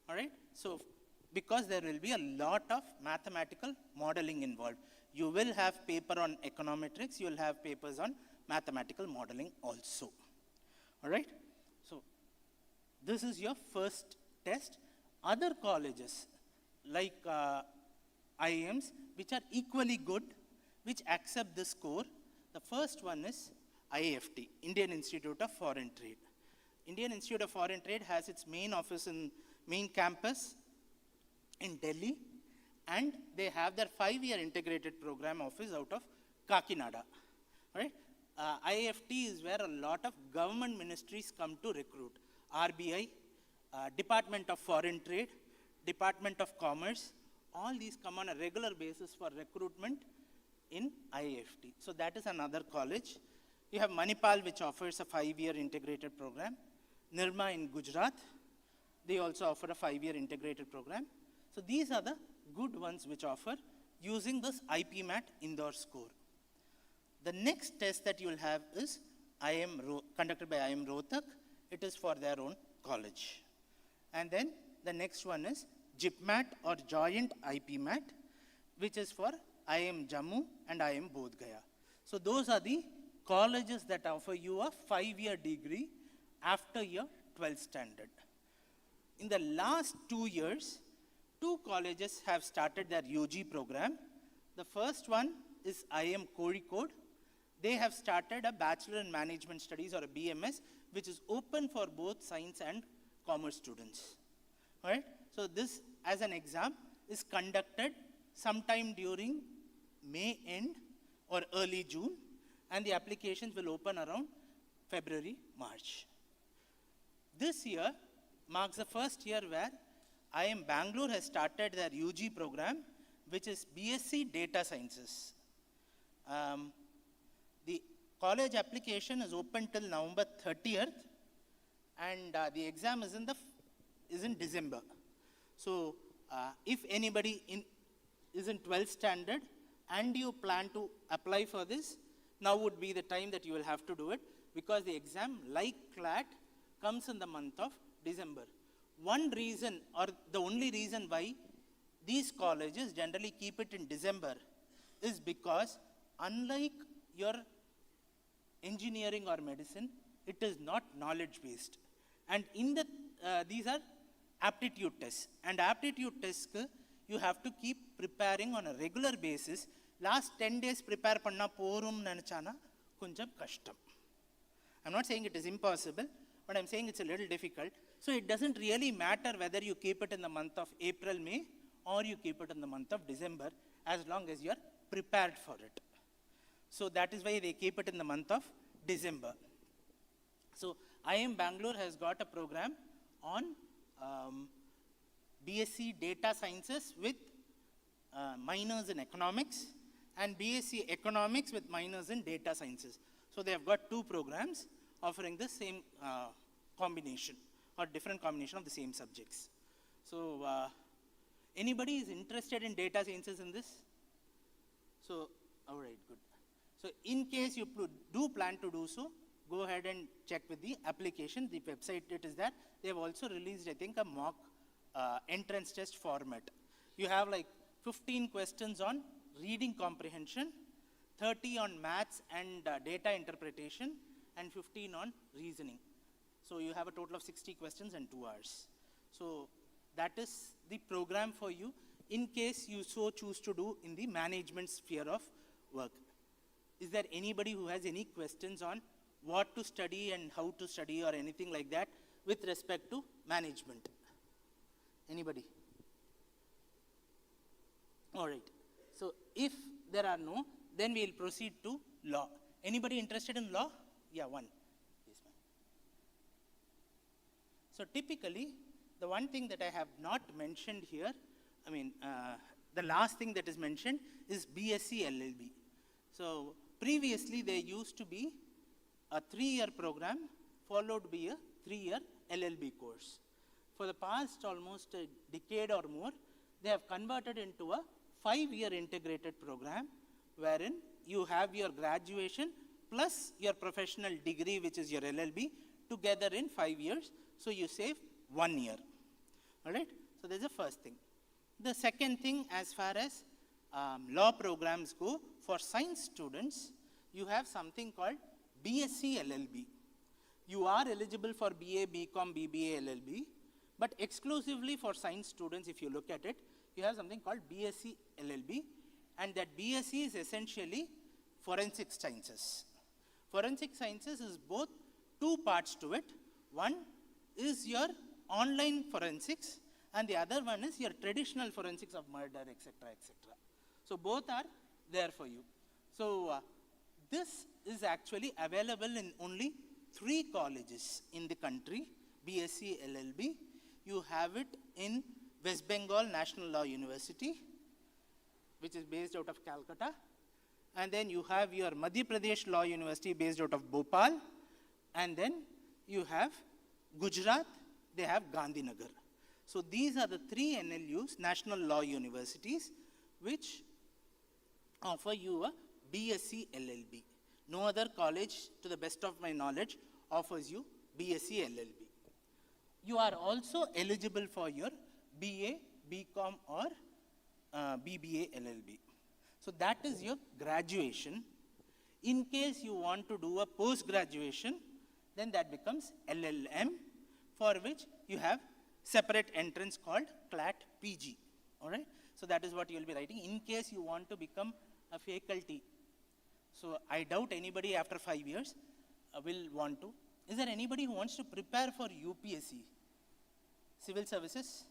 all right? So because there will be a lot of mathematical modeling involved. You will have paper on econometrics, you will have papers on mathematical modeling also, all right? So this is your first test. Other colleges like IIMs, which are equally good, which accept this score. The first one is IIFT, Indian Institute of Foreign Trade. Indian Institute of Foreign Trade has its main office in main campus in Delhi, and they have their 5-year integrated program office out of Kakinada. Right? IIFT is where a lot of government ministries come to recruit. RBI, Department of Foreign Trade, Department of Commerce, all these come on a regular basis for recruitment in IIFT. So that is another college. You have Manipal, which offers a 5-year integrated program. Nirma in Gujarat, they also offer a 5-year integrated program. So these are the good ones which offer using this IPMAT Indore score. The next test that you will have is conducted by IIM Rohtak. It is for their own college. And then the next one is JIPMAT or Joint IPMAT, which is for IIM Jammu and IIM Bodh Gaya. So those are the colleges that offer you a 5-year degree after your 12th standard. In the last 2 years, 2 colleges have started their UG program. The first one is IIM Kozhikode. They have started a Bachelor in Management Studies or a BMS, which is open for both science and commerce students. All right? So this, as an exam, is conducted sometime during May end or early June, and the applications will open around February, March. This year marks the first year where IIM Bangalore has started their UG program, which is BSc Data Sciences. The college application is open till November 30th, and the exam is in December. So if anybody is in 12th standard and you plan to apply for this, now would be the time that you will have to do it, because the exam, like CLAT, comes in the month of December. One reason, or the only reason why these colleges generally keep it in December is because unlike your engineering or medicine, it is not knowledge based. And in the these are aptitude test. And aptitude test, you have to keep preparing on a regular basis. Last 10 days prepare panna porum nanachana kunjam kashtam. I'm not saying it is impossible, but I'm saying it's a little difficult. So it doesn't really matter whether you keep it in the month of April, May, or you keep it in the month of December, as long as you're prepared for it. So that is why they keep it in the month of December. So IIM Bangalore has got a program on BSc Data Sciences with minors in economics, and BSc Economics with minors in Data Sciences. So they have got two programs offering the same combination or different combination of the same subjects. So anybody is interested in data sciences in this? So, all right, good. So in case you do plan to do so, go ahead and check with the application, the website it is there. They have also released, I think, a mock entrance test format. You have like 15 questions on reading comprehension, 30 on maths and data interpretation, and 15 on reasoning. So you have a total of 60 questions and 2 hours. So that is the program for you in case you so choose to do in the management sphere of work. Is there anybody who has any questions on what to study and how to study or anything like that with respect to management? Anybody? All right. So if there are no, then we will proceed to law. Anybody interested in law? Yeah, one. Yes, ma'am. So typically, the one thing that I have not mentioned here, I mean, the last thing that is mentioned is BSc LLB. So previously, there used to be a 3-year program followed by a 3-year LLB course. For the past almost a decade or more, they have converted into a 5-year integrated program wherein you have your graduation plus your professional degree, which is your LLB, together in 5 years. So you save 1 year. All right? So that's the first thing. The second thing, as far as law programs go, for science students, you have something called BSc LLB. You are eligible for BA, BCom, BBA, LLB, but exclusively for science students, if you look at it, you have something called BSc LLB, and that BSc is essentially forensic sciences. Forensic sciences is both 2 parts to it. One is your online forensics, and the other one is your traditional forensics of murder, etc., etc. So both are there for you. So this is actually available in only 3 colleges in the country, BSc LLB. You have it in West Bengal National Law University, which is based out of Calcutta. And then you have your Madhya Pradesh Law University based out of Bhopal. And then you have Gujarat, they have Gandhinagar. So these are the 3 NLUs, National Law Universities, which offer you a BSc LLB. No other college, to the best of my knowledge, offers you BSc LLB. You are also eligible for your BA, BCom, or BBA LLB. So that is your graduation. In case you want to do a post-graduation, then that becomes LLM, for which you have separate entrance called CLAT PG. All right? So that is what you will be writing in case you want to become a faculty. So I doubt anybody after 5 years will want to. Is there anybody who wants to prepare for UPSC? Civil services?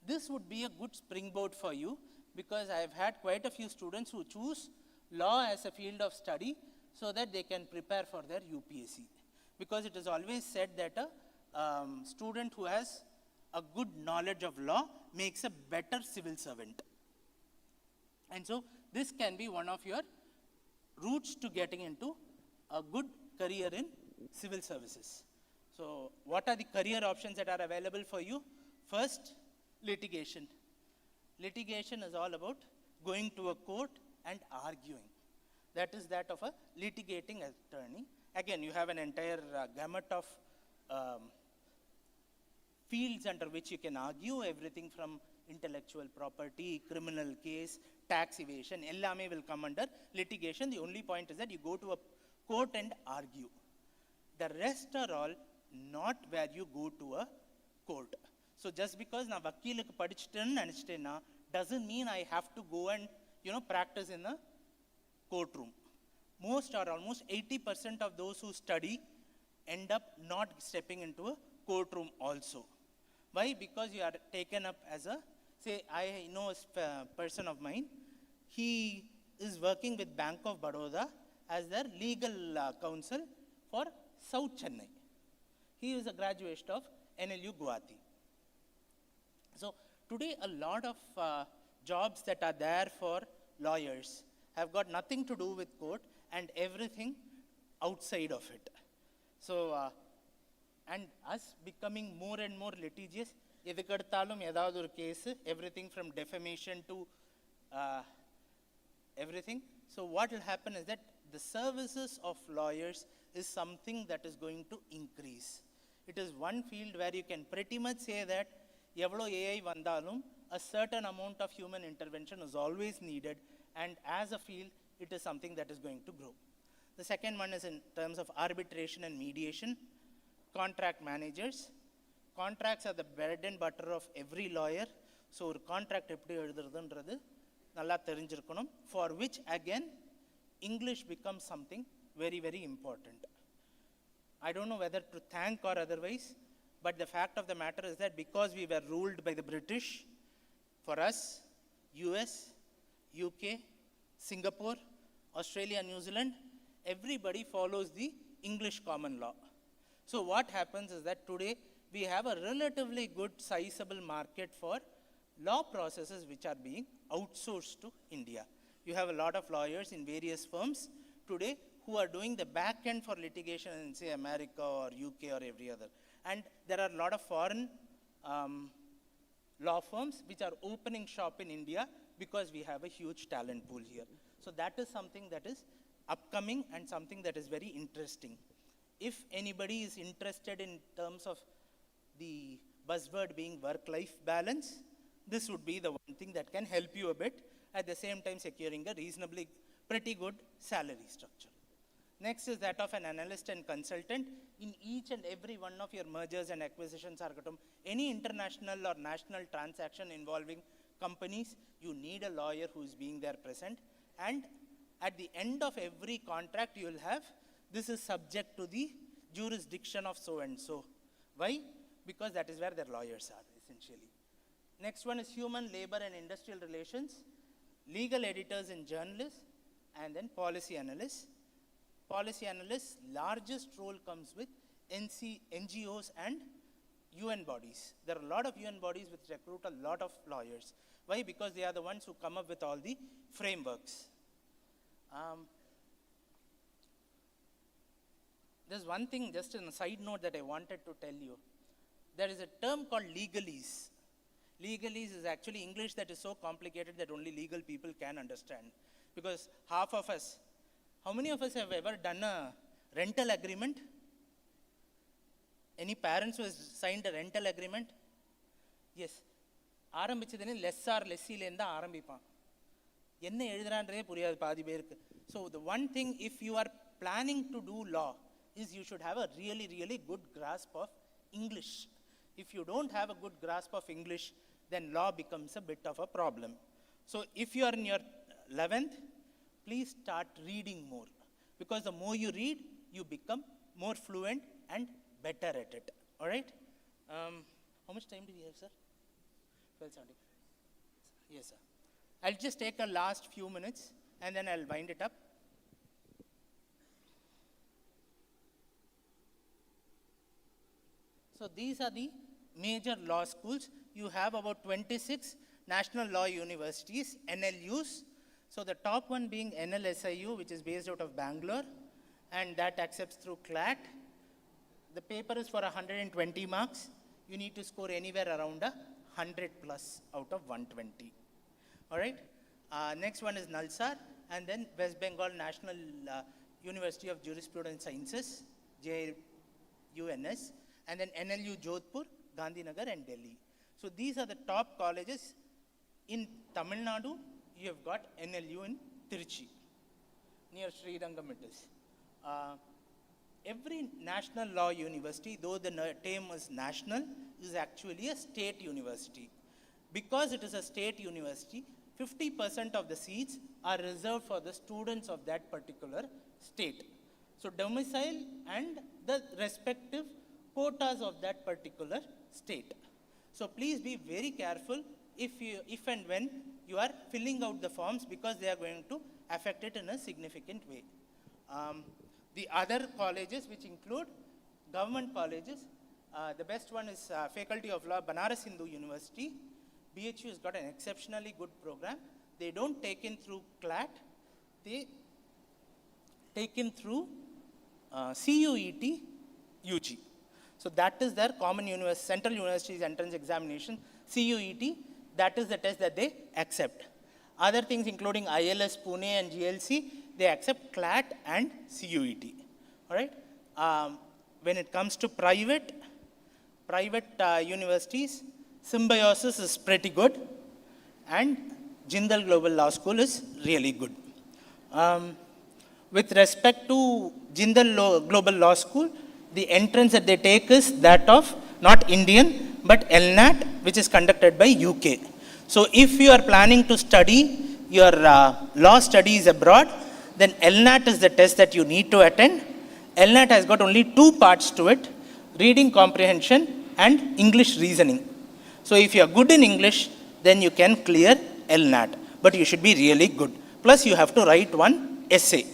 This would be a good springboard for you, because I have had quite a few students who choose law as a field of study so that they can prepare for their UPSC. Because it is always said that a student who has a good knowledge of law makes a better civil servant. And so this can be one of your routes to getting into a good career in civil services. So what are the career options that are available for you? First, litigation. Litigation is all about going to a court and arguing. That is that of a litigating attorney. Again, you have an entire gamut of fields under which you can argue, everything from intellectual property, criminal case, tax evasion, ellame will come under litigation. The only point is that you go to a court and argue. The rest are all not where you go to a court. So just because நான் வக்கீலுக்கு படிச்சிட்டேன்னு நினச்சிட்டேன்னா doesn't mean I have to go and practice in a courtroom. Most or almost 80% of those who study end up not stepping into a courtroom also. Why? Because you are taken up as a, say, I know a person of mine, he is working with Bank of Baroda as their legal counsel for South Chennai. He is a graduate of NLU Guwahati. So today a lot of jobs that are there for lawyers have got nothing to do with court and everything outside of it. So, and us becoming more and more litigious, எதுக்கெடுத்தாலும் ஏதாவது ஒரு case, everything from defamation to everything. So what will happen is that the services of lawyers is something that is going to increase. It is one field where you can pretty much say that எவ்வளோ AI வந்தாலும் a certain amount of human intervention is always needed, and as a field, it is something that is going to grow. The second one is in terms of arbitration and mediation. Contract managers. Contracts are the bread and butter of every lawyer. So ஒரு கான்ட்ராக்ட் எப்படி எழுதுறதுன்றது நல்லா தெரிஞ்சிருக்கணும், for which again English becomes something very, very important. I don't know whether to thank or otherwise, but the fact of the matter is that because we were ruled by the British, for us, US, UK, Singapore, Australia, New Zealand, everybody follows the English common law. So what happens is that today we have a relatively good sizable market for law processes which are being outsourced to India. You have a lot of lawyers in various firms today who are doing the back end for litigation in, say, America or UK or every other. And there are a lot of foreign law firms which are opening shop in India because we have a huge talent pool here. So that is something that is upcoming and something that is very interesting. If anybody is interested in terms of the buzzword being work-life balance, this would be the one thing that can help you a bit, at the same time securing a reasonably pretty good salary structure. Next is that of an analyst and consultant. In each and every one of your mergers and acquisitions, any international or national transaction involving companies, you need a lawyer who is being there present. And at the end of every contract, you will have, this is subject to the jurisdiction of so and so. Why? Because that is where their lawyers are, essentially. Next one is human, labor, and industrial relations, legal editors and journalists, and then policy analysts. Policy analysts' largest role comes with NGOs and UN bodies. There are a lot of UN bodies which recruit a lot of lawyers. Why? Because they are the ones who come up with all the frameworks. There's one thing, just on a side note, that I wanted to tell you. There is a term called legalese. Legalese is actually English that is so complicated that only legal people can understand. Because half of us, how many of us have ever done a rental agreement? Any parents who has signed a rental agreement? Yes. ஆரம்பிச்சதுன்னு லெஸ் ஆர் லெஸ்ஸிலேருந்து தான் ஆரம்பிப்பான். என்ன எழுதுறான்றதே புரியாது பாதி பேருக்கு. So the one thing, if you are planning to do law, is you should have a really, really good grasp of English. If you don't have a good grasp of English, then law becomes a bit of a problem. So if you are in your 11th, please start reading more. Because the more you read, you become more fluent and better at it. All right? How much time do we have, sir? 12:70. Yes, sir. I'll just take a last few minutes and then I'll wind it up. So these are the major law schools. You have about 26 national law universities, NLUs. So the top one being NLSIU, which is based out of Bangalore, and that accepts through CLAT. The paper is for 120 marks. You need to score anywhere around 100 plus out of 120. All right? Next one is Nalsar, and then West Bengal National University of Jurisprudence Sciences, JUNS, and then NLU Jodhpur, Gandhinagar, and Delhi. So these are the top colleges. In Tamil Nadu, you have got NLU in Tiruchi, near Srirangam it is. Every national law university, though the term is national, is actually a state university. Because it is a state university, 50% of the seats are reserved for the students of that particular state. So domicile and the respective quotas of that particular state. So please be very careful if and when you are filling out the forms, because they are going to affect it in a significant way. The other colleges, which include government colleges, the best one is Faculty of Law, Banaras Hindu University. BHU has got an exceptionally good program. They don't take in through CLAT, they take in through CUET UG. So that is their common Central University's entrance examination, CUET, that is the test that they accept. Other things including ILS, Pune and GLC, they accept CLAT and CUET. All right. When it comes to private universities, Symbiosis is pretty good, and Jindal Global Law School is really good. With respect to Jindal Global Law School, the entrance that they take is that of not Indian, but LNAT, which is conducted by UK. So if you are planning to study your law studies abroad, then LNAT is the test that you need to attend. LNAT has got only 2 parts to it: reading comprehension and English reasoning. So if you are good in English, then you can clear LNAT, but you should be really good. Plus you have to write one essay.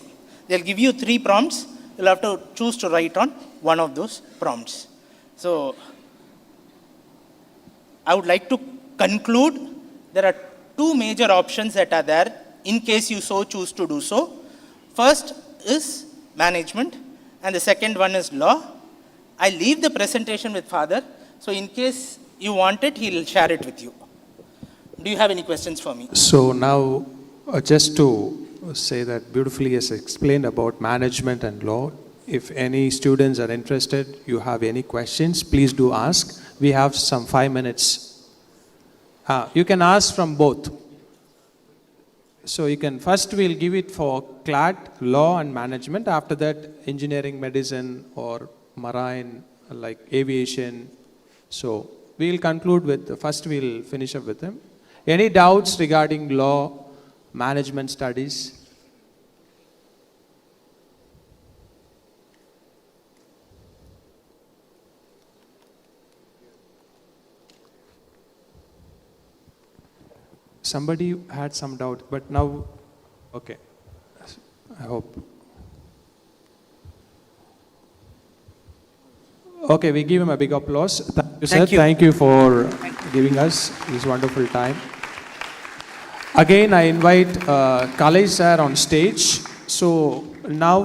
They'll give you 3 prompts. You'll have to choose to write on one of those prompts. So I would like to conclude. There are 2 major options that are there in case you so choose to do so. First is management, and the second one is law. I leave the presentation with Father, so in case you want it, he'll share it with you. Do you have any questions for me? So now, just to say that beautifully as explained about management and law, if any students are interested, you have any questions, please do ask. We have some 5 minutes. You can ask from both. So you can, first we'll give it for CLAT, law and management. After that, engineering, medicine or marine, like aviation. So we'll conclude with, first we'll finish up with them. Any doubts regarding law, management studies? Somebody had some doubt, but now, okay, I hope. Okay, we give him a big applause. Thank you, sir. Thank you for giving us this wonderful time. Again, I invite Kalai sir on stage. So now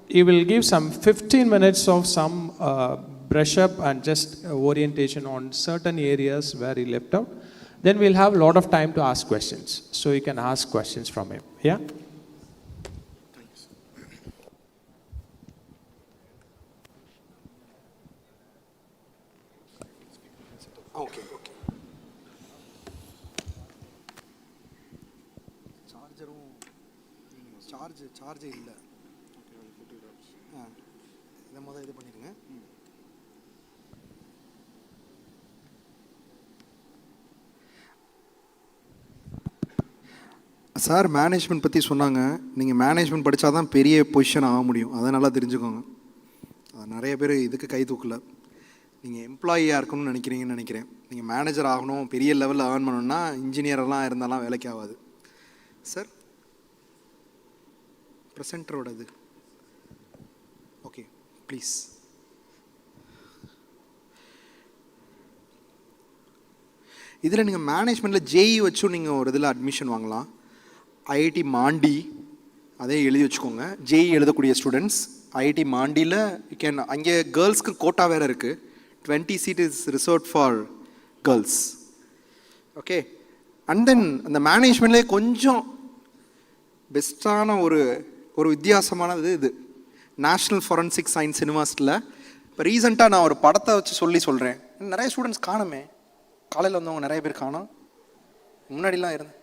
he will give some 15 minutes of some brush up and just orientation on certain areas where he left out. Then we'll have a lot of time to ask questions. So you can ask questions from him. Yeah? Okay. Charge இல்லை. இதை முதல்ல இது பண்ணிடுங்க. சார் மேனேஜ்மெண்ட் பற்றி சொன்னாங்க. நீங்கள் மேனேஜ்மெண்ட் படித்தா தான் பெரிய பொசிஷன் ஆக முடியும். அதை நல்லா தெரிஞ்சுக்கோங்க. நிறைய பேர் இதுக்கு கை தூக்கல. நீங்கள் எம்ப்ளாயியாக இருக்கணும்னு நினைக்கிறீங்கன்னு நினைக்கிறேன். நீங்கள் மேனேஜர் ஆகணும், பெரிய லெவலில் ஏர்ன் பண்ணணும்னா இன்ஜினியரெல்லாம் இருந்தாலாம் வேலைக்கு ஆகாது. சார் ப்ரெசென்டரோடது ஓகே ப்ளீஸ். இதில் நீங்கள் மேனேஜ்மெண்ட்டில் ஜேஇ வச்சும் நீங்கள் ஒரு இதில் அட்மிஷன் வாங்கலாம். ஐஐடி மாண்டி அதே எழுதி வச்சுக்கோங்க. ஜேஇ எழுதக்கூடிய ஸ்டூடெண்ட்ஸ் ஐஐடி மாண்டியில் கேன், அங்கே கேர்ள்ஸ்க்கு கோட்டா வேறு இருக்குது. 20 seat is reserved for girls. Okay. And then அந்த மேனேஜ்மெண்ட்லேயே கொஞ்சம் பெஸ்ட்டான ஒரு வித்தியாசமானது இது நேஷ்னல் ஃபாரன்சிக் சயின்ஸ் யூனிவர்சிட்டியில். இப்போ ரீசெண்டாக நான் ஒரு படத்தை வச்சு சொல்கிறேன். நிறைய ஸ்டூடெண்ட்ஸ் காணுமே, காலையில் வந்தவங்க நிறைய பேர் காணோம். முன்னாடிலாம் இருந்தேன்,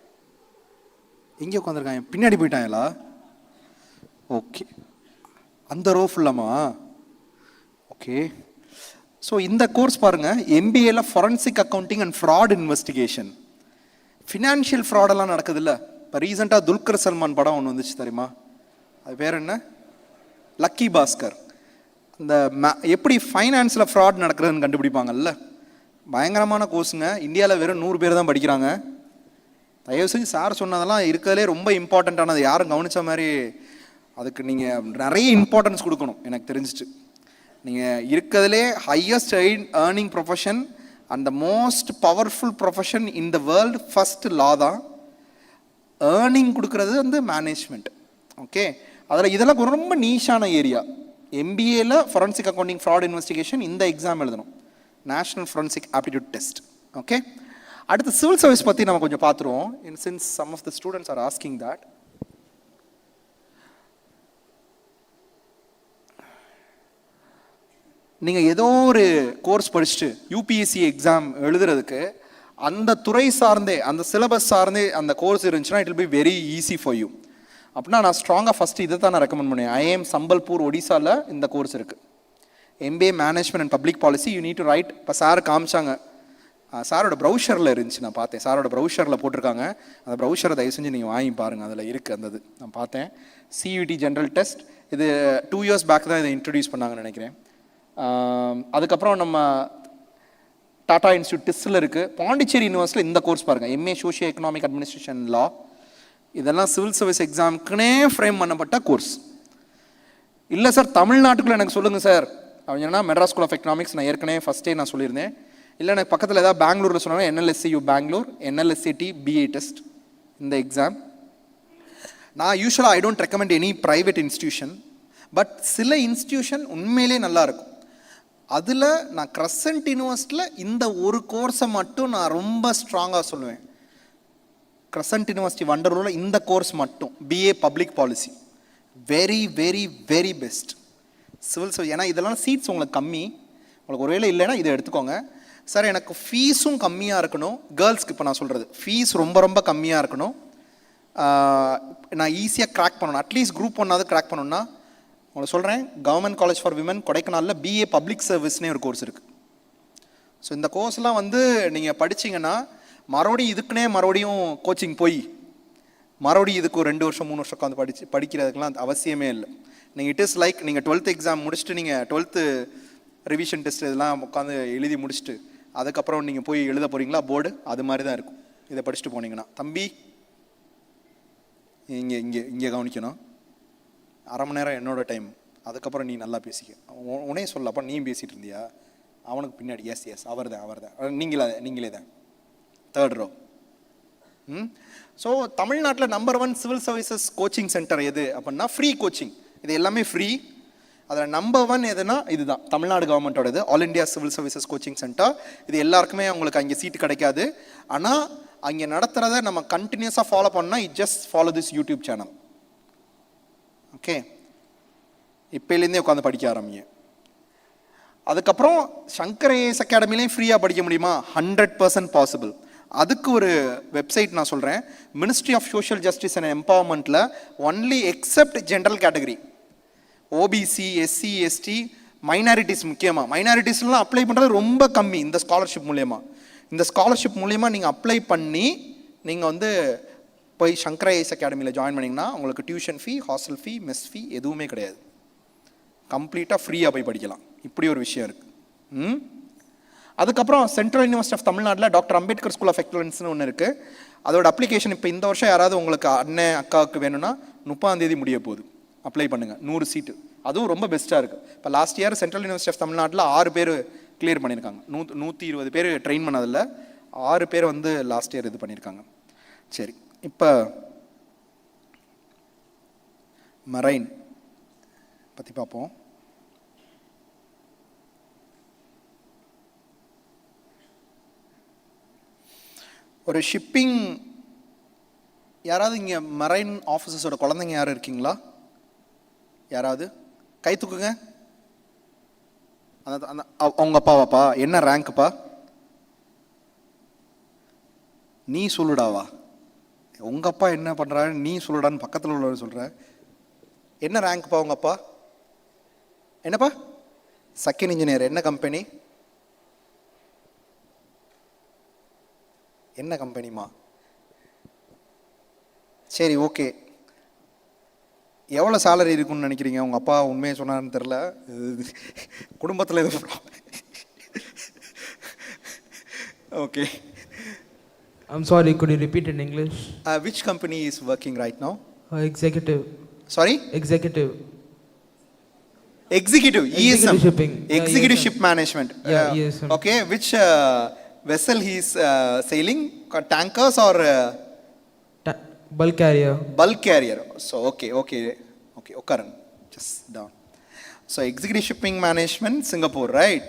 இங்கே உட்காந்துருக்காங்க, பின்னாடி போயிட்டாங்களா? ஓகே, அந்த ரோ ஃபுல்லாமா? ஓகே. ஸோ இந்த கோர்ஸ் பாருங்கள், எம்பிஏல forensic accounting and fraud investigation. Financial ஃப்ராடெல்லாம் நடக்குதுல்ல. இப்போ ரீசெண்டாக துல்கர் சல்மான் படம் ஒன்று வந்துச்சு தெரியுமா, அது பேர் என்ன, லக்கி பாஸ்கர். இந்த எப்படி ஃபைனான்ஸில் ஃப்ராட் நடக்கிறதுன்னு கண்டுபிடிப்பாங்கல்ல, பயங்கரமான கோர்ஸுங்க. இந்தியாவில் வெறும் 100 பேர் தான் படிக்கிறாங்க. தயவு செஞ்சு சார் சொன்னதெல்லாம் இருக்கிறதுலே ரொம்ப இம்பார்ட்டண்ட்டானது, யாரும் கவனித்த மாதிரி. அதுக்கு நீங்கள் நிறைய இம்பார்ட்டன்ஸ் கொடுக்கணும். எனக்கு தெரிஞ்சிச்சு நீங்கள் இருக்கிறதுலே highest earning profession and the most powerful profession in the world first law தான். ஏர்னிங் கொடுக்குறது வந்து மேனேஜ்மெண்ட். ஓகே, அதில் இதெல்லாம் ரொம்ப நீஷான ஏரியா. எம்பிஏல ஃபாரன்சிக் அக்கௌண்டிங் ஃப்ராட் இன்வெஸ்டிகேஷன் இந்த எக்ஸாம் எழுதணும், national forensic aptitude test. Okay, அடுத்து சிவில் சர்வீஸ் பற்றி நம்ம கொஞ்சம் பார்த்துருவோம். Since some of the students are asking that. நீங்கள் ஏதோ ஒரு கோர்ஸ் படிச்சுட்டு யூபிஎஸ்சி எக்ஸாம் எழுதுறதுக்கு அந்த துறை சார்ந்தே, அந்த சிலபஸ் சார்ந்தே அந்த கோர்ஸ் இருந்துச்சுன்னா it will be very easy for you. அப்படின்னா நான் ஸ்ட்ராங்காக ஃபஸ்ட்டு இதை தான் நான் ரெக்கமெண்ட் பண்ணுவேன். ஐஎம் சம்பல்பூர் ஒடிசாவில் இந்த கோர்ஸ் இருக்குது, MBA management and public policy. You need to right. இப்போ சார் காமிச்சாங்க, சாரோட ப்ரௌஷரில் இருந்துச்சு, நான் பார்த்தேன். சாரோட ப்ரௌஷரில் போட்டிருக்காங்க. அந்த ப்ரௌஷரை தயவு செஞ்சு நீங்கள் வாங்கி பாருங்கள், அதில் இருக்குது அந்த இது நான் பார்த்தேன். சியூடி ஜென்ரல் டெஸ்ட், இது 2 years பேக் தான் இதை இன்ட்ரடியூஸ் பண்ணாங்கன்னு நினைக்கிறேன். அதுக்கப்புறம் நம்ம டாடா இன்ஸ்டியூட் டெஸ்ட்டில் இருக்குது. பாண்டிச்சேரி யூனிவர்சிட்டியில் இந்த கோர்ஸ் பாருங்கள், எம்ஏ சோஷியோ எக்கனாமிக் அட்மினிஸ்ட்ரேஷன் லா. இதெல்லாம் சிவில் சர்வீஸ் எக்ஸாமுக்குனே ஃப்ரேம் பண்ணப்பட்ட கோர்ஸ். இல்லை சார் தமிழ்நாட்டுக்குள்ளே எனக்கு சொல்லுங்கள் சார் அப்படின்னா மெட்ராஸ் ஸ்கூல் ஆஃப் எக்கனாமிக்ஸ் நான் ஏற்கனவே ஃபஸ்ட்டே நான் சொல்லியிருந்தேன். இல்லை எனக்கு பக்கத்தில் ஏதாவது பெங்களூரில் சொன்னாலும் என்எல்எஸ்சியூ பெங்களூர், என்எல்எஸ்சிடி பிஏ டெஸ்ட் இந்த எக்ஸாம். நான் யூஸ்வலாக ஐ don't recommend any private institution, but சில இன்ஸ்டியூஷன் உண்மையிலே நல்லாயிருக்கும். அதில் நான் கிரசன்ட் யூனிவர்சிட்டியில் இந்த ஒரு கோர்ஸை மட்டும் நான் ரொம்ப ஸ்ட்ராங்காக சொல்லுவேன். கிரசன்ட் யூனிவர்சிட்டி வண்டலூரில் இந்த கோர்ஸ் மட்டும், BA public policy, very very very best civil service. ஏன்னா இதெல்லாம் சீட்ஸ் உங்களுக்கு கம்மி, உங்களுக்கு ஒருவேளை இல்லைன்னா இதை எடுத்துக்கோங்க. சார் எனக்கு ஃபீஸும் கம்மியாக இருக்கணும், கேர்ள்ஸ்க்கு இப்போ நான் சொல்கிறது ஃபீஸ் ரொம்ப ரொம்ப கம்மியாக இருக்கணும், நான் ஈஸியாக கிராக் பண்ணணும், அட்லீஸ்ட் குரூப் 1 கிராக் பண்ணணும்னா உங்களுக்கு சொல்கிறேன், கவர்மெண்ட் காலேஜ் ஃபார் விமன் கொடைக்கானலில் பிஏ பப்ளிக் சர்வீஸ்னே ஒரு கோர்ஸ் இருக்குது. ஸோ இந்த கோர்ஸ்லாம் வந்து நீங்கள் படிச்சிங்கன்னா மறுபடியும் இதுக்குன்னே மறுபடியும் கோச்சிங் போய் மறுபடியும் இதுக்கு ஒரு 2 வருஷம் 3 வருஷம் உட்காந்து படிக்கிறதுக்கெலாம் அவசியமே இல்லை. நீங்கள் இட் இஸ் லைக் நீங்கள் 12th எக்ஸாம் முடிச்சுட்டு நீங்கள் 12th ரிவிஷன் டெஸ்ட் இதெல்லாம் உட்காந்து எழுதி முடிச்சுட்டு அதுக்கப்புறம் நீங்கள் போய் எழுத போகிறீங்களா போர்டு, அது மாதிரி தான் இருக்கும். இதை படிச்சுட்டு போனீங்கன்னா தம்பி இங்கே இங்கே இங்கே கவனிக்கணும், 1/2 மணி நேரம் என்னோட டைம், அதுக்கப்புறம் நீ நல்லா பேசிக்க. உனே சொல்ல, அப்போ நீ பேசிகிட்டு இருந்தியா, அவனுக்கு பின்னாடி எஸ் எஸ் அவர் தான் நீங்களே தான் 3rd row. ஸோ தமிழ்நாட்டில் number 1 civil services coaching centre எது அப்படின்னா ஃப்ரீ கோச்சிங். இது எல்லாமே ஃப்ரீ. அதில் நம்பர் 1 எதுனா இதுதான், தமிழ்நாடு கவர்மெண்ட்டோடது, all India civil services coaching centre. இது எல்லாருக்குமே உங்களுக்கு அங்கே சீட்டு கிடைக்காது. ஆனால் அங்கே நடத்துகிறத நம்ம கண்டினியூஸாக ஃபாலோ பண்ணால் it just follow this YouTube channel. Okay, இப்போலேருந்தே உட்காந்து படிக்க ஆரம்பிங்க. அதுக்கப்புறம் சங்கர் ஐஏஎஸ் அகாடமிலையும் ஃப்ரீயாக படிக்க முடியுமா? 100% பாசிபிள். அதுக்கு ஒரு வெப்சைட் நான் சொல்கிறேன், ministry of social justice and எம்பவர்மெண்ட்டில் only except general category, OBC, SC, ST, minorities, முக்கியமாக மைனாரிட்டிஸ்லாம் அப்ளை பண்ணுறது ரொம்ப கம்மி. இந்த ஸ்காலர்ஷிப் மூலயமா நீங்கள் அப்ளை பண்ணி நீங்கள் வந்து போய் சங்கர் ஐஏஎஸ் அகாடமியில் ஜாயின் பண்ணிங்கன்னா உங்களுக்கு tuition fee, hostel fee, mess fee எதுவுமே கிடையாது. கம்ப்ளீட்டாக ஃப்ரீயாக போய் படிக்கலாம். இப்படி ஒரு விஷயம் இருக்குது. அதுக்கப்புறம் சென்ட்ரல் யூனிவர்சிட்டி ஆஃப் தமிழ்நாட்டில் டாக்டர் அம்பேத்கர் ஸ்கூல் ஆஃப் எக்ஸலன்ஸ்னு ஒன்று இருக்குது. அதோட அப்ளிகேஷன் இப்போ இந்த வருஷம் யாராவது உங்களுக்கு அண்ணன் அக்காவுக்கு வேணும்னா 30ஆம் தேதி முடிய போகுது. அப்ளை பண்ணுங்கள், 100 சீட்டு. அதுவும் ரொம்ப பெஸ்ட்டாக இருக்குது. இப்போ last year central university of தமிழ்நாட்டில் 6 பேர் கிளியர் பண்ணியிருக்காங்க. 120 பேர் ட்ரெயின் பண்ணதில் 6 பேர் வந்து லாஸ்ட் இயர் இது பண்ணியிருக்காங்க. சரி, இப்போ மரைன் பற்றி பார்ப்போம். ஒரு ஷிப்பிங், யாராவது இங்கே மரைன் ஆஃபீஸர்ஸோட குழந்தைங்க யாரும் இருக்கீங்களா? யாராவது கை தூக்குங்க. அந்த அவங்க அப்பாவாப்பா? என்ன ரேங்க்குப்பா? நீ சொல்லுடாவா? உங்கள் அப்பா என்ன பண்ணுறாரு நீ சொல்லுடான்னு பக்கத்தில் உள்ளவர் சொல்கிற. என்ன ரேங்க்ப்பா உங்கள் அப்பா? என்னப்பா? Second engineer. என்ன கம்பெனி? என்ன கம்பெனிமா? சரி, ஓகே. எவ்வளோ சேலரி இருக்குன்னு நினைக்கிறீங்க? உங்கள் அப்பா உண்மையை சொன்னான்னு தெரில, குடும்பத்தில் எது okay. I'm sorry, could you repeat in English? Which company is working right now? Executive. Sorry? Executive. Executive, ESM. Executive shipping. Executive ESM. ship management. Yeah, ESM. Okay, which vessel he is sailing? Tankers or? Bulk carrier. Bulk carrier. So, okay. Karan, just down. So, executive shipping management, Singapore, right?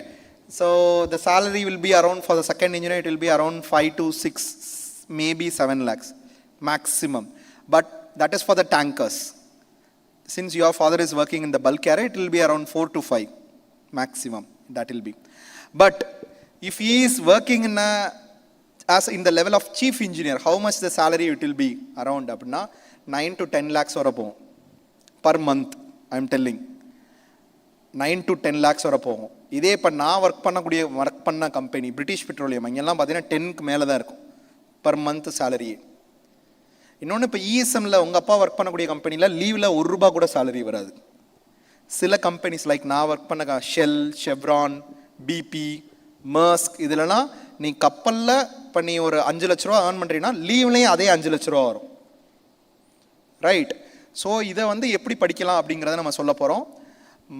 So, the salary will be around, for the second engineer, it will be around 5 to 6, maybe 7 lakhs maximum. But that is for the tankers. Since your father is working in the bulk carrier, it will be around 4 to 5 maximum. That will be. But if he is working in as in the level of chief engineer, how much the salary it will be? Around 9 to 10 lakhs or above per month. I am telling. 9 to 10 lakhs or above. இதே இப்போ நான் ஒர்க் பண்ண கம்பெனி பிரிட்டிஷ் பெட்ரோலியம், அங்கெல்லாம் பார்த்தீங்கன்னா 10க்கு மேலே தான் இருக்கும் பர் மந்த் சேலரியே. இன்னொன்று, இப்போ இஎஸ்எம்மில் உங்கள் அப்பா ஒர்க் பண்ணக்கூடிய கம்பெனியில் லீவில் ₹1 கூட சேலரி வராது. சில கம்பெனிஸ் லைக் நான் ஒர்க் பண்ண ஷெல், ஷெவ்ரான், பிபி, மர்ஸ்க், இதிலலாம் நீ கப்பலில் இப்போ நீ ஒரு 5 லட்ச ரூபா ஏர்ன் பண்ணுறீங்கன்னா லீவ்லேயும் அதே 5 லட்ச ரூபா வரும். ரைட். ஸோ இதை எப்படி படிக்கலாம் அப்படிங்கிறத நம்ம சொல்ல போகிறோம்.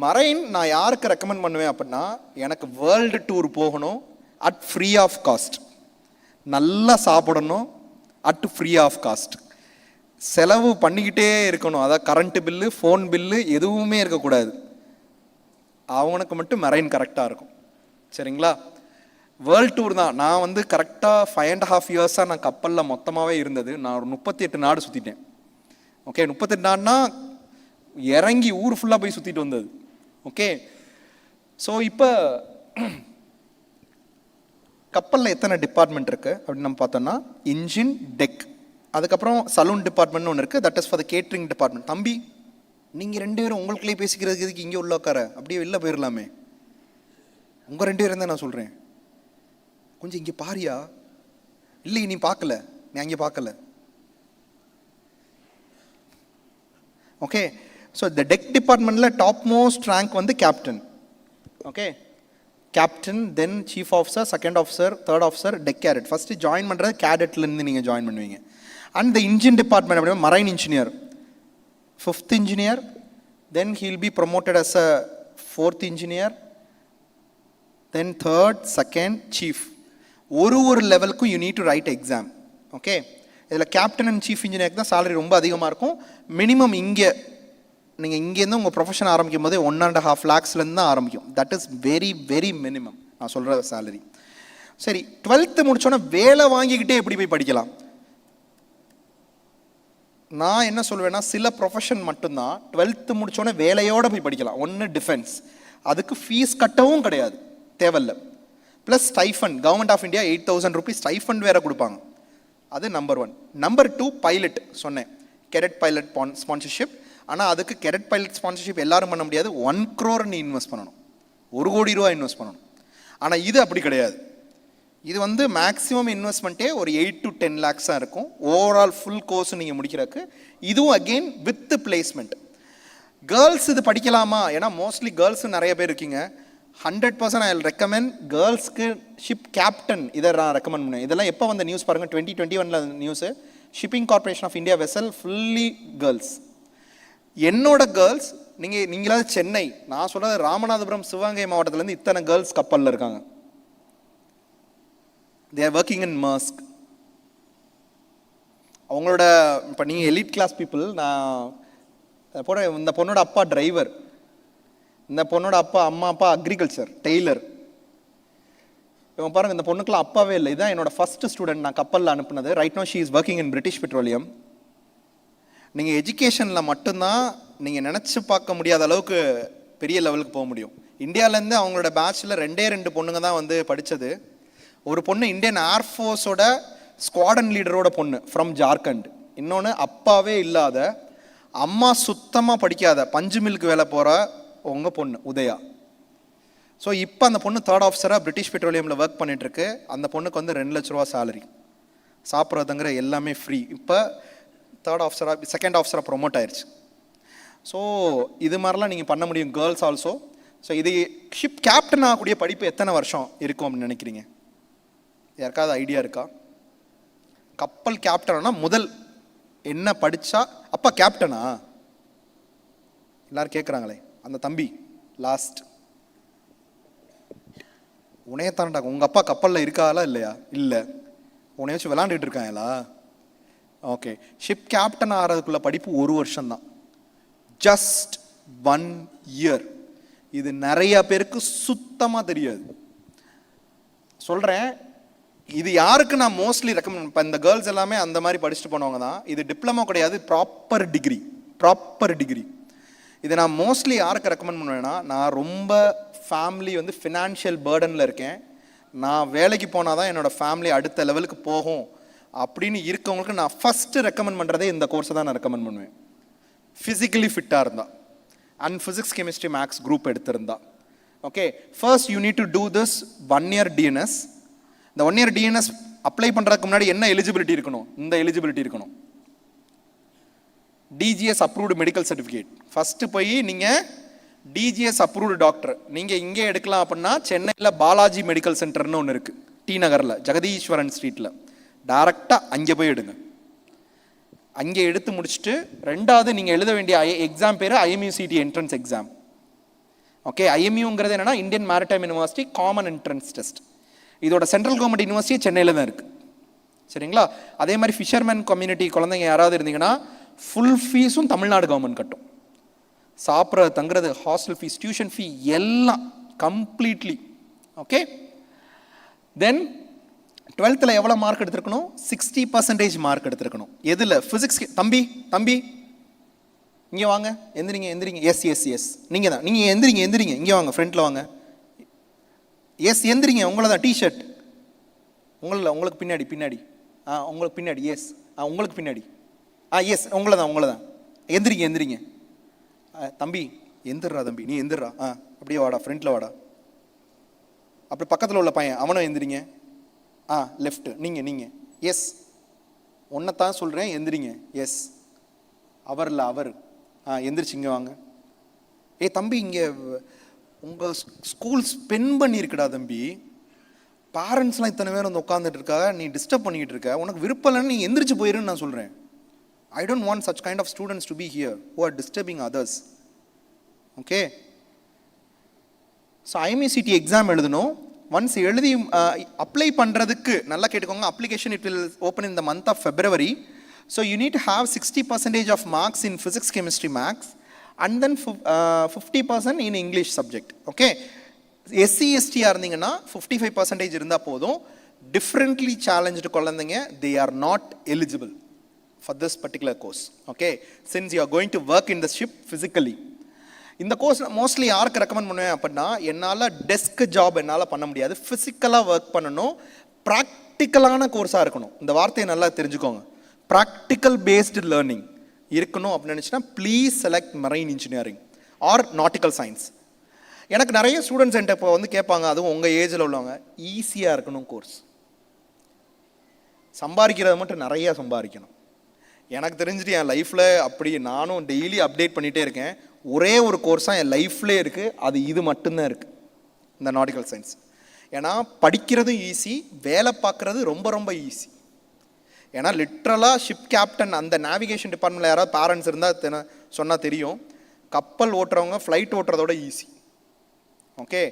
மரைன் நான் யாருக்கு ரெக்கமெண்ட் பண்ணுவேன் அப்படின்னா, எனக்கு வேர்ல்டு டூர் போகணும் அட் ஃப்ரீ ஆஃப் காஸ்ட், நல்லா சாப்பிடணும் அட் ஃப்ரீ ஆஃப் காஸ்ட், செலவு பண்ணிக்கிட்டே இருக்கணும், அதாவது கரண்ட்டு பில்லு, ஃபோன் பில்லு எதுவுமே இருக்கக்கூடாது. அவனுக்கு மட்டும் மெரைன் கரெக்டாக இருக்கும். சரிங்களா? வேர்ல்டு டூர் தான். நான் கரெக்டாக 5.5 இயர்ஸாக நான் கப்பலில் மொத்தமாகவே இருந்தது. நான் ஒரு 38 நாடு சுற்றிட்டேன். ஓகே, 38 நாடுனா இறங்கி ஊர் ஃபுல்லாக போய் சுற்றிட்டு வந்தது. ஓகே, ஸோ இப்போ கப்பலில் எத்தனை டிபார்ட்மெண்ட் இருக்குது அப்படின்னு நம்ம பார்த்தோம்னா, இன்ஜின், டெக், அதுக்கப்புறம் சலூன் டிபார்ட்மெண்ட்னு ஒன்று இருக்குது. That is for the catering department. தம்பி, நீங்கள் 2 பேரும் உங்களுக்குள்ளே பேசிக்கிறதுக்கு எதுக்கு இங்கே உள்ள உட்கார, அப்படியே வெளில போயிடலாமே. உங்கள் 2 பேரும் தான் நான் சொல்கிறேன். கொஞ்சம் இங்கே பாரியா. இல்லை, நீ பார்க்கல, நீ அங்கே பார்க்கல. ஓகே, ஸோ இந்த டெக் டிபார்ட்மெண்ட்டில் top most rank captain. Okay, captain, then chief officer, second officer, third officer, deck cadet. First join பண்ணுறது கேடட்லேருந்து நீங்கள் ஜாயின் பண்ணுவீங்க. அண்ட் த இன்ஜின் டிபார்ட்மெண்ட் அப்படின்னா marine engineer, 5th engineer, then he will be promoted as a 4th engineer, then 3rd, 2nd, chief. ஒரு லெவலுக்கும் you need to write exam. Okay, இதில் கேப்டன் அண்ட் சீஃப் இன்ஜினியருக்கு தான் சேலரி ரொம்ப அதிகமாக இருக்கும். மினிமம் நீங்கள் இங்கேருந்து உங்கள் ப்ரொஃபஷன் ஆரம்பிக்கும் போதே 1.5 lakhsலேருந்து தான் ஆரம்பிக்கும். That is very very minimum நான் சொல்கிற சேலரி. சரி, 12th முடிச்சோன்னா வேலை வாங்கிக்கிட்டே எப்படி போய் படிக்கலாம்? நான் என்ன சொல்வேன்னா, சில ப்ரொஃபஷன் மட்டும்தான் 12th முடிச்சோன்னே வேலையோடு போய் படிக்கலாம். ஒன்று டிஃபென்ஸ், அதுக்கு ஃபீஸ் கட்டவும் கிடையாது, தேவையில்லை. Plus stipend, government of India 8,000 rupees stipend வேறு கொடுப்பாங்க. அது நம்பர் 1. நம்பர் 2, பைலட் சொன்னேன், கெடட் பைலட் ஸ்பான்சர்ஷிப். ஆனால் அதுக்கு கெடட் பைலட் ஸ்பான்சர்ஷிப் எல்லாரும் பண்ண முடியாது. 1 crore நீ இன்வெஸ்ட் பண்ணணும், 1 கோடி ரூபா இன்வெஸ்ட் பண்ணணும். ஆனால் இது அப்படி கிடையாது. இது மேக்ஸிமம் இன்வெஸ்ட்மெண்ட்டே ஒரு 8 to 10 lakhs தான் இருக்கும் ஓவரால் ஃபுல் கோர்ஸ் நீங்கள் முடிக்கிறதுக்கு. இதுவும் அகெயின் வித் பிளேஸ்மெண்ட். கேர்ள்ஸ் இது படிக்கலாமா? ஏன்னா மோஸ்ட்லி கேர்ள்ஸ் நிறைய பேர் இருக்கீங்க. 100% ஐ வில் ரெக்கமெண்ட் கேர்ள்ஸ்க்கு ஷிப் கேப்டன் இதை நான் ரெக்கமெண்ட் பண்ணுவேன். இதெல்லாம் எப்போ வந்த நியூஸ் பாருங்கள், 2021 news. Shipping corporation of India vessel fully girls. என்னோட கேர்ள்ஸ், நீங்களாவது சென்னை, நான் சொல்கிறது ராமநாதபுரம், சிவகங்கை மாவட்டத்துலேருந்து இத்தனை கேர்ள்ஸ் கப்பலில் இருக்காங்க. They are working in Maersk. அவங்களோட இப்போ நீங்கள் எலிட் கிளாஸ் பீப்புள். நான் போட இந்த பொண்ணோட அப்பா டிரைவர், இந்த பொண்ணோட அம்மா அப்பா அக்ரிகல்ச்சர், டெய்லர். இவன் பாருங்கள், இந்த பொண்ணுக்கெலாம் அப்பாவே இல்லை. இதுதான் என்னோட ஃபஸ்ட்டு ஸ்டூடெண்ட் நான் கப்பலில் அனுப்புனது. Right no she is working in British petroleum. நீங்கள் எஜுகேஷனில் மட்டும்தான் நீங்கள் நினச்சி பார்க்க முடியாத அளவுக்கு பெரிய லெவலுக்கு போக முடியும். இந்தியாவிலேருந்து அவங்களோட பேட்சில் 2 பொண்ணுங்க தான் படித்தது. ஒரு பொண்ணு இந்தியன் ஏர்ஃபோர்ஸோட ஸ்குவாடன் லீடரோட பொண்ணு ஃப்ரம் ஜார்க்கண்ட். இன்னொன்று அப்பாவே இல்லாத, அம்மா சுத்தமாக படிக்காத, பஞ்சு மில்க்கு வேலை போகிற உங்கள் பொண்ணு உதயா. ஸோ இப்போ அந்த பொண்ணு 3rd ஆஃபீஸராக பிரிட்டிஷ் பெட்ரோலியமில் ஒர்க் பண்ணிகிட்ருக்கு. அந்த பொண்ணுக்கு 2 லட்ச ரூபா சேலரி. சாப்பிட்றதுங்கிற எல்லாமே ஃப்ரீ. இப்போ செகண்ட் ஆஃபீஸராக ப்ரொமோட் ஆயிடுச்சு. ஸோ இது மாதிரிலாம் நீங்கள் பண்ண முடியும், கேர்ள்ஸ் ஆல்சோ. ஸோ இது ஷிப் கேப்டன் ஆகக்கூடிய படிப்பு எத்தனை வருஷம் இருக்கும் அப்படின்னு நினைக்கிறீங்க? யாருக்காவது ஐடியா இருக்கா? கப்பல் கேப்டனா முதல் என்ன படித்தா அப்பா கேப்டனா? எல்லாரும் கேட்குறாங்களே, அந்த தம்பி லாஸ்ட் உனையத்தான்டா. உங்கள் அப்பா கப்பலில் இருக்காளா இல்லையா? இல்லை. உன்னை வச்சு விளாண்டுட்டு இருக்காங்களா? ஓகே. ஷிப் கேப்டன் ஆகிறதுக்குள்ள படிப்பு 1 வருஷம்தான். Just 1 year. இது நிறைய பேருக்கு சுத்தமாக தெரியாது. சொல்கிறேன், இது யாருக்கு நான் மோஸ்ட்லி ரெக்கமெண்ட், இப்போ இந்த கேர்ள்ஸ் எல்லாமே அந்த மாதிரி படிச்சுட்டு போனவங்க தான். இது டிப்ளமோ கிடையாது, ப்ராப்பர் டிகிரி. இதை நான் மோஸ்ட்லி யாருக்கு ரெக்கமெண்ட் பண்ணுவேன்னா, நான் ரொம்ப ஃபேமிலி வந்து ஃபினான்ஷியல் பேர்டனில் இருக்கேன், நான் வேலைக்கு போனால் தான் என்னோடய ஃபேமிலி அடுத்த லெவலுக்கு போகும் அப்படின்னு இருக்கவங்களுக்கு நான் ஃபஸ்ட்டு ரெக்கமெண்ட் பண்ணுறதே இந்த கோர்ஸை தான் நான் ரெக்கமெண்ட் பண்ணுவேன். ஃபிசிக்கலி ஃபிட்டாக இருந்தால் and physics chemistry maths group எடுத்திருந்தா. Okay, first you need to do this 1 year DNS. இந்த 1 இயர் டிஎன்எஸ் அப்ளை பண்ணுறதுக்கு முன்னாடி என்ன எலிஜிபிலிட்டி இருக்கணும்? இந்த எலிஜிபிலிட்டி இருக்கணும். DGS approved medical certificate. First போய் நீங்கள் டிஜிஎஸ் அப்ரூவ்டு டாக்டர் நீங்கள் இங்கே எடுக்கலாம். அப்படின்னா சென்னையில் பாலாஜி மெடிக்கல் சென்டர்னு ஒன்று இருக்குது, டி நகரில் ஜெகதீஸ்வரன் ஸ்ட்ரீட்டில். டைரெக்டாக அங்கே போய் எடுங்க. அங்கே எடுத்து முடிச்சுட்டு ரெண்டாவது நீங்கள் எழுத வேண்டிய எக்ஸாம் பேர் IMUCT என்ட்ரன்ஸ் எக்ஸாம். ஓகே, IMUங்கிறது என்னென்னா Indian maritime university common entrance test. இதோட சென்ட்ரல் கவர்மெண்ட் யூனிவர்சிட்டி சென்னையில் தான் இருக்குது. சரிங்களா? அதே மாதிரி ஃபிஷர்மேன் கம்யூனிட்டி குழந்தைங்க யாராவது இருந்தீங்கன்னா ஃபுல் ஃபீஸும் தமிழ்நாடு கவர்மெண்ட் கட்டும். சாப்பிட்றது, தங்குறது, ஹாஸ்டல் ஃபீஸ், டியூஷன் ஃபீ எல்லாம் கம்ப்ளீட்லி. ஓகே, தென் 12th எவ்வளோ மார்க் எடுத்துருக்கணும்? 60% மார்க் எடுத்துருக்கணும். எதில்? ஃபிசிக்ஸ். தம்பி இங்கே வாங்க, எந்திரிங்க. எஸ் நீங்கள் தான். நீங்கள் எந்திரிங்க இங்கே வாங்க, ஃப்ரண்ட்டில் வாங்க. எஸ் எந்திரிங்க, உங்களை தான். டிஷர்ட் உங்களுக்கு பின்னாடி உங்களுக்கு பின்னாடி. எஸ் உங்களுக்கு பின்னாடி. எஸ் உங்களை தான். எந்திரிங்க. தம்பி எந்திரா, தம்பி நீ எந்திரா. அப்படியே வாடா, ஃப்ரண்ட்டில் வாடா. அப்படி பக்கத்தில் உள்ள பையன் அவனும் எந்திரிங்க. லெஃப்ட். நீங்கள் எஸ் ஒன்றைத்தான் சொல்கிறேன், எந்திரிங்க. எஸ் அவர் எந்திரிச்சிங்க வாங்க. தம்பி இங்கே உங்கள் ஸ்கூல் ஸ்பெண்ட் பண்ணியிருக்கடா தம்பி. பேரண்ட்ஸ்லாம் இத்தனை பேர் வந்து உட்காந்துட்டு இருக்கா, நீ டிஸ்டர்ப் பண்ணிக்கிட்டு இருக்க. உனக்கு விருப்பம் இல்லைன்னு நீ எந்திரிச்சு போயிருன்னு நான் சொல்கிறேன். I don't want such kind of students to be here who are disturbing others. Okay? So IMUCT exam எழுதணும். ஒன்ஸ் எழுதி அப்ளை பண்ணுறதுக்கு நல்லா கேட்டுக்கோங்க. Application it will open in the month of February. So you need to have 60% of marks in physics, chemistry, maths and then 50% in English subject. Okay? SC ST இருந்தீங்கன்னா 55% இருந்தால் போதும். Differently challenged குழந்தைங்க they are not eligible for this particular course. Okay, since you are going to work in the ship physically. இந்த கோர்ஸ் மோஸ்ட்லி யாருக்கு ரெக்கமெண்ட் பண்ணுவேன் அப்படின்னா, என்னால் டெஸ்க் ஜாப் என்னால் பண்ண முடியாது, ஃபிசிக்கலாக ஒர்க் பண்ணணும், ப்ராக்டிக்கலான கோர்ஸாக இருக்கணும். இந்த வார்த்தையை நல்லா தெரிஞ்சுக்கோங்க. ப்ராக்டிக்கல் பேஸ்டு லேர்னிங் இருக்கணும் அப்படின்னு நினச்சின்னா please select marine engineering or nautical science. எனக்கு நிறைய ஸ்டூடெண்ட்ஸ் என்கிட்ட இப்போ வந்து கேட்பாங்க, அதுவும் உங்கள் ஏஜில் உள்ளவங்க, ஈஸியாக இருக்கணும் கோர்ஸ். சம்பாதிக்கிறத மட்டும் நிறையா சம்பாதிக்கணும். எனக்கு தெரிஞ்சுட்டு என் லைஃப்பில் அப்படி நானும் டெய்லி அப்டேட் பண்ணிகிட்டே இருக்கேன். ஒரே ஒரு கோர்ஸாக என் லைஃப்லேயே இருக்குது, அது இது மட்டும்தான் இருக்குது, இந்த நாட்டிக்கல் சயின்ஸ். ஏன்னா படிக்கிறதும் ஈஸி, வேலை பார்க்குறது ரொம்ப ரொம்ப ஈஸி. ஏன்னா லிட்ரலாக ஷிப் கேப்டன் அந்த நேவிகேஷன் டிபார்ட்மெண்ட்டில் யாராவது பேரண்ட்ஸ் இருந்தால் சொன்னால் தெரியும், கப்பல் ஓட்டுறவங்க ஃப்ளைட் ஓட்டுறதோட ஈஸி. ஓகே,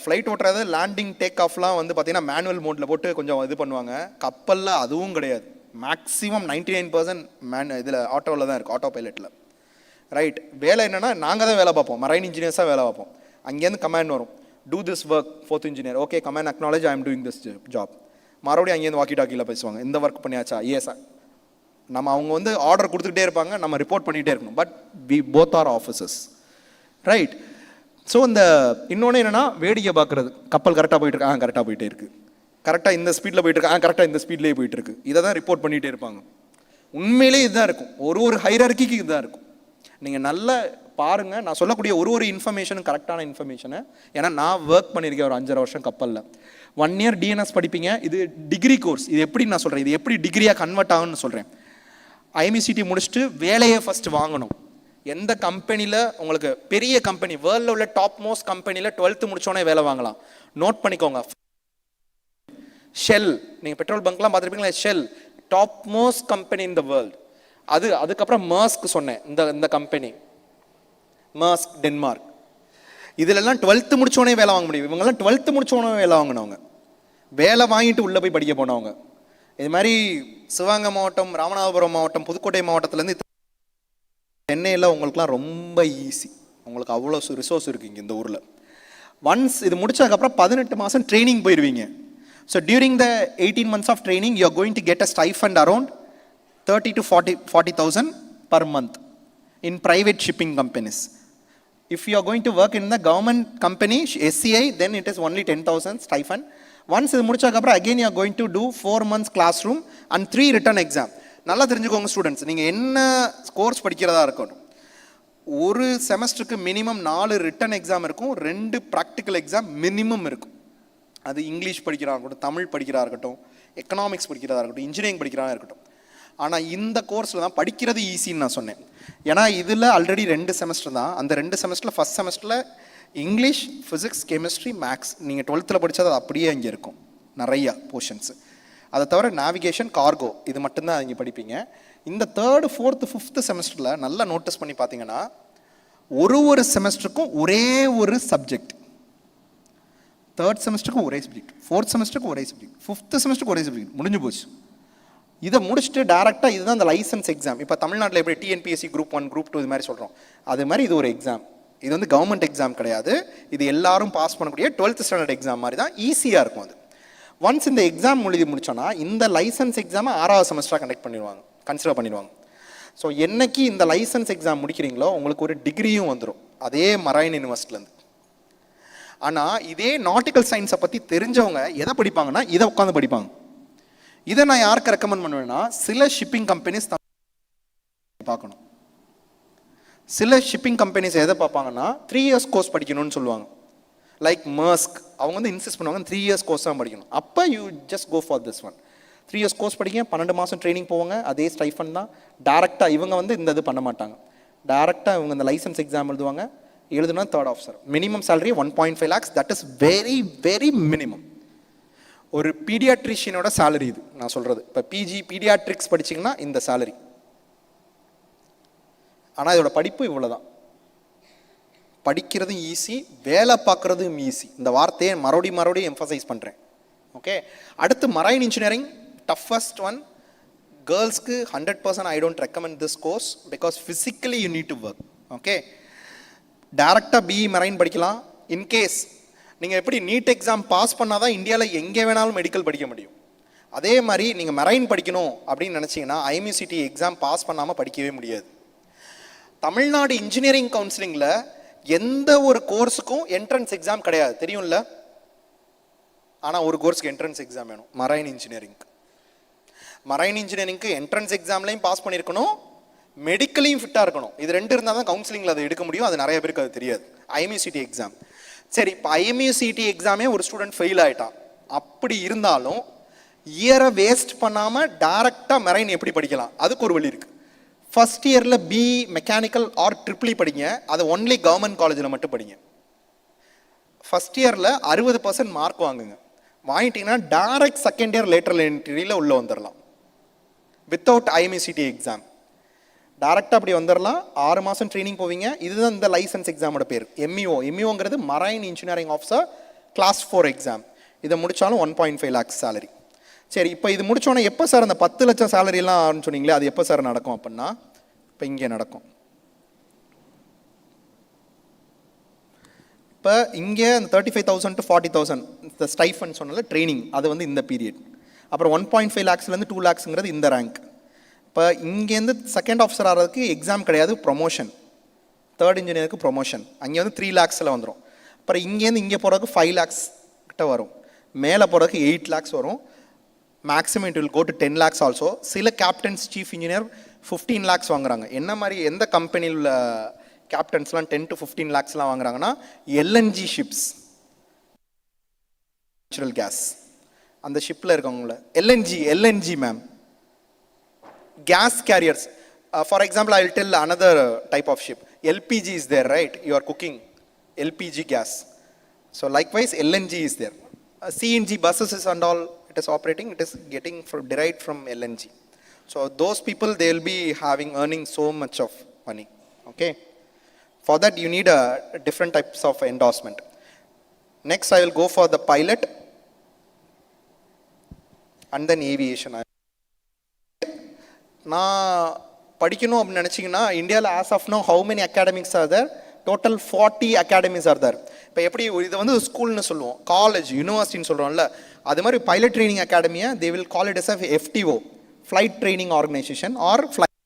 ஃப்ளைட் ஓட்டுறது லேண்டிங் டேக் ஆஃப்லாம் வந்து பார்த்திங்கன்னா மேனுவல் மோடில் போட்டு கொஞ்சம் இது பண்ணுவாங்க. கப்பலில் அதுவும் கிடையாது. மேக்ஸிமம் 99% இதில் ஆட்டோவில் தான் இருக்குது, ஆட்டோ பைலட்டில். ரைட், வேலை என்னென்னா நாங்கள் தான் வேலை பார்ப்போம், மரைன் இன்ஜினியர்ஸாக வேலை பார்ப்போம். அங்கேருந்து கமாண்ட் வரும், do this work 4th engineer. Okay, command acknowledge I am doing this job. மறுபடியும் அங்கேருந்து வாக்கி டாக்கியில் பேசுவாங்க, இந்த ஒர்க் பண்ணியாச்சா, எஸ். நம்ம அவங்க வந்து ஆர்டர் கொடுத்துக்கிட்டே இருப்பாங்க, நம்ம ரிப்போர்ட் பண்ணிகிட்டே இருக்கணும். But we both are officers. Right. So இந்த இன்னொன்று என்னென்னா வேடிக்கை பார்க்குறது. கப்பல் கரெக்டாக போயிட்டு இருக்கு, கரெக்டாக போயிட்டே இருக்குது, கரெக்டாக இந்த ஸ்பீடில் போயிட்டு இருக்கு, கரெக்டாக இந்த ஸ்பீட்லேயே போயிட்டு இருக்கு. இதை தான் ரிப்போர்ட் பண்ணிகிட்டே இருப்பாங்க. உண்மையிலே இதுதான் இருக்கும், ஒரு ஹைரார்க்கிக்கு இதுதான் இருக்கும். நீங்கள் நல்லா பாருங்கள், நான் சொல்லக்கூடிய ஒரு இன்ஃபர்மேஷனும் கரெக்டான இன்ஃபர்மேஷனு. ஏன்னா நான் ஒர்க் பண்ணியிருக்கேன் ஒரு 5.5 வருஷம் கப்பலில். 1 இயர் டிஎன்எஸ் படிப்பீங்க. இது டிகிரி கோர்ஸ். இது எப்படி நான் சொல்கிறேன், இது எப்படி டிகிரியாக கன்வெர்ட் ஆகும்னு சொல்கிறேன். ஐஎம்இசிடி முடிச்சுட்டு வேலையை ஃபஸ்ட்டு வாங்கணும். எந்த கம்பெனியில் உங்களுக்கு பெரிய கம்பெனி, வேர்ல்டில் உள்ள டாப் மோஸ்ட் கம்பெனியில் 12th முடிச்சோன்னே வேலை வாங்கலாம். நோட் பண்ணிக்கோங்க. ஷெல், நீங்கள் பெட்ரோல் பங்க்லாம் பார்த்துருப்பீங்களா, Shell top most company in the world. அதுக்கப்புறம் மர்ஸ்க் சொன்னேன், இந்த கம்பெனி மர்ஸ்க் டென்மார்க். இதிலெல்லாம் 12th முடிச்சோடனே வேலை வாங்க முடியும். இவங்கெல்லாம் 12th முடிச்சோடனே வேலை வாங்கினவங்க, வேலை வாங்கிட்டு உள்ளே போய் படிக்க போனவங்க. இது மாதிரி சிவகங்கை மாவட்டம், ராமநாதபுரம் மாவட்டம், புதுக்கோட்டை மாவட்டத்துலேருந்து சென்னையில் உங்களுக்குலாம் ரொம்ப ஈஸி. உங்களுக்கு அவ்வளோ ரிசோர்ஸ் இருக்குது இங்கே இந்த ஊரில். ஒன்ஸ் இது முடிச்சதுக்கப்புறம் 18 மாதம் ட்ரைனிங் போயிடுவீங்க. So during the 18 months of training you are going to get a stipend around 30 to 40,000 per month in private shipping companies. If you are going to work in the government company, SCI, then it is only 10,000 stipend. Once இது முடிச்சதுக்கப்புறம் again you are going to do 4 months classroom and 3 written exam. நல்லா தெரிஞ்சுக்கோங்க ஸ்டூடெண்ட்ஸ், நீங்கள் என்ன கோர்ஸ் படிக்கிறதா இருக்கணும், ஒரு செமஸ்டருக்கு மினிமம் 4 ரிட்டன் எக்ஸாம் இருக்கும், 2 ப்ராக்டிக்கல் எக்ஸாம் மினிமம் இருக்கும். அது இங்கிலீஷ் படிக்கிறதா இருக்கட்டும், தமிழ் படிக்கிறதா இருக்கட்டும், எக்கனாமிக்ஸ் படிக்கிறதா இருக்கட்டும், இன்ஜினியரிங் படிக்கிறதா இருக்கட்டும். ஆனால் இந்த கோர்ஸில் தான் படிக்கிறது ஈஸின்னு நான் சொன்னேன். ஏன்னா இதில் ஆல்ரெடி 2 செமஸ்டர் தான். அந்த 2 செமஸ்டரில் ஃபஸ்ட் செமஸ்டரில் இங்கிலீஷ், ஃபிசிக்ஸ், கெமிஸ்ட்ரி, மேக்ஸ் நீங்கள் 12th படித்தது அது அப்படியே இங்கே இருக்கும் நிறையா போர்ஷன்ஸு. அதை தவிர நேவிகேஷன், கார்கோ இது மட்டும்தான் இங்கே படிப்பீங்க. இந்த 3rd, 4th, 5th செமஸ்டரில் நல்லா நோட்டீஸ் பண்ணி பார்த்தீங்கன்னா ஒரு செமஸ்டருக்கும் ஒரே ஒரு சப்ஜெக்ட். 3rd செமஸ்டருக்கும் ஒரே சப்ஜெக்ட், 4th செமஸ்டருக்கும் ஒரே சப்ஜெக்ட், 5th செமஸ்டருக்கு ஒரே சப்ஜெக்ட், முடிஞ்சு போச்சு. இதை முடிச்சுட்டு டேரெக்டாக இதுதான் அந்த லைசன்ஸ் எக்ஸாம். இப்போ தமிழ்நாட்டில் எப்படி டிஎன்பிஎஸ்சி குரூப் 1, குரூப் 2 இது மாதிரி சொல்கிறோம், அது மாதிரி இது ஒரு எக்ஸாம். இது வந்து கவர்மெண்ட் எக்ஸாம் கிடையாது, இது எல்லாரும் பாஸ் பண்ணக்கூடிய 12th ஸ்டாண்டர்ட் எக்ஸாம் மாதிரி தான், ஈஸியாக இருக்கும் அது. ஒன்ஸ் இந்த எக்ஸாம் முடிச்சோன்னா இந்த லைசன்ஸ் எக்ஸாமை 6வது செமஸ்டராக கண்டக்ட் பண்ணிடுவாங்க, கன்சிடர் பண்ணிடுவாங்க. ஸோ என்னைக்கு இந்த லைசன்ஸ் எக்ஸாம் முடிக்கிறீங்களோ உங்களுக்கு ஒரு டிகிரியும் வந்துடும் அதே மரைன் யூனிவர்சிட்டிலேருந்து. ஆனால் இதே நாட்டிக்கல் சயின்ஸை பற்றி தெரிஞ்சவங்க எதை படிப்பாங்கன்னா இதை உட்காந்து படிப்பாங்க. இதை நான் யாருக்கு ரெக்கமெண்ட் பண்ணுவேன்னா, சில ஷிப்பிங் கம்பெனிஸ் பார்க்கணும். சில ஷிப்பிங் கம்பெனிஸ் எதை பார்ப்பாங்கன்னா 3 years கோர்ஸ் படிக்கணும்னு சொல்லுவாங்க. லைக் மர்ஸ்க், அவங்க வந்து இன்சிஸ்ட் பண்ணுவாங்க 3 years கோர்ஸ் தான் படிக்கணும். அப்போ you just go for this one. 3 years course படிக்க 12 மாதம் ட்ரைனிங் போவாங்க, அதே ஸ்டைஃபன் தான். டேரெக்டாக இவங்க வந்து இந்த இது பண்ண மாட்டாங்க, டேரெக்டாக இவங்க இந்த லைசன்ஸ் எக்ஸாம் எழுதுவாங்க. எழுதுனா 3rd officer. Minimum salary 1.5 lakhs. That is very very minimum. ஒரு பீடியாட்ரிஷியனோட சேலரி இது நான் சொல்கிறது. இப்போ பிஜி பீடியாட்ரிக்ஸ் படிச்சிங்கன்னா இந்த சேலரி. ஆனால் இதோட படிப்பு இவ்வளோ தான். படிக்கிறதும் ஈஸி, வேலை பார்க்குறதும் ஈஸி. இந்த வார்த்தையை மறுபடியும் எம்ஃபசைஸ் பண்ணுறேன். ஓகே, அடுத்து மரைன் இன்ஜினியரிங், டஃபஸ்ட் ஒன். கேர்ள்ஸ்க்கு 100% I don't recommend this course because physically you need to work. Okay, டேரெக்டாக பிஇ மரைன் படிக்கலாம். இன்கேஸ் நீங்கள் எப்படி நீட் எக்ஸாம் பாஸ் பண்ணால் தான் இந்தியாவில் எங்கே வேணாலும் மெடிக்கல் படிக்க முடியும். அதே மாதிரி நீங்கள் மரைன் படிக்கணும் அப்படின்னு நினச்சிங்கன்னா ஐஎம்இசிடி எக்ஸாம் பாஸ் பண்ணாமல் படிக்கவே முடியாது. தமிழ்நாடு இன்ஜினியரிங் கவுன்சிலிங்கில் எந்த ஒரு கோர்ஸுக்கும் என்ட்ரன்ஸ் எக்ஸாம் கிடையாது, தெரியும்ல. ஆனால் ஒரு கோர்ஸுக்கு என்ட்ரன்ஸ் எக்ஸாம் வேணும், மரைன் இன்ஜினியரிங்க்கு. மரைன் இன்ஜினியரிங்க்கு என்ட்ரன்ஸ் எக்ஸாம்லையும் பாஸ் பண்ணியிருக்கணும், மெடிக்கலையும் ஃபிட்டாக இருக்கணும். இது 2 இருந்தால் தான் கவுன்சிலிங்கில் அதை எடுக்க முடியும். அது நிறைய பேருக்கு அது தெரியாது. ஐஎம்இசிடி எக்ஸாம் சரி, இப்போ ஐஎம்இசிடி எக்ஸாமே ஒரு ஸ்டூடெண்ட் ஃபெயில் ஆகிட்டான். அப்படி இருந்தாலும் இயரை வேஸ்ட் பண்ணாமல் டேரெக்டாக மெரைன் எப்படி படிக்கலாம், அதுக்கு ஒரு வழி இருக்குது. ஃபஸ்ட் இயரில் பிஇ மெக்கானிக்கல் ஆர் ட்ரிபிள் படிங்க, அதை ஒன்லி கவர்மெண்ட் காலேஜில் மட்டும் படிங்க. ஃபஸ்ட் இயரில் 60% மார்க் வாங்குங்க. வாங்கிட்டீங்கன்னா டேரக்ட் செகண்ட் இயர் லேட்டரல் என்ட்ரியில் உள்ளே வந்துடலாம் வித்தவுட் ஐஎம்இசிடி எக்ஸாம். டேரெக்டாக அப்படி வந்துடலாம். 6 மாதம் ட்ரைனிங் போவீங்க. இதுதான் இந்த லைசன்ஸ் எக்ஸாமோட பேர், எம்இஓ. எம்இஓங்கிறது marine engineering officer class 4 exam. இதை முடித்தாலும் 1.5 lakhs சேலரி. சரி, இப்போ இது முடித்தோன்னே எப்போ சார் அந்த 10 லட்சம் சேலரிலாம் சொன்னீங்களே, அது எப்போ சார் நடக்கும் அப்படின்னா, இப்போ இங்கே நடக்கும். இப்போ இங்கே அந்த 35,000 to 40,000 இந்த ஸ்டைஃபன் சொன்னால ட்ரைனிங், அது வந்து இந்த பீரியட். அப்புறம் 1.5 lakhsலேருந்து 2 lakhsங்கிறது இந்த ரேங்க். இப்போ இங்கேருந்து செகண்ட் ஆஃபீஸர் ஆகிறதுக்கு எக்ஸாம் கிடையாது, ப்ரொமோஷன். 3rd இன்ஜினியருக்கு ப்ரொமோஷன். அங்கே வந்து 3 lakhsல வந்துடும். அப்புறம் இங்கேருந்து இங்கே போகிறதுக்கு 5 lakhs கிட்ட வரும். மேலே போகிறதுக்கு 8 lakhs வரும். Maximum it will go to 10 lakhs also. சில கேப்டன்ஸ், சீஃப் இன்ஜினியர் 15 lakhs வாங்குறாங்க. என்ன மாதிரி எந்த கம்பெனியில் உள்ள கேப்டன்ஸ்லாம் 10 to 15 lakhsலாம் வாங்குறாங்கன்னா எல்என்ஜி ஷிப்ஸ், நேச்சுரல் கேஸ், அந்த ஷிப்பில் இருக்கவங்கள LNG ma'am, gas carriers. For example, I will tell another type of ship. LPG is there, right? You are cooking LPG gas. So likewise, LNG is there. CNG buses is and all, it is operating, it is getting derived from LNG. So those people, they will be earning so much of money. Okay. For that, you need different types of endorsement. Next, I will go for the pilot and then aviation. நான் படிக்கணும் அப்படின்னு நினச்சிங்கன்னா இந்தியாவில் as of no how many academics are there? Total 40 academies are there. இப்போ எப்படி இதை வந்து ஸ்கூல்னு சொல்லுவோம், காலேஜ் யூனிவர்சிட்டின்னு சொல்கிறோம்ல, அது மாதிரி பைலட் ட்ரைனிங் அகாடமியை they will call it as FTO, flight training organization or flight.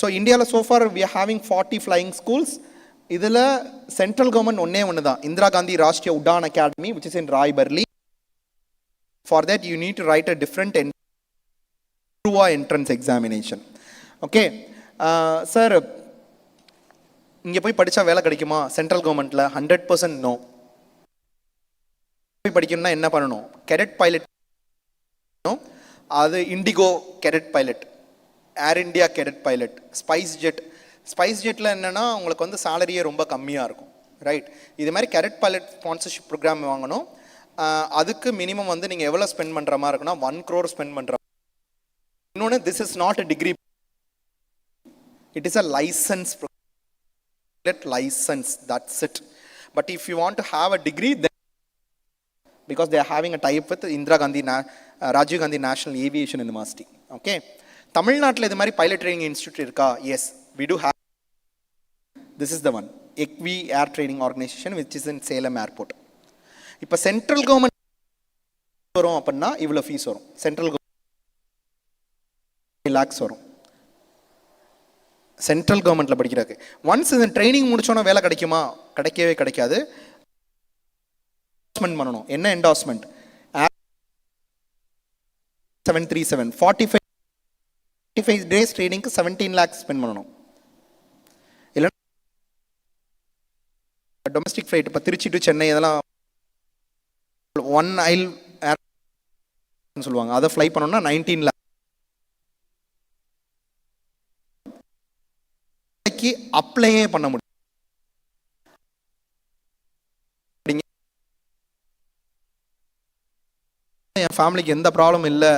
So இந்தியாவில் so far we are having 40 flying schools. இதில் சென்ட்ரல் கவர்மெண்ட் ஒன்று தான், Indira Gandhi Rashtriya Udan academy which is in Raebareli. For that you need to write a different entrance examination. Okay, sir, இங்கே போய் படித்தா வேலை கிடைக்குமா சென்ட்ரல் கவர்மெண்ட்டில்? 100% நோ. போய் படிக்கணும்னா என்ன பண்ணணும்? கேடட் பைலட், அது இண்டிகோ கேடட் பைலட், ஏர் இண்டியா கேடட் பைலட், ஸ்பைஸ் ஜெட்டில் என்னென்னா உங்களுக்கு வந்து சேலரியே ரொம்ப கம்மியாக இருக்கும், ரைட்? இது மாதிரி கேடட் பைலட் ஸ்பான்சர்ஷிப் ப்ரோக்ராம் வாங்கணும். அதுக்கு மினிமம் வந்து நீங்கள் எவ்வளோ ஸ்பெண்ட் பண்ணுற மாதிரி இருக்குன்னா 1 crore ஸ்பெண்ட் பண்ணுற. இன்னொன்று, this is not a degree, it is a license, license, that's it. But if you want to have a degree, then because they are having a tie-up with Indira Gandhi, Rajiv Gandhi National Aviation University. Okay, Tamil Nadu இது மாதிரி pilot training institute இருக்கா? Yes, we do have. This is the one, ECVI Air Training Organization, which is in Salem Airport. இப்போ சென்ட்ரல் கவர்மெண்ட் வரும் அப்படின்னா இவ்வளோ ஃபீஸ் வரும். சென்ட்ரல் lakhs வரும் சென்ட்ரல் கவர்மெண்ட்டில் படிக்கிறதுக்கு. ஒன்ஸ் இந்த ட்ரைனிங் முடிச்சோன்னா வேலை கிடைக்குமா? கிடைக்கவே கிடைக்காது. என்டார்ஸ்மெண்ட் பண்ணணும். என்ன என்டார்ஸ்மெண்ட்? 737 45 டேஸ் ட்ரைனிங்க்கு 17 lakhs ஸ்பெண்ட் பண்ணணும். இல்லை டொமஸ்டிக் ஃப்ளைட், இப்போ திருச்சி டு சென்னை இதெல்லாம் 1 aisle ஏர் சொல்லுவாங்க, அதை ஃப்ளை பண்ணணும்னா 19 lakhs. அப்ளையே பண்ண முடியும். என் ஃபேமிலிக்கு எந்த ப்ராப்ளம் இல்லை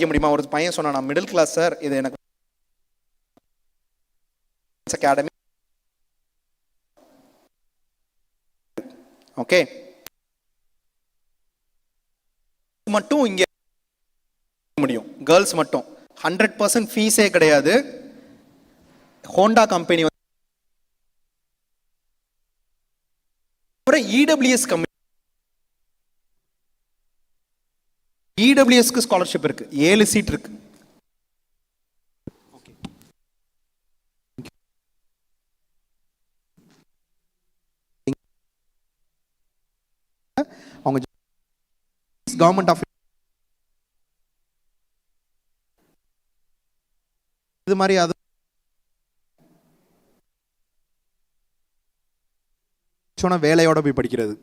முடியுமா? ஒரு பையன் சொன்னா, நான் மிடில் கிளாஸ் சார், இது எனக்கு அகாடமி. ஓகே, மட்டும் இங்கே முடியும், கேர்ள்ஸ் மட்டும். 100% ஃபீஸே கிடையாது. ஹோண்டா கம்பெனி இடபிள்யூஎஸ் கம்பெனி, இடபிள்யூஎஸ்க்கு ஸ்காலர்ஷிப் இருக்கு, 7 சீட் இருக்கு. அவங்க கவர்மெண்ட் ஆஃப் இது மாதிரி அது சொன்ன வேலையோட போய் படிக்கிறது.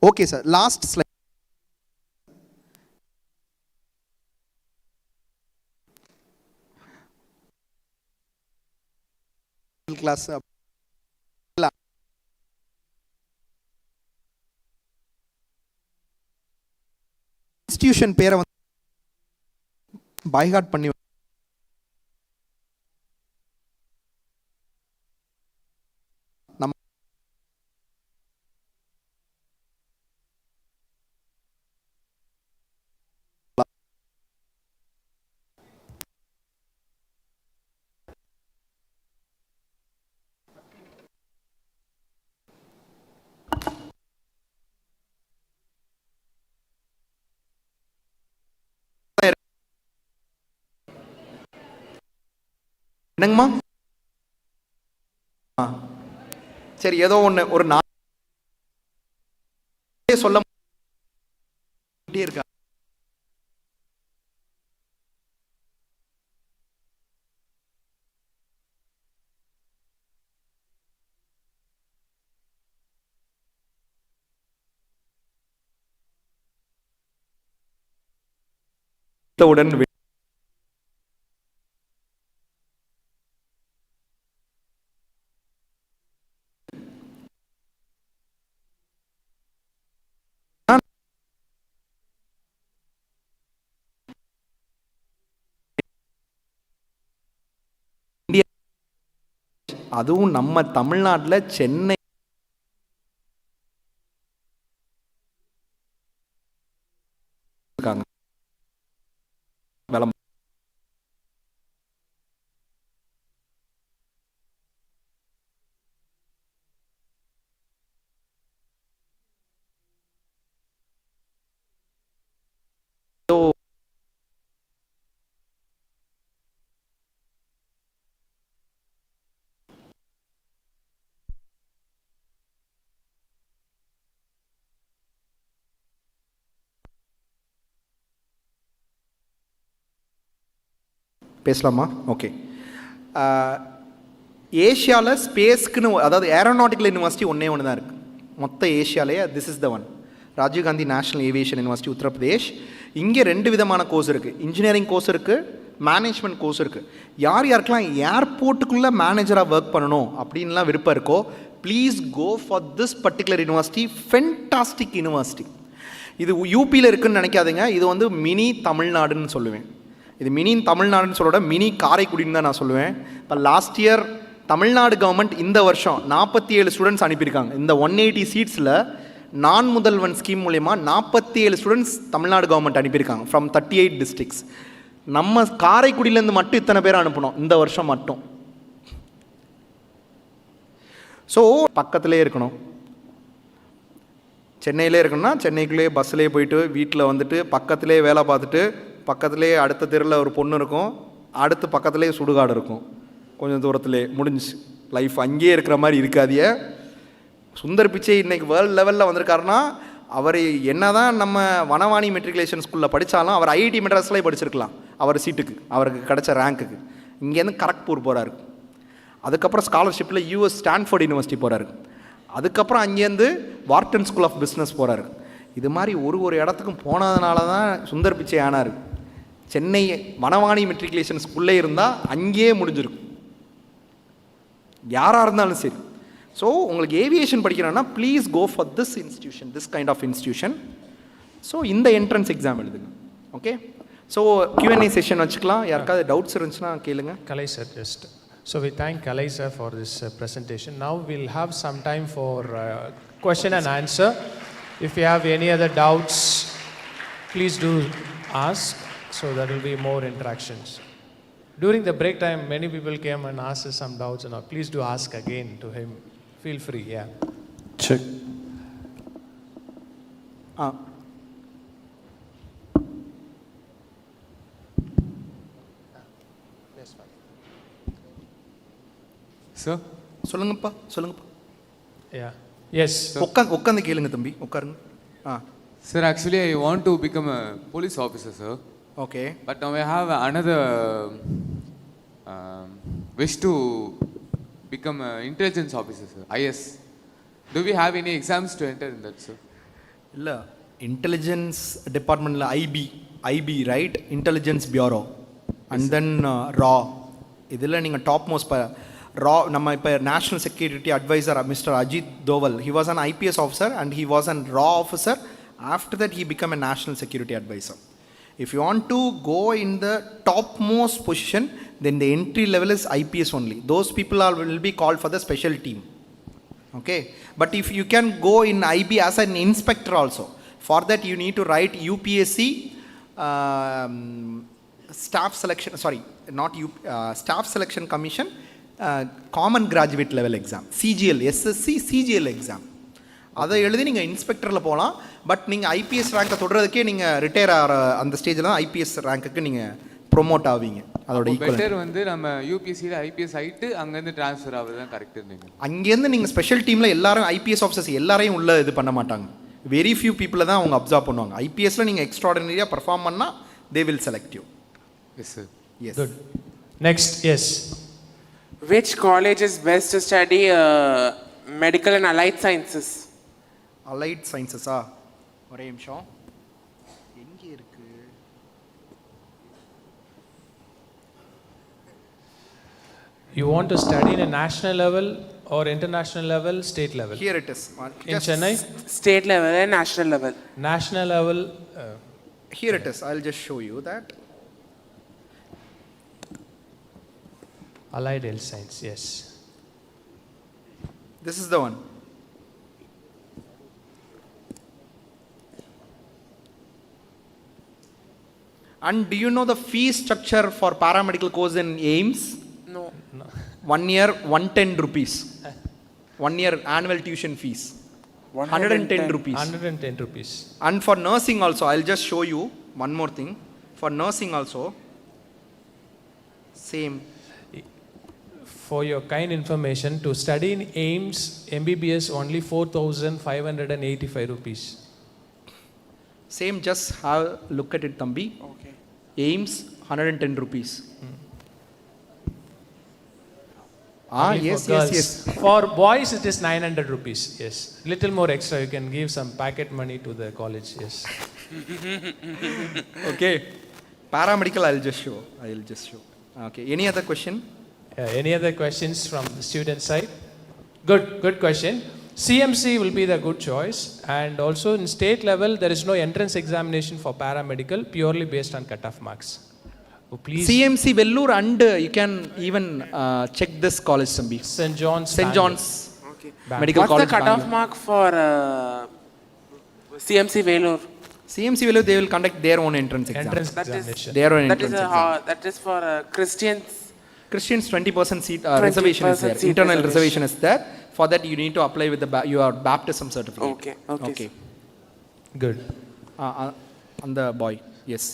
Okay sir, last slide. Class institution பேரை வந்து பைஹார்ட் பண்ணி என்னங்கம்மா? சரி, ஏதோ ஒன்று ஒரு சொல்ல இருக்கா உடன் அதுவும் நம்ம தமிழ்நாட்டில் சென்னை பேசலாமா? ஓகே. ஏஷியாவில் ஸ்பேஸ்க்குன்னு, அதாவது ஏரோநாட்டிக்கல் யூனிவர்சிட்டி ஒன்று தான் இருக்குது மொத்த ஏஷியாலேயே. This is the one. Rajiv Gandhi national aviation university, Uttar Pradesh. இங்கே 2 விதமான கோர்ஸ் இருக்குது. இன்ஜினியரிங் கோர்ஸ் இருக்குது, மேனேஜ்மெண்ட் கோர்ஸ் இருக்குது. யார் யாருக்கெல்லாம் ஏர்போர்ட்டுக்குள்ளே மேனேஜராக ஒர்க் பண்ணணும் அப்படின்லாம் விருப்பம் இருக்கோ, please go for this particular university. Fantastic university. இது யூபியில் இருக்குதுன்னு நினைக்காதீங்க. இது வந்து மினி தமிழ்நாடுன்னு சொல்லுவேன். இது மினி தமிழ்நாடுன்னு சொல்லோட மினி காரைக்குடின்னு தான் நான் சொல்லுவேன். இப்போ லாஸ்ட் இயர் தமிழ்நாடு கவர்மெண்ட் இந்த வருஷம் 47 ஸ்டூடெண்ட்ஸ் அனுப்பியிருக்காங்க. இந்த 180 சீட்ஸில் நான் முதல்வன் ஸ்கீம் மூலயமா 47 ஸ்டூடெண்ட்ஸ் தமிழ்நாடு கவர்மெண்ட் அனுப்பியிருக்காங்க ஃப்ரம் 38 டிஸ்ட்ரிக்ஸ். நம்ம காரைக்குடியிலேருந்து மட்டும் இத்தனை பேர் அனுப்பணும் இந்த வருஷம் மட்டும். ஸோ பக்கத்திலே இருக்கணும். சென்னையிலே இருக்கணும்னா சென்னைக்குள்ளேயே பஸ்ஸிலே போயிட்டு வீட்டில் வந்துட்டு பக்கத்திலே வேலை பார்த்துட்டு, பக்கத்துலேயே அடுத்த தெருவில் ஒரு பொண்ணு இருக்கும், அடுத்து பக்கத்துலேயே சுடுகாடு இருக்கும், கொஞ்சம் தூரத்துலே முடிஞ்சு லைஃப். அங்கேயே இருக்கிற மாதிரி இருக்காதிய. சுந்தர் பிச்சை இன்றைக்கி வேர்ல்டு லெவலில் வந்திருக்காருன்னா, அவர் என்ன தான் நம்ம வனவாணி மெட்ரிகுலேஷன் ஸ்கூலில் படித்தாலும் அவர் ஐஐடி மெட்ராஸ்லேயே படிச்சிருக்கலாம். அவர் சீட்டுக்கு, அவருக்கு கிடைச்ச ரேங்க்குக்கு. இங்கேருந்து கரக்பூர் போகிறாரு. அதுக்கப்புறம் ஸ்காலர்ஷிப்பில் யூஎஸ் ஸ்டான்ஃபோர்ட் யூனிவர்சிட்டி போகிறாரு. அதுக்கப்புறம் அங்கேருந்து வார்டன் ஸ்கூல் ஆஃப் பிஸ்னஸ் போகிறாரு. இது மாதிரி ஒரு இடத்துக்கும் போனதுனால தான் சுந்தர் பிச்சை ஆனார். சென்னை வனவாணி மெட்ரிகுலேஷன் ஸ்கூல்லே இருந்தால் அங்கேயே முடிஞ்சிருக்கும், யாராக இருந்தாலும் சரி. ஸோ உங்களுக்கு ஏவியேஷன் படிக்கிறோன்னா please go for this institution, this kind of institution. So இந்த என்ட்ரன்ஸ் எக்ஸாம் எழுதுங்க. ஓகே. ஸோ Q&A செஷன் வச்சுக்கலாம். யாருக்காவது டவுட்ஸ் இருந்துச்சுன்னா கேளுங்க. Kalai sir, just. So we thank Kalai sir for this presentation. Now we'll have some time for question and answer. If you have any other doubts, please do ask, so there will be more interactions. During the break time, many people came and asked us some doubts, and please do ask again to him. Feel free, yeah. Check. Sir? சொல்லுங்கப்பா. Yeah. Yes. உட்காந்து கேளுங்க தம்பி, உட்காருங்க. Sir, actually I want to become a police officer, sir. Okay. But now I have another wish to become an intelligence officer, sir. IS. Do we have any exams to enter in that, sir? இல்லை, இன்டெலிஜென்ஸ் டிபார்ட்மெண்ட்டில் IB right, intelligence bureau, and then ரா. இதில் நீங்கள் டாப் மோஸ்ட் ரா. நம்ம இப்போ national security advisor mister Ajit Doval, he was an IPS officer and he was an ரா officer. After that, he became a national security advisor. If you want to go in the topmost position, then the entry level is IPS only. Those people will be called for the special team. Okay. But if you can go in IB as an inspector also, for that you need to write UPSC staff selection. Sorry, not staff selection commission common graduate level exam, CGL, SSC CGL exam. அதை எழுதி நீங்கள் இன்ஸ்பெக்டரில் போகலாம். பட் நீங்கள் ஐபிஎஸ் ரேங்கை தொடுறதுக்கே நீங்கள் ரிட்டையர் ஆகிற அந்த ஸ்டேஜில் தான் ஐபிஎஸ் ரேங்க்குக்கு நீங்கள் ப்ரொமோட் ஆவீங்க. அதோட பெட்டர் வந்து நம்ம யூபிஎஸ்சியில் ஐபிஎஸ் ஆகிட்டு அங்கேருந்து ட்ரான்ஸ்ஃபர் ஆகுது தான் கரெக்ட் இருந்தீங்க. அங்கேருந்து நீங்கள் ஸ்பெஷல் டீமில் எல்லாரும் ஐபிஎஸ் ஆஃபீஸர்ஸ் எல்லாரையும் உள்ள இது பண்ண மாட்டாங்க. வெரி ஃபியூ பீப்புளை தான் அவங்க அப்சர்வ் பண்ணுவாங்க. ஐபிஎஸ்ல நீங்கள் எக்ஸ்ட்ராடினரியாக பர்ஃபார்ம் பண்ணால் they will select you. Yes, sir. Yes. Good. Next, yes. Which college is best to study medical and allied sciences? Allied sciences ஆ, ஒரே நிமிஷம், எங்கே இருக்கு? You want to study in a national level or international level, state level? Here it is. In Chennai? State level and national level. National level. Here it is. I'll just show you that. Allied health science, yes. This is the one. And do you know the fee structure for paramedical course in AIMS? No. 1 year, 110 rupees. 1 year annual tuition fees. 110 rupees. 110 rupees. And for nursing also, I'll just show you one more thing. For nursing also, same. For your kind information, to study in AIMS MBBS only 4,585 rupees. Same, just have look at it, Thambi. Okay. AIMS 110 rupees. Only Yes, for yes, girls. yes. For boys, it is 900 rupees. Yes, little more extra. You can give some packet money to the college. Yes. Okay. Paramedical, I'll just show. Okay. Any other question? Any other questions from the student side? Good question. CMC will be the good choice, and also in state level there is no entrance examination for paramedical, purely based on cutoff marks. Oh, please. CMC Vellore, and you can even check this college, Sambi. St. John's. St. John's. Okay. Medical What's College. the cutoff mark for CMC Vellore? CMC Vellore, they will conduct their own entrance exam. Entrance examination. Their own entrance exam. That is for Christians. Christians 20% seat 20% reservation is there. seat Internal reservation. reservation is there. For that you need to apply with your baptism certificate. Okay. Good. And the boy. Yes.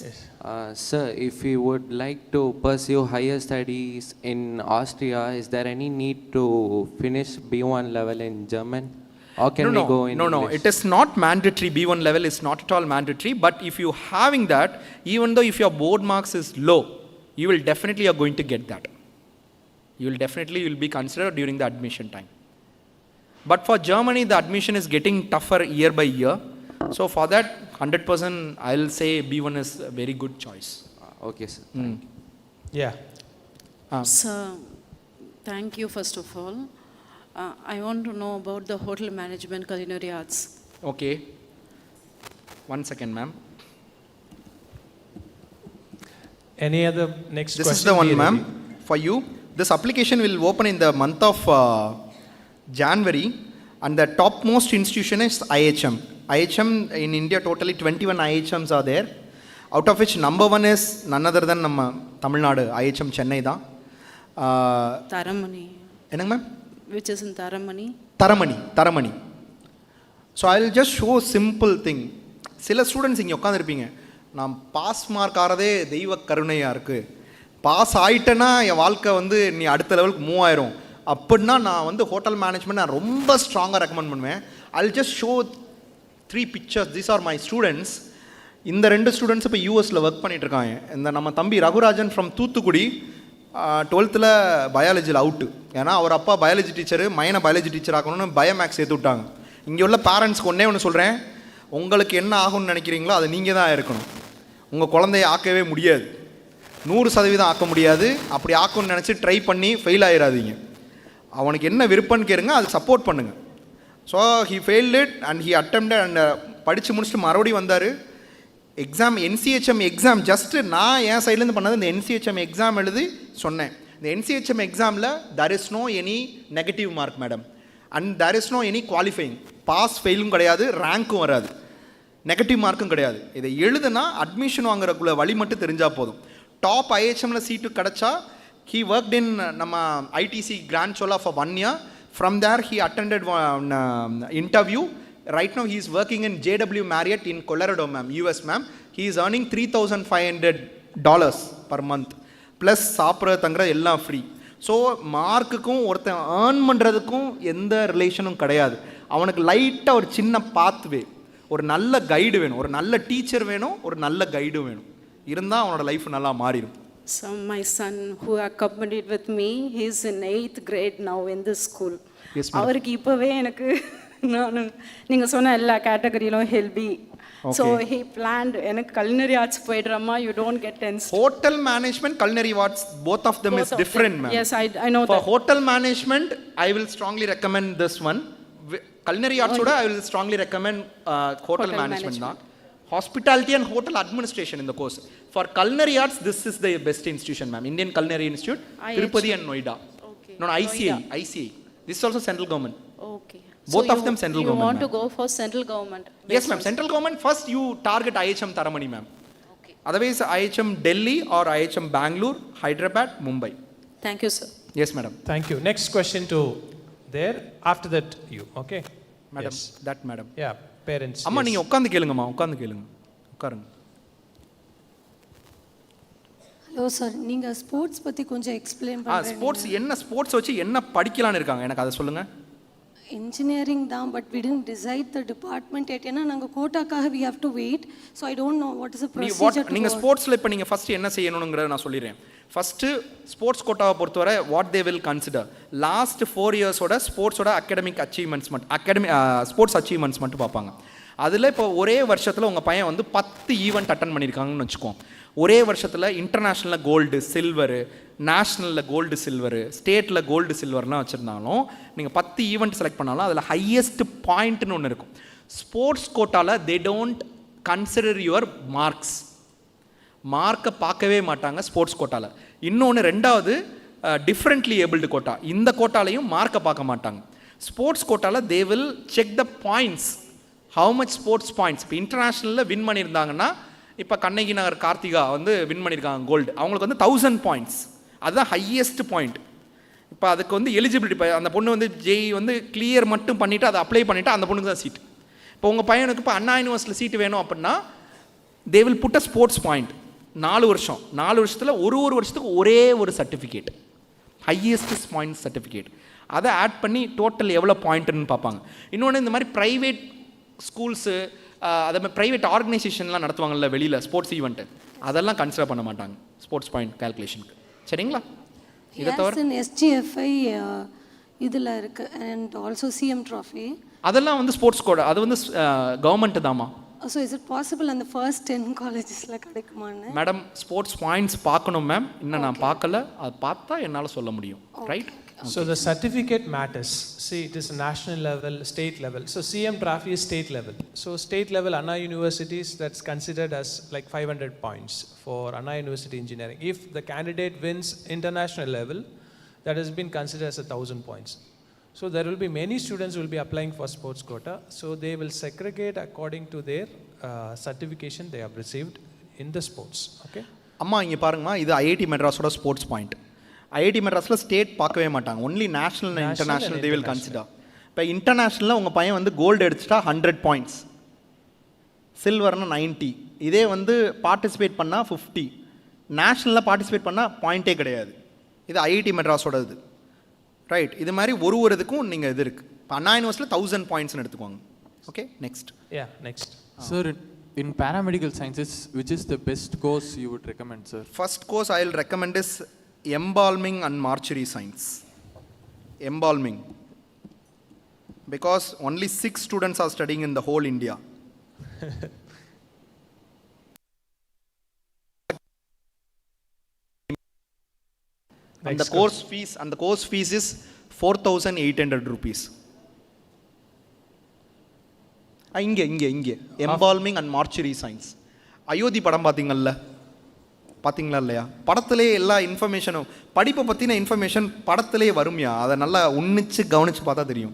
Sir, if you would like to pursue higher studies in Austria, is there any need to finish B1 level in German? Or can we go in No, English? it is not mandatory. B1 level is not at all mandatory. But if you having that, even though if your board marks is low, you will definitely are going to get that. You will be considered during the admission time. But for Germany, the admission is getting tougher year by year. So for that, 100% I'll say B1 is a very good choice. Okay, sir. Yeah. Sir, thank you first of all. I want to know about the hotel management culinary arts. Okay. 1 second, ma'am. Any other next This question? is the one, ma'am, for you. This application will open in the month of January, and the topmost institution is IHM. IHM in India, totally 21 IHMs are there, out of which number one is none other than Tamil Nadu, IHM Chennai da. Taramani. Enna ma'am? Which is in Taramani? Taramani. So I will just show a simple thing. சில ஸ்டூடெண்ட்ஸ் இங்கே உட்காந்துருப்பீங்க, நான் பாஸ் மார்க் ஆகிறதே தெய்வ கருணையாக இருக்குது, பாஸ் ஆகிட்டேன்னா என் வாழ்க்கை நீ அடுத்த லெவலுக்கு மூவ் ஆயிரும் அப்படின்னா நான் ஹோட்டல் மேனேஜ்மெண்ட் நான் ரொம்ப ஸ்ட்ராங்காக ரெக்கமெண்ட் பண்ணுவேன். I'll just show 3 pictures. These are my students. இந்த 2 ஸ்டூடெண்ட்ஸ் இப்போ யூஎஸில் ஒர்க் பண்ணிட்டு இருக்காங்க. இந்த நம்ம தம்பி Raghurajan from Thoothukudi 12th பயாலஜியில் out. ஏன்னா அவர் அப்பா பயாலஜி டீச்சரு, மைனை பயாலஜி டீச்சர் ஆகணும்னு பயோமேக்ஸ் சேர்த்து விட்டாங்க. இங்கே உள்ள பேரண்ட்ஸ்க்கு ஒன்று சொல்கிறேன், உங்களுக்கு என்ன ஆகும்னு நினைக்கிறீங்களோ அதை நீங்கள் தான் இருக்கணும். உங்கள் குழந்தைய ஆக்கவே முடியாது, 100% ஆக்க முடியாது. அப்படி ஆக்கணும்னு நினச்சி ட்ரை பண்ணி ஃபெயில் ஆகிடாதீங்க. அவனுக்கு என்ன விருப்பம்னு கேளுங்க, அதுக்கு சப்போர்ட் பண்ணுங்கள். So he failed it and he attempted and படித்து முடிச்சுட்டு மறுபடியும் வந்தார். எக்ஸாம் என்சிஹெச்எம் எக்ஸாம் ஜஸ்ட்டு நான் என் சைட்லேருந்து பண்ணது இந்த என்சிஹெச்எம் எக்ஸாம் எழுதி சொன்னேன். இந்த என்சிஹெச்எம் எக்ஸாமில் there is no any negative mark madam, and there is no any குவாலிஃபைங். பாஸ் ஃபெயிலும் கிடையாது, ரேங்க்கும் வராது, நெகட்டிவ் மார்க்கும் கிடையாது. இதை எழுதுனா அட்மிஷன் வாங்குறக்குள்ள வழி மட்டும் தெரிஞ்சால் போதும். டாப் ஐஹெச்எம்மில் சீட்டு கிடச்சா he worked in நம்ம ITC grand Chola for 1 year. From there he attended one interview. Right now he is working in JW Marriott in Colorado, ma'am, US, ma'am. He is earning $3,500 per month. Plus சாப்பிட்ற தங்குற எல்லாம் ஃப்ரீ. ஸோ மார்க்குக்கும் ஒருத்தன் ஏர்ன் பண்ணுறதுக்கும் எந்த ரிலேஷனும் கிடையாது. அவனுக்கு லைட்டாக ஒரு சின்ன பாத்வே, ஒரு நல்ல கைடு வேணும், ஒரு நல்ல டீச்சர் வேணும், ஒரு நல்ல கைடு வேணும். இருந்தால் அவனோட லைஃப் நல்லா மாறிடும். So my son who accompanied with me, he is in 8th grade now in this school. Yes, madam. அவருக்கு இப்போவே எனக்கு நீங்கள் சொன்ன எல்லா கேட்டகரியிலும் ஹெல்பி. So he planned, எனக்கு culinary arts போய்டுறமா, you don't get tensed. Hotel management, culinary arts, both of them is different, ma'am. Yes, I know For that. hotel management, I will strongly recommend this one. Culinary arts oda I will strongly recommend hotel management da. Hospitality and hotel administration in the course. For culinary arts, this is the best institution, ma'am. Indian Culinary Institute, Tirupati and Noida. Okay. No, ICI. This is also central government. Okay. Both so of them central government. You want to go for central government? Yes, ma'am. Central government, first you target IHM Taramani, ma'am. Okay. Otherwise, IHM Delhi or IHM Bangalore, Hyderabad, Mumbai. Thank you, sir. Yes, madam. Thank you. Next question to there. After that, you. Okay? Madam, Yes. that madam. Yeah, parents. அம்மா yes. நீங்க உட்கார்ந்து கேளுங்கம்மா, உட்கார்ந்து கேளுங்க. உட்காருங்க. ஹலோ சார், நீங்கள் ஸ்போர்ட்ஸ் பற்றி கொஞ்சம் எக்ஸ்பிளைன் பண்ணுறீங்க. ஸ்போர்ட்ஸ் என்ன, ஸ்போர்ட்ஸ் வச்சு என்ன படிக்கலாம்னு இருக்காங்க, எனக்கு அதை சொல்லுங்க. இன்ஜினியரிங் தான், but we didn't decide the department yet. ஏன்னா நாங்கள் கோட்டாக்காக we have to wait, so I don't know what is the procedure. நீங்க ஸ்போர்ட்ஸ்ல இப்போ நீங்க ஃபர்ஸ்ட் என்ன செய்யணும்ங்கறத நான் சொல்லிடுறேன். ஃபர்ஸ்ட் ஸ்போர்ட்ஸ் கோட்டாவை பொறுத்தவரை what they will consider, last 4 இயர்ஸோட ஸ்போர்ட்ஸோட அகாடமிக் அச்சீவ்மெண்ட்ஸ் மட்டும், ஸ்போர்ட்ஸ் அச்சீவ்மெண்ட்ஸ் மட்டும் பார்ப்பாங்க. அதில் இப்போ ஒரே வருஷத்தில் உங்கள் பையன் வந்து 10 ஈவெண்ட் அட்டன் பண்ணியிருக்காங்கன்னு வச்சுக்கோம். ஒரே வருஷத்தில் இன்டர்நேஷ்னலில் கோல்டு சில்வரு, நேஷ்னலில் கோல்டு சில்வரு, ஸ்டேட்டில் கோல்டு சில்வர்லாம் வச்சுருந்தாலும் நீங்கள் 10 ஈவெண்ட் செலக்ட் பண்ணாலும் அதில் ஹையஸ்ட் பாயிண்ட்னு ஒன்று இருக்கும். ஸ்போர்ட்ஸ் கோட்டாவில் they don't consider your marks, மார்க்கை பார்க்கவே மாட்டாங்க ஸ்போர்ட்ஸ் கோட்டாவில். இன்னொன்று ரெண்டாவது டிஃப்ரெண்ட்லி ஏபிள்டு கோட்டா, இந்த கோட்டாலையும் மார்க்கை பார்க்க மாட்டாங்க. ஸ்போர்ட்ஸ் கோட்டாவில் they will check the points, how much sports points. இப்போ இன்டர்நேஷ்னலில் வின் பண்ணியிருந்தாங்கன்னா, இப்போ கண்ணகி நகர் கார்த்திகா வந்து வின் பண்ணியிருக்காங்க கோல்டு, அவங்களுக்கு வந்து 1000 பாயிண்ட்ஸ், அதுதான் ஹையஸ்ட் பாயிண்ட். இப்போ அதுக்கு வந்து எலிஜிபிலிட்டி, இப்போ அந்த பொண்ணு வந்து ஜேஇ வந்து கிளியர் மட்டும் பண்ணிவிட்டு அதை அப்ளை பண்ணிவிட்டு அந்த பொண்ணுக்கு தான் சீட். இப்போ உங்கள் பையனுக்கு இப்போ அண்ணா யூனிவர்சிட்டியில் சீட்டு வேணும் அப்படின்னா they will put a sports point. 4 வருஷம், 4 வருஷத்தில் ஒரு வருஷத்துக்கு ஒரே ஒரு சர்டிஃபிகேட், ஹையஸ்ட் பாயிண்ட் சர்டிஃபிகேட், அதை ஆட் பண்ணி டோட்டல் எவ்வளோ பாயிண்ட்டுன்னு பார்ப்பாங்க. இன்னொன்று இந்த மாதிரி ப்ரைவேட் ஸ்கூல்ஸு, அதே மாதிரி ப்ரைவேட் ஆர்கனைசேஷன்லாம் நடத்துவாங்கல்ல வெளியில் ஸ்போர்ட்ஸ் ஈவெண்ட்டு, அதெல்லாம் கன்சிடர் பண்ண மாட்டாங்க ஸ்போர்ட்ஸ் பாயிண்ட் கால்குலேஷனுக்கு. சரிங்களா? இதை தவிர SGFI இதில் இருக்கு, அண்ட் ஆல்சோ சிஎம் ட்ராஃபி, அதெல்லாம் வந்து ஸ்போர்ட்ஸ் கோட், அது வந்து government Dhama. So is it possible அந்த ஃபர்ஸ்ட் 10 காலேஜஸில் கிடைக்குமான்னு? மேடம் ஸ்போர்ட்ஸ் பாயிண்ட்ஸ் பார்க்கணும் மேம், இன்னும் நான் பார்க்கல, அது பார்த்தா என்னால் சொல்ல முடியும். Right? So the certificate matters. See, it is a national level, state level. So CM trophy is state level. So state level Anna universities, that's considered as like 500 points for Anna University Engineering. If the candidate wins international level, that has been considered as 1,000 points. So there will be many students who will be applying for sports quota. So they will segregate according to their certification they have received in the sports. Okay? அம்மா இங்கே பாருங்கம்மா, இது ஐஐடி மெட்ராஸோட ஸ்போர்ட்ஸ் பாயிண்ட். ஐஐடி மெட்ராஸில் ஸ்டேட் பார்க்கவே மாட்டாங்க, only national and international they will consider. இப்போ இன்டர்நேஷ்னலில் உங்கள் பையன் வந்து கோல்டு எடுத்துட்டா 100 பாயிண்ட்ஸ், சில்வர்னா 90, இதே வந்து பார்ட்டிசிபேட் பண்ணால் 50, நேஷ்னலில் பார்ட்டிசிபேட் பண்ணால் பாயிண்ட்டே கிடையாது. இது ஐஐடி மெட்ராஸோட இது. ரைட்? இது மாதிரி ஒரு இதுக்கும் நீங்கள் இது இருக்குது. இப்போ அண்ணா யூனிவர்சிட்டியில் 1000 பாயிண்ட்ஸ்னு எடுத்துக்கோங்க. Okay, next. Next. Sir, in paramedical sciences, which is the best course you would recommend, sir? First course I will recommend is embalming and mortuary science. Embalming, because only 6 students are studying in the whole India. And the course fees is 4,800 rupees. இங்கே embalming and mortuary science. Ayodhya படம் பார்த்தீங்களா இல்லையா? படத்திலே எல்லா இன்ஃபர்மேஷனும், படிப்பை பற்றின இன்ஃபர்மேஷன் படத்திலே வரும்யா, அதை நல்லா உன்னிச்சு கவனித்து பார்த்தா தெரியும்.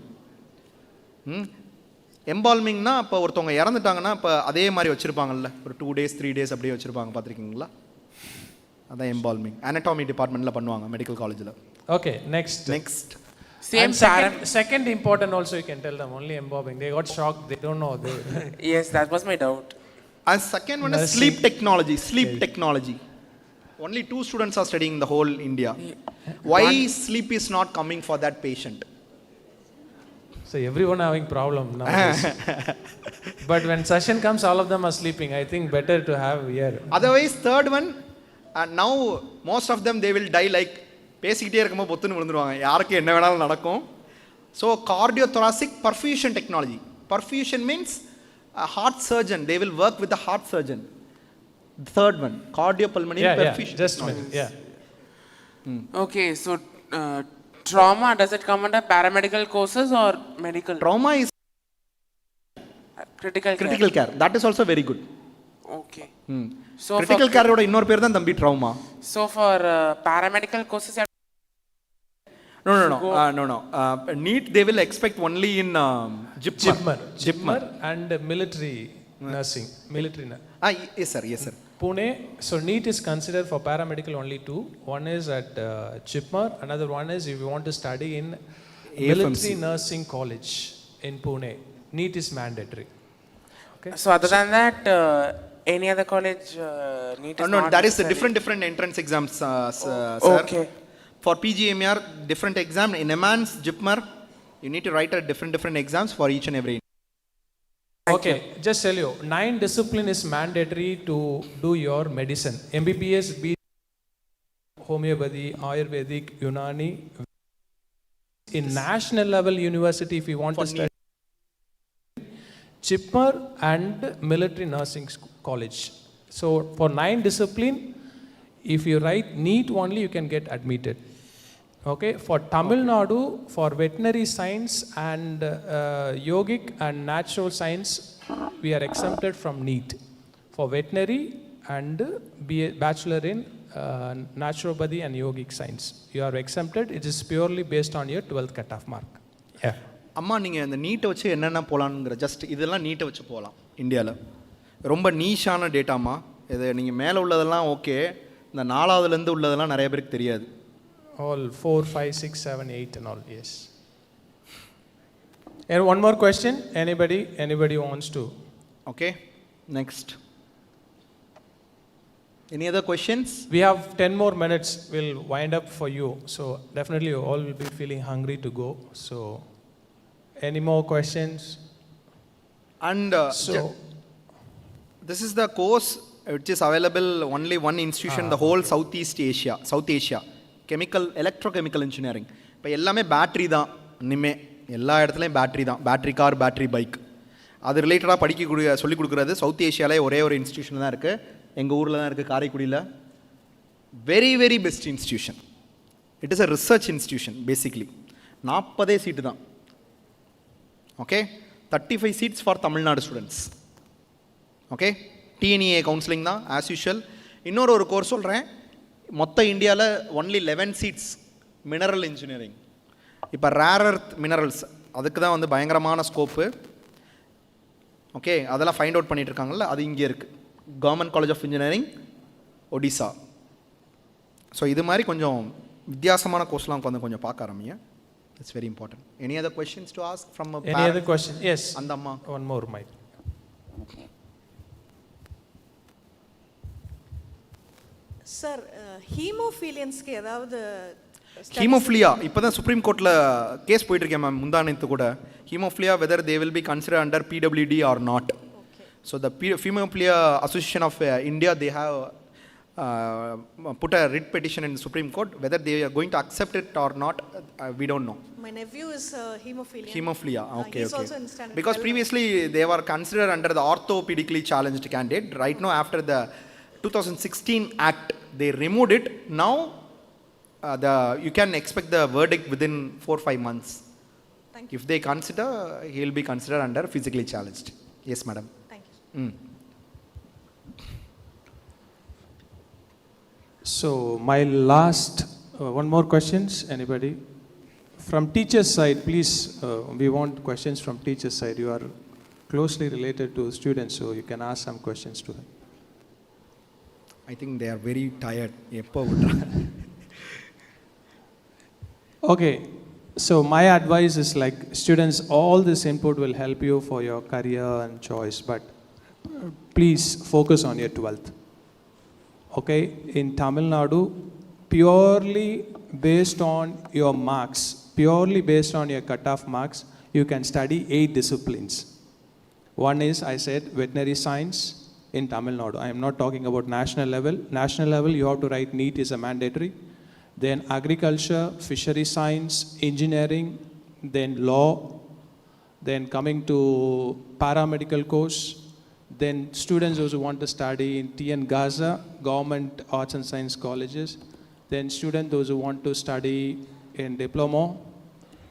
எம்பால்மிங்னா இப்போ ஒருத்தவங்க இறந்துட்டாங்கன்னா இப்போ அதே மாதிரி வச்சுருப்பாங்கல்ல, ஒரு 2 days 3 days அப்படியே வச்சுருப்பாங்க, பார்த்துருக்கீங்களா? அதான் எம்பால்மிங். அனட்டாமி டிபார்ட்மெண்ட்டில் பண்ணுவாங்க மெடிக்கல் காலேஜில். Okay, next. Same second important also you can tell them, only embalming. They got shocked, they don't know. Yes, that was my doubt. And second one is sleep technology. Only 2 students are studying in the whole India. Why sleep is not coming for that patient? So everyone having problem nowadays. But when session comes, all of them are sleeping. I think better to have here. Otherwise, third one, now most of them they will die like பேசிக்கிட்டே இருக்கும்போது பொத்துன்னு விழுந்துருவாங்க. யாருக்கு என்ன வேணாலும் நடக்கும். So cardiothoracic perfusion technology. Perfusion means a heart surgeon. They will work with the heart surgeon. The third one, cardiopulmonary perfusion. Just a minute. Yeah. Okay, so trauma, does it come under paramedical courses or medical? Trauma is critical care. That is also very good. Okay. So critical care oda innor per dhan thambi trauma. So for paramedical courses, no. NEET they will expect only in Jeyakumar and military nursing. Yes sir. Pune. So NEET is considered for paramedical only two. One is at Jeyakumar. Another one is if you want to study in military nursing college in Pune. NEET is mandatory. Okay. So other than that, any other college NEET is not that is the different entrance exams, sir. Okay. For PGMER, different exam. In EMANS, Jeyakumar, you need to write a different exams for each and every. Okay, just tell you, 9 discipline is mandatory to do your medicine. MBBS, homeopathy, Ayurvedic, Unani. In national level university, if you want to study, Jeyakumar and military nursing college. So for 9 discipline, if you write NEET only, you can get admitted. Okay, for Tamil Nadu, for veterinary science and yogic and natural science, we are exempted from NEET. For veterinary and bachelor in naturopathy and yogic science, you are exempted. It is purely based on your 12th cutoff mark. Yeah. அம்மா நீங்கள் இந்த நீட்டை வச்சு என்னென்ன போகலான்ங்கிற ஜஸ்ட் இதெல்லாம் நீட்டை வச்சு போகலாம் இந்தியாவில். ரொம்ப நீஷான டேட்டாமா. இது நீங்கள் மேலே உள்ளதெல்லாம் ஓகே, இந்த 4வதுலேருந்து உள்ளதெல்லாம் நிறைய பேருக்கு தெரியாது. All 4, 5, 6, 7, 8 and all, yes. And one more question, anybody wants to? Okay, next. Any other questions? We have 10 more minutes, we'll wind up for you. So definitely you all will be feeling hungry to go. So any more questions? And this is the course which is available only one institution, the whole South Asia. Electrochemical engineering. இப்போ எல்லாமே பேட்ரி தான். இனிமேல் எல்லா இடத்துலையும் பேட்ரி தான். Battery car, battery bike. அது ரிலேட்டடாக சொல்லிக் கொடுக்குறது சவுத் ஏஷியாவிலே ஒரே ஒரு இன்ஸ்டியூஷன் தான் இருக்குது. எங்கள் ஊரில் தான் இருக்குது, காரைக்குடியில். Very best institution. It is a research institution basically. 40 சீட்டு தான். ஓகே, 35 seats for Tamil Nadu students. Okay, TNEA counselling தான் ஆஸ் யூஷுவல். இன்னொரு கோர்ஸ் சொல்கிறேன், மொத்த இந்தியாவில் ஒன்லி 11 சீட்ஸ் மினரல் இன்ஜினியரிங். இப்போ ரேர் எர்த் மினரல்ஸ் அதுக்கு தான் வந்து பயங்கரமான ஸ்கோப்பு. ஓகே, அதெல்லாம் ஃபைண்ட் அவுட் பண்ணிட்டு இருக்காங்கல்ல, அது இங்கே இருக்குது. Government college of engineering, Odisha. So இது மாதிரி கொஞ்சம் வித்தியாசமான கோர்ஸ்லாம் கொஞ்சம் பார்க்க ஆரம்பிங்க. It's very important. Any other questions to ask from any other question? Yes. அந்த அம்மா. One more mic. சார், ஹீமோஃபீலியன்ஸ்க்கு ஏதாவது ஹீமோஃபிலியா இப்போ தான் சுப்ரீம் கோர்ட்டில் கேஸ் போயிட்டுருக்கேன் மேம், முந்தானத்து கூட. Hemophilia whether they will be consider under PWD or not. So the hemophilia association of India they have put a writ petition in the Supreme Court. Whether they are going to accept it or not, we don't know. My nephew is hemophilia. Hemophilia, okay. He's also in standard because 12. previously they were considered under the orthopedically challenged candidate. Right now, after the 2016 Act, they removed it. Now, you can expect the verdict within 4-5 months. Thank you. If they consider, he will be considered under physically challenged. Yes, madam. Thank you. So my last, one more questions, anybody? From teacher's side, please, we want questions from teacher's side. You are closely related to students, so you can ask some questions to them. I think they are very tired. Okay, so my advice is like students, all this input will help you for your career and choice, but please focus on your 12th. Okay, in Tamil Nadu, purely based on your marks, purely based on your cutoff marks, you can study 8 disciplines. One is, I said, veterinary science in Tamil Nadu. I am not talking about national level. National level, you have to write NEET is a mandatory. Then agriculture, fishery science, engineering, then law, then coming to paramedical course, then students those who want to study in TN Gaza, government arts and science colleges, then students those who want to study in diploma.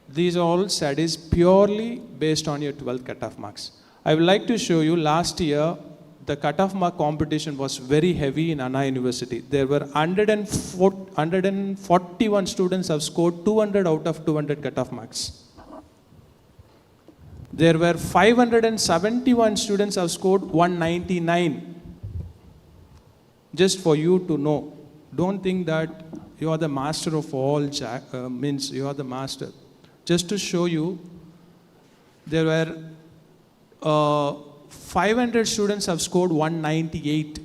These are all studies purely based on your 12th cutoff marks. I would like to show you last year, the cutoff mark competition was very heavy in Anna University. There were 141 students have scored 200 out of 200 cutoff marks. There were 571 students have scored 199. Just for you to know, don't think that you are the master of all, means you are the master. Just to show you, there were 500 students have scored 198.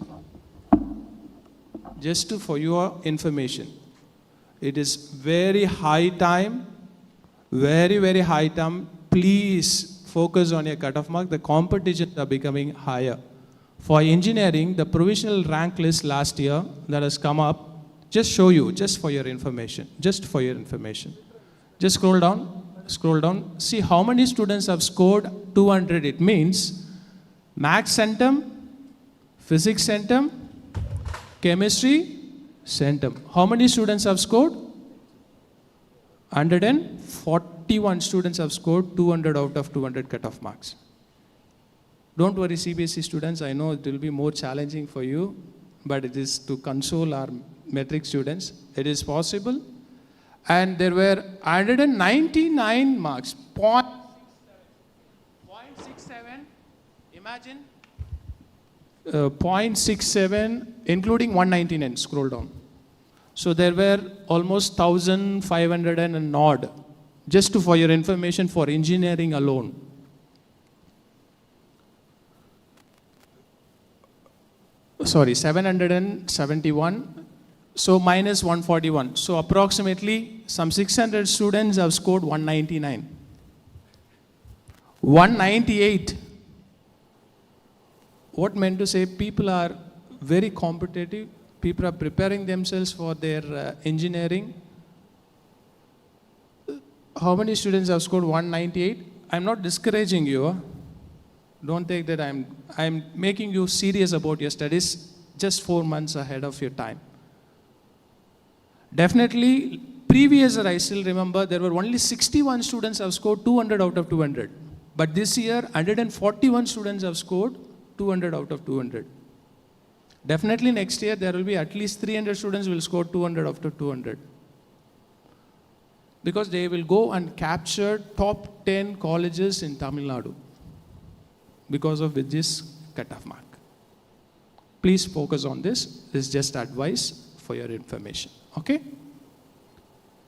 Just for your information. It is very high time, very, very high time. Please focus on your cutoff mark. The competitions are becoming higher. For engineering, the provisional rank list last year that has come up, just show you, just for your information, just for your information. Just scroll down, see how many students have scored 200. It means Maths centum, Physics centum, Chemistry centum. How many students have scored? 141 students have scored 200 out of 200 cutoff marks. Don't worry, CBSE students, I know it will be more challenging for you, but it is to console our metric students. It is possible. And there were 199 marks, 0.67, imagine, 0.67, including 199, scroll down. So there were almost 1,500 and an odd, just for your information, for engineering alone. Sorry, 771, so minus 141. So approximately some 600 students have scored 199. 198. What meant to say, people are very competitive. People are preparing themselves for their engineering. How many students have scored 198? I'm not discouraging you. Don't take that I'm making you serious about your studies just 4 months ahead of your time. Definitely, previous year I still remember there were only 61 students have scored 200 out of 200. But this year, 141 students have scored 200 out of 200. Definitely next year there will be at least 300 students will score 200 out of 200. Because they will go and capture top 10 colleges in Tamil Nadu. Because of this cutoff mark. Please focus on this. This is just advice for your information. Okay?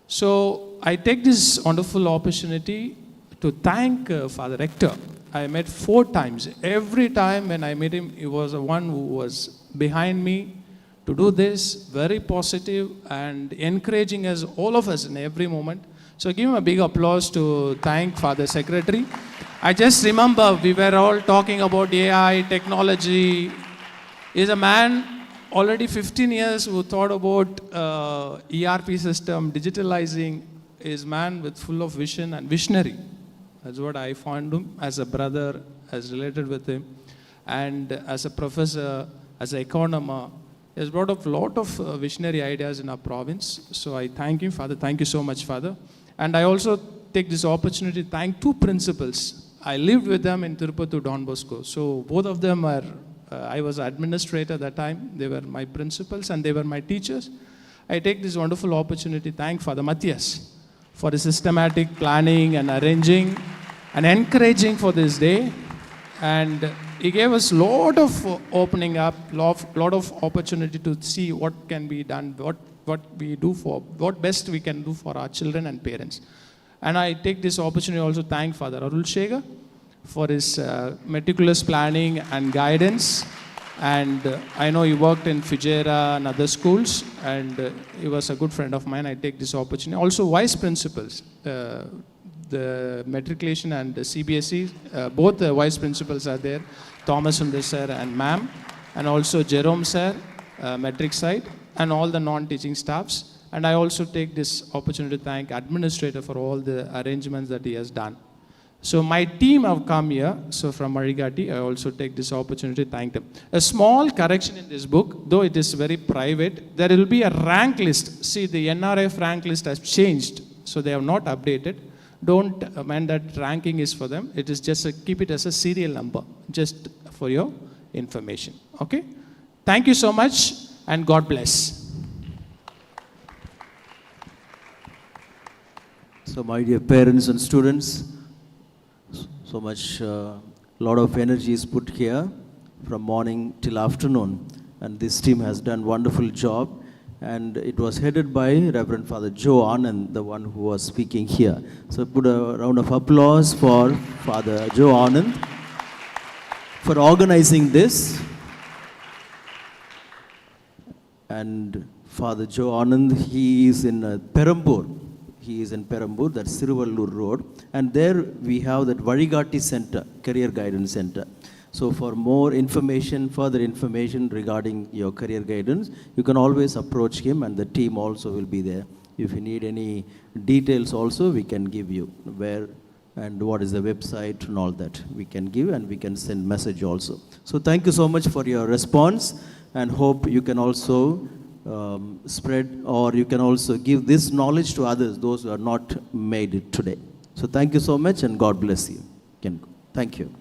So I take this wonderful opportunity to thank Father Rector. I met 4 times. Every time when I met him, he was the one who was behind me to do this, very positive and encouraging us, all of us in every moment. So give him a big applause to thank Father Secretary. I just remember we were all talking about AI, technology. He's a man already 15 years who thought about ERP system, digitalizing. He's a man with full of vision and visionary. That's what I found him as a brother, as related with him. And as a professor, as an economer, he has brought up a lot of visionary ideas in our province. So I thank him, Father. Thank you so much, Father. And I also take this opportunity to thank 2 principals. I lived with them in Tirupati, Don Bosco. So both of them are, I was administrator at that time. They were my principals and they were my teachers. I take this wonderful opportunity to thank Father Matthias for the systematic planning and arranging and encouraging for this day. And he gave us a lot of opening up, lot of opportunity to see what can be done, what we do for, what best we can do for our children and parents. And I take this opportunity also to thank Father Arul Shekhar for his meticulous planning and guidance. And I know he worked in Fujairah and other schools, and he was a good friend of mine. I take this opportunity. Also, vice principals. the matriculation and the CBSE. Both the vice principals are there, Thomas Sundar sir and ma'am, and also Jerome sir, metric side, and all the non-teaching staffs. And I also take this opportunity to thank administrator for all the arrangements that he has done. So my team have come here, so from Vazhikaatti, I also take this opportunity to thank them. A small correction in this book, though it is very private, there will be a rank list. See, the NRF rank list has changed, so they have not updated. Don't amend that ranking is for them. It is just keep it as a serial number, just for your information. Okay? Thank you so much, and God bless. So my dear parents and students, so much, lot of energy is put here from morning till afternoon, and this team has done wonderful job, and it was headed by Reverend Father Joe Anand, the one who was speaking here. So put a round of applause for Father Joe Anand for organizing this. And Father Joe Anand, he is in Perambur. He is in Perambur, that's Siruvallur Road. And there we have that Vazhikaatti Center, Career Guidance Center. So for more information, further information regarding your career guidance, you can always approach him, and the team also will be there. If you need any details also, we can give you where and what is the website and all that. We can give, and we can send message also. So thank you so much for your response, and hope you can also spread, or you can also give this knowledge to others, those who are not made it today. So thank you so much, and God bless you. Can go. Thank you.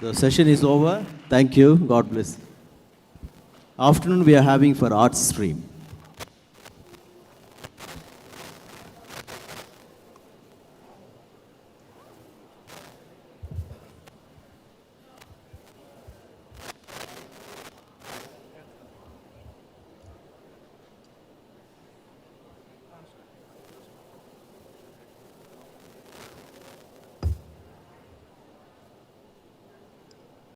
The session is over. Thank you. God bless you. Afternoon we are having for art stream.